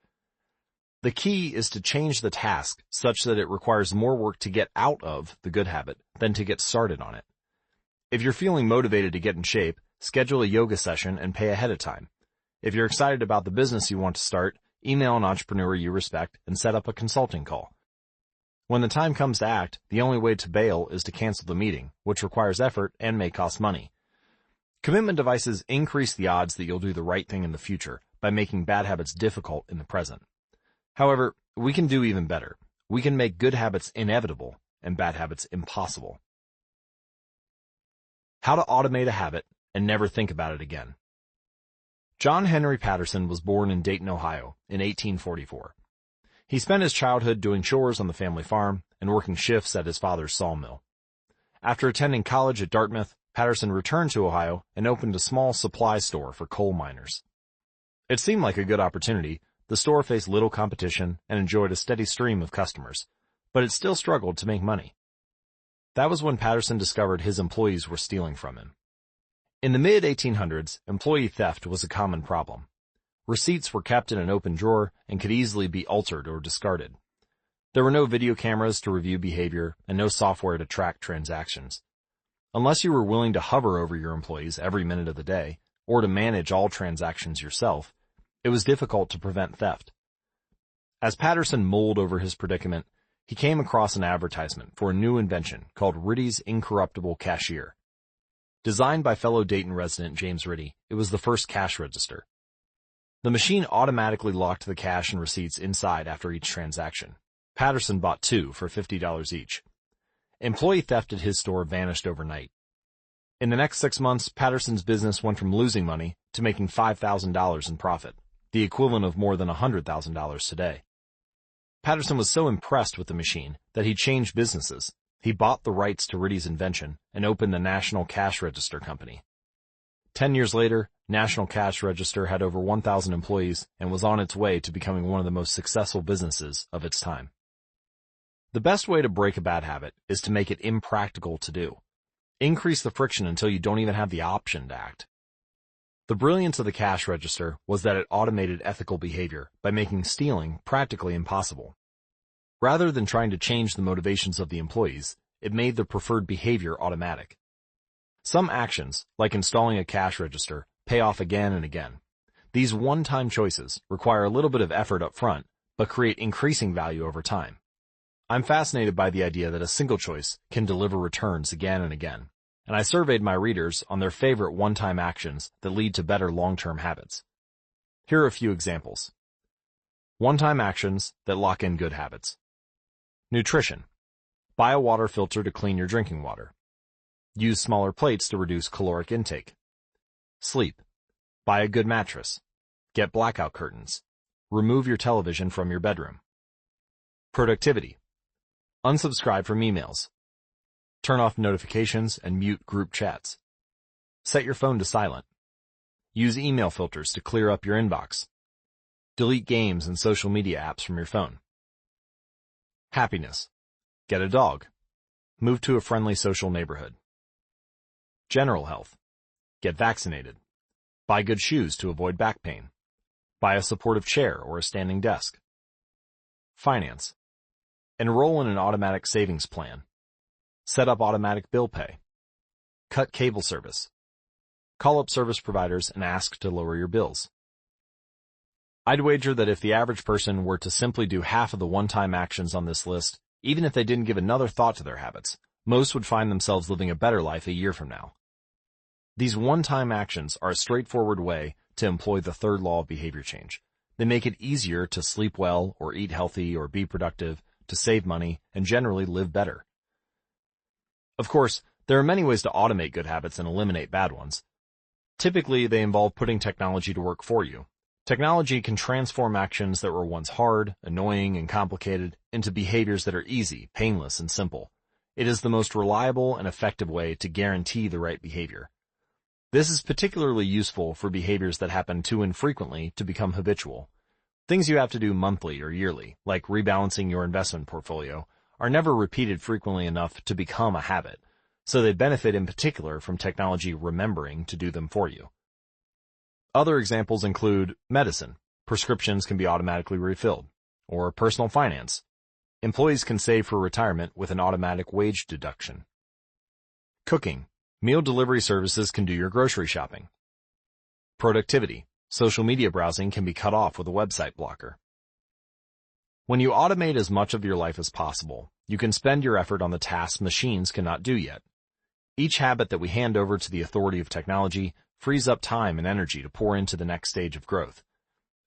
The key is to change the task such that it requires more work to get out of the good habit than to get started on it. If you're feeling motivated to get in shape, schedule a yoga session and pay ahead of time. If you're excited about the business you want to start, email an entrepreneur you respect and set up a consulting call. When the time comes to act, the only way to bail is to cancel the meeting, which requires effort and may cost money. Commitment devices increase the odds that you'll do the right thing in the future by making bad habits difficult in the present. However, we can do even better. We can make good habits inevitable and bad habits impossible. How to automate a habit and never think about it again. John Henry Patterson was born in Dayton, Ohio, in 1844. He spent his childhood doing chores on the family farm and working shifts at his father's sawmill. After attending college at Dartmouth, Patterson returned to Ohio and opened a small supply store for coal miners. It seemed like a good opportunity. The store faced little competition and enjoyed a steady stream of customers, but it still struggled to make money. That was when Patterson discovered his employees were stealing from him. In the mid-1800s, employee theft was a common problem. Receipts were kept in an open drawer and could easily be altered or discarded. There were no video cameras to review behavior and no software to track transactions. Unless you were willing to hover over your employees every minute of the day, or to manage all transactions yourself, it was difficult to prevent theft. As Patterson mulled over his predicament, he came across an advertisement for a new invention called Ritty's Incorruptible Cashier. Designed by fellow Dayton resident James Ritty, it was the first cash register. The machine automatically locked the cash and receipts inside after each transaction. Patterson bought two for $50 each. Employee theft at his store vanished overnight. In the next 6 months, Patterson's business went from losing money to making $5,000 in profit, the equivalent of more than $100,000 today. Patterson was so impressed with the machine that he changed businesses. He bought the rights to Ritty's invention and opened the National Cash Register Company. 10 years later, National Cash Register had over 1,000 employees and was on its way to becoming one of the most successful businesses of its time. The best way to break a bad habit is to make it impractical to do. Increase the friction until you don't even have the option to act. The brilliance of the cash register was that it automated ethical behavior by making stealing practically impossible. Rather than trying to change the motivations of the employees, it made the preferred behavior automatic. Some actions, like installing a cash register, pay off again and again. These one-time choices require a little bit of effort up front, but create increasing value over time. I'm fascinated by the idea that a single choice can deliver returns again and again, and I surveyed my readers on their favorite one-time actions that lead to better long-term habits. Here are a few examples. One-time actions that lock in good habits. Nutrition. Buy a water filter to clean your drinking water. Use smaller plates to reduce caloric intake. Sleep. Buy a good mattress. Get blackout curtains. Remove your television from your bedroom. Productivity. Unsubscribe from emails. Turn off notifications and mute group chats. Set your phone to silent. Use email filters to clear up your inbox. Delete games and social media apps from your phone. Happiness. Get a dog. Move to a friendly social neighborhood. General health. Get vaccinated. Buy good shoes to avoid back pain. Buy a supportive chair or a standing desk. Finance. Enroll in an automatic savings plan. Set up automatic bill pay. Cut cable service. Call up service providers and ask to lower your bills. I'd wager that if the average person were to simply do half of the one-time actions on this list, even if they didn't give another thought to their habits, most would find themselves living a better life a year from now. These one-time actions are a straightforward way to employ the third law of behavior change. They make it easier to sleep well or eat healthy or be productive, to save money, and generally live better. Of course, there are many ways to automate good habits and eliminate bad ones. Typically, they involve putting technology to work for you. Technology can transform actions that were once hard, annoying, and complicated into behaviors that are easy, painless, and simple. It is the most reliable and effective way to guarantee the right behavior. This is particularly useful for behaviors that happen too infrequently to become habitual. Things you have to do monthly or yearly, like rebalancing your investment portfolio, are never repeated frequently enough to become a habit, so they benefit in particular from technology remembering to do them for you. Other examples include medicine. Prescriptions can be automatically refilled. Or personal finance. Employees can save for retirement with an automatic wage deduction. Cooking. Meal delivery services can do your grocery shopping. Productivity. Social media browsing can be cut off with a website blocker. When you automate as much of your life as possible, you can spend your effort on the tasks machines cannot do yet. Each habit that we hand over to the authority of technology frees up time and energy to pour into the next stage of growth.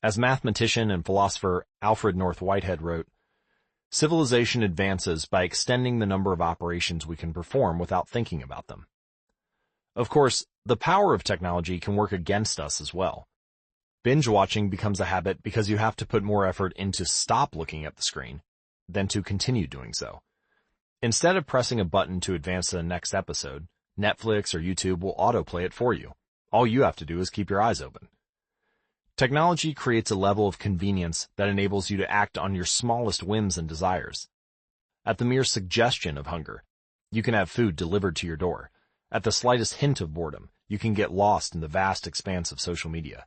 As mathematician and philosopher Alfred North Whitehead wrote, Civilization advances by extending the number of operations we can perform without thinking about them. Of course, the power of technology can work against us as well. Binge watching becomes a habit because you have to put more effort into stop looking at the screen than to continue doing so. Instead of pressing a button to advance to the next episode, Netflix or YouTube will autoplay it for you. All you have to do is keep your eyes open. Technology creates a level of convenience that enables you to act on your smallest whims and desires. At the mere suggestion of hunger, you can have food delivered to your door. At the slightest hint of boredom, you can get lost in the vast expanse of social media.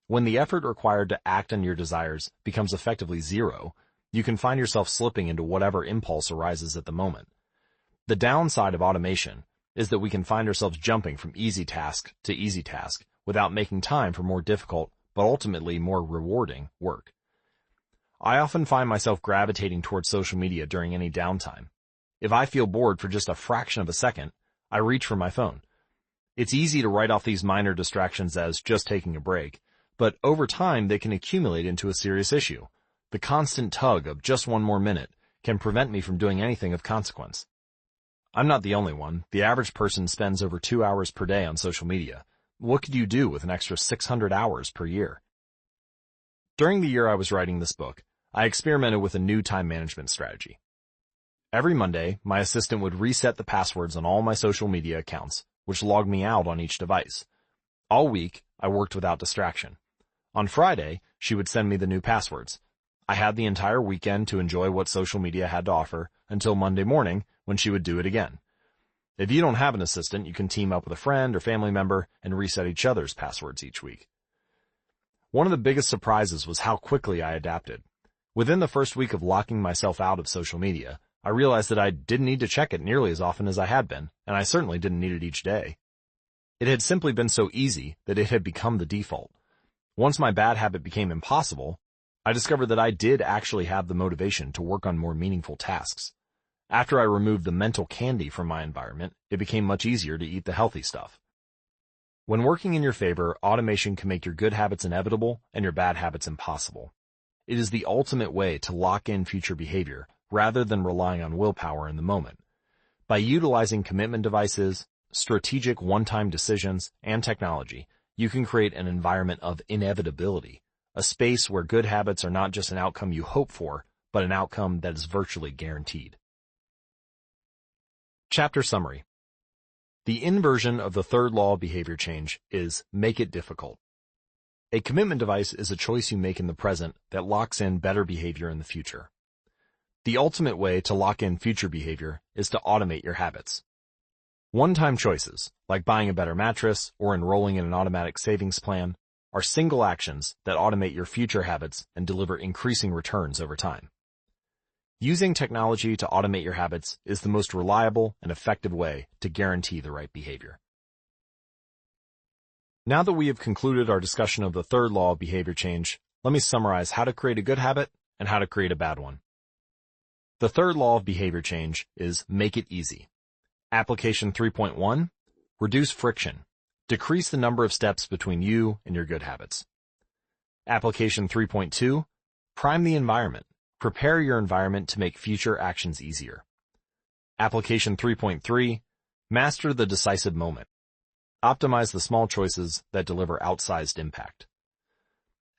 When the effort required to act on your desires becomes effectively zero, you can find yourself slipping into whatever impulse arises at the moment. The downside of automation is that we can find ourselves jumping from easy task to easy task without making time for more difficult, but ultimately more rewarding work. I often find myself gravitating towards social media during any downtime. If I feel bored for just a fraction of a second, I reach for my phone. It's easy to write off these minor distractions as just taking a break, but over time they can accumulate into a serious issue. The constant tug of just one more minute can prevent me from doing anything of consequence. I'm not the only one. The average person spends over 2 hours per day on social media. What could you do with an extra 600 hours per year? During the year I was writing this book, I experimented with a new time management strategy. Every Monday, my assistant would reset the passwords on all my social media accounts, which logged me out on each device. All week, I worked without distraction. On Friday, she would send me the new passwords. I had the entire weekend to enjoy what social media had to offer until Monday morning when she would do it again. If you don't have an assistant, you can team up with a friend or family member and reset each other's passwords each week. One of the biggest surprises was how quickly I adapted. Within the first week of locking myself out of social media, I realized that I didn't need to check it nearly as often as I had been, and I certainly didn't need it each day. It had simply been so easy that it had become the default. Once my bad habit became impossible, I discovered that I did actually have the motivation to work on more meaningful tasks. After I removed the mental candy from my environment, it became much easier to eat the healthy stuff. When working in your favor, automation can make your good habits inevitable and your bad habits impossible. It is the ultimate way to lock in future behavior rather than relying on willpower in the moment. By utilizing commitment devices, strategic one-time decisions, and technology, you can create an environment of inevitability, a space where good habits are not just an outcome you hope for, but an outcome that is virtually guaranteed. Chapter Summary. The inversion of the third law of behavior change is make it difficult. A commitment device is a choice you make in the present that locks in better behavior in the future. The ultimate way to lock in future behavior is to automate your habits. One-time choices, like buying a better mattress or enrolling in an automatic savings plan, are single actions that automate your future habits and deliver increasing returns over time. Using technology to automate your habits is the most reliable and effective way to guarantee the right behavior. Now that we have concluded our discussion of the third law of behavior change, let me summarize how to create a good habit and how to create a bad one. The third law of behavior change is make it easy. Application 3.1, reduce friction. Decrease the number of steps between you and your good habits. Application 3.2, prime the environment. Prepare your environment to make future actions easier. Application 3.3, master the decisive moment. Optimize the small choices that deliver outsized impact.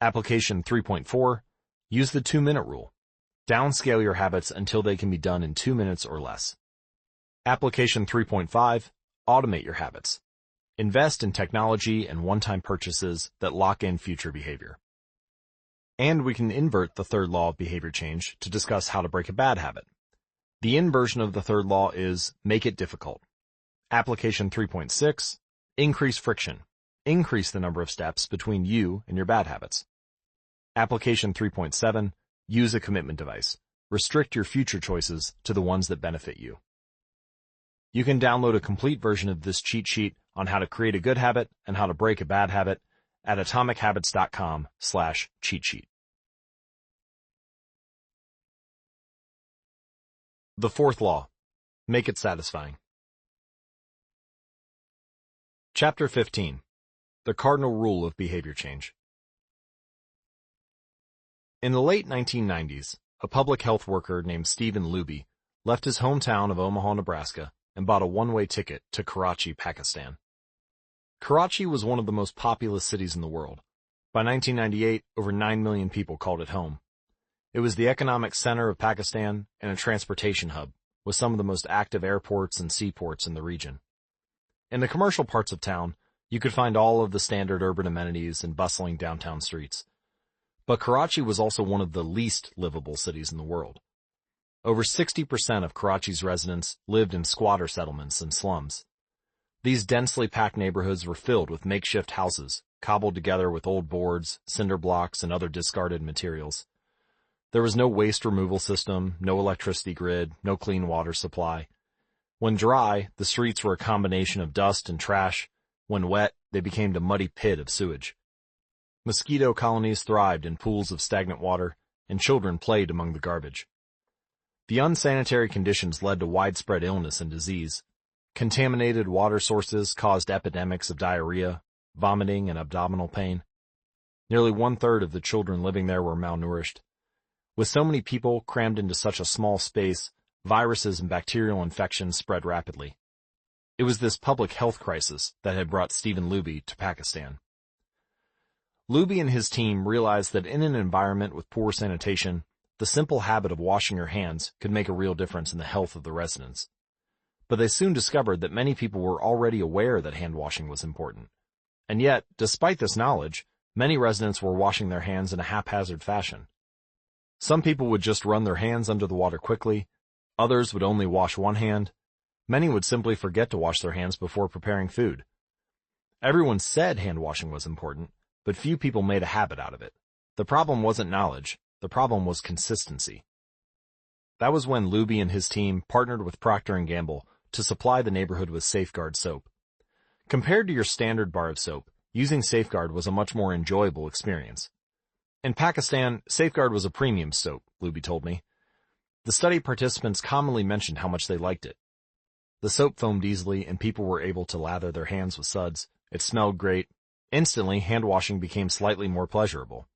Application 3.4, use the 2-minute rule. Downscale your habits until they can be done in 2 minutes or less. Application 3.5, automate your habits. Invest in technology and one-time purchases that lock in future behavior. And we can invert the third law of behavior change to discuss how to break a bad habit. The inversion of the third law is make it difficult. Application 3.6, increase friction. Increase the number of steps between you and your bad habits. Application 3.7, use a commitment device. Restrict your future choices to the ones that benefit you. You can download a complete version of this cheat sheet on how to create a good habit and how to break a bad habit at atomichabits.com/cheat sheet. The fourth law, make it satisfying. Chapter 15, the cardinal rule of behavior change. In the late 1990s, a public health worker named Stephen Luby left his hometown of Omaha, Nebraska, and bought a one-way ticket to Karachi, Pakistan. Karachi was one of the most populous cities in the world. By 1998, over 9 million people called it home. It was the economic center of Pakistan and a transportation hub, with some of the most active airports and seaports in the region. In the commercial parts of town, you could find all of the standard urban amenities and bustling downtown streets. But Karachi was also one of the least livable cities in the world. Over 60% of Karachi's residents lived in squatter settlements and slums. These densely packed neighborhoods were filled with makeshift houses, cobbled together with old boards, cinder blocks, and other discarded materials. There was no waste removal system, no electricity grid, no clean water supply. When dry, the streets were a combination of dust and trash. When wet, they became a muddy pit of sewage. Mosquito colonies thrived in pools of stagnant water, and children played among the garbage. The unsanitary conditions led to widespread illness and disease. Contaminated water sources caused epidemics of diarrhea, vomiting, and abdominal pain. Nearly one-third of the children living there were malnourished. With so many people crammed into such a small space, viruses and bacterial infections spread rapidly. It was this public health crisis that had brought Stephen Luby to Pakistan. Luby and his team realized that in an environment with poor sanitation, the simple habit of washing your hands could make a real difference in the health of the residents. But they soon discovered that many people were already aware that hand washing was important. And yet, despite this knowledge, many residents were washing their hands in a haphazard fashion. Some people would just run their hands under the water quickly, others would only wash one hand, many would simply forget to wash their hands before preparing food. Everyone said hand washing was important, but few people made a habit out of it. The problem wasn't knowledge, the problem was consistency. That was when Luby and his team partnered with Procter & Gamble to supply the neighborhood with Safeguard soap. Compared to your standard bar of soap, using Safeguard was a much more enjoyable experience. In Pakistan, Safeguard was a premium soap, Luby told me. The study participants commonly mentioned how much they liked it. The soap foamed easily and people were able to lather their hands with suds. It smelled great. Instantly, hand washing became slightly more pleasurable.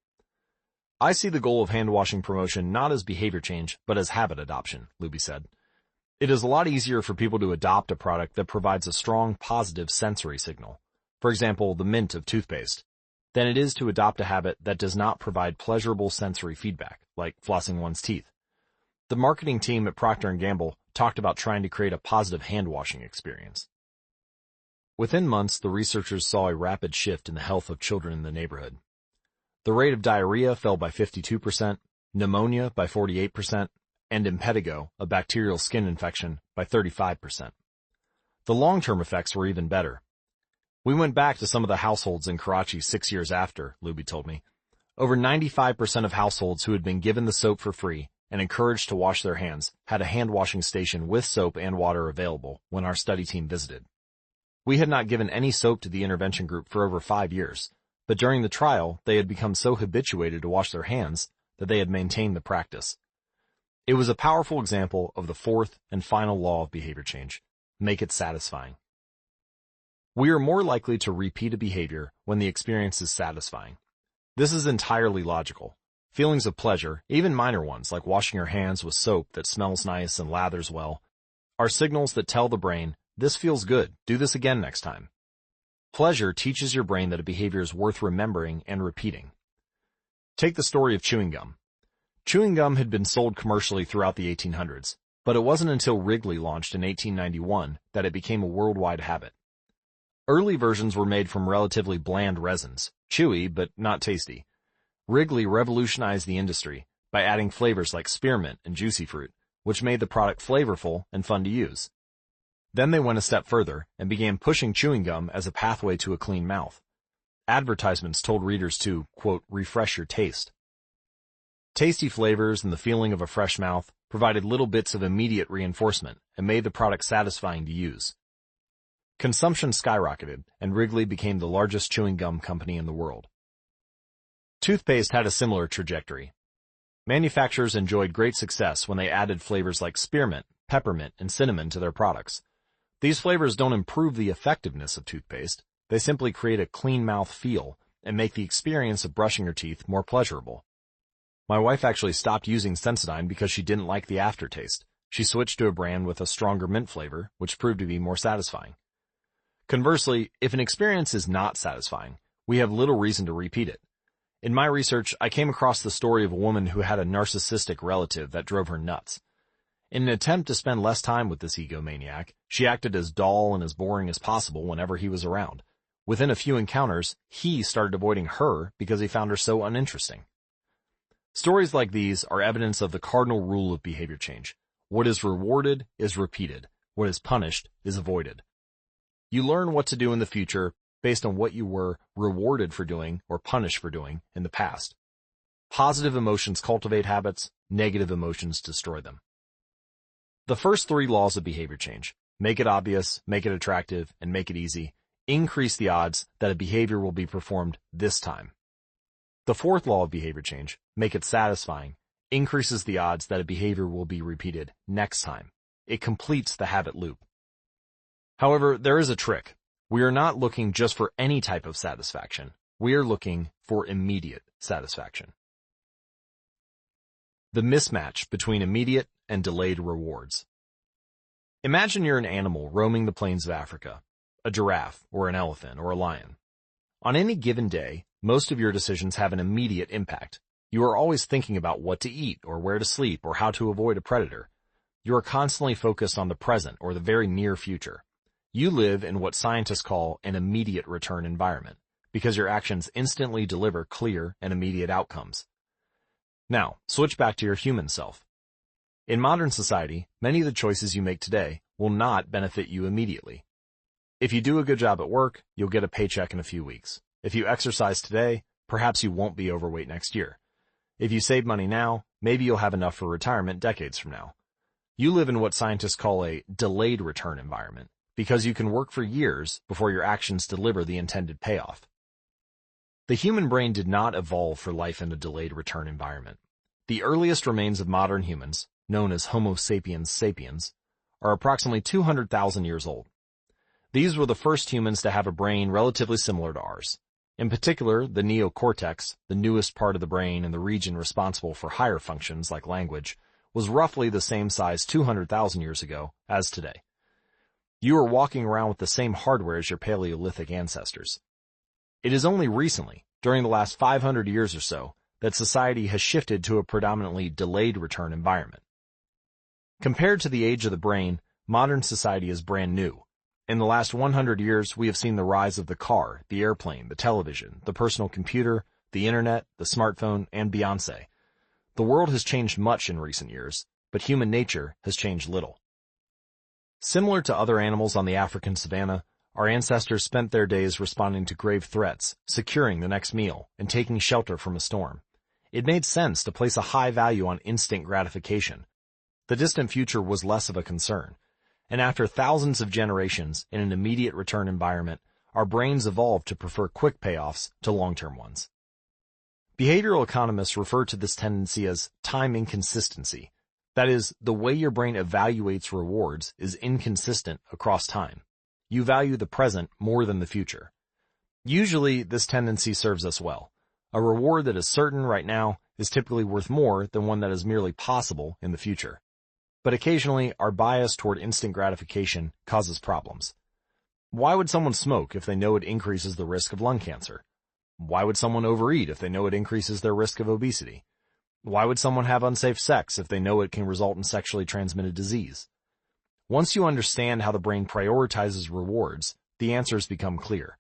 I see the goal of hand washing promotion not as behavior change, but as habit adoption, Luby said. It is a lot easier for people to adopt a product that provides a strong positive sensory signal, for example, the mint of toothpaste, than it is to adopt a habit that does not provide pleasurable sensory feedback, like flossing one's teeth. The marketing team at Procter & Gamble talked about trying to create a positive hand-washing experience. Within months, the researchers saw a rapid shift in the health of children in the neighborhood. The rate of diarrhea fell by 52%, pneumonia by 48%, and impetigo, a bacterial skin infection, by 35%. The long-term effects were even better. We went back to some of the households in Karachi 6 years after, Luby told me. Over 95% of households who had been given the soap for free and encouraged to wash their hands had a hand-washing station with soap and water available when our study team visited. We had not given any soap to the intervention group for over 5 years, but during the trial, they had become so habituated to wash their hands that they had maintained the practice. It was a powerful example of the fourth and final law of behavior change: make it satisfying. We are more likely to repeat a behavior when the experience is satisfying. This is entirely logical. Feelings of pleasure, even minor ones like washing your hands with soap that smells nice and lathers well, are signals that tell the brain, this feels good, do this again next time. Pleasure teaches your brain that a behavior is worth remembering and repeating. Take the story of chewing gum. Chewing gum had been sold commercially throughout the 1800s, but it wasn't until Wrigley launched in 1891 that it became a worldwide habit. Early versions were made from relatively bland resins, chewy but not tasty. Wrigley revolutionized the industry by adding flavors like spearmint and juicy fruit, which made the product flavorful and fun to use. Then they went a step further and began pushing chewing gum as a pathway to a clean mouth. Advertisements told readers to, quote, refresh your taste. Tasty flavors and the feeling of a fresh mouth provided little bits of immediate reinforcement and made the product satisfying to use. Consumption skyrocketed, and Wrigley became the largest chewing gum company in the world. Toothpaste had a similar trajectory. Manufacturers enjoyed great success when they added flavors like spearmint, peppermint, and cinnamon to their products. These flavors don't improve the effectiveness of toothpaste, they simply create a clean mouth feel and make the experience of brushing your teeth more pleasurable. My wife actually stopped using Sensodyne because she didn't like the aftertaste. She switched to a brand with a stronger mint flavor, which proved to be more satisfying. Conversely, if an experience is not satisfying, we have little reason to repeat it. In my research, I came across the story of a woman who had a narcissistic relative that drove her nuts. In an attempt to spend less time with this egomaniac, she acted as dull and as boring as possible whenever he was around. Within a few encounters, he started avoiding her because he found her so uninteresting. Stories like these are evidence of the cardinal rule of behavior change. What is rewarded is repeated. What is punished is avoided. You learn what to do in the future based on what you were rewarded for doing or punished for doing in the past. Positive emotions cultivate habits, negative emotions destroy them. The first 3 laws of behavior change, make it obvious, make it attractive, and make it easy, increase the odds that a behavior will be performed this time. The 4th law of behavior change, make it satisfying, increases the odds that a behavior will be repeated next time. It completes the habit loop. However, there is a trick. We are not looking just for any type of satisfaction. We are looking for immediate satisfaction. The mismatch between immediate and delayed rewards. Imagine you're an animal roaming the plains of Africa, a giraffe or an elephant or a lion. On any given day, most of your decisions have an immediate impact. You are always thinking about what to eat or where to sleep or how to avoid a predator. You are constantly focused on the present or the very near future. You live in what scientists call an immediate return environment because your actions instantly deliver clear and immediate outcomes. Now, switch back to your human self. In modern society, many of the choices you make today will not benefit you immediately. If you do a good job at work, you'll get a paycheck in a few weeks. If you exercise today, perhaps you won't be overweight next year. If you save money now, maybe you'll have enough for retirement decades from now. You live in what scientists call a delayed return environment because you can work for years before your actions deliver the intended payoff. The human brain did not evolve for life in a delayed return environment. The earliest remains of modern humans, known as Homo sapiens sapiens, are approximately 200,000 years old. These were the first humans to have a brain relatively similar to ours. In particular, the neocortex, the newest part of the brain and the region responsible for higher functions like language, was roughly the same size 200,000 years ago as today. You are walking around with the same hardware as your Paleolithic ancestors. It is only recently, during the last 500 years or so, that society has shifted to a predominantly delayed return environment. Compared to the age of the brain, modern society is brand new. In the last 100 years, we have seen the rise of the car, the airplane, the television, the personal computer, the internet, the smartphone, and Beyoncé. The world has changed much in recent years, but human nature has changed little. Similar to other animals on the African savanna, our ancestors spent their days responding to grave threats, securing the next meal, and taking shelter from a storm. It made sense to place a high value on instant gratification. The distant future was less of a concern. And after thousands of generations in an immediate return environment, our brains evolved to prefer quick payoffs to long-term ones. Behavioral economists refer to this tendency as time inconsistency. That is, the way your brain evaluates rewards is inconsistent across time. You value the present more than the future. Usually, this tendency serves us well. A reward that is certain right now is typically worth more than one that is merely possible in the future. But occasionally, our bias toward instant gratification causes problems. Why would someone smoke if they know it increases the risk of lung cancer? Why would someone overeat if they know it increases their risk of obesity? Why would someone have unsafe sex if they know it can result in sexually transmitted disease? Once you understand how the brain prioritizes rewards, the answers become clear.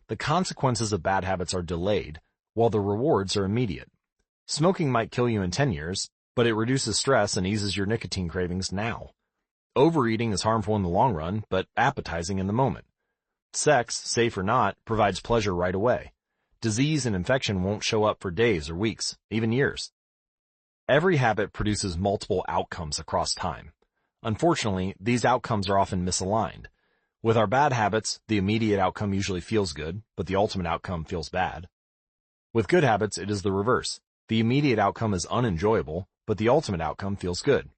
The consequences of bad habits are delayed, while the rewards are immediate. Smoking might kill you in 10 years, but it reduces stress and eases your nicotine cravings now. Overeating is harmful in the long run, but appetizing in the moment. Sex, safe or not, provides pleasure right away. Disease and infection won't show up for days or weeks, even years. Every habit produces multiple outcomes across time. Unfortunately, these outcomes are often misaligned. With our bad habits, the immediate outcome usually feels good, but the ultimate outcome feels bad. With good habits, it is the reverse. The immediate outcome is unenjoyable, but the ultimate outcome feels good.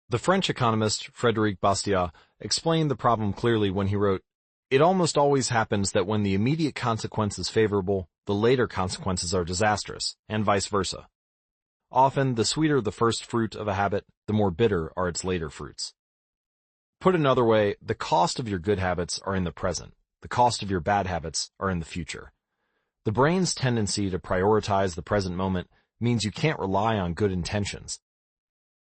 The French economist Frédéric Bastiat explained the problem clearly when he wrote, "It almost always happens that when the immediate consequence is favorable, the later consequences are disastrous, and vice versa." Often, the sweeter the first fruit of a habit, the more bitter are its later fruits. Put another way, the cost of your good habits are in the present. The cost of your bad habits are in the future. The brain's tendency to prioritize the present moment means you can't rely on good intentions.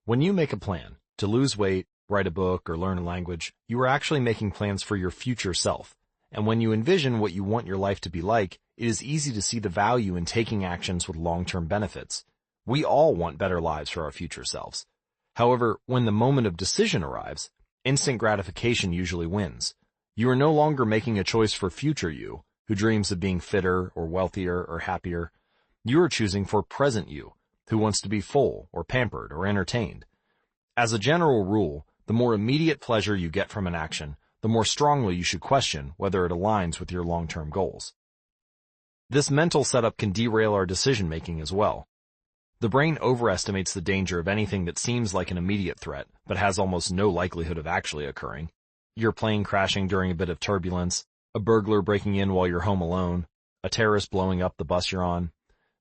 When you make a plan to lose weight, write a book, or learn a language, you are actually making plans for your future self. And when you envision what you want your life to be like, it is easy to see the value in taking actions with long-term benefits. We all want better lives for our future selves. However, when the moment of decision arrives, instant gratification usually wins. You are no longer making a choice for future you, who dreams of being fitter or wealthier or happier. You are choosing for present you, who wants to be full or pampered or entertained. As a general rule, the more immediate pleasure you get from an action, the more strongly you should question whether it aligns with your long-term goals. This mental setup can derail our decision-making as well. The brain overestimates the danger of anything that seems like an immediate threat, but has almost no likelihood of actually occurring. Your plane crashing during a bit of turbulence, a burglar breaking in while you're home alone, a terrorist blowing up the bus you're on.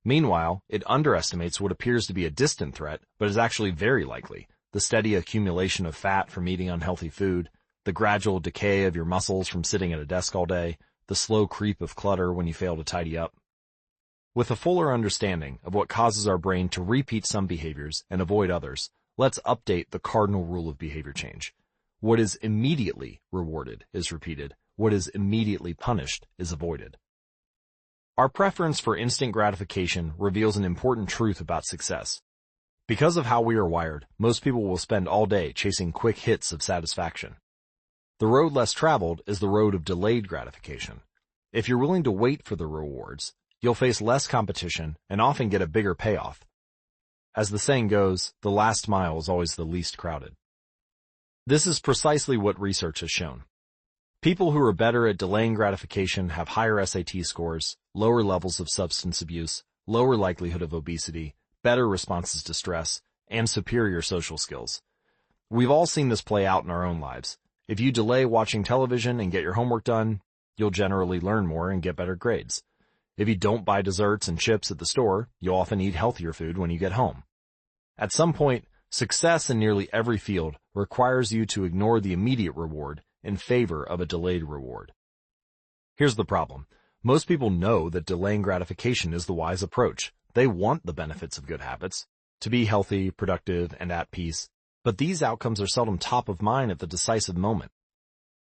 Meanwhile, it underestimates what appears to be a distant threat, but is actually very likely: the steady accumulation of fat from eating unhealthy food, the gradual decay of your muscles from sitting at a desk all day, the slow creep of clutter when you fail to tidy up. With a fuller understanding of what causes our brain to repeat some behaviors and avoid others, let's update the cardinal rule of behavior change. What is immediately rewarded is repeated. What is immediately punished is avoided. Our preference for instant gratification reveals an important truth about success. Because of how we are wired, most people will spend all day chasing quick hits of satisfaction. The road less traveled is the road of delayed gratification. If you're willing to wait for the rewards, you'll face less competition and often get a bigger payoff. As the saying goes, the last mile is always the least crowded. This is precisely what research has shown. People who are better at delaying gratification have higher SAT scores, lower levels of substance abuse, lower likelihood of obesity, better responses to stress, and superior social skills. We've all seen this play out in our own lives. If you delay watching television and get your homework done, you'll generally learn more and get better grades. If you don't buy desserts and chips at the store, you'll often eat healthier food when you get home. At some point, success in nearly every field requires you to ignore the immediate reward in favor of a delayed reward. Here's the problem. Most people know that delaying gratification is the wise approach. They want the benefits of good habits, to be healthy, productive, and at peace, but these outcomes are seldom top of mind at the decisive moment.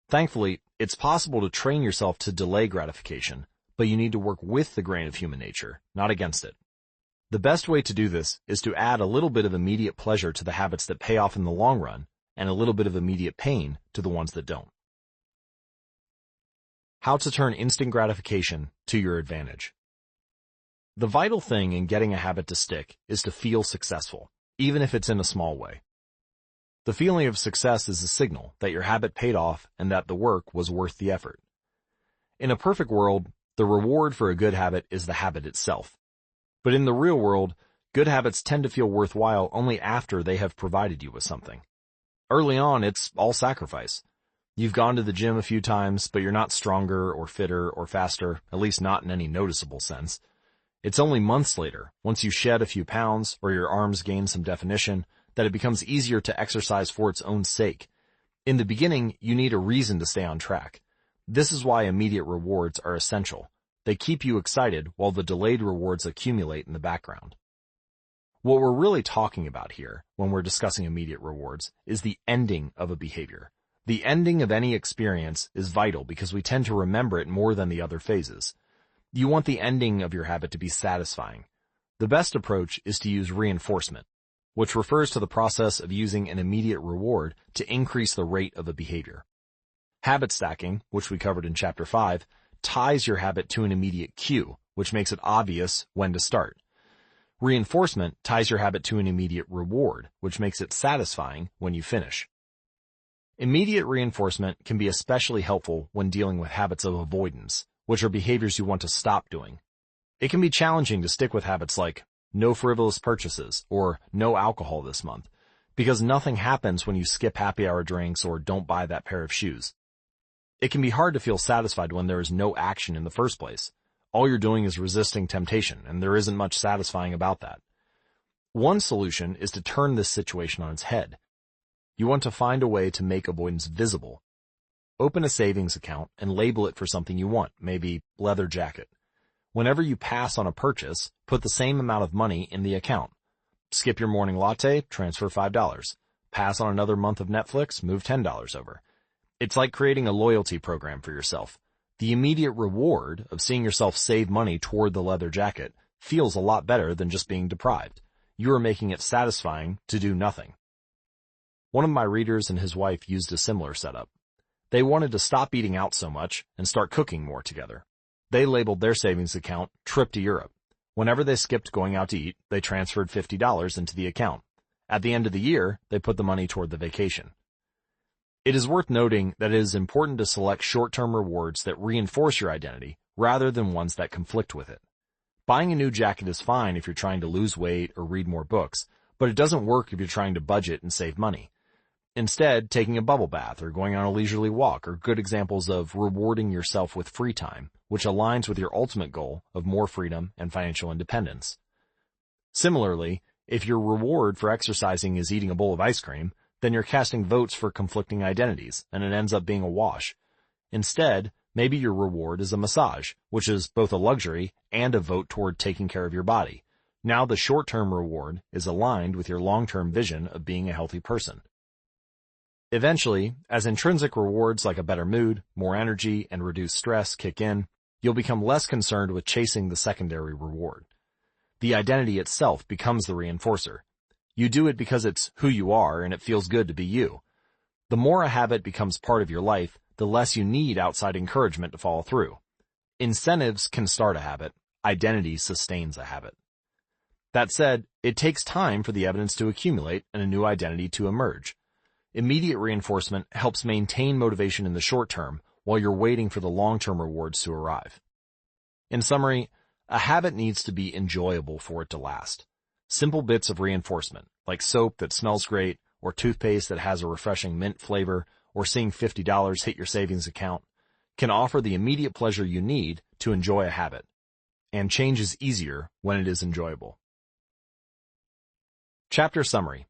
Thankfully, it's possible to train yourself to delay gratification, but you need to work with the grain of human nature, not against it. The best way to do this is to add a little bit of immediate pleasure to the habits that pay off in the long run, and a little bit of immediate pain to the ones that don't. How to turn instant gratification to your advantage. The vital thing in getting a habit to stick is to feel successful, even if it's in a small way. The feeling of success is a signal that your habit paid off and that the work was worth the effort. In a perfect world, the reward for a good habit is the habit itself. But in the real world, good habits tend to feel worthwhile only after they have provided you with something. Early on, it's all sacrifice. You've gone to the gym a few times, but you're not stronger or fitter or faster, at least not in any noticeable sense. It's only months later, once you shed a few pounds or your arms gain some definition, that it becomes easier to exercise for its own sake. In the beginning, you need a reason to stay on track. This is why immediate rewards are essential. They keep you excited while the delayed rewards accumulate in the background. What we're really talking about here, when we're discussing immediate rewards, is the ending of a behavior. The ending of any experience is vital because we tend to remember it more than the other phases. You want the ending of your habit to be satisfying. The best approach is to use reinforcement, which refers to the process of using an immediate reward to increase the rate of a behavior. Habit stacking, which we covered in Chapter 5, ties your habit to an immediate cue, which makes it obvious when to start. Reinforcement ties your habit to an immediate reward, which makes it satisfying when you finish. Immediate reinforcement can be especially helpful when dealing with habits of avoidance, which are behaviors you want to stop doing. It can be challenging to stick with habits like no frivolous purchases or no alcohol this month, because nothing happens when you skip happy hour drinks or don't buy that pair of shoes. It can be hard to feel satisfied when there is no action in the first place. All you're doing is resisting temptation, and there isn't much satisfying about that. One solution is to turn this situation on its head. You want to find a way to make avoidance visible. Open a savings account and label it for something you want, maybe leather jacket. Whenever you pass on a purchase, put the same amount of money in the account. Skip your morning latte, transfer $5. Pass on another month of Netflix, move $10 over. It's like creating a loyalty program for yourself. The immediate reward of seeing yourself save money toward the leather jacket feels a lot better than just being deprived. You are making it satisfying to do nothing. One of my readers and his wife used a similar setup. They wanted to stop eating out so much and start cooking more together. They labeled their savings account Trip to Europe. Whenever they skipped going out to eat, they transferred $50 into the account. At the end of the year, they put the money toward the vacation. It is worth noting that it is important to select short-term rewards that reinforce your identity rather than ones that conflict with it. Buying a new jacket is fine if you're trying to lose weight or read more books, but it doesn't work if you're trying to budget and save money. Instead, taking a bubble bath or going on a leisurely walk are good examples of rewarding yourself with free time, which aligns with your ultimate goal of more freedom and financial independence. Similarly, if your reward for exercising is eating a bowl of ice cream, then you're casting votes for conflicting identities, and it ends up being a wash. Instead, maybe your reward is a massage, which is both a luxury and a vote toward taking care of your body. Now the short-term reward is aligned with your long-term vision of being a healthy person. Eventually, as intrinsic rewards like a better mood, more energy, and reduced stress kick in, you'll become less concerned with chasing the secondary reward. The identity itself becomes the reinforcer. You do it because it's who you are and it feels good to be you. The more a habit becomes part of your life, the less you need outside encouragement to follow through. Incentives can start a habit. Identity sustains a habit. That said, it takes time for the evidence to accumulate and a new identity to emerge. Immediate reinforcement helps maintain motivation in the short term while you're waiting for the long-term rewards to arrive. In summary, a habit needs to be enjoyable for it to last. Simple bits of reinforcement, like soap that smells great, or toothpaste that has a refreshing mint flavor, or seeing $50 hit your savings account, can offer the immediate pleasure you need to enjoy a habit. And change is easier when it is enjoyable. Chapter Summary.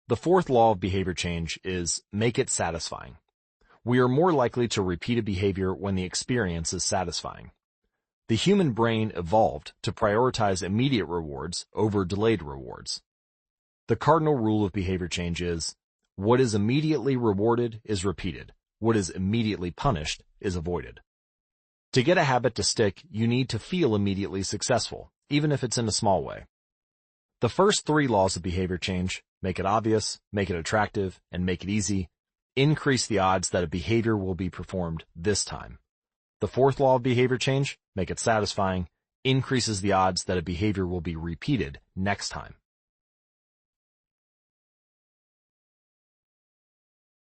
The fourth law of behavior change is make it satisfying. We are more likely to repeat a behavior when the experience is satisfying. The human brain evolved to prioritize immediate rewards over delayed rewards. The cardinal rule of behavior change is, what is immediately rewarded is repeated. What is immediately punished is avoided. To get a habit to stick, you need to feel immediately successful, even if it's in a small way. The first three laws of behavior change, make it obvious, make it attractive, and make it easy, increase the odds that a behavior will be performed this time. The fourth law of behavior change, make it satisfying, increases the odds that a behavior will be repeated next time.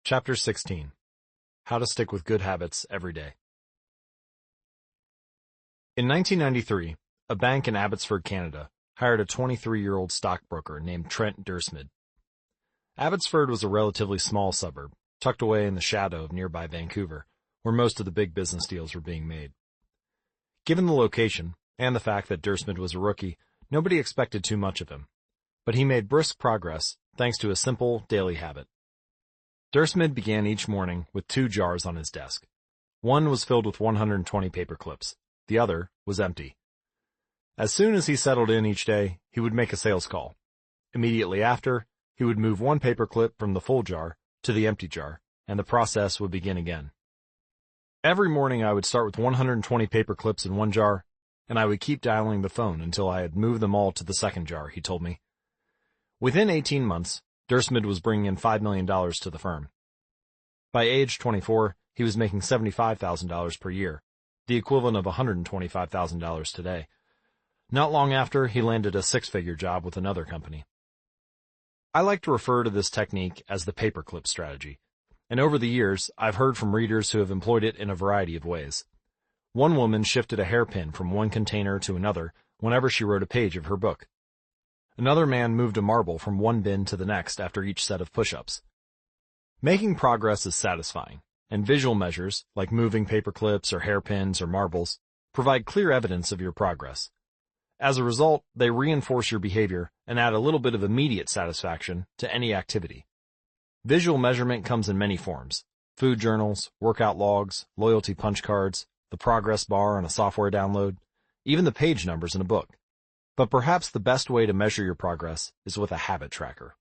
Chapter 16. How to stick with good habits every day. In 1993, a bank in Abbotsford, Canada, hired a 23-year-old stockbroker named Trent Dursmid. Abbotsford was a relatively small suburb, tucked away in the shadow of nearby Vancouver, where most of the big business deals were being made. Given the location, and the fact that Dursmid was a rookie, nobody expected too much of him. But he made brisk progress thanks to a simple daily habit. Dursmid began each morning with 2 jars on his desk. One was filled with 120 paper clips. The other was empty. As soon as he settled in each day, he would make a sales call. Immediately after, he would move one paper clip from the full jar to the empty jar, and the process would begin again. Every morning I would start with 120 paper clips in one jar, and I would keep dialing the phone until I had moved them all to the second jar, he told me. Within 18 months, Dursmid was bringing in $5 million to the firm. By age 24, he was making $75,000 per year, the equivalent of $125,000 today. Not long after, he landed a 6-figure job with another company. I like to refer to this technique as the paperclip strategy, and over the years, I've heard from readers who have employed it in a variety of ways. One woman shifted a hairpin from one container to another whenever she wrote a page of her book. Another man moved a marble from one bin to the next after each set of push-ups. Making progress is satisfying, and visual measures, like moving paper clips or hairpins or marbles, provide clear evidence of your progress. As a result, they reinforce your behavior and add a little bit of immediate satisfaction to any activity. Visual measurement comes in many forms: food journals, workout logs, loyalty punch cards, the progress bar on a software download, even the page numbers in a book. But perhaps the best way to measure your progress is with a habit tracker.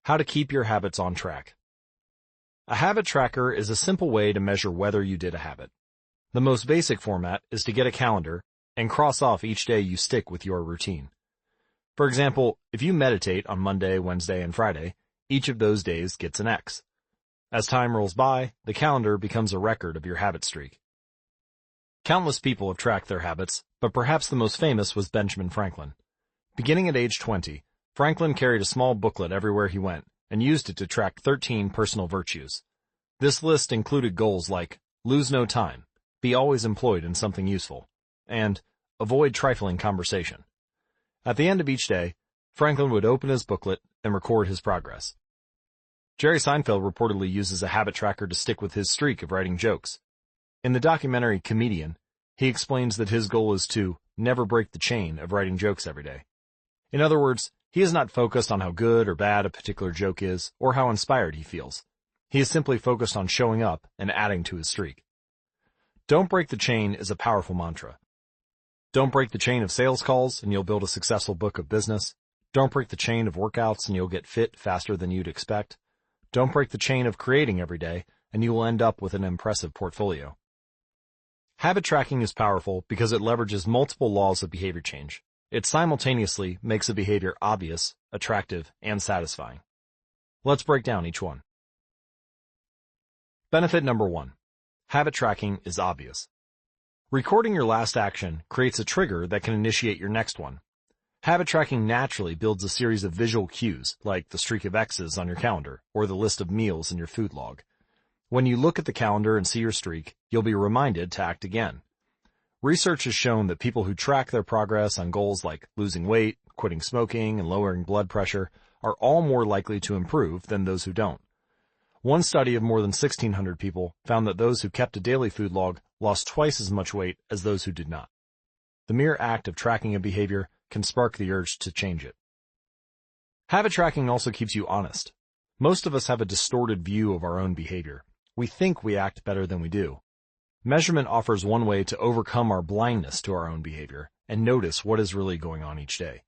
How to keep your habits on track. A habit tracker is a simple way to measure whether you did a habit. The most basic format is to get a calendar and cross off each day you stick with your routine. For example, if you meditate on Monday, Wednesday, and Friday, each of those days gets an X. As time rolls by, the calendar becomes a record of your habit streak. Countless people have tracked their habits, but perhaps the most famous was Benjamin Franklin. Beginning at age 20, Franklin carried a small booklet everywhere he went and used it to track 13 personal virtues. This list included goals like lose no time, be always employed in something useful, and avoid trifling conversation. At the end of each day, Franklin would open his booklet and record his progress. Jerry Seinfeld reportedly uses a habit tracker to stick with his streak of writing jokes. In the documentary Comedian, he explains that his goal is to never break the chain of writing jokes every day. In other words, he is not focused on how good or bad a particular joke is or how inspired he feels. He is simply focused on showing up and adding to his streak. Don't break the chain is a powerful mantra. Don't break the chain of sales calls and you'll build a successful book of business. Don't break the chain of workouts and you'll get fit faster than you'd expect. Don't break the chain of creating every day and you will end up with an impressive portfolio. Habit tracking is powerful because it leverages multiple laws of behavior change. It simultaneously makes a behavior obvious, attractive, and satisfying. Let's break down each one. Benefit number 1. Habit tracking is obvious. Recording your last action creates a trigger that can initiate your next one. Habit tracking naturally builds a series of visual cues, like the streak of X's on your calendar or the list of meals in your food log. When you look at the calendar and see your streak, you'll be reminded to act again. Research has shown that people who track their progress on goals like losing weight, quitting smoking, and lowering blood pressure are all more likely to improve than those who don't. One study of more than 1,600 people found that those who kept a daily food log lost twice as much weight as those who did not. The mere act of tracking a behavior can spark the urge to change it. Habit tracking also keeps you honest. Most of us have a distorted view of our own behavior. We think we act better than we do. Measurement offers one way to overcome our blindness to our own behavior and notice what is really going on each day.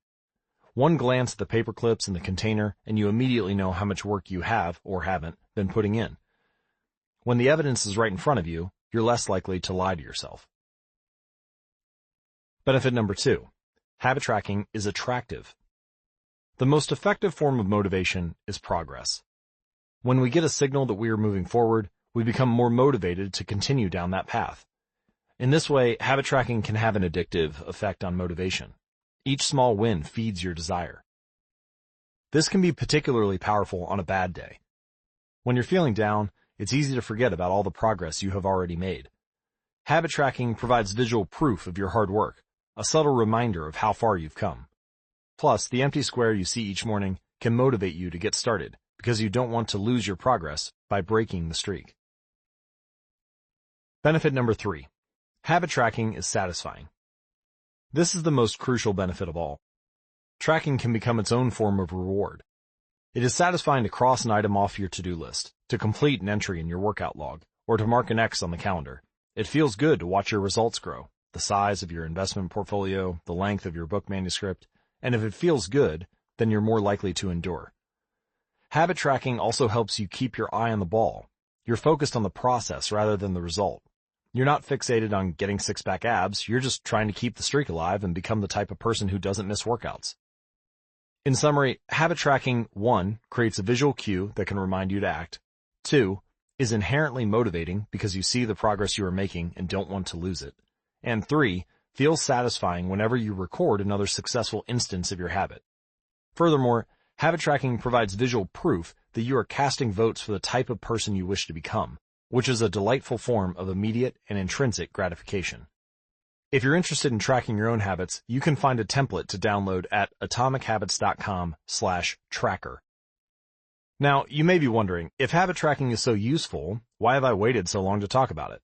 One glance at the paper clips in the container and you immediately know how much work you have, or haven't, been putting in. When the evidence is right in front of you, you're less likely to lie to yourself. Benefit number 2. Habit tracking is attractive. The most effective form of motivation is progress. When we get a signal that we are moving forward, we become more motivated to continue down that path. In this way, habit tracking can have an addictive effect on motivation. Each small win feeds your desire. This can be particularly powerful on a bad day. When you're feeling down, it's easy to forget about all the progress you have already made. Habit tracking provides visual proof of your hard work, a subtle reminder of how far you've come. Plus, the empty square you see each morning can motivate you to get started, because you don't want to lose your progress by breaking the streak. Benefit number 3. Habit tracking is satisfying. This is the most crucial benefit of all. Tracking can become its own form of reward. It is satisfying to cross an item off your to-do list, to complete an entry in your workout log, or to mark an X on the calendar. It feels good to watch your results grow, the size of your investment portfolio, the length of your book manuscript, and if it feels good, then you're more likely to endure. Habit tracking also helps you keep your eye on the ball. You're focused on the process rather than the result. You're not fixated on getting six-pack abs, you're just trying to keep the streak alive and become the type of person who doesn't miss workouts. In summary, habit tracking, 1, creates a visual cue that can remind you to act. 2, is inherently motivating because you see the progress you are making and don't want to lose it. And 3, feels satisfying whenever you record another successful instance of your habit. Furthermore, habit tracking provides visual proof that you are casting votes for the type of person you wish to become, which is a delightful form of immediate and intrinsic gratification. If you're interested in tracking your own habits, you can find a template to download at atomichabits.com/tracker. Now, you may be wondering, if habit tracking is so useful, why have I waited so long to talk about it?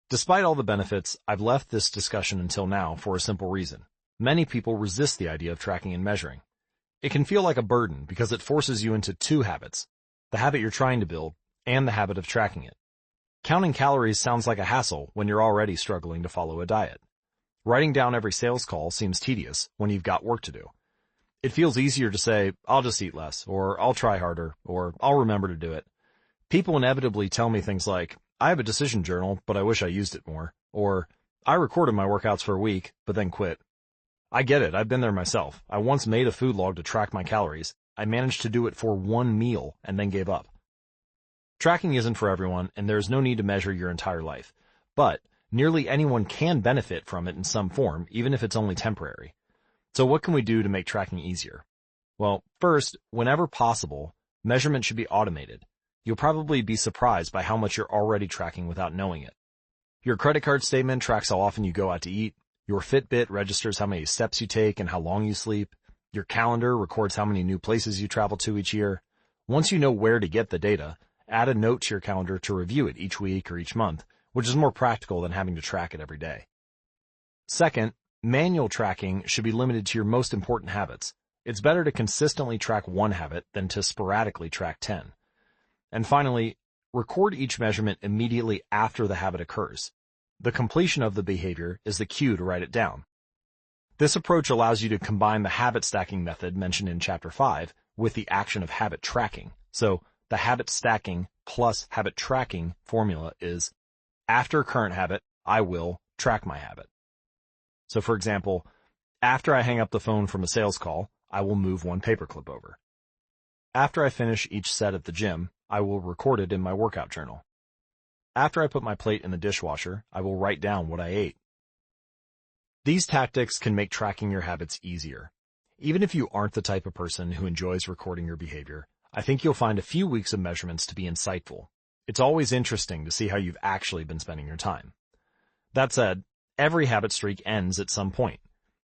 Despite all the benefits, I've left this discussion until now for a simple reason. Many people resist the idea of tracking and measuring. It can feel like a burden because it forces you into two habits, the habit you're trying to build and the habit of tracking it. Counting calories sounds like a hassle when you're already struggling to follow a diet. Writing down every sales call seems tedious when you've got work to do. It feels easier to say, I'll just eat less, or I'll try harder, or I'll remember to do it. People inevitably tell me things like, I have a decision journal, but I wish I used it more, or I recorded my workouts for a week, but then quit. I get it, I've been there myself. I once made a food log to track my calories. I managed to do it for one meal and then gave up. Tracking isn't for everyone, and there's no need to measure your entire life. But nearly anyone can benefit from it in some form, even if it's only temporary. So what can we do to make tracking easier? Well, first, whenever possible, measurement should be automated. You'll probably be surprised by how much you're already tracking without knowing it. Your credit card statement tracks how often you go out to eat. Your Fitbit registers how many steps you take and how long you sleep. Your calendar records how many new places you travel to each year. Once you know where to get the data, add a note to your calendar to review it each week or each month, which is more practical than having to track it every day. Second, manual tracking should be limited to your most important habits. It's better to consistently track one habit than to sporadically track 10. And finally, record each measurement immediately after the habit occurs. The completion of the behavior is the cue to write it down. This approach allows you to combine the habit stacking method mentioned in Chapter 5 with the action of habit tracking. So the habit stacking plus habit tracking formula is, after current habit, I will track my habit. So for example, after I hang up the phone from a sales call, I will move one paperclip over. After I finish each set at the gym, I will record it in my workout journal. After I put my plate in the dishwasher, I will write down what I ate. These tactics can make tracking your habits easier. Even if you aren't the type of person who enjoys recording your behavior, I think you'll find a few weeks of measurements to be insightful. It's always interesting to see how you've actually been spending your time. That said, every habit streak ends at some point,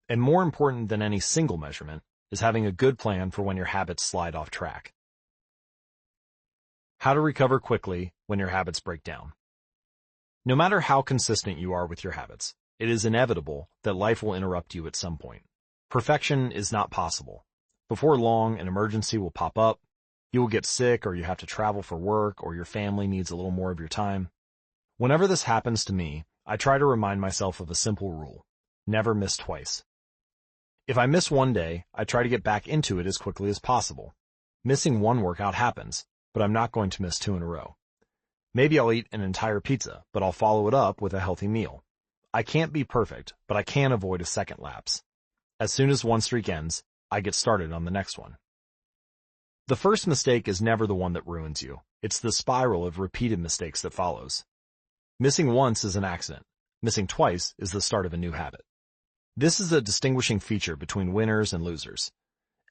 and more important than any single measurement is having a good plan for when your habits slide off track. How to recover quickly when your habits break down. No matter how consistent you are with your habits, it is inevitable that life will interrupt you at some point. Perfection is not possible. Before long, an emergency will pop up, you will get sick, or you have to travel for work, or your family needs a little more of your time. Whenever this happens to me, I try to remind myself of a simple rule: never miss twice. If I miss one day, I try to get back into it as quickly as possible. Missing one workout happens, but I'm not going to miss 2 in a row. Maybe I'll eat an entire pizza, but I'll follow it up with a healthy meal. I can't be perfect, but I can avoid a second lapse. As soon as one streak ends, I get started on the next one. The first mistake is never the one that ruins you. It's the spiral of repeated mistakes that follows. Missing once is an accident. Missing twice is the start of a new habit. This is a distinguishing feature between winners and losers.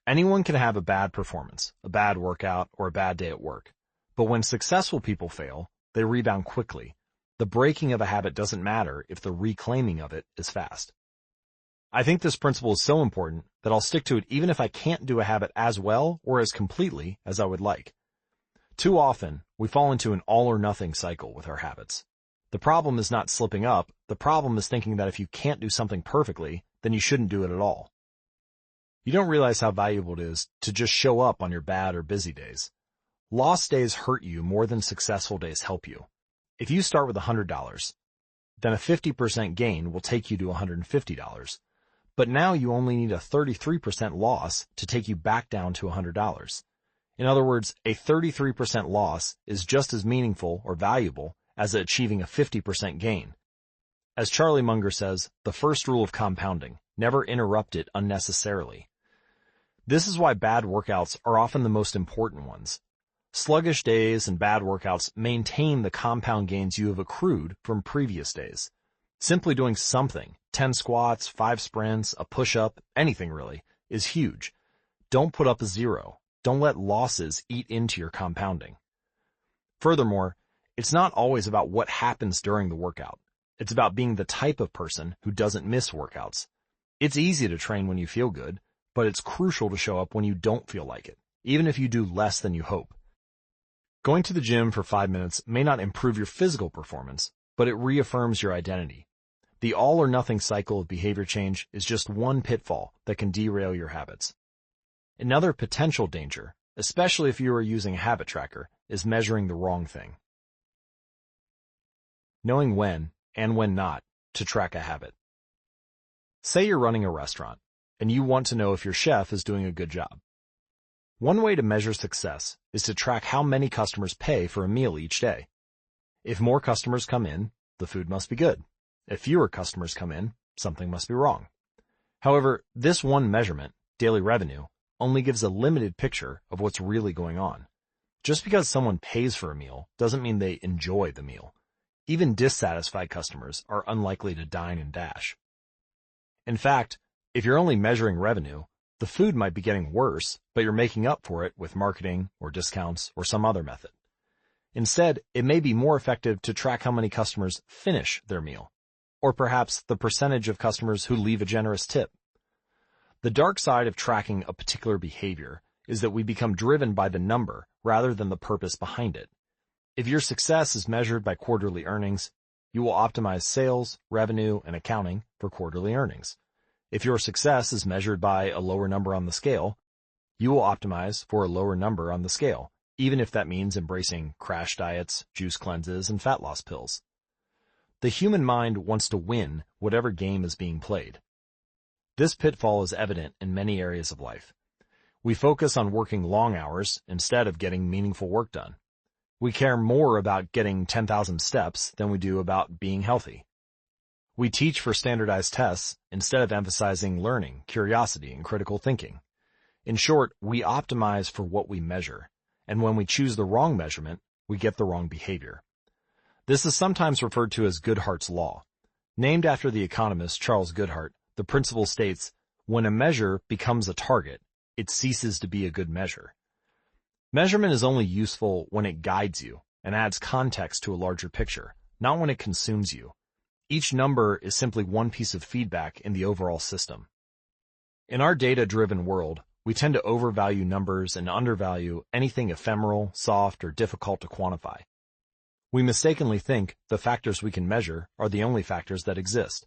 Anyone can have a bad performance, a bad workout, or a bad day at work. But when successful people fail, they rebound quickly. The breaking of a habit doesn't matter if the reclaiming of it is fast. I think this principle is so important that I'll stick to it even if I can't do a habit as well or as completely as I would like. Too often, we fall into an all-or-nothing cycle with our habits. The problem is not slipping up. The problem is thinking that if you can't do something perfectly, then you shouldn't do it at all. You don't realize how valuable it is to just show up on your bad or busy days. Lost days hurt you more than successful days help you. If you start with $100, then a 50% gain will take you to $150. But now you only need a 33% loss to take you back down to $100. In other words, a 33% loss is just as meaningful or valuable as achieving a 50% gain. As Charlie Munger says, the first rule of compounding: never interrupt it unnecessarily. This is why bad workouts are often the most important ones. Sluggish days and bad workouts maintain the compound gains you have accrued from previous days. Simply doing something, 10 squats, 5 sprints, a push-up, anything really, is huge. Don't put up a 0. Don't let losses eat into your compounding. Furthermore, it's not always about what happens during the workout. It's about being the type of person who doesn't miss workouts. It's easy to train when you feel good, but it's crucial to show up when you don't feel like it, even if you do less than you hope. Going to the gym for 5 minutes may not improve your physical performance, but it reaffirms your identity. The all-or-nothing cycle of behavior change is just one pitfall that can derail your habits. Another potential danger, especially if you are using a habit tracker, is measuring the wrong thing. Knowing when, and when not, to track a habit. Say you're running a restaurant, and you want to know if your chef is doing a good job. One way to measure success is to track how many customers pay for a meal each day. If more customers come in, the food must be good. If fewer customers come in, something must be wrong. However, this one measurement, daily revenue, only gives a limited picture of what's really going on. Just because someone pays for a meal doesn't mean they enjoy the meal. Even dissatisfied customers are unlikely to dine and dash. In fact, if you're only measuring revenue, the food might be getting worse, but you're making up for it with marketing or discounts or some other method. Instead, it may be more effective to track how many customers finish their meal, or perhaps the percentage of customers who leave a generous tip. The dark side of tracking a particular behavior is that we become driven by the number rather than the purpose behind it. If your success is measured by quarterly earnings, you will optimize sales, revenue, and accounting for quarterly earnings. If your success is measured by a lower number on the scale, you will optimize for a lower number on the scale, even if that means embracing crash diets, juice cleanses, and fat loss pills. The human mind wants to win whatever game is being played. This pitfall is evident in many areas of life. We focus on working long hours instead of getting meaningful work done. We care more about getting 10,000 steps than we do about being healthy. We teach for standardized tests instead of emphasizing learning, curiosity, and critical thinking. In short, we optimize for what we measure, and when we choose the wrong measurement, we get the wrong behavior. This is sometimes referred to as Goodhart's Law. Named after the economist Charles Goodhart, the principle states, when a measure becomes a target, it ceases to be a good measure. Measurement is only useful when it guides you and adds context to a larger picture, not when it consumes you. Each number is simply one piece of feedback in the overall system. In our data-driven world, we tend to overvalue numbers and undervalue anything ephemeral, soft, or difficult to quantify. We mistakenly think the factors we can measure are the only factors that exist.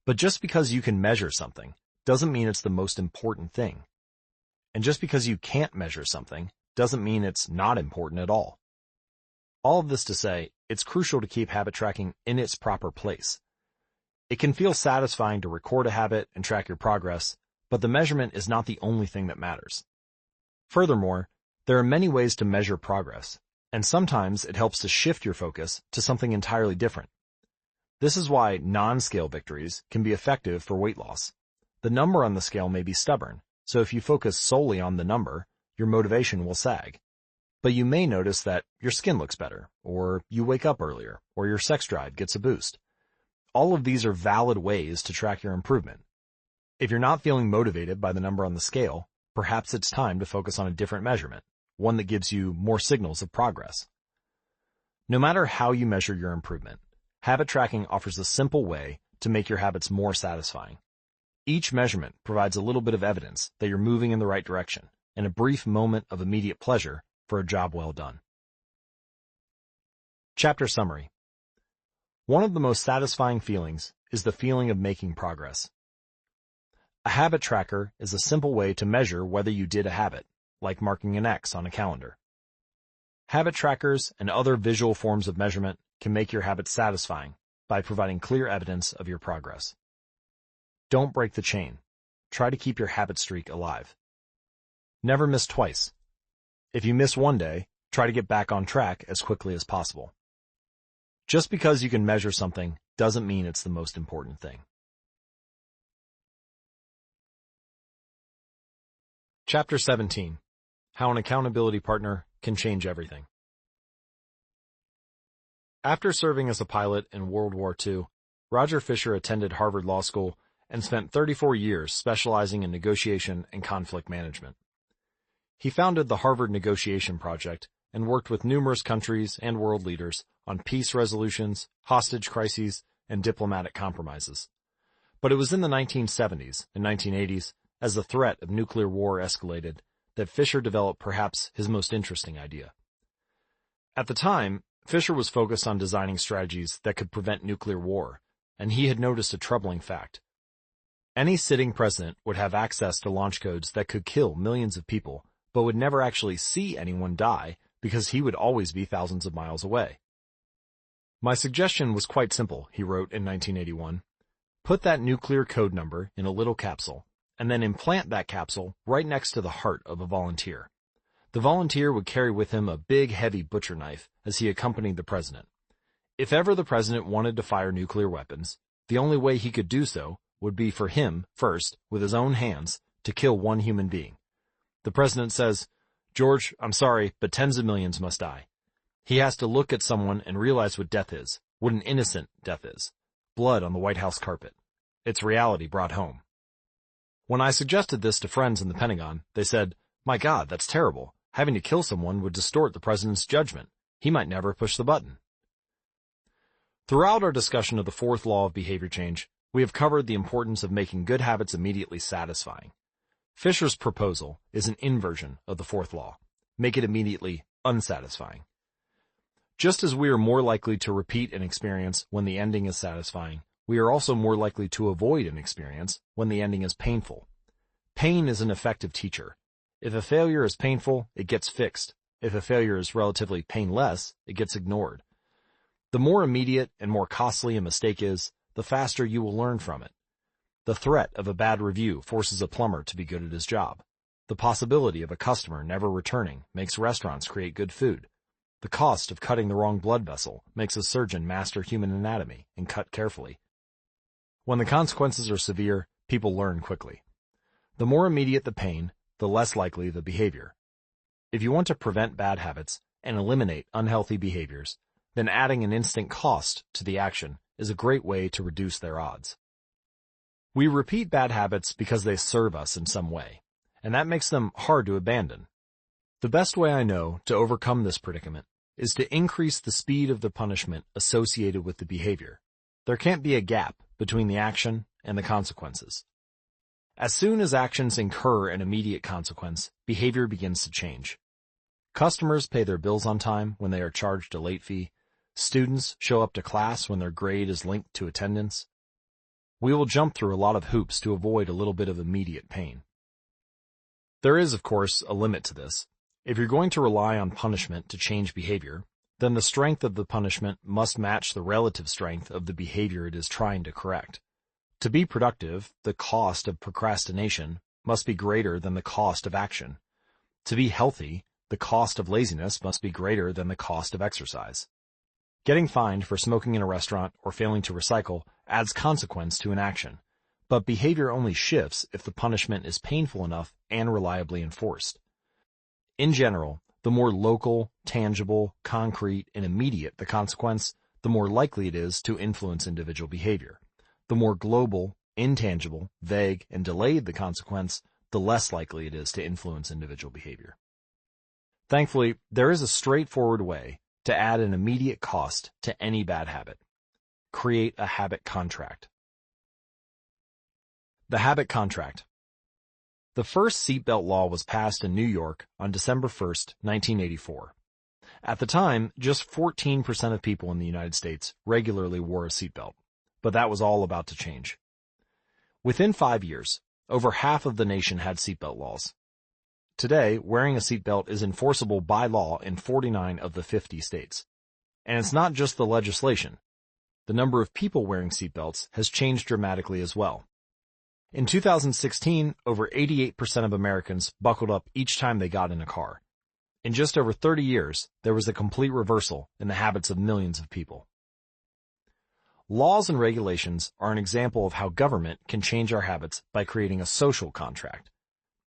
But just because you can measure something doesn't mean it's the most important thing. And just because you can't measure something doesn't mean it's not important at all. All of this to say, it's crucial to keep habit tracking in its proper place. It can feel satisfying to record a habit and track your progress, but the measurement is not the only thing that matters. Furthermore, there are many ways to measure progress, and sometimes it helps to shift your focus to something entirely different. This is why non-scale victories can be effective for weight loss. The number on the scale may be stubborn, so if you focus solely on the number, your motivation will sag. But you may notice that your skin looks better, or you wake up earlier, or your sex drive gets a boost. All of these are valid ways to track your improvement. If you're not feeling motivated by the number on the scale, perhaps it's time to focus on a different measurement, one that gives you more signals of progress. No matter how you measure your improvement, habit tracking offers a simple way to make your habits more satisfying. Each measurement provides a little bit of evidence that you're moving in the right direction, and a brief moment of immediate pleasure for a job well done. Chapter Summary. One of the most satisfying feelings is the feeling of making progress. A habit tracker is a simple way to measure whether you did a habit, like marking an X on a calendar. Habit trackers and other visual forms of measurement can make your habits satisfying by providing clear evidence of your progress. Don't break the chain. Try to keep your habit streak alive. Never miss twice. If you miss one day, try to get back on track as quickly as possible. Just because you can measure something doesn't mean it's the most important thing. Chapter 17. How an accountability partner can change everything. After serving as a pilot in World War II, Roger Fisher attended Harvard Law School and spent 34 years specializing in negotiation and conflict management. He founded the Harvard Negotiation Project and worked with numerous countries and world leaders on peace resolutions, hostage crises, and diplomatic compromises. But it was in the 1970s and 1980s, as the threat of nuclear war escalated, that Fisher developed perhaps his most interesting idea. At the time, Fisher was focused on designing strategies that could prevent nuclear war, and he had noticed a troubling fact. Any sitting president would have access to launch codes that could kill millions of people, but would never actually see anyone die because he would always be thousands of miles away. My suggestion was quite simple, he wrote in 1981. Put that nuclear code number in a little capsule, and then implant that capsule right next to the heart of a volunteer. The volunteer would carry with him a big, heavy butcher knife as he accompanied the president. If ever the president wanted to fire nuclear weapons, the only way he could do so would be for him, first, with his own hands, to kill one human being. The president says, "George, I'm sorry, but tens of millions must die." He has to look at someone and realize what death is, what an innocent death is. Blood on the White House carpet. It's reality brought home. When I suggested this to friends in the Pentagon, they said, "My God, that's terrible. Having to kill someone would distort the president's judgment. He might never push the button." Throughout our discussion of the fourth law of behavior change, we have covered the importance of making good habits immediately satisfying. Fisher's proposal is an inversion of the fourth law. Make it immediately unsatisfying. Just as we are more likely to repeat an experience when the ending is satisfying, we are also more likely to avoid an experience when the ending is painful. Pain is an effective teacher. If a failure is painful, it gets fixed. If a failure is relatively painless, it gets ignored. The more immediate and more costly a mistake is, the faster you will learn from it. The threat of a bad review forces a plumber to be good at his job. The possibility of a customer never returning makes restaurants create good food. The cost of cutting the wrong blood vessel makes a surgeon master human anatomy and cut carefully. When the consequences are severe, people learn quickly. The more immediate the pain, the less likely the behavior. If you want to prevent bad habits and eliminate unhealthy behaviors, then adding an instant cost to the action is a great way to reduce their odds. We repeat bad habits because they serve us in some way, and that makes them hard to abandon. The best way I know to overcome this predicament is to increase the speed of the punishment associated with the behavior. There can't be a gap between the action and the consequences. As soon as actions incur an immediate consequence, behavior begins to change. Customers pay their bills on time when they are charged a late fee. Students show up to class when their grade is linked to attendance. We will jump through a lot of hoops to avoid a little bit of immediate pain. There is, of course, a limit to this. If you're going to rely on punishment to change behavior, then the strength of the punishment must match the relative strength of the behavior it is trying to correct. To be productive, the cost of procrastination must be greater than the cost of action. To be healthy, the cost of laziness must be greater than the cost of exercise. Getting fined for smoking in a restaurant or failing to recycle adds consequence to an action, but behavior only shifts if the punishment is painful enough and reliably enforced. In general, the more local, tangible, concrete, and immediate the consequence, the more likely it is to influence individual behavior. The more global, intangible, vague, and delayed the consequence, the less likely it is to influence individual behavior. Thankfully, there is a straightforward way to add an immediate cost to any bad habit. Create a habit contract. The habit contract. The first seatbelt law was passed in New York on December 1st, 1984. At the time, just 14% of people in the United States regularly wore a seatbelt, but that was all about to change. Within 5 years, over half of the nation had seatbelt laws. Today, wearing a seatbelt is enforceable by law in 49 of the 50 states. And it's not just the legislation. The number of people wearing seatbelts has changed dramatically as well. In 2016, over 88% of Americans buckled up each time they got in a car. In just over 30 years, there was a complete reversal in the habits of millions of people. Laws and regulations are an example of how government can change our habits by creating a social contract.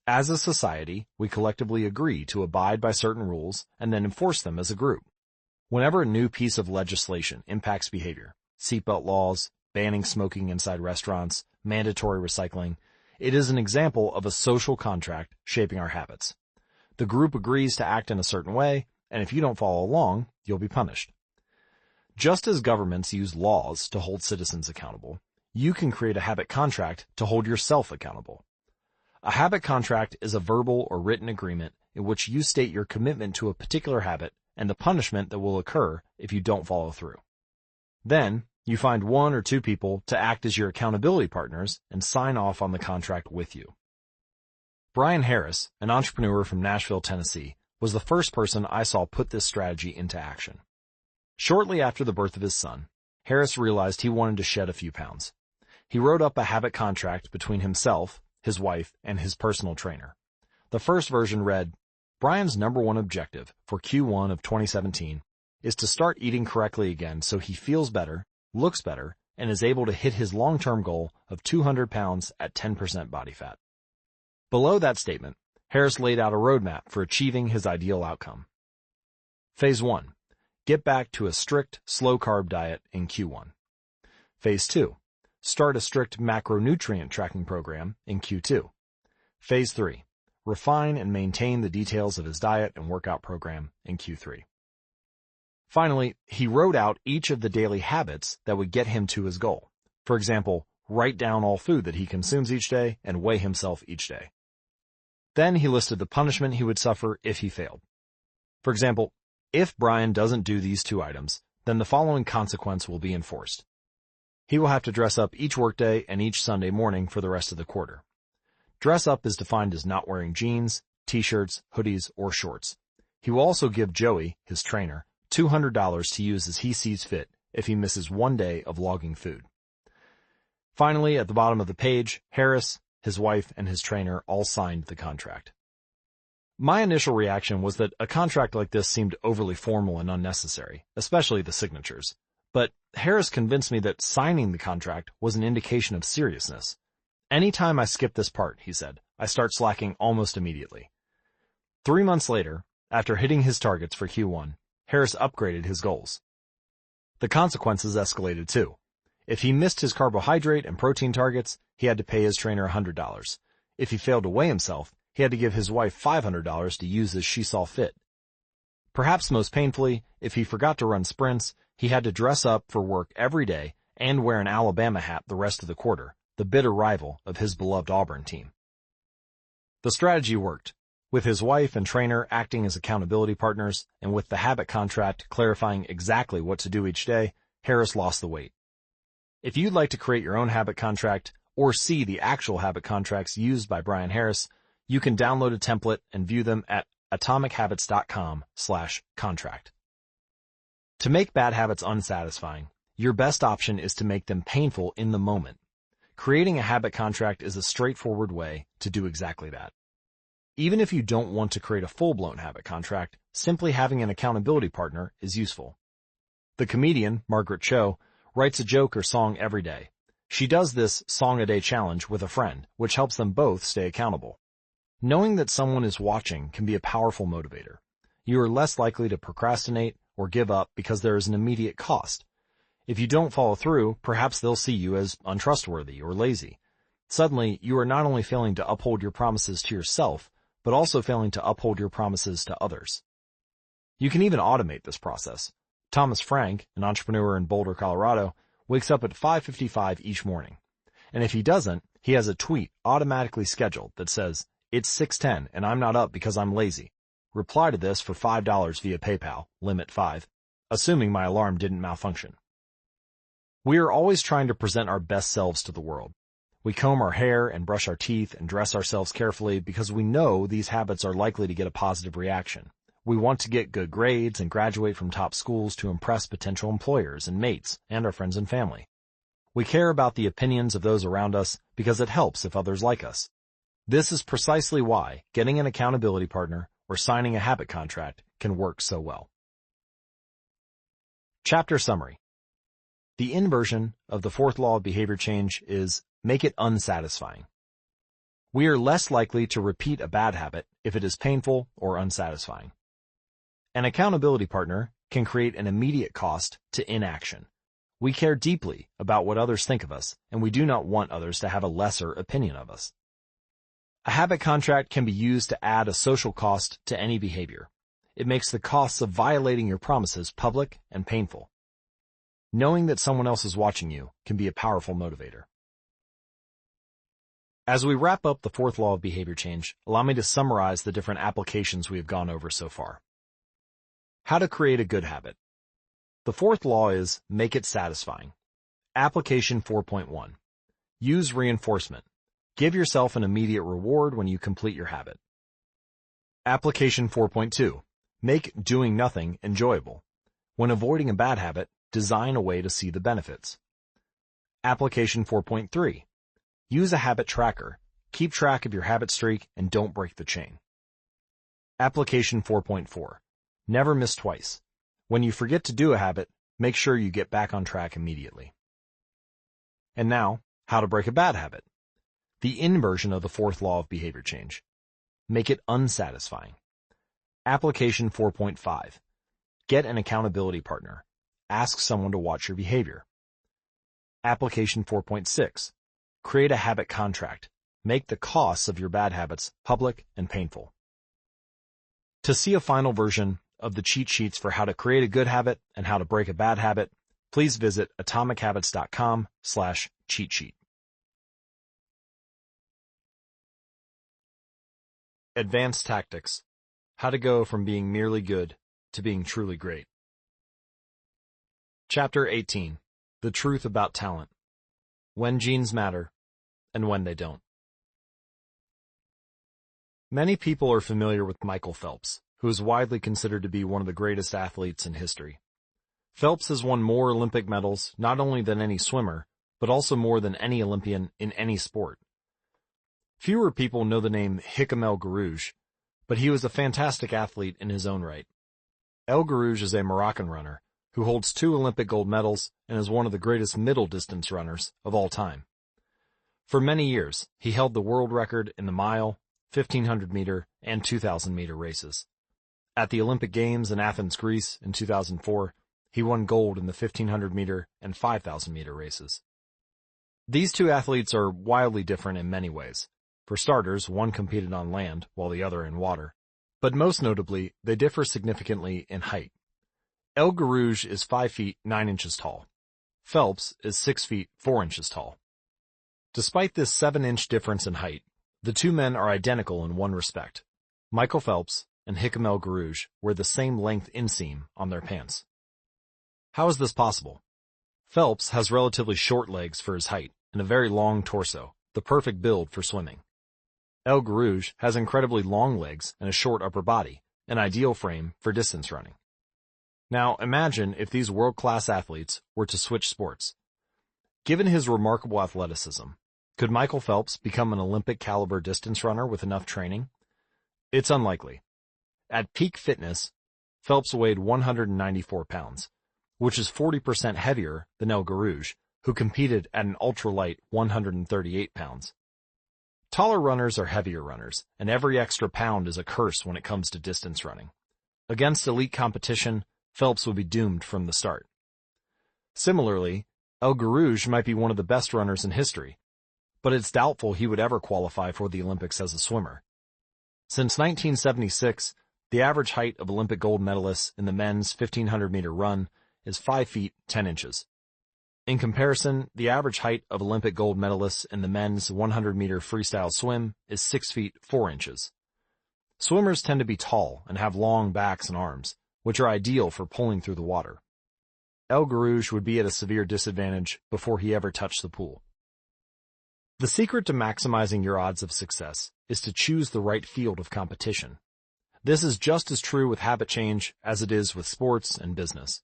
As a society, we collectively agree to abide by certain rules and then enforce them as a group. Whenever a new piece of legislation impacts behavior, seatbelt laws, banning smoking inside restaurants, mandatory recycling, it is an example of a social contract shaping our habits. The group agrees to act in a certain way, and if you don't follow along, you'll be punished. Just as governments use laws to hold citizens accountable, you can create a habit contract to hold yourself accountable. A habit contract is a verbal or written agreement in which you state your commitment to a particular habit and the punishment that will occur if you don't follow through. Then, you find 1 or 2 people to act as your accountability partners and sign off on the contract with you. Brian Harris, an entrepreneur from Nashville, Tennessee, was the first person I saw put this strategy into action. Shortly after the birth of his son, Harris realized he wanted to shed a few pounds. He wrote up a habit contract between himself, his wife, and his personal trainer. The first version read, Brian's #1 objective for Q1 of 2017 is to start eating correctly again so he feels better, looks better, and is able to hit his long-term goal of 200 pounds at 10% body fat. Below that statement, Harris laid out a roadmap for achieving his ideal outcome. Phase 1. Get back to a strict, slow-carb diet in Q1. Phase 2. Start a strict macronutrient tracking program in Q2. Phase 3. Refine and maintain the details of his diet and workout program in Q3. Finally, he wrote out each of the daily habits that would get him to his goal. For example, write down all food that he consumes each day and weigh himself each day. Then he listed the punishment he would suffer if he failed. For example, if Brian doesn't do these 2 items, then the following consequence will be enforced. He will have to dress up each workday and each Sunday morning for the rest of the quarter. Dress up is defined as not wearing jeans, t-shirts, hoodies, or shorts. He will also give Joey, his trainer, $200 to use as he sees fit if he misses 1 day of logging food. Finally, at the bottom of the page, Harris, his wife, and his trainer all signed the contract. My initial reaction was that a contract like this seemed overly formal and unnecessary, especially the signatures. But Harris convinced me that signing the contract was an indication of seriousness. Anytime I skip this part, he said, I start slacking almost immediately. 3 months later, after hitting his targets for Q1, Harris upgraded his goals. The consequences escalated too. If he missed his carbohydrate and protein targets, he had to pay his trainer $100. If he failed to weigh himself, he had to give his wife $500 to use as she saw fit. Perhaps most painfully, if he forgot to run sprints, he had to dress up for work every day and wear an Alabama hat the rest of the quarter, the bitter rival of his beloved Auburn team. The strategy worked, with his wife and trainer acting as accountability partners, and with the habit contract clarifying exactly what to do each day, Harris lost the weight. If you'd like to create your own habit contract or see the actual habit contracts used by Brian Harris, you can download a template and view them at atomichabits.com/contract. To make bad habits unsatisfying, your best option is to make them painful in the moment. Creating a habit contract is a straightforward way to do exactly that. Even if you don't want to create a full-blown habit contract, simply having an accountability partner is useful. The comedian, Margaret Cho, writes a joke or song every day. She does this song-a-day challenge with a friend, which helps them both stay accountable. Knowing that someone is watching can be a powerful motivator. You are less likely to procrastinate or give up because there is an immediate cost. If you don't follow through, perhaps they'll see you as untrustworthy or lazy. Suddenly, you are not only failing to uphold your promises to yourself, but also failing to uphold your promises to others. You can even automate this process. Thomas Frank, an entrepreneur in Boulder, Colorado, wakes up at 5:55 each morning. And if he doesn't, he has a tweet automatically scheduled that says, "It's 6:10 and I'm not up because I'm lazy. Reply to this for $5 via PayPal, limit 5, assuming my alarm didn't malfunction." We are always trying to present our best selves to the world. We comb our hair and brush our teeth and dress ourselves carefully because we know these habits are likely to get a positive reaction. We want to get good grades and graduate from top schools to impress potential employers and mates and our friends and family. We care about the opinions of those around us because it helps if others like us. This is precisely why getting an accountability partner or signing a habit contract can work so well. Chapter Summary. The inversion of the fourth law of behavior change is make it unsatisfying. We are less likely to repeat a bad habit if it is painful or unsatisfying. An accountability partner can create an immediate cost to inaction. We care deeply about what others think of us, and we do not want others to have a lesser opinion of us. A habit contract can be used to add a social cost to any behavior. It makes the costs of violating your promises public and painful. Knowing that someone else is watching you can be a powerful motivator. As we wrap up the fourth law of behavior change, allow me to summarize the different applications we have gone over so far. How to create a good habit. The fourth law is make it satisfying. Application 4.1. Use reinforcement. Give yourself an immediate reward when you complete your habit. Application 4.2. Make doing nothing enjoyable. When avoiding a bad habit, design a way to see the benefits. Application 4.3. Use a habit tracker. Keep track of your habit streak and don't break the chain. Application 4.4. Never miss twice. When you forget to do a habit, make sure you get back on track immediately. And now, how to break a bad habit. The inversion of the fourth law of behavior change. Make it unsatisfying. Application 4.5. Get an accountability partner. Ask someone to watch your behavior. Application 4.6. Create a habit contract. Make the costs of your bad habits public and painful. To see a final version of the cheat sheets for how to create a good habit and how to break a bad habit, please visit atomichabits.com/cheat sheet. Advanced Tactics. How to go from being merely good to being truly great. Chapter 18. The Truth About Talent. When genes matter and when they don't. Many people are familiar with Michael Phelps, who is widely considered to be one of the greatest athletes in history. Phelps has won more Olympic medals not only than any swimmer, but also more than any Olympian in any sport. Fewer people know the name Hicham El Guerrouj, but he was a fantastic athlete in his own right. El Guerrouj is a Moroccan runner who holds 2 Olympic gold medals and is one of the greatest middle distance runners of all time. For many years, he held the world record in the mile, 1,500-meter, and 2,000-meter races. At the Olympic Games in Athens, Greece in 2004, he won gold in the 1,500-meter and 5,000-meter races. These two athletes are wildly different in many ways. For starters, one competed on land while the other in water. But most notably, they differ significantly in height. El Guerrouj is 5 feet 9 inches tall. Phelps is 6 feet 4 inches tall. Despite this 7-inch difference in height, the two men are identical in one respect. Michael Phelps and Hicham El Guerrouj wear the same length inseam on their pants. How is this possible? Phelps has relatively short legs for his height and a very long torso, the perfect build for swimming. El Guerrouj has incredibly long legs and a short upper body, an ideal frame for distance running. Now imagine if these world-class athletes were to switch sports. Given his remarkable athleticism, could Michael Phelps become an Olympic-caliber distance runner with enough training? It's unlikely. At peak fitness, Phelps weighed 194 pounds, which is 40% heavier than El Guerrouj, who competed at an ultralight 138 pounds. Taller runners are heavier runners, and every extra pound is a curse when it comes to distance running. Against elite competition, Phelps would be doomed from the start. Similarly, El Guerrouj might be one of the best runners in history, but it's doubtful he would ever qualify for the Olympics as a swimmer. Since 1976, the average height of Olympic gold medalists in the men's 1,500-meter run is 5 feet 10 inches. In comparison, the average height of Olympic gold medalists in the men's 100-meter freestyle swim is 6 feet 4 inches. Swimmers tend to be tall and have long backs and arms, which are ideal for pulling through the water. El Guerrouj would be at a severe disadvantage before he ever touched the pool. The secret to maximizing your odds of success is to choose the right field of competition. This is just as true with habit change as it is with sports and business.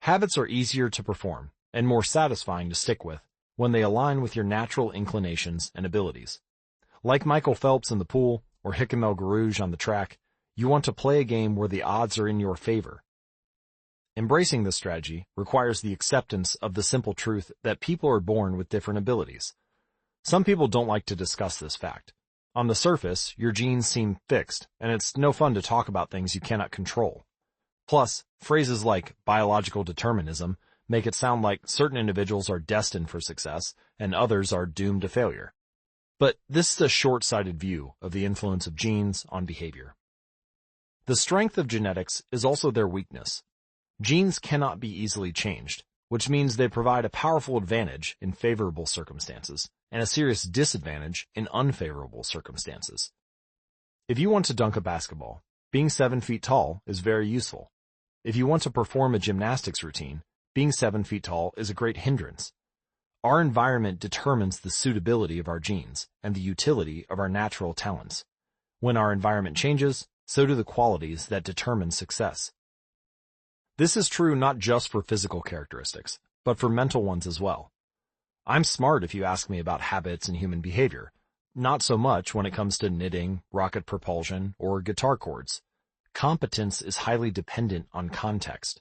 Habits are easier to perform and more satisfying to stick with when they align with your natural inclinations and abilities. Like Michael Phelps in the pool or Hicham El Guerrouj on the track, you want to play a game where the odds are in your favor. Embracing this strategy requires the acceptance of the simple truth that people are born with different abilities. Some people don't like to discuss this fact. On the surface, your genes seem fixed, and it's no fun to talk about things you cannot control. Plus, phrases like biological determinism make it sound like certain individuals are destined for success and others are doomed to failure. But this is a short-sighted view of the influence of genes on behavior. The strength of genetics is also their weakness. Genes cannot be easily changed, which means they provide a powerful advantage in favorable circumstances and a serious disadvantage in unfavorable circumstances. If you want to dunk a basketball, being 7 feet tall is very useful. If you want to perform a gymnastics routine, being 7 feet tall is a great hindrance. Our environment determines the suitability of our genes and the utility of our natural talents. When our environment changes, so do the qualities that determine success. This is true not just for physical characteristics, but for mental ones as well. I'm smart if you ask me about habits and human behavior, not so much when it comes to knitting, rocket propulsion, or guitar chords. Competence is highly dependent on context.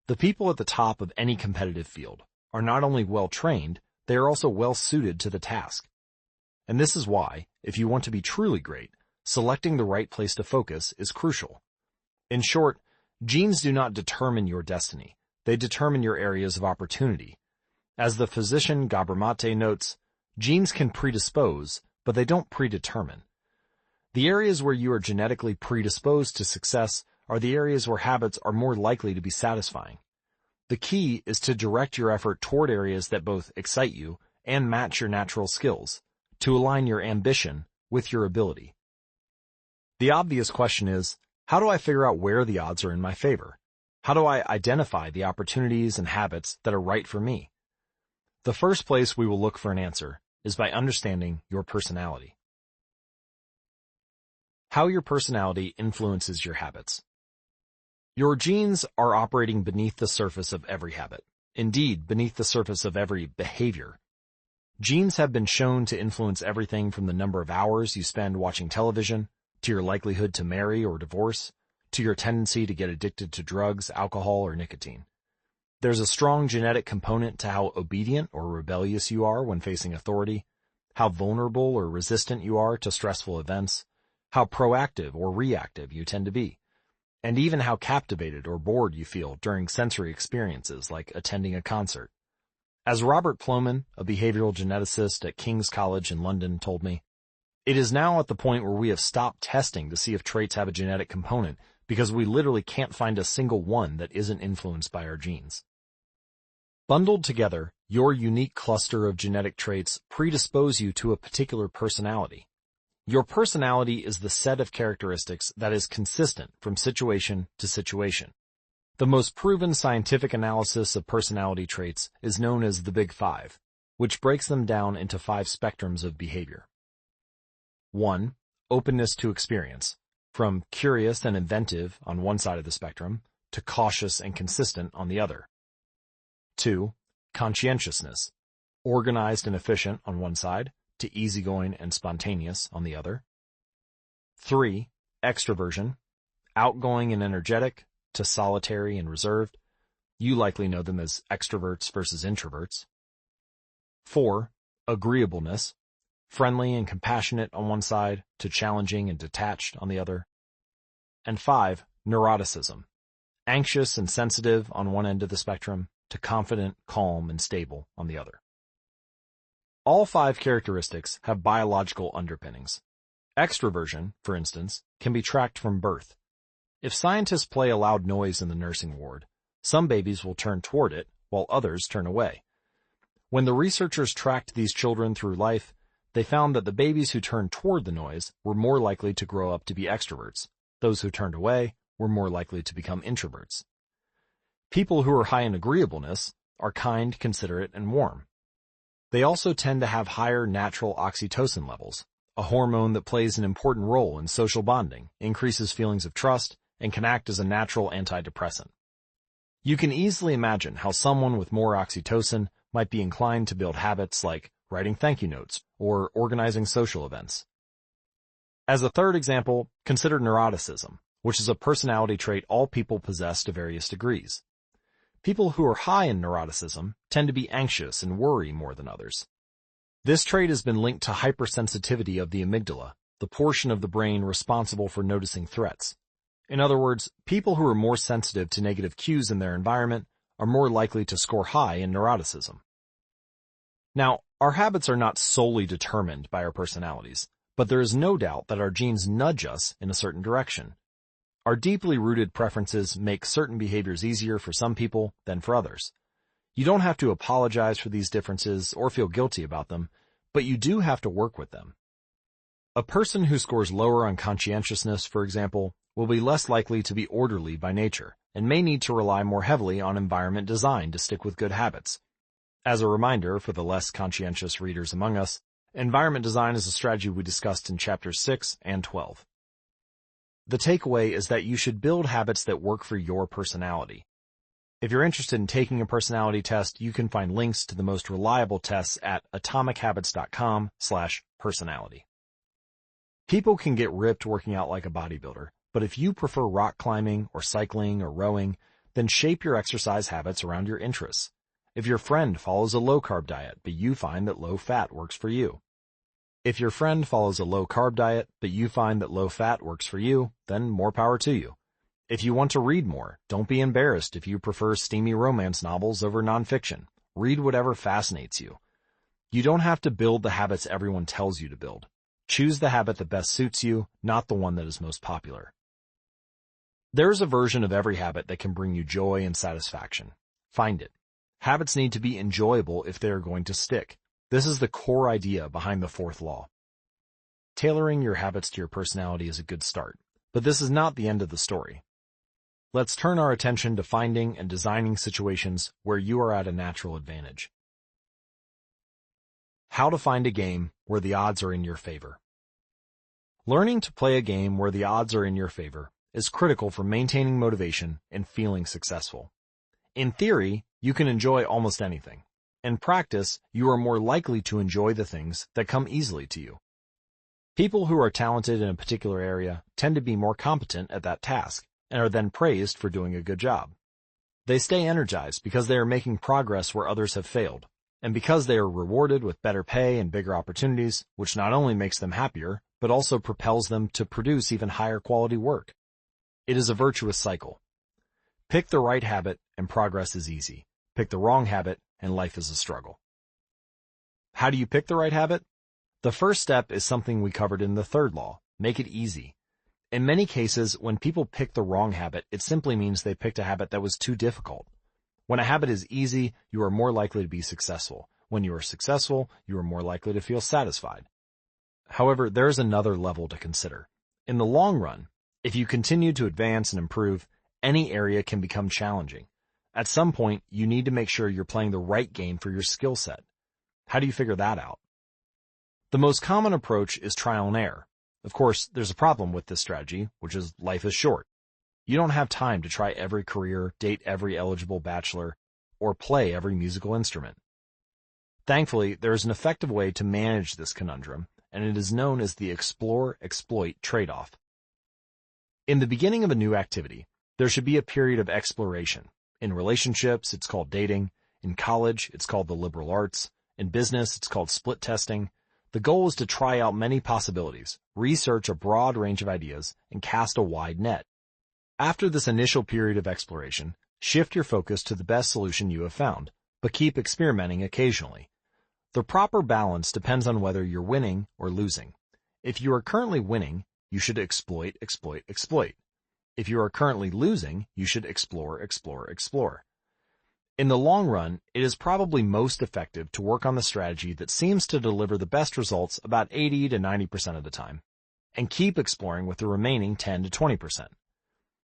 The people at the top of any competitive field are not only well-trained, they are also well-suited to the task. And this is why, if you want to be truly great, selecting the right place to focus is crucial. In short, genes do not determine your destiny. They determine your areas of opportunity. As the physician Gabor Mate notes, genes can predispose, but they don't predetermine. The areas where you are genetically predisposed to success are the areas where habits are more likely to be satisfying. The key is to direct your effort toward areas that both excite you and match your natural skills, to align your ambition with your ability. The obvious question is, how do I figure out where the odds are in my favor? How do I identify the opportunities and habits that are right for me? The first place we will look for an answer is by understanding your personality. How your personality influences your habits. Your genes are operating beneath the surface of every habit, indeed beneath the surface of every behavior. Genes have been shown to influence everything from the number of hours you spend watching television, to your likelihood to marry or divorce, to your tendency to get addicted to drugs, alcohol, or nicotine. There's a strong genetic component to how obedient or rebellious you are when facing authority, how vulnerable or resistant you are to stressful events, how proactive or reactive you tend to be, and even how captivated or bored you feel during sensory experiences like attending a concert. As Robert Plomin, a behavioral geneticist at King's College in London, told me, it is now at the point where we have stopped testing to see if traits have a genetic component because we literally can't find a single one that isn't influenced by our genes. Bundled together, your unique cluster of genetic traits predispose you to a particular personality. Your personality is the set of characteristics that is consistent from situation to situation. The most proven scientific analysis of personality traits is known as the Big Five, which breaks them down into 5 spectrums of behavior. 1. Openness to experience, from curious and inventive on one side of the spectrum to cautious and consistent on the other. 2. Conscientiousness, organized and efficient on one side to easygoing and spontaneous on the other. 3. Extroversion, outgoing and energetic to solitary and reserved. You likely know them as extroverts versus introverts. 4. Agreeableness, friendly and compassionate on one side to challenging and detached on the other. And 5. Neuroticism, anxious and sensitive on one end of the spectrum to confident, calm, and stable on the other. All 5 characteristics have biological underpinnings. Extroversion, for instance, can be tracked from birth. If scientists play a loud noise in the nursing ward, some babies will turn toward it while others turn away. When the researchers tracked these children through life, they found that the babies who turned toward the noise were more likely to grow up to be extroverts. Those who turned away were more likely to become introverts. People who are high in agreeableness are kind, considerate, and warm. They also tend to have higher natural oxytocin levels, a hormone that plays an important role in social bonding, increases feelings of trust, and can act as a natural antidepressant. You can easily imagine how someone with more oxytocin might be inclined to build habits like writing thank you notes or organizing social events. As a third example, consider neuroticism, which is a personality trait all people possess to various degrees. People who are high in neuroticism tend to be anxious and worry more than others. This trait has been linked to hypersensitivity of the amygdala, the portion of the brain responsible for noticing threats. In other words, people who are more sensitive to negative cues in their environment are more likely to score high in neuroticism. Now, our habits are not solely determined by our personalities, but there is no doubt that our genes nudge us in a certain direction. Our deeply rooted preferences make certain behaviors easier for some people than for others. You don't have to apologize for these differences or feel guilty about them, but you do have to work with them. A person who scores lower on conscientiousness, for example, will be less likely to be orderly by nature and may need to rely more heavily on environment design to stick with good habits. As a reminder for the less conscientious readers among us, environment design is a strategy we discussed in chapters 6 and 12. The takeaway is that you should build habits that work for your personality. If you're interested in taking a personality test, you can find links to the most reliable tests at atomichabits.com/personality. People can get ripped working out like a bodybuilder, but if you prefer rock climbing or cycling or rowing, then shape your exercise habits around your interests. If your friend follows a low-carb diet, but you find that low-fat works for you. If your friend follows a low-carb diet, but you find that low-fat works for you, then more power to you. If you want to read more, don't be embarrassed if you prefer steamy romance novels over nonfiction. Read whatever fascinates you. You don't have to build the habits everyone tells you to build. Choose the habit that best suits you, not the one that is most popular. There is a version of every habit that can bring you joy and satisfaction. Find it. Habits need to be enjoyable if they are going to stick. This is the core idea behind the fourth law. Tailoring your habits to your personality is a good start, but this is not the end of the story. Let's turn our attention to finding and designing situations where you are at a natural advantage. How to find a game where the odds are in your favor. Learning to play a game where the odds are in your favor is critical for maintaining motivation and feeling successful. In theory, you can enjoy almost anything. In practice, you are more likely to enjoy the things that come easily to you. People who are talented in a particular area tend to be more competent at that task and are then praised for doing a good job. They stay energized because they are making progress where others have failed, and because they are rewarded with better pay and bigger opportunities, which not only makes them happier, but also propels them to produce even higher quality work. It is a virtuous cycle. Pick the right habit and progress is easy. Pick the wrong habit and life is a struggle. How do you pick the right habit? The first step is something we covered in the third law. Make it easy. In many cases, when people pick the wrong habit, it simply means they picked a habit that was too difficult. When a habit is easy, you are more likely to be successful. When you are successful, you are more likely to feel satisfied. However, there is another level to consider. In the long run, if you continue to advance and improve, any area can become challenging. At some point, you need to make sure you're playing the right game for your skill set. How do you figure that out? The most common approach is trial and error. Of course, there's a problem with this strategy, which is life is short. You don't have time to try every career, date every eligible bachelor, or play every musical instrument. Thankfully, there is an effective way to manage this conundrum, and it is known as the explore-exploit trade-off. In the beginning of a new activity, there should be a period of exploration. In relationships, it's called dating. In college, it's called the liberal arts. In business, it's called split testing. The goal is to try out many possibilities, research a broad range of ideas, and cast a wide net. After this initial period of exploration, shift your focus to the best solution you have found, but keep experimenting occasionally. The proper balance depends on whether you're winning or losing. If you are currently winning, you should exploit. If you are currently losing, you should explore. In the long run, it is probably most effective to work on the strategy that seems to deliver the best results about 80 to 90% of the time, and keep exploring with the remaining 10 to 20%.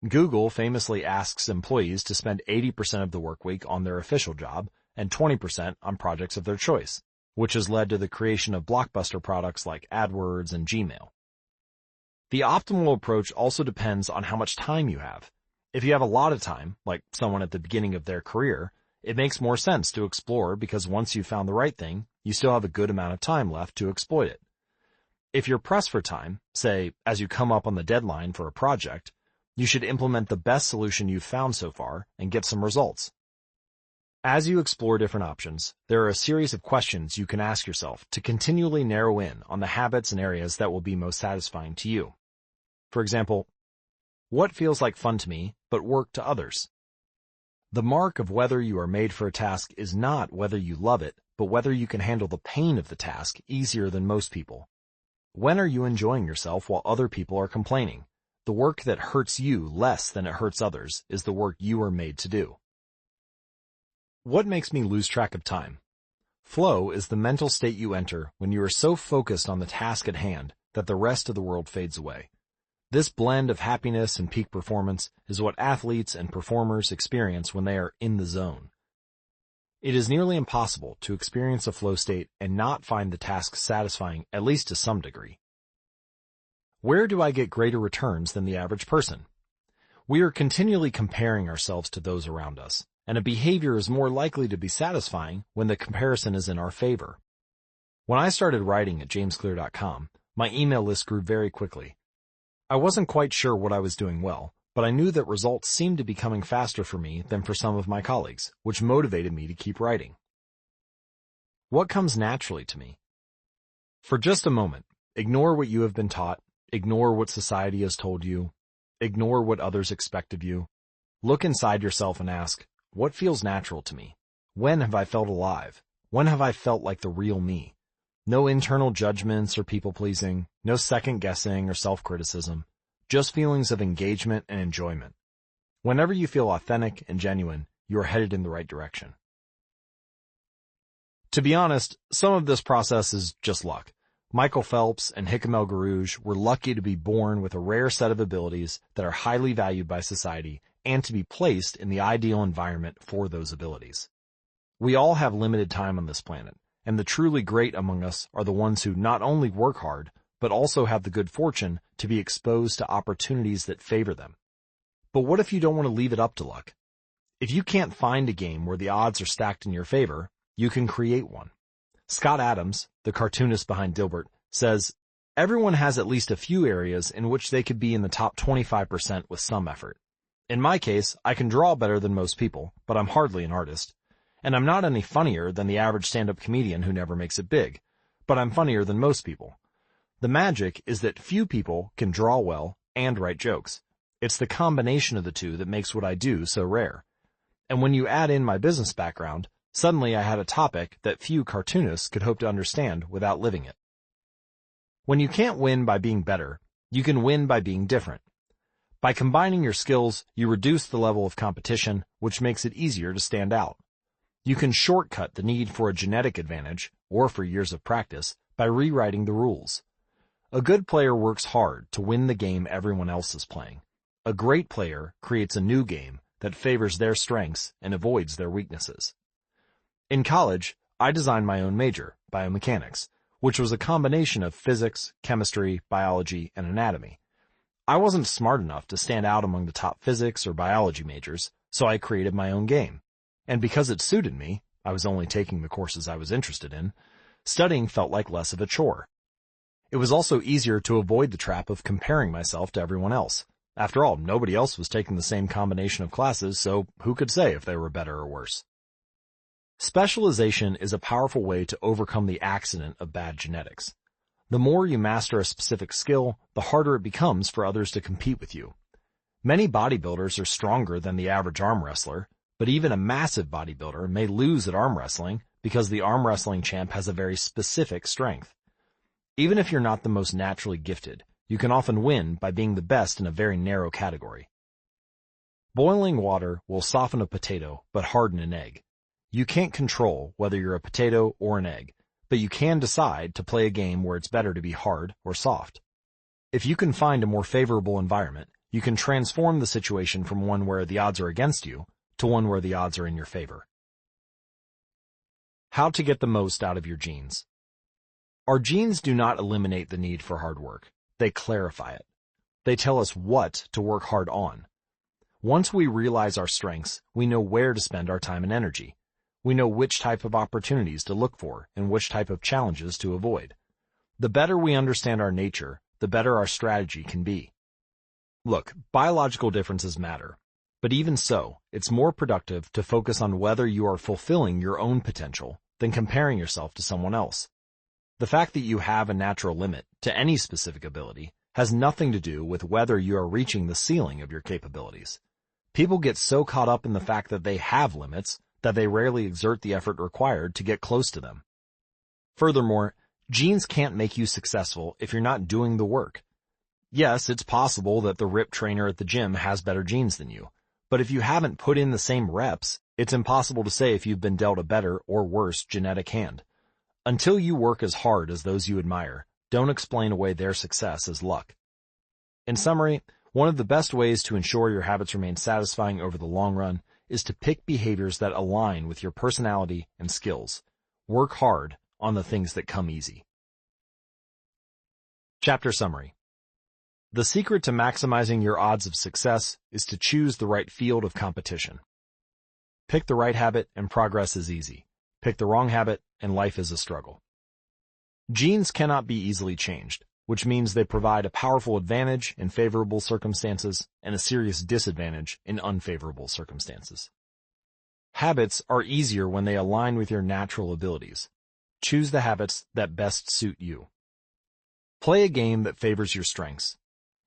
Google famously asks employees to spend 80% of the work week on their official job and 20% on projects of their choice, which has led to the creation of blockbuster products like AdWords and Gmail. The optimal approach also depends on how much time you have. If you have a lot of time, like someone at the beginning of their career, it makes more sense to explore because once you've found the right thing, you still have a good amount of time left to exploit it. If you're pressed for time, say, as you come up on the deadline for a project, you should implement the best solution you've found so far and get some results. As you explore different options, there are a series of questions you can ask yourself to continually narrow in on the habits and areas that will be most satisfying to you. For example, what feels like fun to me, but work to others? The mark of whether you are made for a task is not whether you love it, but whether you can handle the pain of the task easier than most people. When are you enjoying yourself while other people are complaining? The work that hurts you less than it hurts others is the work you are made to do. What makes me lose track of time? Flow is the mental state you enter when you are so focused on the task at hand that the rest of the world fades away. This blend of happiness and peak performance is what athletes and performers experience when they are in the zone. It is nearly impossible to experience a flow state and not find the task satisfying, at least to some degree. Where do I get greater returns than the average person? We are continually comparing ourselves to those around us, and a behavior is more likely to be satisfying when the comparison is in our favor. When I started writing at jamesclear.com, my email list grew very quickly. I wasn't quite sure what I was doing well, but I knew that results seemed to be coming faster for me than for some of my colleagues, which motivated me to keep writing. What comes naturally to me? For just a moment, ignore what you have been taught, ignore what society has told you, ignore what others expect of you. Look inside yourself and ask, what feels natural to me? When have I felt alive? When have I felt like the real me? No internal judgments or people-pleasing, no second-guessing or self-criticism, just feelings of engagement and enjoyment. Whenever you feel authentic and genuine, you are headed in the right direction. To be honest, some of this process is just luck. Michael Phelps and Hicham El Guerrouj were lucky to be born with a rare set of abilities that are highly valued by society and to be placed in the ideal environment for those abilities. We all have limited time on this planet, and the truly great among us are the ones who not only work hard, but also have the good fortune to be exposed to opportunities that favor them. But what if you don't want to leave it up to luck? If you can't find a game where the odds are stacked in your favor, you can create one. Scott Adams, the cartoonist behind Dilbert, says, everyone has at least a few areas in which they could be in the top 25% with some effort. In my case, I can draw better than most people, but I'm hardly an artist. And I'm not any funnier than the average stand-up comedian who never makes it big, but I'm funnier than most people. The magic is that few people can draw well and write jokes. It's the combination of the two that makes what I do so rare. And when you add in my business background, suddenly I had a topic that few cartoonists could hope to understand without living it. When you can't win by being better, you can win by being different. By combining your skills, you reduce the level of competition, which makes it easier to stand out. You can shortcut the need for a genetic advantage, or for years of practice, by rewriting the rules. A good player works hard to win the game everyone else is playing. A great player creates a new game that favors their strengths and avoids their weaknesses. In college, I designed my own major, biomechanics, which was a combination of physics, chemistry, biology, and anatomy. I wasn't smart enough to stand out among the top physics or biology majors, so I created my own game. And because it suited me, I was only taking the courses I was interested in, studying felt like less of a chore. It was also easier to avoid the trap of comparing myself to everyone else. After all, nobody else was taking the same combination of classes, so who could say if they were better or worse? Specialization is a powerful way to overcome the accident of bad genetics. The more you master a specific skill, the harder it becomes for others to compete with you. Many bodybuilders are stronger than the average arm wrestler, but even a massive bodybuilder may lose at arm wrestling because the arm wrestling champ has a very specific strength. Even if you're not the most naturally gifted, you can often win by being the best in a very narrow category. Boiling water will soften a potato but harden an egg. You can't control whether you're a potato or an egg, but you can decide to play a game where it's better to be hard or soft. If you can find a more favorable environment, you can transform the situation from one where the odds are against you to one where the odds are in your favor. How to get the most out of your genes. Our genes do not eliminate the need for hard work. They clarify it. They tell us what to work hard on. Once we realize our strengths, we know where to spend our time and energy. We know which type of opportunities to look for and which type of challenges to avoid. The better we understand our nature, the better our strategy can be. Look, biological differences matter. But even so, it's more productive to focus on whether you are fulfilling your own potential than comparing yourself to someone else. The fact that you have a natural limit to any specific ability has nothing to do with whether you are reaching the ceiling of your capabilities. People get so caught up in the fact that they have limits that they rarely exert the effort required to get close to them. Furthermore, genes can't make you successful if you're not doing the work. Yes, it's possible that the ripped trainer at the gym has better genes than you. But if you haven't put in the same reps, it's impossible to say if you've been dealt a better or worse genetic hand. Until you work as hard as those you admire, don't explain away their success as luck. In summary, one of the best ways to ensure your habits remain satisfying over the long run is to pick behaviors that align with your personality and skills. Work hard on the things that come easy. Chapter Summary. The secret to maximizing your odds of success is to choose the right field of competition. Pick the right habit and progress is easy. Pick the wrong habit and life is a struggle. Genes cannot be easily changed, which means they provide a powerful advantage in favorable circumstances and a serious disadvantage in unfavorable circumstances. Habits are easier when they align with your natural abilities. Choose the habits that best suit you. Play a game that favors your strengths.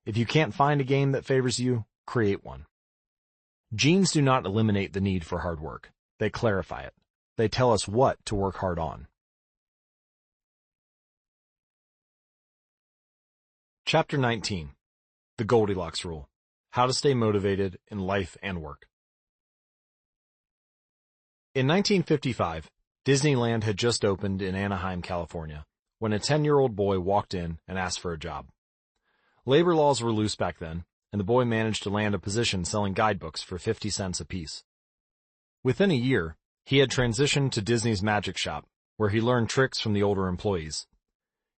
If you can't find a game that favors you, create one. Genes do not eliminate the need for hard work. They clarify it. They tell us what to work hard on. Chapter 19. The Goldilocks Rule. How to stay motivated in life and work. In 1955, Disneyland had just opened in Anaheim, California, when a 10-year-old boy walked in and asked for a job. Labor laws were loose back then, and the boy managed to land a position selling guidebooks for 50 cents apiece. Within a year, he had transitioned to Disney's magic shop, where he learned tricks from the older employees.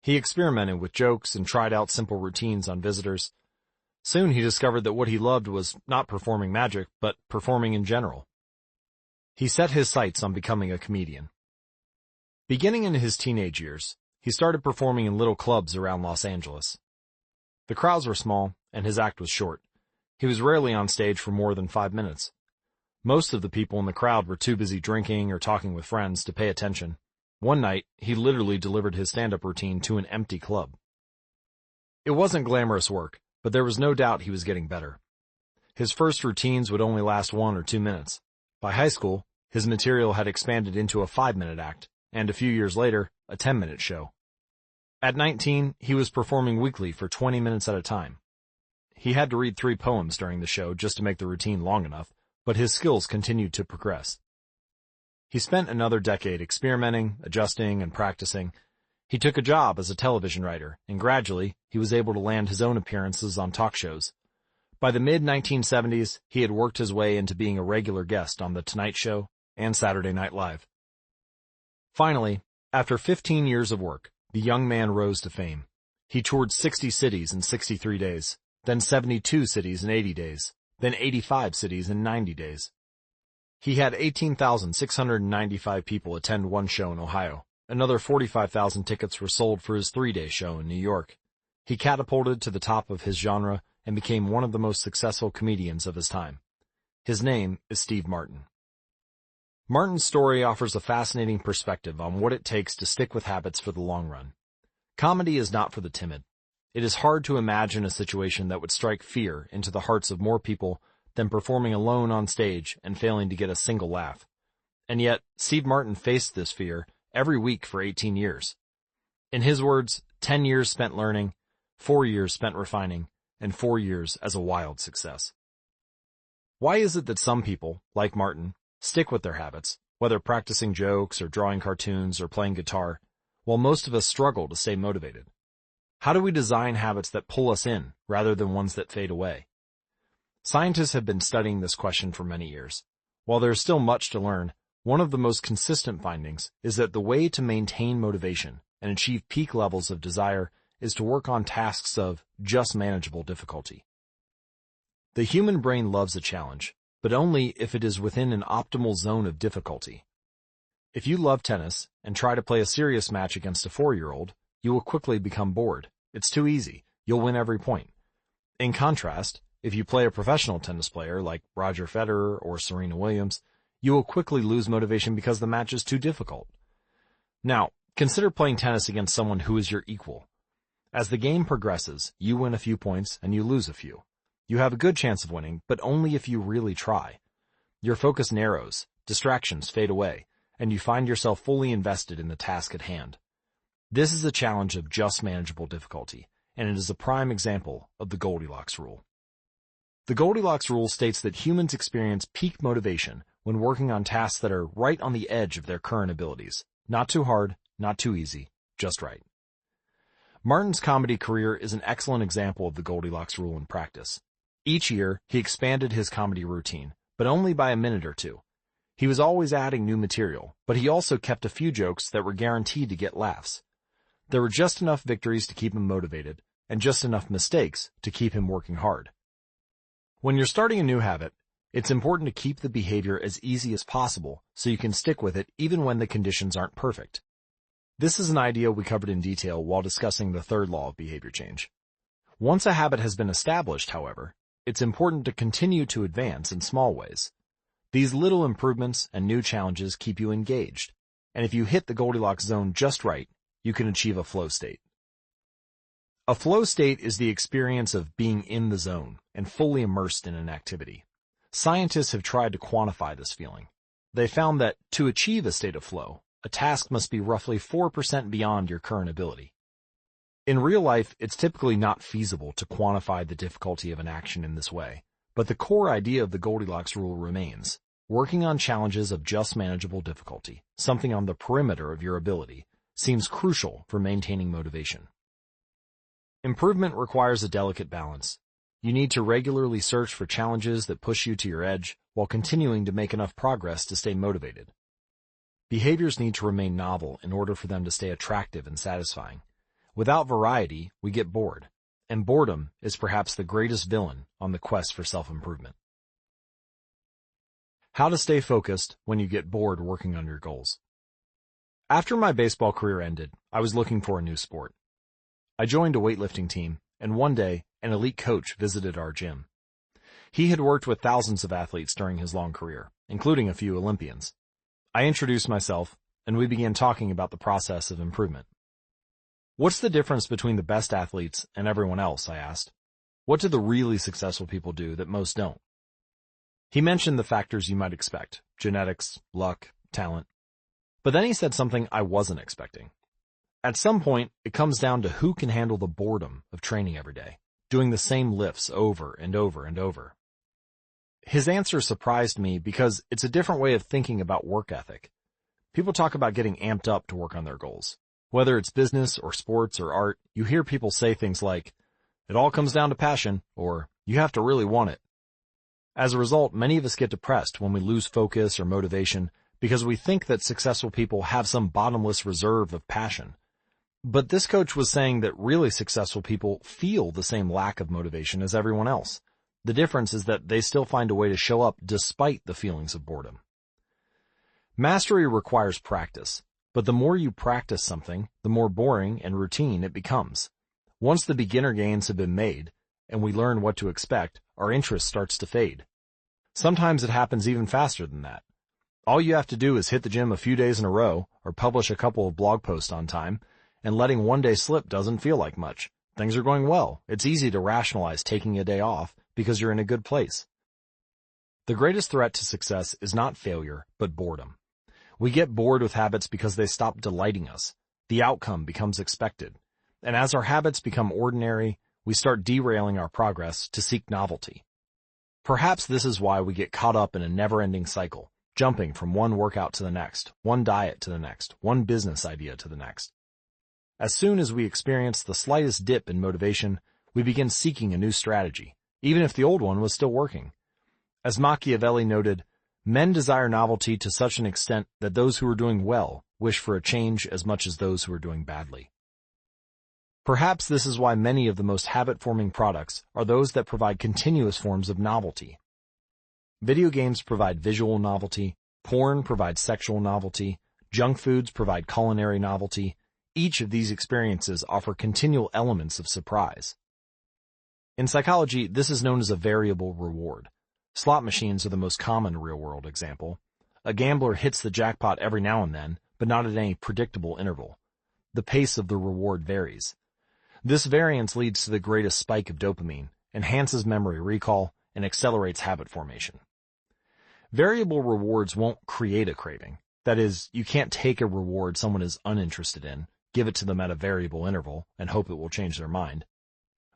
He experimented with jokes and tried out simple routines on visitors. Soon he discovered that what he loved was not performing magic, but performing in general. He set his sights on becoming a comedian. Beginning in his teenage years, he started performing in little clubs around Los Angeles. The crowds were small, and his act was short. He was rarely on stage for more than 5 minutes. Most of the people in the crowd were too busy drinking or talking with friends to pay attention. One night, he literally delivered his stand-up routine to an empty club. It wasn't glamorous work, but there was no doubt he was getting better. His first routines would only last 1 or 2 minutes. By high school, his material had expanded into a 5-minute act, and a few years later, a 10-minute show. At 19, he was performing weekly for 20 minutes at a time. He had to read 3 poems during the show just to make the routine long enough, but his skills continued to progress. He spent another decade experimenting, adjusting, and practicing. He took a job as a television writer, and gradually, he was able to land his own appearances on talk shows. By the mid-1970s, he had worked his way into being a regular guest on The Tonight Show and Saturday Night Live. Finally, after 15 years of work, the young man rose to fame. He toured 60 cities in 63 days, then 72 cities in 80 days, then 85 cities in 90 days. He had 18,695 people attend one show in Ohio. Another 45,000 tickets were sold for his 3-day show in New York. He catapulted to the top of his genre and became one of the most successful comedians of his time. His name is Steve Martin. Martin's story offers a fascinating perspective on what it takes to stick with habits for the long run. Comedy is not for the timid. It is hard to imagine a situation that would strike fear into the hearts of more people than performing alone on stage and failing to get a single laugh. And yet, Steve Martin faced this fear every week for 18 years. In his words, 10 years spent learning, 4 years spent refining, and 4 years as a wild success. Why is it that some people, like Martin, stick with their habits, whether practicing jokes or drawing cartoons or playing guitar, while most of us struggle to stay motivated? How do we design habits that pull us in rather than ones that fade away? Scientists have been studying this question for many years. While there is still much to learn, one of the most consistent findings is that the way to maintain motivation and achieve peak levels of desire is to work on tasks of just manageable difficulty. The human brain loves a challenge, but only if it is within an optimal zone of difficulty. If you love tennis and try to play a serious match against a 4-year-old, you will quickly become bored. It's too easy. You'll win every point. In contrast, if you play a professional tennis player like Roger Federer or Serena Williams, you will quickly lose motivation because the match is too difficult. Now, consider playing tennis against someone who is your equal. As the game progresses, you win a few points and you lose a few. You have a good chance of winning, but only if you really try. Your focus narrows, distractions fade away, and you find yourself fully invested in the task at hand. This is a challenge of just manageable difficulty, and it is a prime example of the Goldilocks rule. The Goldilocks rule states that humans experience peak motivation when working on tasks that are right on the edge of their current abilities. Not too hard, not too easy, just right. Martin's comedy career is an excellent example of the Goldilocks rule in practice. Each year, he expanded his comedy routine, but only by a minute or two. He was always adding new material, but he also kept a few jokes that were guaranteed to get laughs. There were just enough victories to keep him motivated, and just enough mistakes to keep him working hard. When you're starting a new habit, it's important to keep the behavior as easy as possible so you can stick with it even when the conditions aren't perfect. This is an idea we covered in detail while discussing the third law of behavior change. Once a habit has been established, however, it's important to continue to advance in small ways. These little improvements and new challenges keep you engaged, and if you hit the Goldilocks zone just right, you can achieve a flow state. A flow state is the experience of being in the zone and fully immersed in an activity. Scientists have tried to quantify this feeling. They found that to achieve a state of flow, a task must be roughly 4% beyond your current ability. In real life, it's typically not feasible to quantify the difficulty of an action in this way, but the core idea of the Goldilocks rule remains: working on challenges of just manageable difficulty, something on the perimeter of your ability, seems crucial for maintaining motivation. Improvement requires a delicate balance. You need to regularly search for challenges that push you to your edge while continuing to make enough progress to stay motivated. Behaviors need to remain novel in order for them to stay attractive and satisfying. Without variety, we get bored, and boredom is perhaps the greatest villain on the quest for self-improvement. How to stay focused when you get bored working on your goals. After my baseball career ended, I was looking for a new sport. I joined a weightlifting team, and one day, an elite coach visited our gym. He had worked with thousands of athletes during his long career, including a few Olympians. I introduced myself, and we began talking about the process of improvement. "What's the difference between the best athletes and everyone else?" I asked. "What do the really successful people do that most don't?" He mentioned the factors you might expect: genetics, luck, talent. But then he said something I wasn't expecting. At some point, it comes down to who can handle the boredom of training every day, doing the same lifts over and over and over. His answer surprised me because it's a different way of thinking about work ethic. People talk about getting amped up to work on their goals. Whether it's business or sports or art, you hear people say things like, "It all comes down to passion," or "You have to really want it." As a result, many of us get depressed when we lose focus or motivation because we think that successful people have some bottomless reserve of passion. But this coach was saying that really successful people feel the same lack of motivation as everyone else. The difference is that they still find a way to show up despite the feelings of boredom. Mastery requires practice, but the more you practice something, the more boring and routine it becomes. Once the beginner gains have been made, and we learn what to expect, our interest starts to fade. Sometimes it happens even faster than that. All you have to do is hit the gym a few days in a row, or publish a couple of blog posts on time, and letting one day slip doesn't feel like much. Things are going well. It's easy to rationalize taking a day off because you're in a good place. The greatest threat to success is not failure, but boredom. We get bored with habits because they stop delighting us. The outcome becomes expected. And as our habits become ordinary, we start derailing our progress to seek novelty. Perhaps this is why we get caught up in a never-ending cycle, jumping from one workout to the next, one diet to the next, one business idea to the next. As soon as we experience the slightest dip in motivation, we begin seeking a new strategy, even if the old one was still working. As Machiavelli noted, men desire novelty to such an extent that those who are doing well wish for a change as much as those who are doing badly. Perhaps this is why many of the most habit-forming products are those that provide continuous forms of novelty. Video games provide visual novelty, porn provides sexual novelty, junk foods provide culinary novelty. Each of these experiences offer continual elements of surprise. In psychology, this is known as a variable reward. Slot machines are the most common real-world example. A gambler hits the jackpot every now and then, but not at any predictable interval. The pace of the reward varies. This variance leads to the greatest spike of dopamine, enhances memory recall, and accelerates habit formation. Variable rewards won't create a craving. That is, you can't take a reward someone is uninterested in, give it to them at a variable interval, and hope it will change their mind.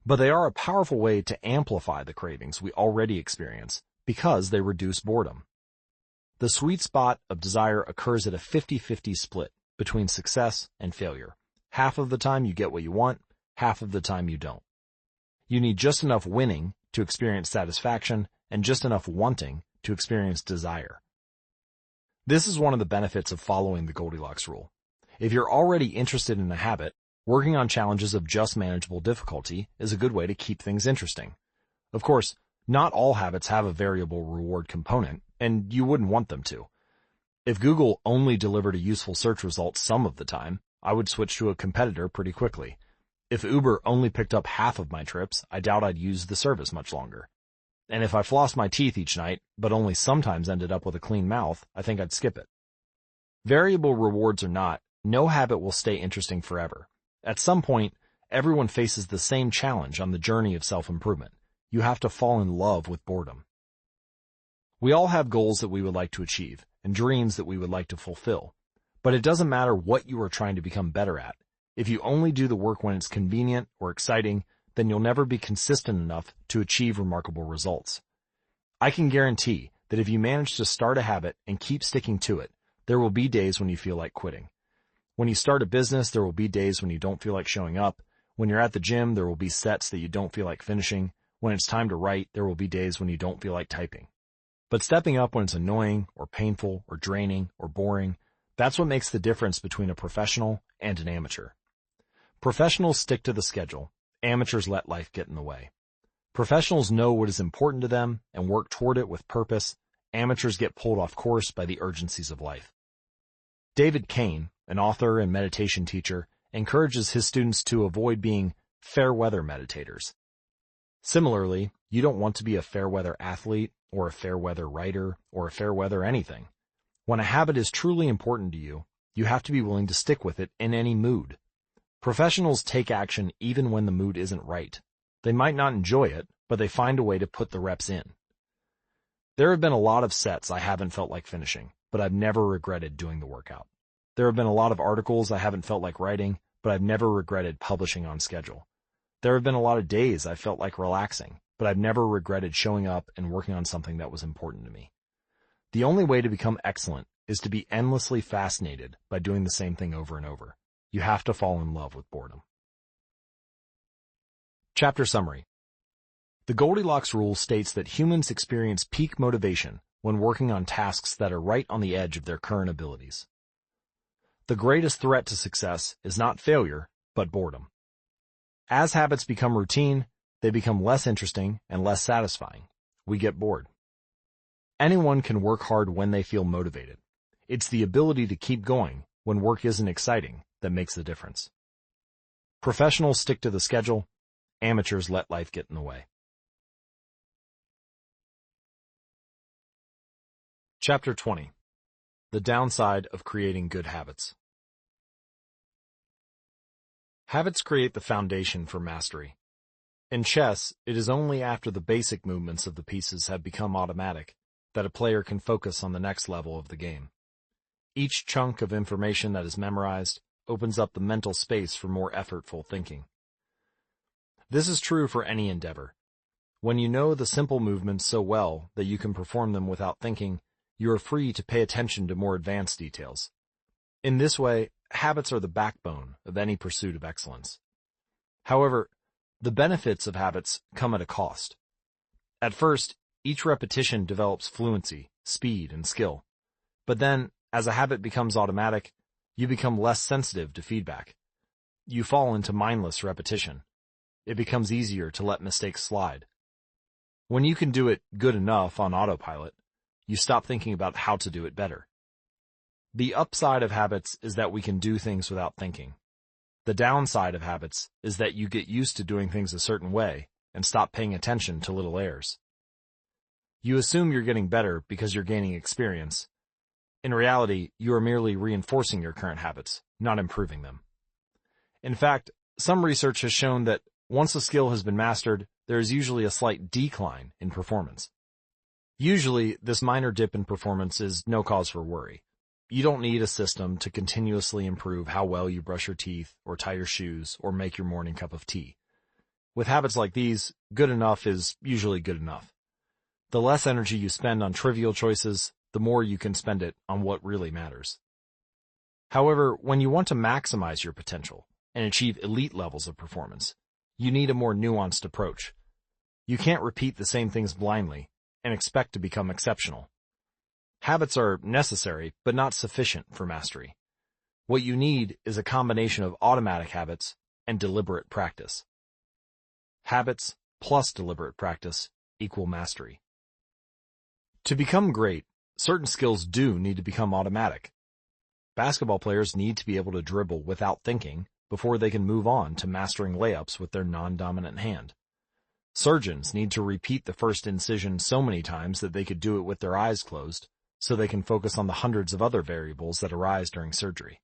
But they are a powerful way to amplify the cravings we already experience because they reduce boredom. The sweet spot of desire occurs at a 50-50 split between success and failure. Half of the time you get what you want, half of the time you don't. You need just enough winning to experience satisfaction and just enough wanting to experience desire. This is one of the benefits of following the Goldilocks rule. If you're already interested in a habit, working on challenges of just manageable difficulty is a good way to keep things interesting. Of course, not all habits have a variable reward component, and you wouldn't want them to. If Google only delivered a useful search result some of the time, I would switch to a competitor pretty quickly. If Uber only picked up half of my trips, I doubt I'd use the service much longer. And if I flossed my teeth each night, but only sometimes ended up with a clean mouth, I think I'd skip it. Variable rewards or not, no habit will stay interesting forever. At some point, everyone faces the same challenge on the journey of self-improvement. You have to fall in love with boredom. We all have goals that we would like to achieve, and dreams that we would like to fulfill. But it doesn't matter what you are trying to become better at. If you only do the work when it's convenient or exciting, then you'll never be consistent enough to achieve remarkable results. I can guarantee that if you manage to start a habit and keep sticking to it, there will be days when you feel like quitting. When you start a business, there will be days when you don't feel like showing up. When you're at the gym, there will be sets that you don't feel like finishing. When it's time to write, there will be days when you don't feel like typing. But stepping up when it's annoying or painful or draining or boring, that's what makes the difference between a professional and an amateur. Professionals stick to the schedule. Amateurs let life get in the way. Professionals know what is important to them and work toward it with purpose. Amateurs get pulled off course by the urgencies of life. David Kane, an author and meditation teacher, encourages his students to avoid being fair-weather meditators. Similarly, you don't want to be a fair-weather athlete or a fair-weather writer or a fair-weather anything. When a habit is truly important to you, you have to be willing to stick with it in any mood. Professionals take action even when the mood isn't right. They might not enjoy it, but they find a way to put the reps in. There have been a lot of sets I haven't felt like finishing, but I've never regretted doing the workout. There have been a lot of articles I haven't felt like writing, but I've never regretted publishing on schedule. There have been a lot of days I felt like relaxing, but I've never regretted showing up and working on something that was important to me. The only way to become excellent is to be endlessly fascinated by doing the same thing over and over. You have to fall in love with boredom. Chapter Summary. The Goldilocks rule states that humans experience peak motivation when working on tasks that are right on the edge of their current abilities. The greatest threat to success is not failure, but boredom. As habits become routine, they become less interesting and less satisfying. We get bored. Anyone can work hard when they feel motivated. It's the ability to keep going when work isn't exciting that makes the difference. Professionals stick to the schedule. Amateurs let life get in the way. Chapter 20. The downside of creating good habits. Habits create the foundation for mastery. In chess, it is only after the basic movements of the pieces have become automatic that a player can focus on the next level of the game. Each chunk of information that is memorized opens up the mental space for more effortful thinking. This is true for any endeavor. When you know the simple movements so well that you can perform them without thinking, you are free to pay attention to more advanced details. In this way, habits are the backbone of any pursuit of excellence. However, the benefits of habits come at a cost. At first, each repetition develops fluency, speed, and skill. But then, as a habit becomes automatic, you become less sensitive to feedback. You fall into mindless repetition. It becomes easier to let mistakes slide. When you can do it good enough on autopilot, you stop thinking about how to do it better. The upside of habits is that we can do things without thinking. The downside of habits is that you get used to doing things a certain way and stop paying attention to little errors. You assume you're getting better because you're gaining experience. In reality, you are merely reinforcing your current habits, not improving them. In fact, some research has shown that once a skill has been mastered, there is usually a slight decline in performance. Usually, this minor dip in performance is no cause for worry. You don't need a system to continuously improve how well you brush your teeth, or tie your shoes, or make your morning cup of tea. With habits like these, good enough is usually good enough. The less energy you spend on trivial choices, the more you can spend it on what really matters. However, when you want to maximize your potential, and achieve elite levels of performance, you need a more nuanced approach. You can't repeat the same things blindly and expect to become exceptional. Habits are necessary, but not sufficient for mastery. What you need is a combination of automatic habits and deliberate practice. Habits plus deliberate practice equal mastery. To become great, certain skills do need to become automatic. Basketball players need to be able to dribble without thinking before they can move on to mastering layups with their non-dominant hand. Surgeons need to repeat the first incision so many times that they could do it with their eyes closed, so they can focus on the hundreds of other variables that arise during surgery.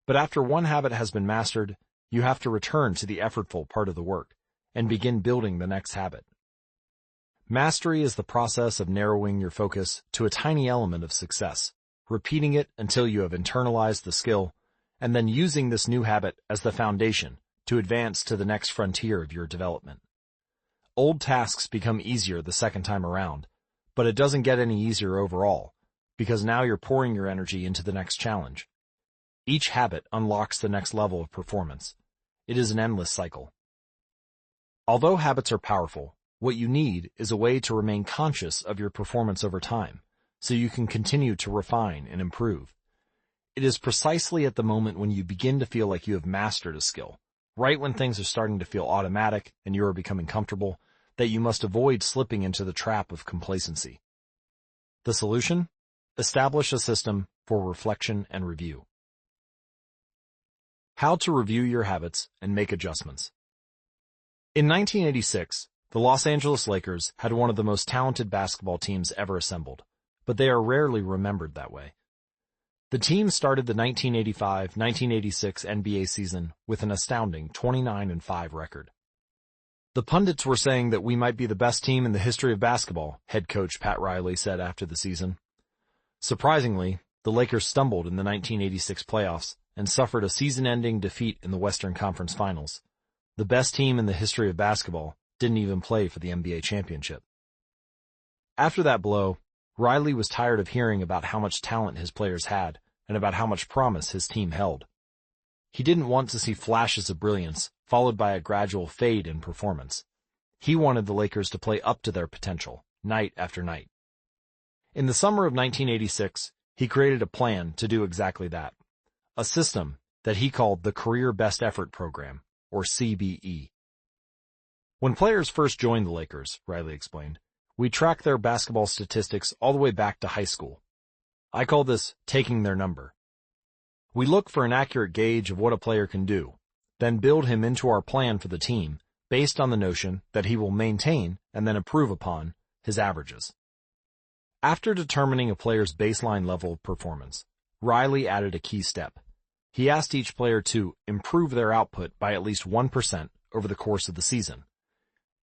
But after one habit has been mastered, you have to return to the effortful part of the work and begin building the next habit. Mastery is the process of narrowing your focus to a tiny element of success, repeating it until you have internalized the skill, and then using this new habit as the foundation to advance to the next frontier of your development. Old tasks become easier the second time around, but it doesn't get any easier overall, because now you're pouring your energy into the next challenge. Each habit unlocks the next level of performance. It is an endless cycle. Although habits are powerful, what you need is a way to remain conscious of your performance over time, so you can continue to refine and improve. It is precisely at the moment when you begin to feel like you have mastered a skill, right when things are starting to feel automatic and you are becoming comfortable, that you must avoid slipping into the trap of complacency. The solution? Establish a system for reflection and review. How to review your habits and make adjustments. In 1986, the Los Angeles Lakers had one of the most talented basketball teams ever assembled, but they are rarely remembered that way. The team started the 1985-1986 NBA season with an astounding 29-5 record. The pundits were saying that we might be the best team in the history of basketball, head coach Pat Riley said after the season. Surprisingly, the Lakers stumbled in the 1986 playoffs and suffered a season-ending defeat in the Western Conference Finals. The best team in the history of basketball didn't even play for the NBA championship. After that blow, Riley was tired of hearing about how much talent his players had and about how much promise his team held. He didn't want to see flashes of brilliance followed by a gradual fade in performance. He wanted the Lakers to play up to their potential, night after night. In the summer of 1986, he created a plan to do exactly that, a system that he called the Career Best Effort Program, or CBE. When players first joined the Lakers, Riley explained, we track their basketball statistics all the way back to high school. I call this taking their number. We look for an accurate gauge of what a player can do, then build him into our plan for the team based on the notion that he will maintain and then improve upon his averages. After determining a player's baseline level of performance, Riley added a key step. He asked each player to improve their output by at least 1% over the course of the season.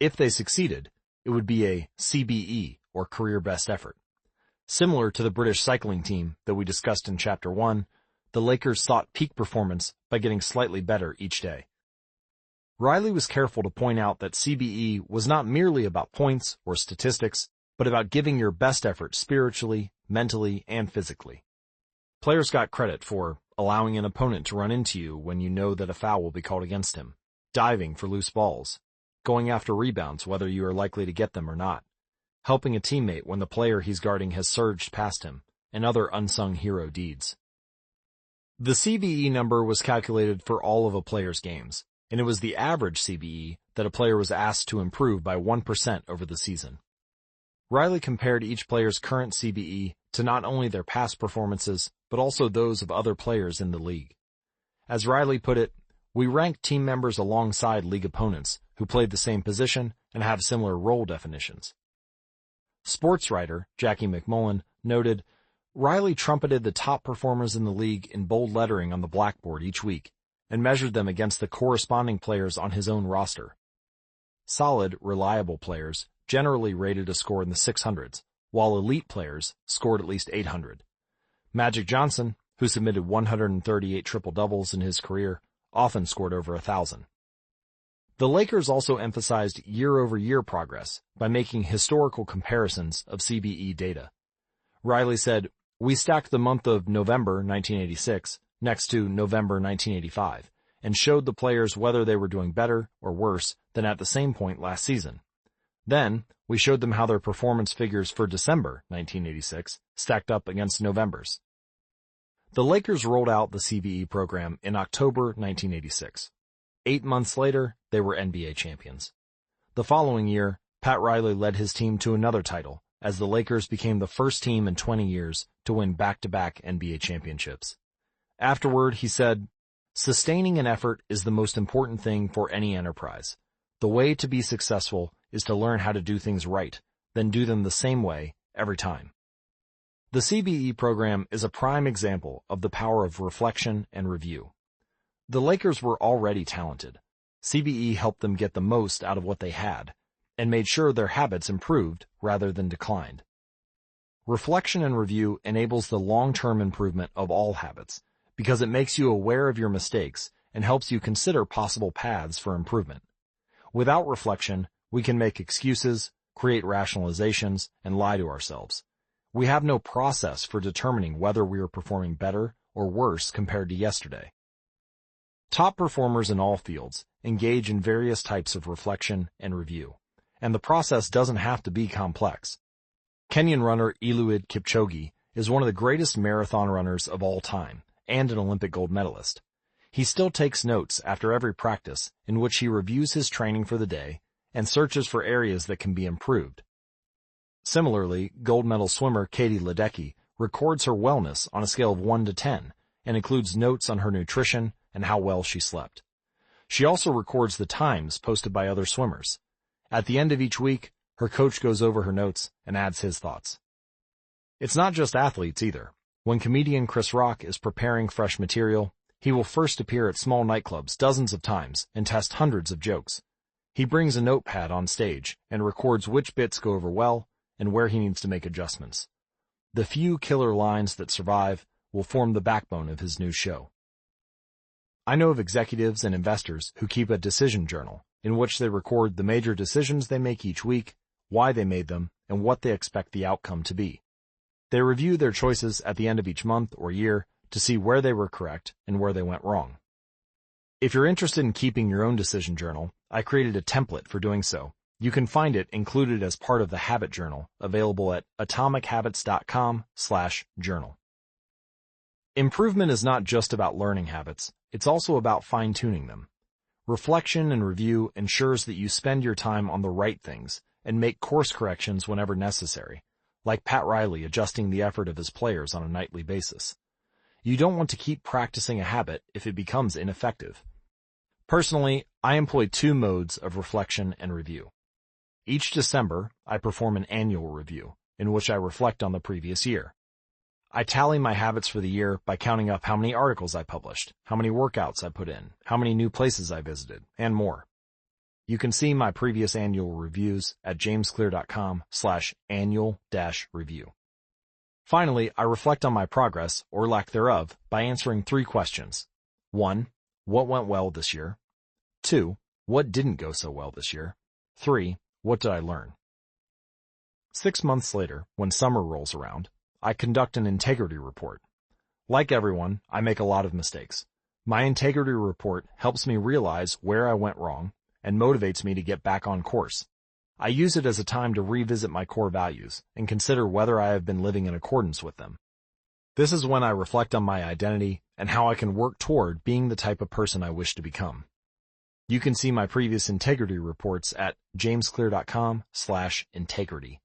If they succeeded, it would be a CBE, or Career Best Effort. Similar to the British cycling team that we discussed in Chapter 1, the Lakers sought peak performance by getting slightly better each day. Riley was careful to point out that CBE was not merely about points or statistics, but about giving your best effort spiritually, mentally, and physically. Players got credit for allowing an opponent to run into you when you know that a foul will be called against him, diving for loose balls, going after rebounds whether you are likely to get them or not, helping a teammate when the player he's guarding has surged past him, and other unsung hero deeds. The CBE number was calculated for all of a player's games, and it was the average CBE that a player was asked to improve by 1% over the season. Riley compared each player's current CBE to not only their past performances, but also those of other players in the league. As Riley put it, we ranked team members alongside league opponents who played the same position and have similar role definitions. Sports writer Jackie McMullen noted, Riley trumpeted the top performers in the league in bold lettering on the blackboard each week and measured them against the corresponding players on his own roster. Solid, reliable players generally rated a score in the 600s, while elite players scored at least 800. Magic Johnson, who submitted 138 triple-doubles in his career, often scored over 1,000. The Lakers also emphasized year-over-year progress by making historical comparisons of CBE data. Riley said, we stacked the month of November 1986 next to November 1985 and showed the players whether they were doing better or worse than at the same point last season. Then, we showed them how their performance figures for December 1986 stacked up against November's. The Lakers rolled out the CBE program in October 1986. 8 months later, they were NBA champions. The following year, Pat Riley led his team to another title, as the Lakers became the first team in 20 years to win back-to-back NBA championships. Afterward, he said, "Sustaining an effort is the most important thing for any enterprise. The way to be successful is to learn how to do things right, then do them the same way every time." The CBE program is a prime example of the power of reflection and review. The Lakers were already talented. CBE helped them get the most out of what they had, and made sure their habits improved rather than declined. Reflection and review enables the long-term improvement of all habits, because it makes you aware of your mistakes and helps you consider possible paths for improvement. Without reflection, we can make excuses, create rationalizations, and lie to ourselves. We have no process for determining whether we are performing better or worse compared to yesterday. Top performers in all fields engage in various types of reflection and review, and the process doesn't have to be complex. Kenyan runner Eliud Kipchoge is one of the greatest marathon runners of all time, and an Olympic gold medalist. He still takes notes after every practice in which he reviews his training for the day and searches for areas that can be improved. Similarly, gold medal swimmer Katie Ledecky records her wellness on a scale of 1 to 10 and includes notes on her nutrition and how well she slept. She also records the times posted by other swimmers. At the end of each week, her coach goes over her notes and adds his thoughts. It's not just athletes either. When comedian Chris Rock is preparing fresh material, he will first appear at small nightclubs dozens of times and test hundreds of jokes. He brings a notepad on stage and records which bits go over well and where he needs to make adjustments. The few killer lines that survive will form the backbone of his new show. I know of executives and investors who keep a decision journal in which they record the major decisions they make each week, why they made them, and what they expect the outcome to be. They review their choices at the end of each month or year to see where they were correct and where they went wrong. If you're interested in keeping your own decision journal, I created a template for doing so. You can find it included as part of the Habit Journal, available at atomichabits.com/journal. Improvement is not just about learning habits, it's also about fine-tuning them. Reflection and review ensures that you spend your time on the right things and make course corrections whenever necessary, like Pat Riley adjusting the effort of his players on a nightly basis. You don't want to keep practicing a habit if it becomes ineffective. Personally, I employ 2 modes of reflection and review. Each December, I perform an annual review, in which I reflect on the previous year. I tally my habits for the year by counting up how many articles I published, how many workouts I put in, how many new places I visited, and more. You can see my previous annual reviews at jamesclear.com/annual-review. Finally, I reflect on my progress, or lack thereof, by answering 3 questions. 1. What went well this year? 2. What didn't go so well this year? 3. What did I learn? 6 months later, when summer rolls around, I conduct an integrity report. Like everyone, I make a lot of mistakes. My integrity report helps me realize where I went wrong and motivates me to get back on course. I use it as a time to revisit my core values and consider whether I have been living in accordance with them. This is when I reflect on my identity and how I can work toward being the type of person I wish to become. You can see my previous integrity reports at jamesclear.com/integrity.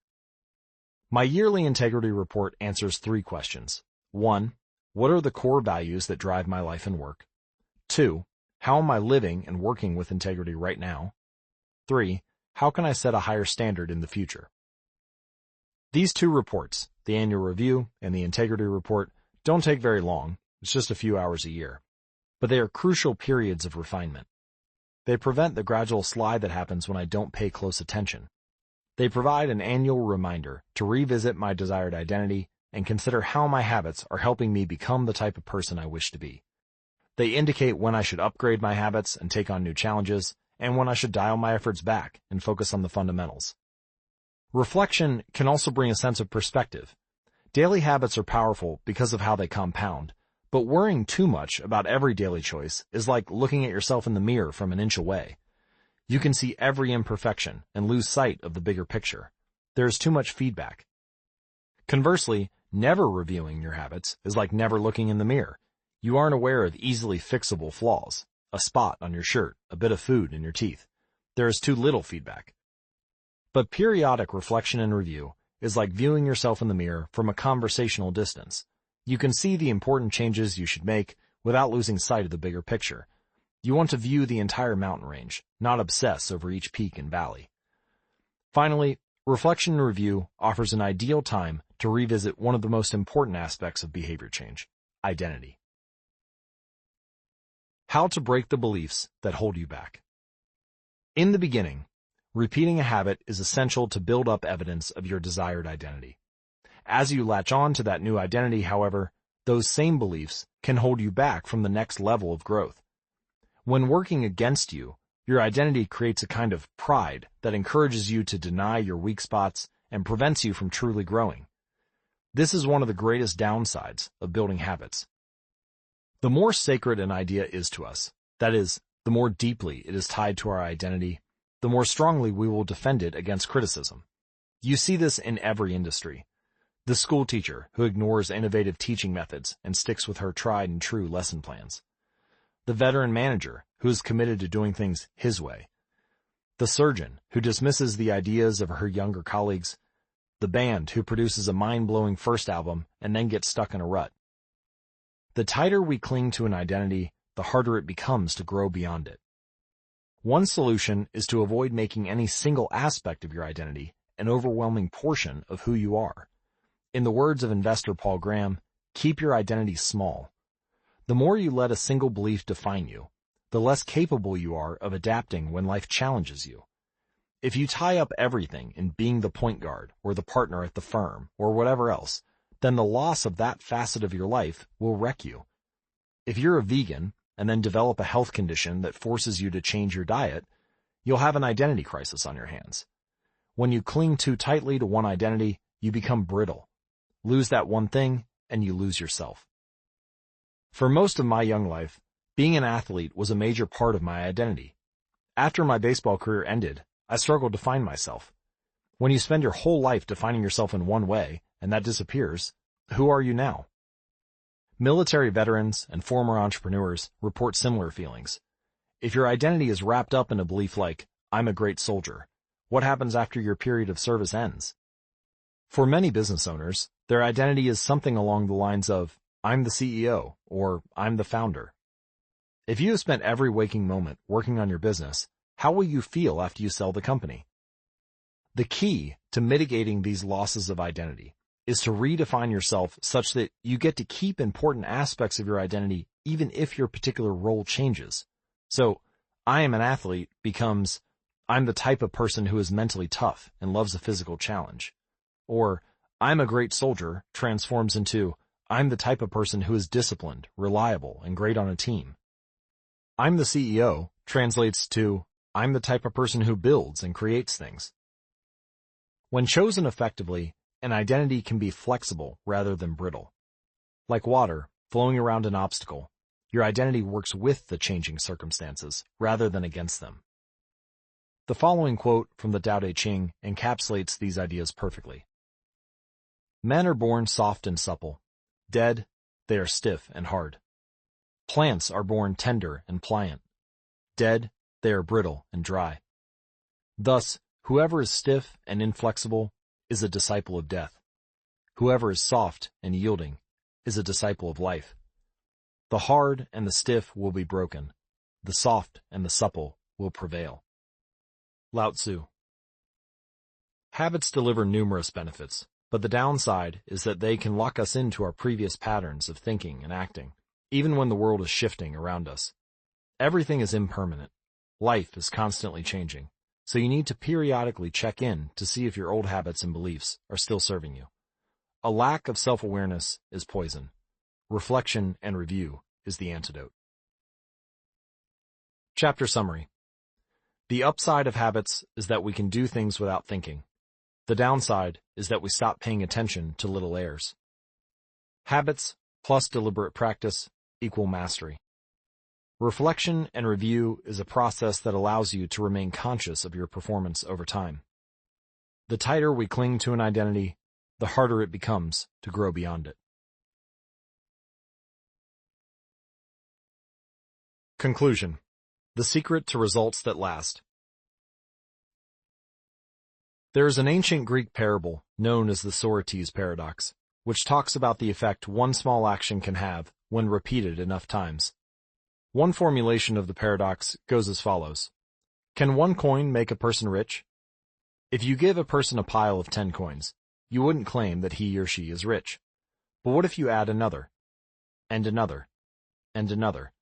My yearly integrity report answers 3 questions. 1. What are the core values that drive my life and work? 2. How am I living and working with integrity right now? 3. How can I set a higher standard in the future? These 2 reports, the annual review and the integrity report, don't take very long. It's just a few hours a year. But they are crucial periods of refinement. They prevent the gradual slide that happens when I don't pay close attention. They provide an annual reminder to revisit my desired identity and consider how my habits are helping me become the type of person I wish to be. They indicate when I should upgrade my habits and take on new challenges, and when I should dial my efforts back and focus on the fundamentals. Reflection can also bring a sense of perspective. Daily habits are powerful because of how they compound, But worrying too much about every daily choice is like looking at yourself in the mirror from an inch away. You can see every imperfection and lose sight of the bigger picture. There is too much feedback. Conversely, never reviewing your habits is like never looking in the mirror. You aren't aware of easily fixable flaws, a spot on your shirt, a bit of food in your teeth. There is too little feedback. But periodic reflection and review is like viewing yourself in the mirror from a conversational distance. You can see the important changes you should make without losing sight of the bigger picture. You want to view the entire mountain range, not obsess over each peak and valley. Finally, reflection and review offers an ideal time to revisit one of the most important aspects of behavior change: identity. How to break the beliefs that hold you back. In the beginning, repeating a habit is essential to build up evidence of your desired identity. As you latch on to that new identity, however, those same beliefs can hold you back from the next level of growth. When working against you, your identity creates a kind of pride that encourages you to deny your weak spots and prevents you from truly growing. This is one of the greatest downsides of building habits. The more sacred an idea is to us, that is, the more deeply it is tied to our identity, the more strongly we will defend it against criticism. You see this in every industry. The school teacher who ignores innovative teaching methods and sticks with her tried and true lesson plans. The veteran manager who is committed to doing things his way. The surgeon who dismisses the ideas of her younger colleagues. The band who produces a mind-blowing first album and then gets stuck in a rut. The tighter we cling to an identity, the harder it becomes to grow beyond it. One solution is to avoid making any single aspect of your identity an overwhelming portion of who you are. In the words of investor Paul Graham, keep your identity small. The more you let a single belief define you, the less capable you are of adapting when life challenges you. If you tie up everything in being the point guard or the partner at the firm or whatever else, then the loss of that facet of your life will wreck you. If you're a vegan and then develop a health condition that forces you to change your diet, you'll have an identity crisis on your hands. When you cling too tightly to one identity, you become brittle. Lose that one thing, and you lose yourself. For most of my young life, being an athlete was a major part of my identity. After my baseball career ended, I struggled to find myself. When you spend your whole life defining yourself in one way, and that disappears, who are you now? Military veterans and former entrepreneurs report similar feelings. If your identity is wrapped up in a belief like, I'm a great soldier, what happens after your period of service ends? For many business owners, their identity is something along the lines of, I'm the CEO, or I'm the founder. If you have spent every waking moment working on your business, how will you feel after you sell the company? The key to mitigating these losses of identity is to redefine yourself such that you get to keep important aspects of your identity even if your particular role changes. So, I am an athlete becomes, I'm the type of person who is mentally tough and loves a physical challenge. Or, I'm a great soldier transforms into, I'm the type of person who is disciplined, reliable, and great on a team. I'm the CEO translates to, I'm the type of person who builds and creates things. When chosen effectively, an identity can be flexible rather than brittle. Like water flowing around an obstacle, your identity works with the changing circumstances rather than against them. The following quote from the Tao Te Ching encapsulates these ideas perfectly. Men are born soft and supple. Dead, they are stiff and hard. Plants are born tender and pliant. Dead, they are brittle and dry. Thus, whoever is stiff and inflexible is a disciple of death. Whoever is soft and yielding is a disciple of life. The hard and the stiff will be broken. The soft and the supple will prevail. Lao Tzu. Habits deliver numerous benefits, but the downside is that they can lock us into our previous patterns of thinking and acting, even when the world is shifting around us. Everything is impermanent. Life is constantly changing, so you need to periodically check in to see if your old habits and beliefs are still serving you. A lack of self-awareness is poison. Reflection and review is the antidote. Chapter summary. The upside of habits is that we can do things without thinking. The downside is that we stop paying attention to little errors. Habits plus deliberate practice equal mastery. Reflection and review is a process that allows you to remain conscious of your performance over time. The tighter we cling to an identity, the harder it becomes to grow beyond it. Conclusion: the secret to results that last. There is an ancient Greek parable known as the Socrates paradox, which talks about the effect one small action can have when repeated enough times. One formulation of the paradox goes as follows. Can one coin make a person rich? If you give a person a pile of 10 coins, you wouldn't claim that he or she is rich. But what if you add another, and another, and another?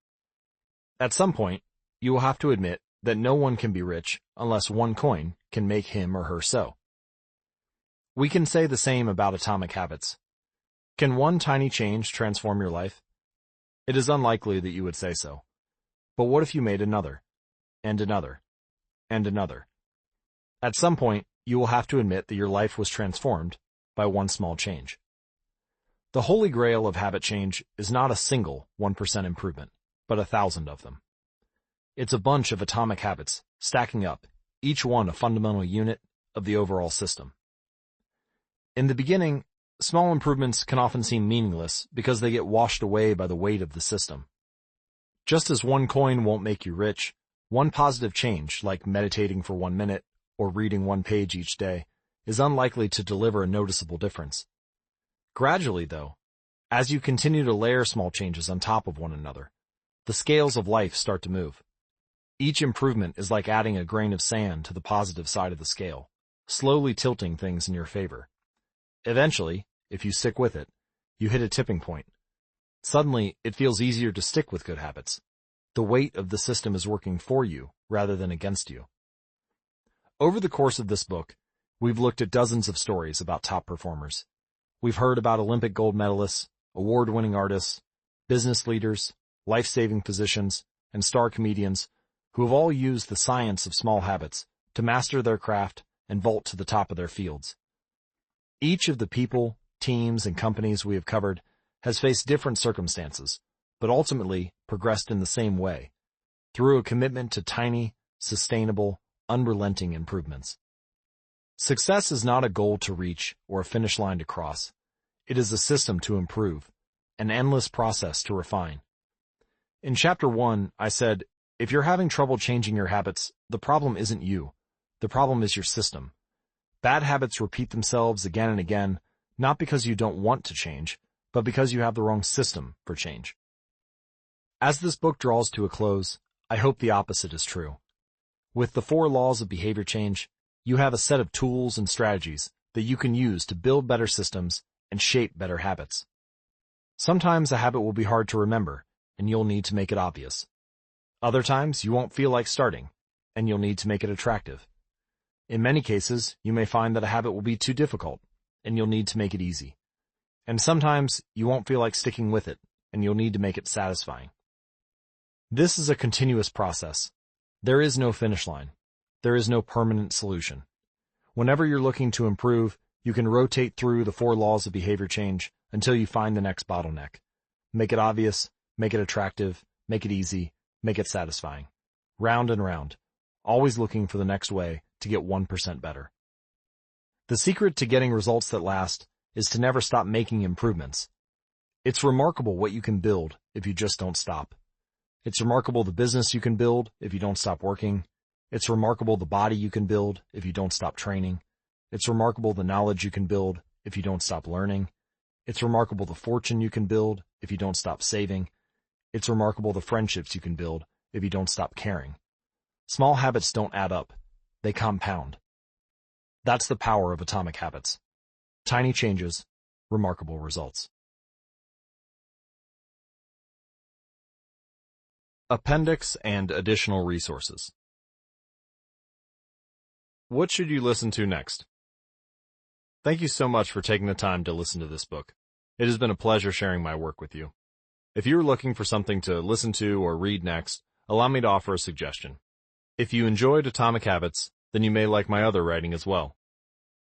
At some point, you will have to admit that no one can be rich unless one coin can make him or her so. We can say the same about atomic habits. Can one tiny change transform your life? It is unlikely that you would say so. But what if you made another, and another, and another? At some point, you will have to admit that your life was transformed by one small change. The holy grail of habit change is not a single 1% improvement, but 1,000 of them. It's a bunch of atomic habits stacking up, each one a fundamental unit of the overall system. In the beginning, small improvements can often seem meaningless because they get washed away by the weight of the system. Just as one coin won't make you rich, one positive change, like meditating for 1 minute or reading 1 page each day, is unlikely to deliver a noticeable difference. Gradually, though, as you continue to layer small changes on top of one another, the scales of life start to move. Each improvement is like adding a grain of sand to the positive side of the scale, slowly tilting things in your favor. Eventually, if you stick with it, you hit a tipping point. Suddenly, it feels easier to stick with good habits. The weight of the system is working for you rather than against you. Over the course of this book, we've looked at dozens of stories about top performers. We've heard about Olympic gold medalists, award-winning artists, business leaders, life-saving physicians, and star comedians who have all used the science of small habits to master their craft and vault to the top of their fields. Each of the people, teams, and companies we have covered has faced different circumstances, but ultimately progressed in the same way, through a commitment to tiny, sustainable, unrelenting improvements. Success is not a goal to reach or a finish line to cross. It is a system to improve, an endless process to refine. In Chapter 1, I said, if you're having trouble changing your habits, the problem isn't you. The problem is your system. Bad habits repeat themselves again and again, not because you don't want to change, but because you have the wrong system for change. As this book draws to a close, I hope the opposite is true. With the 4 laws of behavior change, you have a set of tools and strategies that you can use to build better systems and shape better habits. Sometimes a habit will be hard to remember, and you'll need to make it obvious. Other times, you won't feel like starting, and you'll need to make it attractive. In many cases, you may find that a habit will be too difficult, and you'll need to make it easy. And sometimes, you won't feel like sticking with it, and you'll need to make it satisfying. This is a continuous process. There is no finish line. There is no permanent solution. Whenever you're looking to improve, you can rotate through the 4 laws of behavior change until you find the next bottleneck. Make it obvious, make it attractive, make it easy, make it satisfying. Round and round, always looking for the next way to get 1% better. The secret to getting results that last is to never stop making improvements. It's remarkable what you can build if you just don't stop. It's remarkable the business you can build if you don't stop working. It's remarkable the body you can build if you don't stop training. It's remarkable the knowledge you can build if you don't stop learning. It's remarkable the fortune you can build if you don't stop saving. It's remarkable the friendships you can build if you don't stop caring. Small habits don't add up. They compound. That's the power of atomic habits. Tiny changes, remarkable results. Appendix and additional resources. What should you listen to next? Thank you so much for taking the time to listen to this book. It has been a pleasure sharing my work with you. If you're looking for something to listen to or read next, allow me to offer a suggestion. If you enjoyed Atomic Habits, then you may like my other writing as well.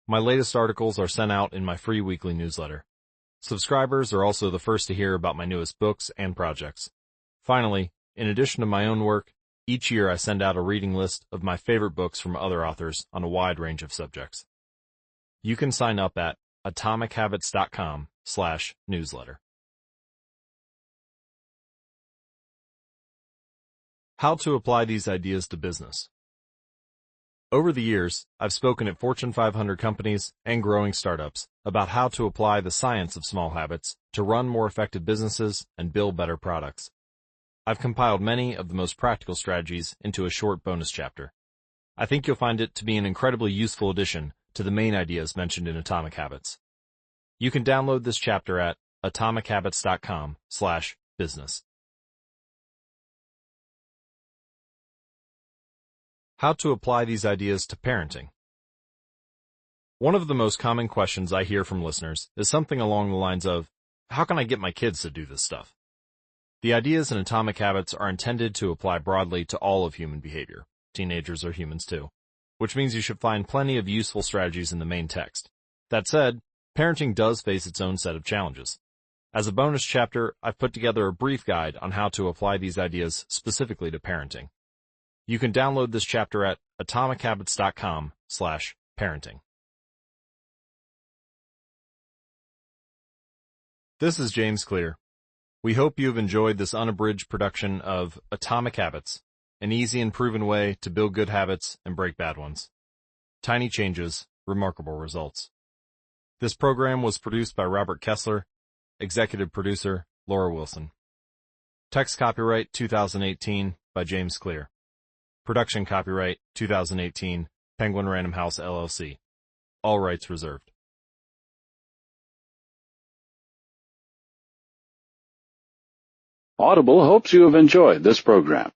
My latest articles are sent out in my free weekly newsletter. Subscribers are also the first to hear about my newest books and projects. Finally, in addition to my own work, each year I send out a reading list of my favorite books from other authors on a wide range of subjects. You can sign up at atomichabits.com/newsletter. How to apply these ideas to business. Over the years, I've spoken at Fortune 500 companies and growing startups about how to apply the science of small habits to run more effective businesses and build better products. I've compiled many of the most practical strategies into a short bonus chapter. I think you'll find it to be an incredibly useful addition to the main ideas mentioned in Atomic Habits. You can download this chapter at atomichabits.com/business. How to apply these ideas to parenting. One of the most common questions I hear from listeners is something along the lines of, how can I get my kids to do this stuff? The ideas in Atomic Habits are intended to apply broadly to all of human behavior. Teenagers are humans too, which means you should find plenty of useful strategies in the main text. That said, parenting does face its own set of challenges. As a bonus chapter, I've put together a brief guide on how to apply these ideas specifically to parenting. You can download this chapter at atomichabits.com/parenting. This is James Clear. We hope you have enjoyed this unabridged production of Atomic Habits, an easy and proven way to build good habits and break bad ones. Tiny changes, remarkable results. This program was produced by Robert Kessler, executive producer Laura Wilson. Text copyright 2018 by James Clear. Production copyright 2018, Penguin Random House LLC. All rights reserved. Audible hopes you have enjoyed this program.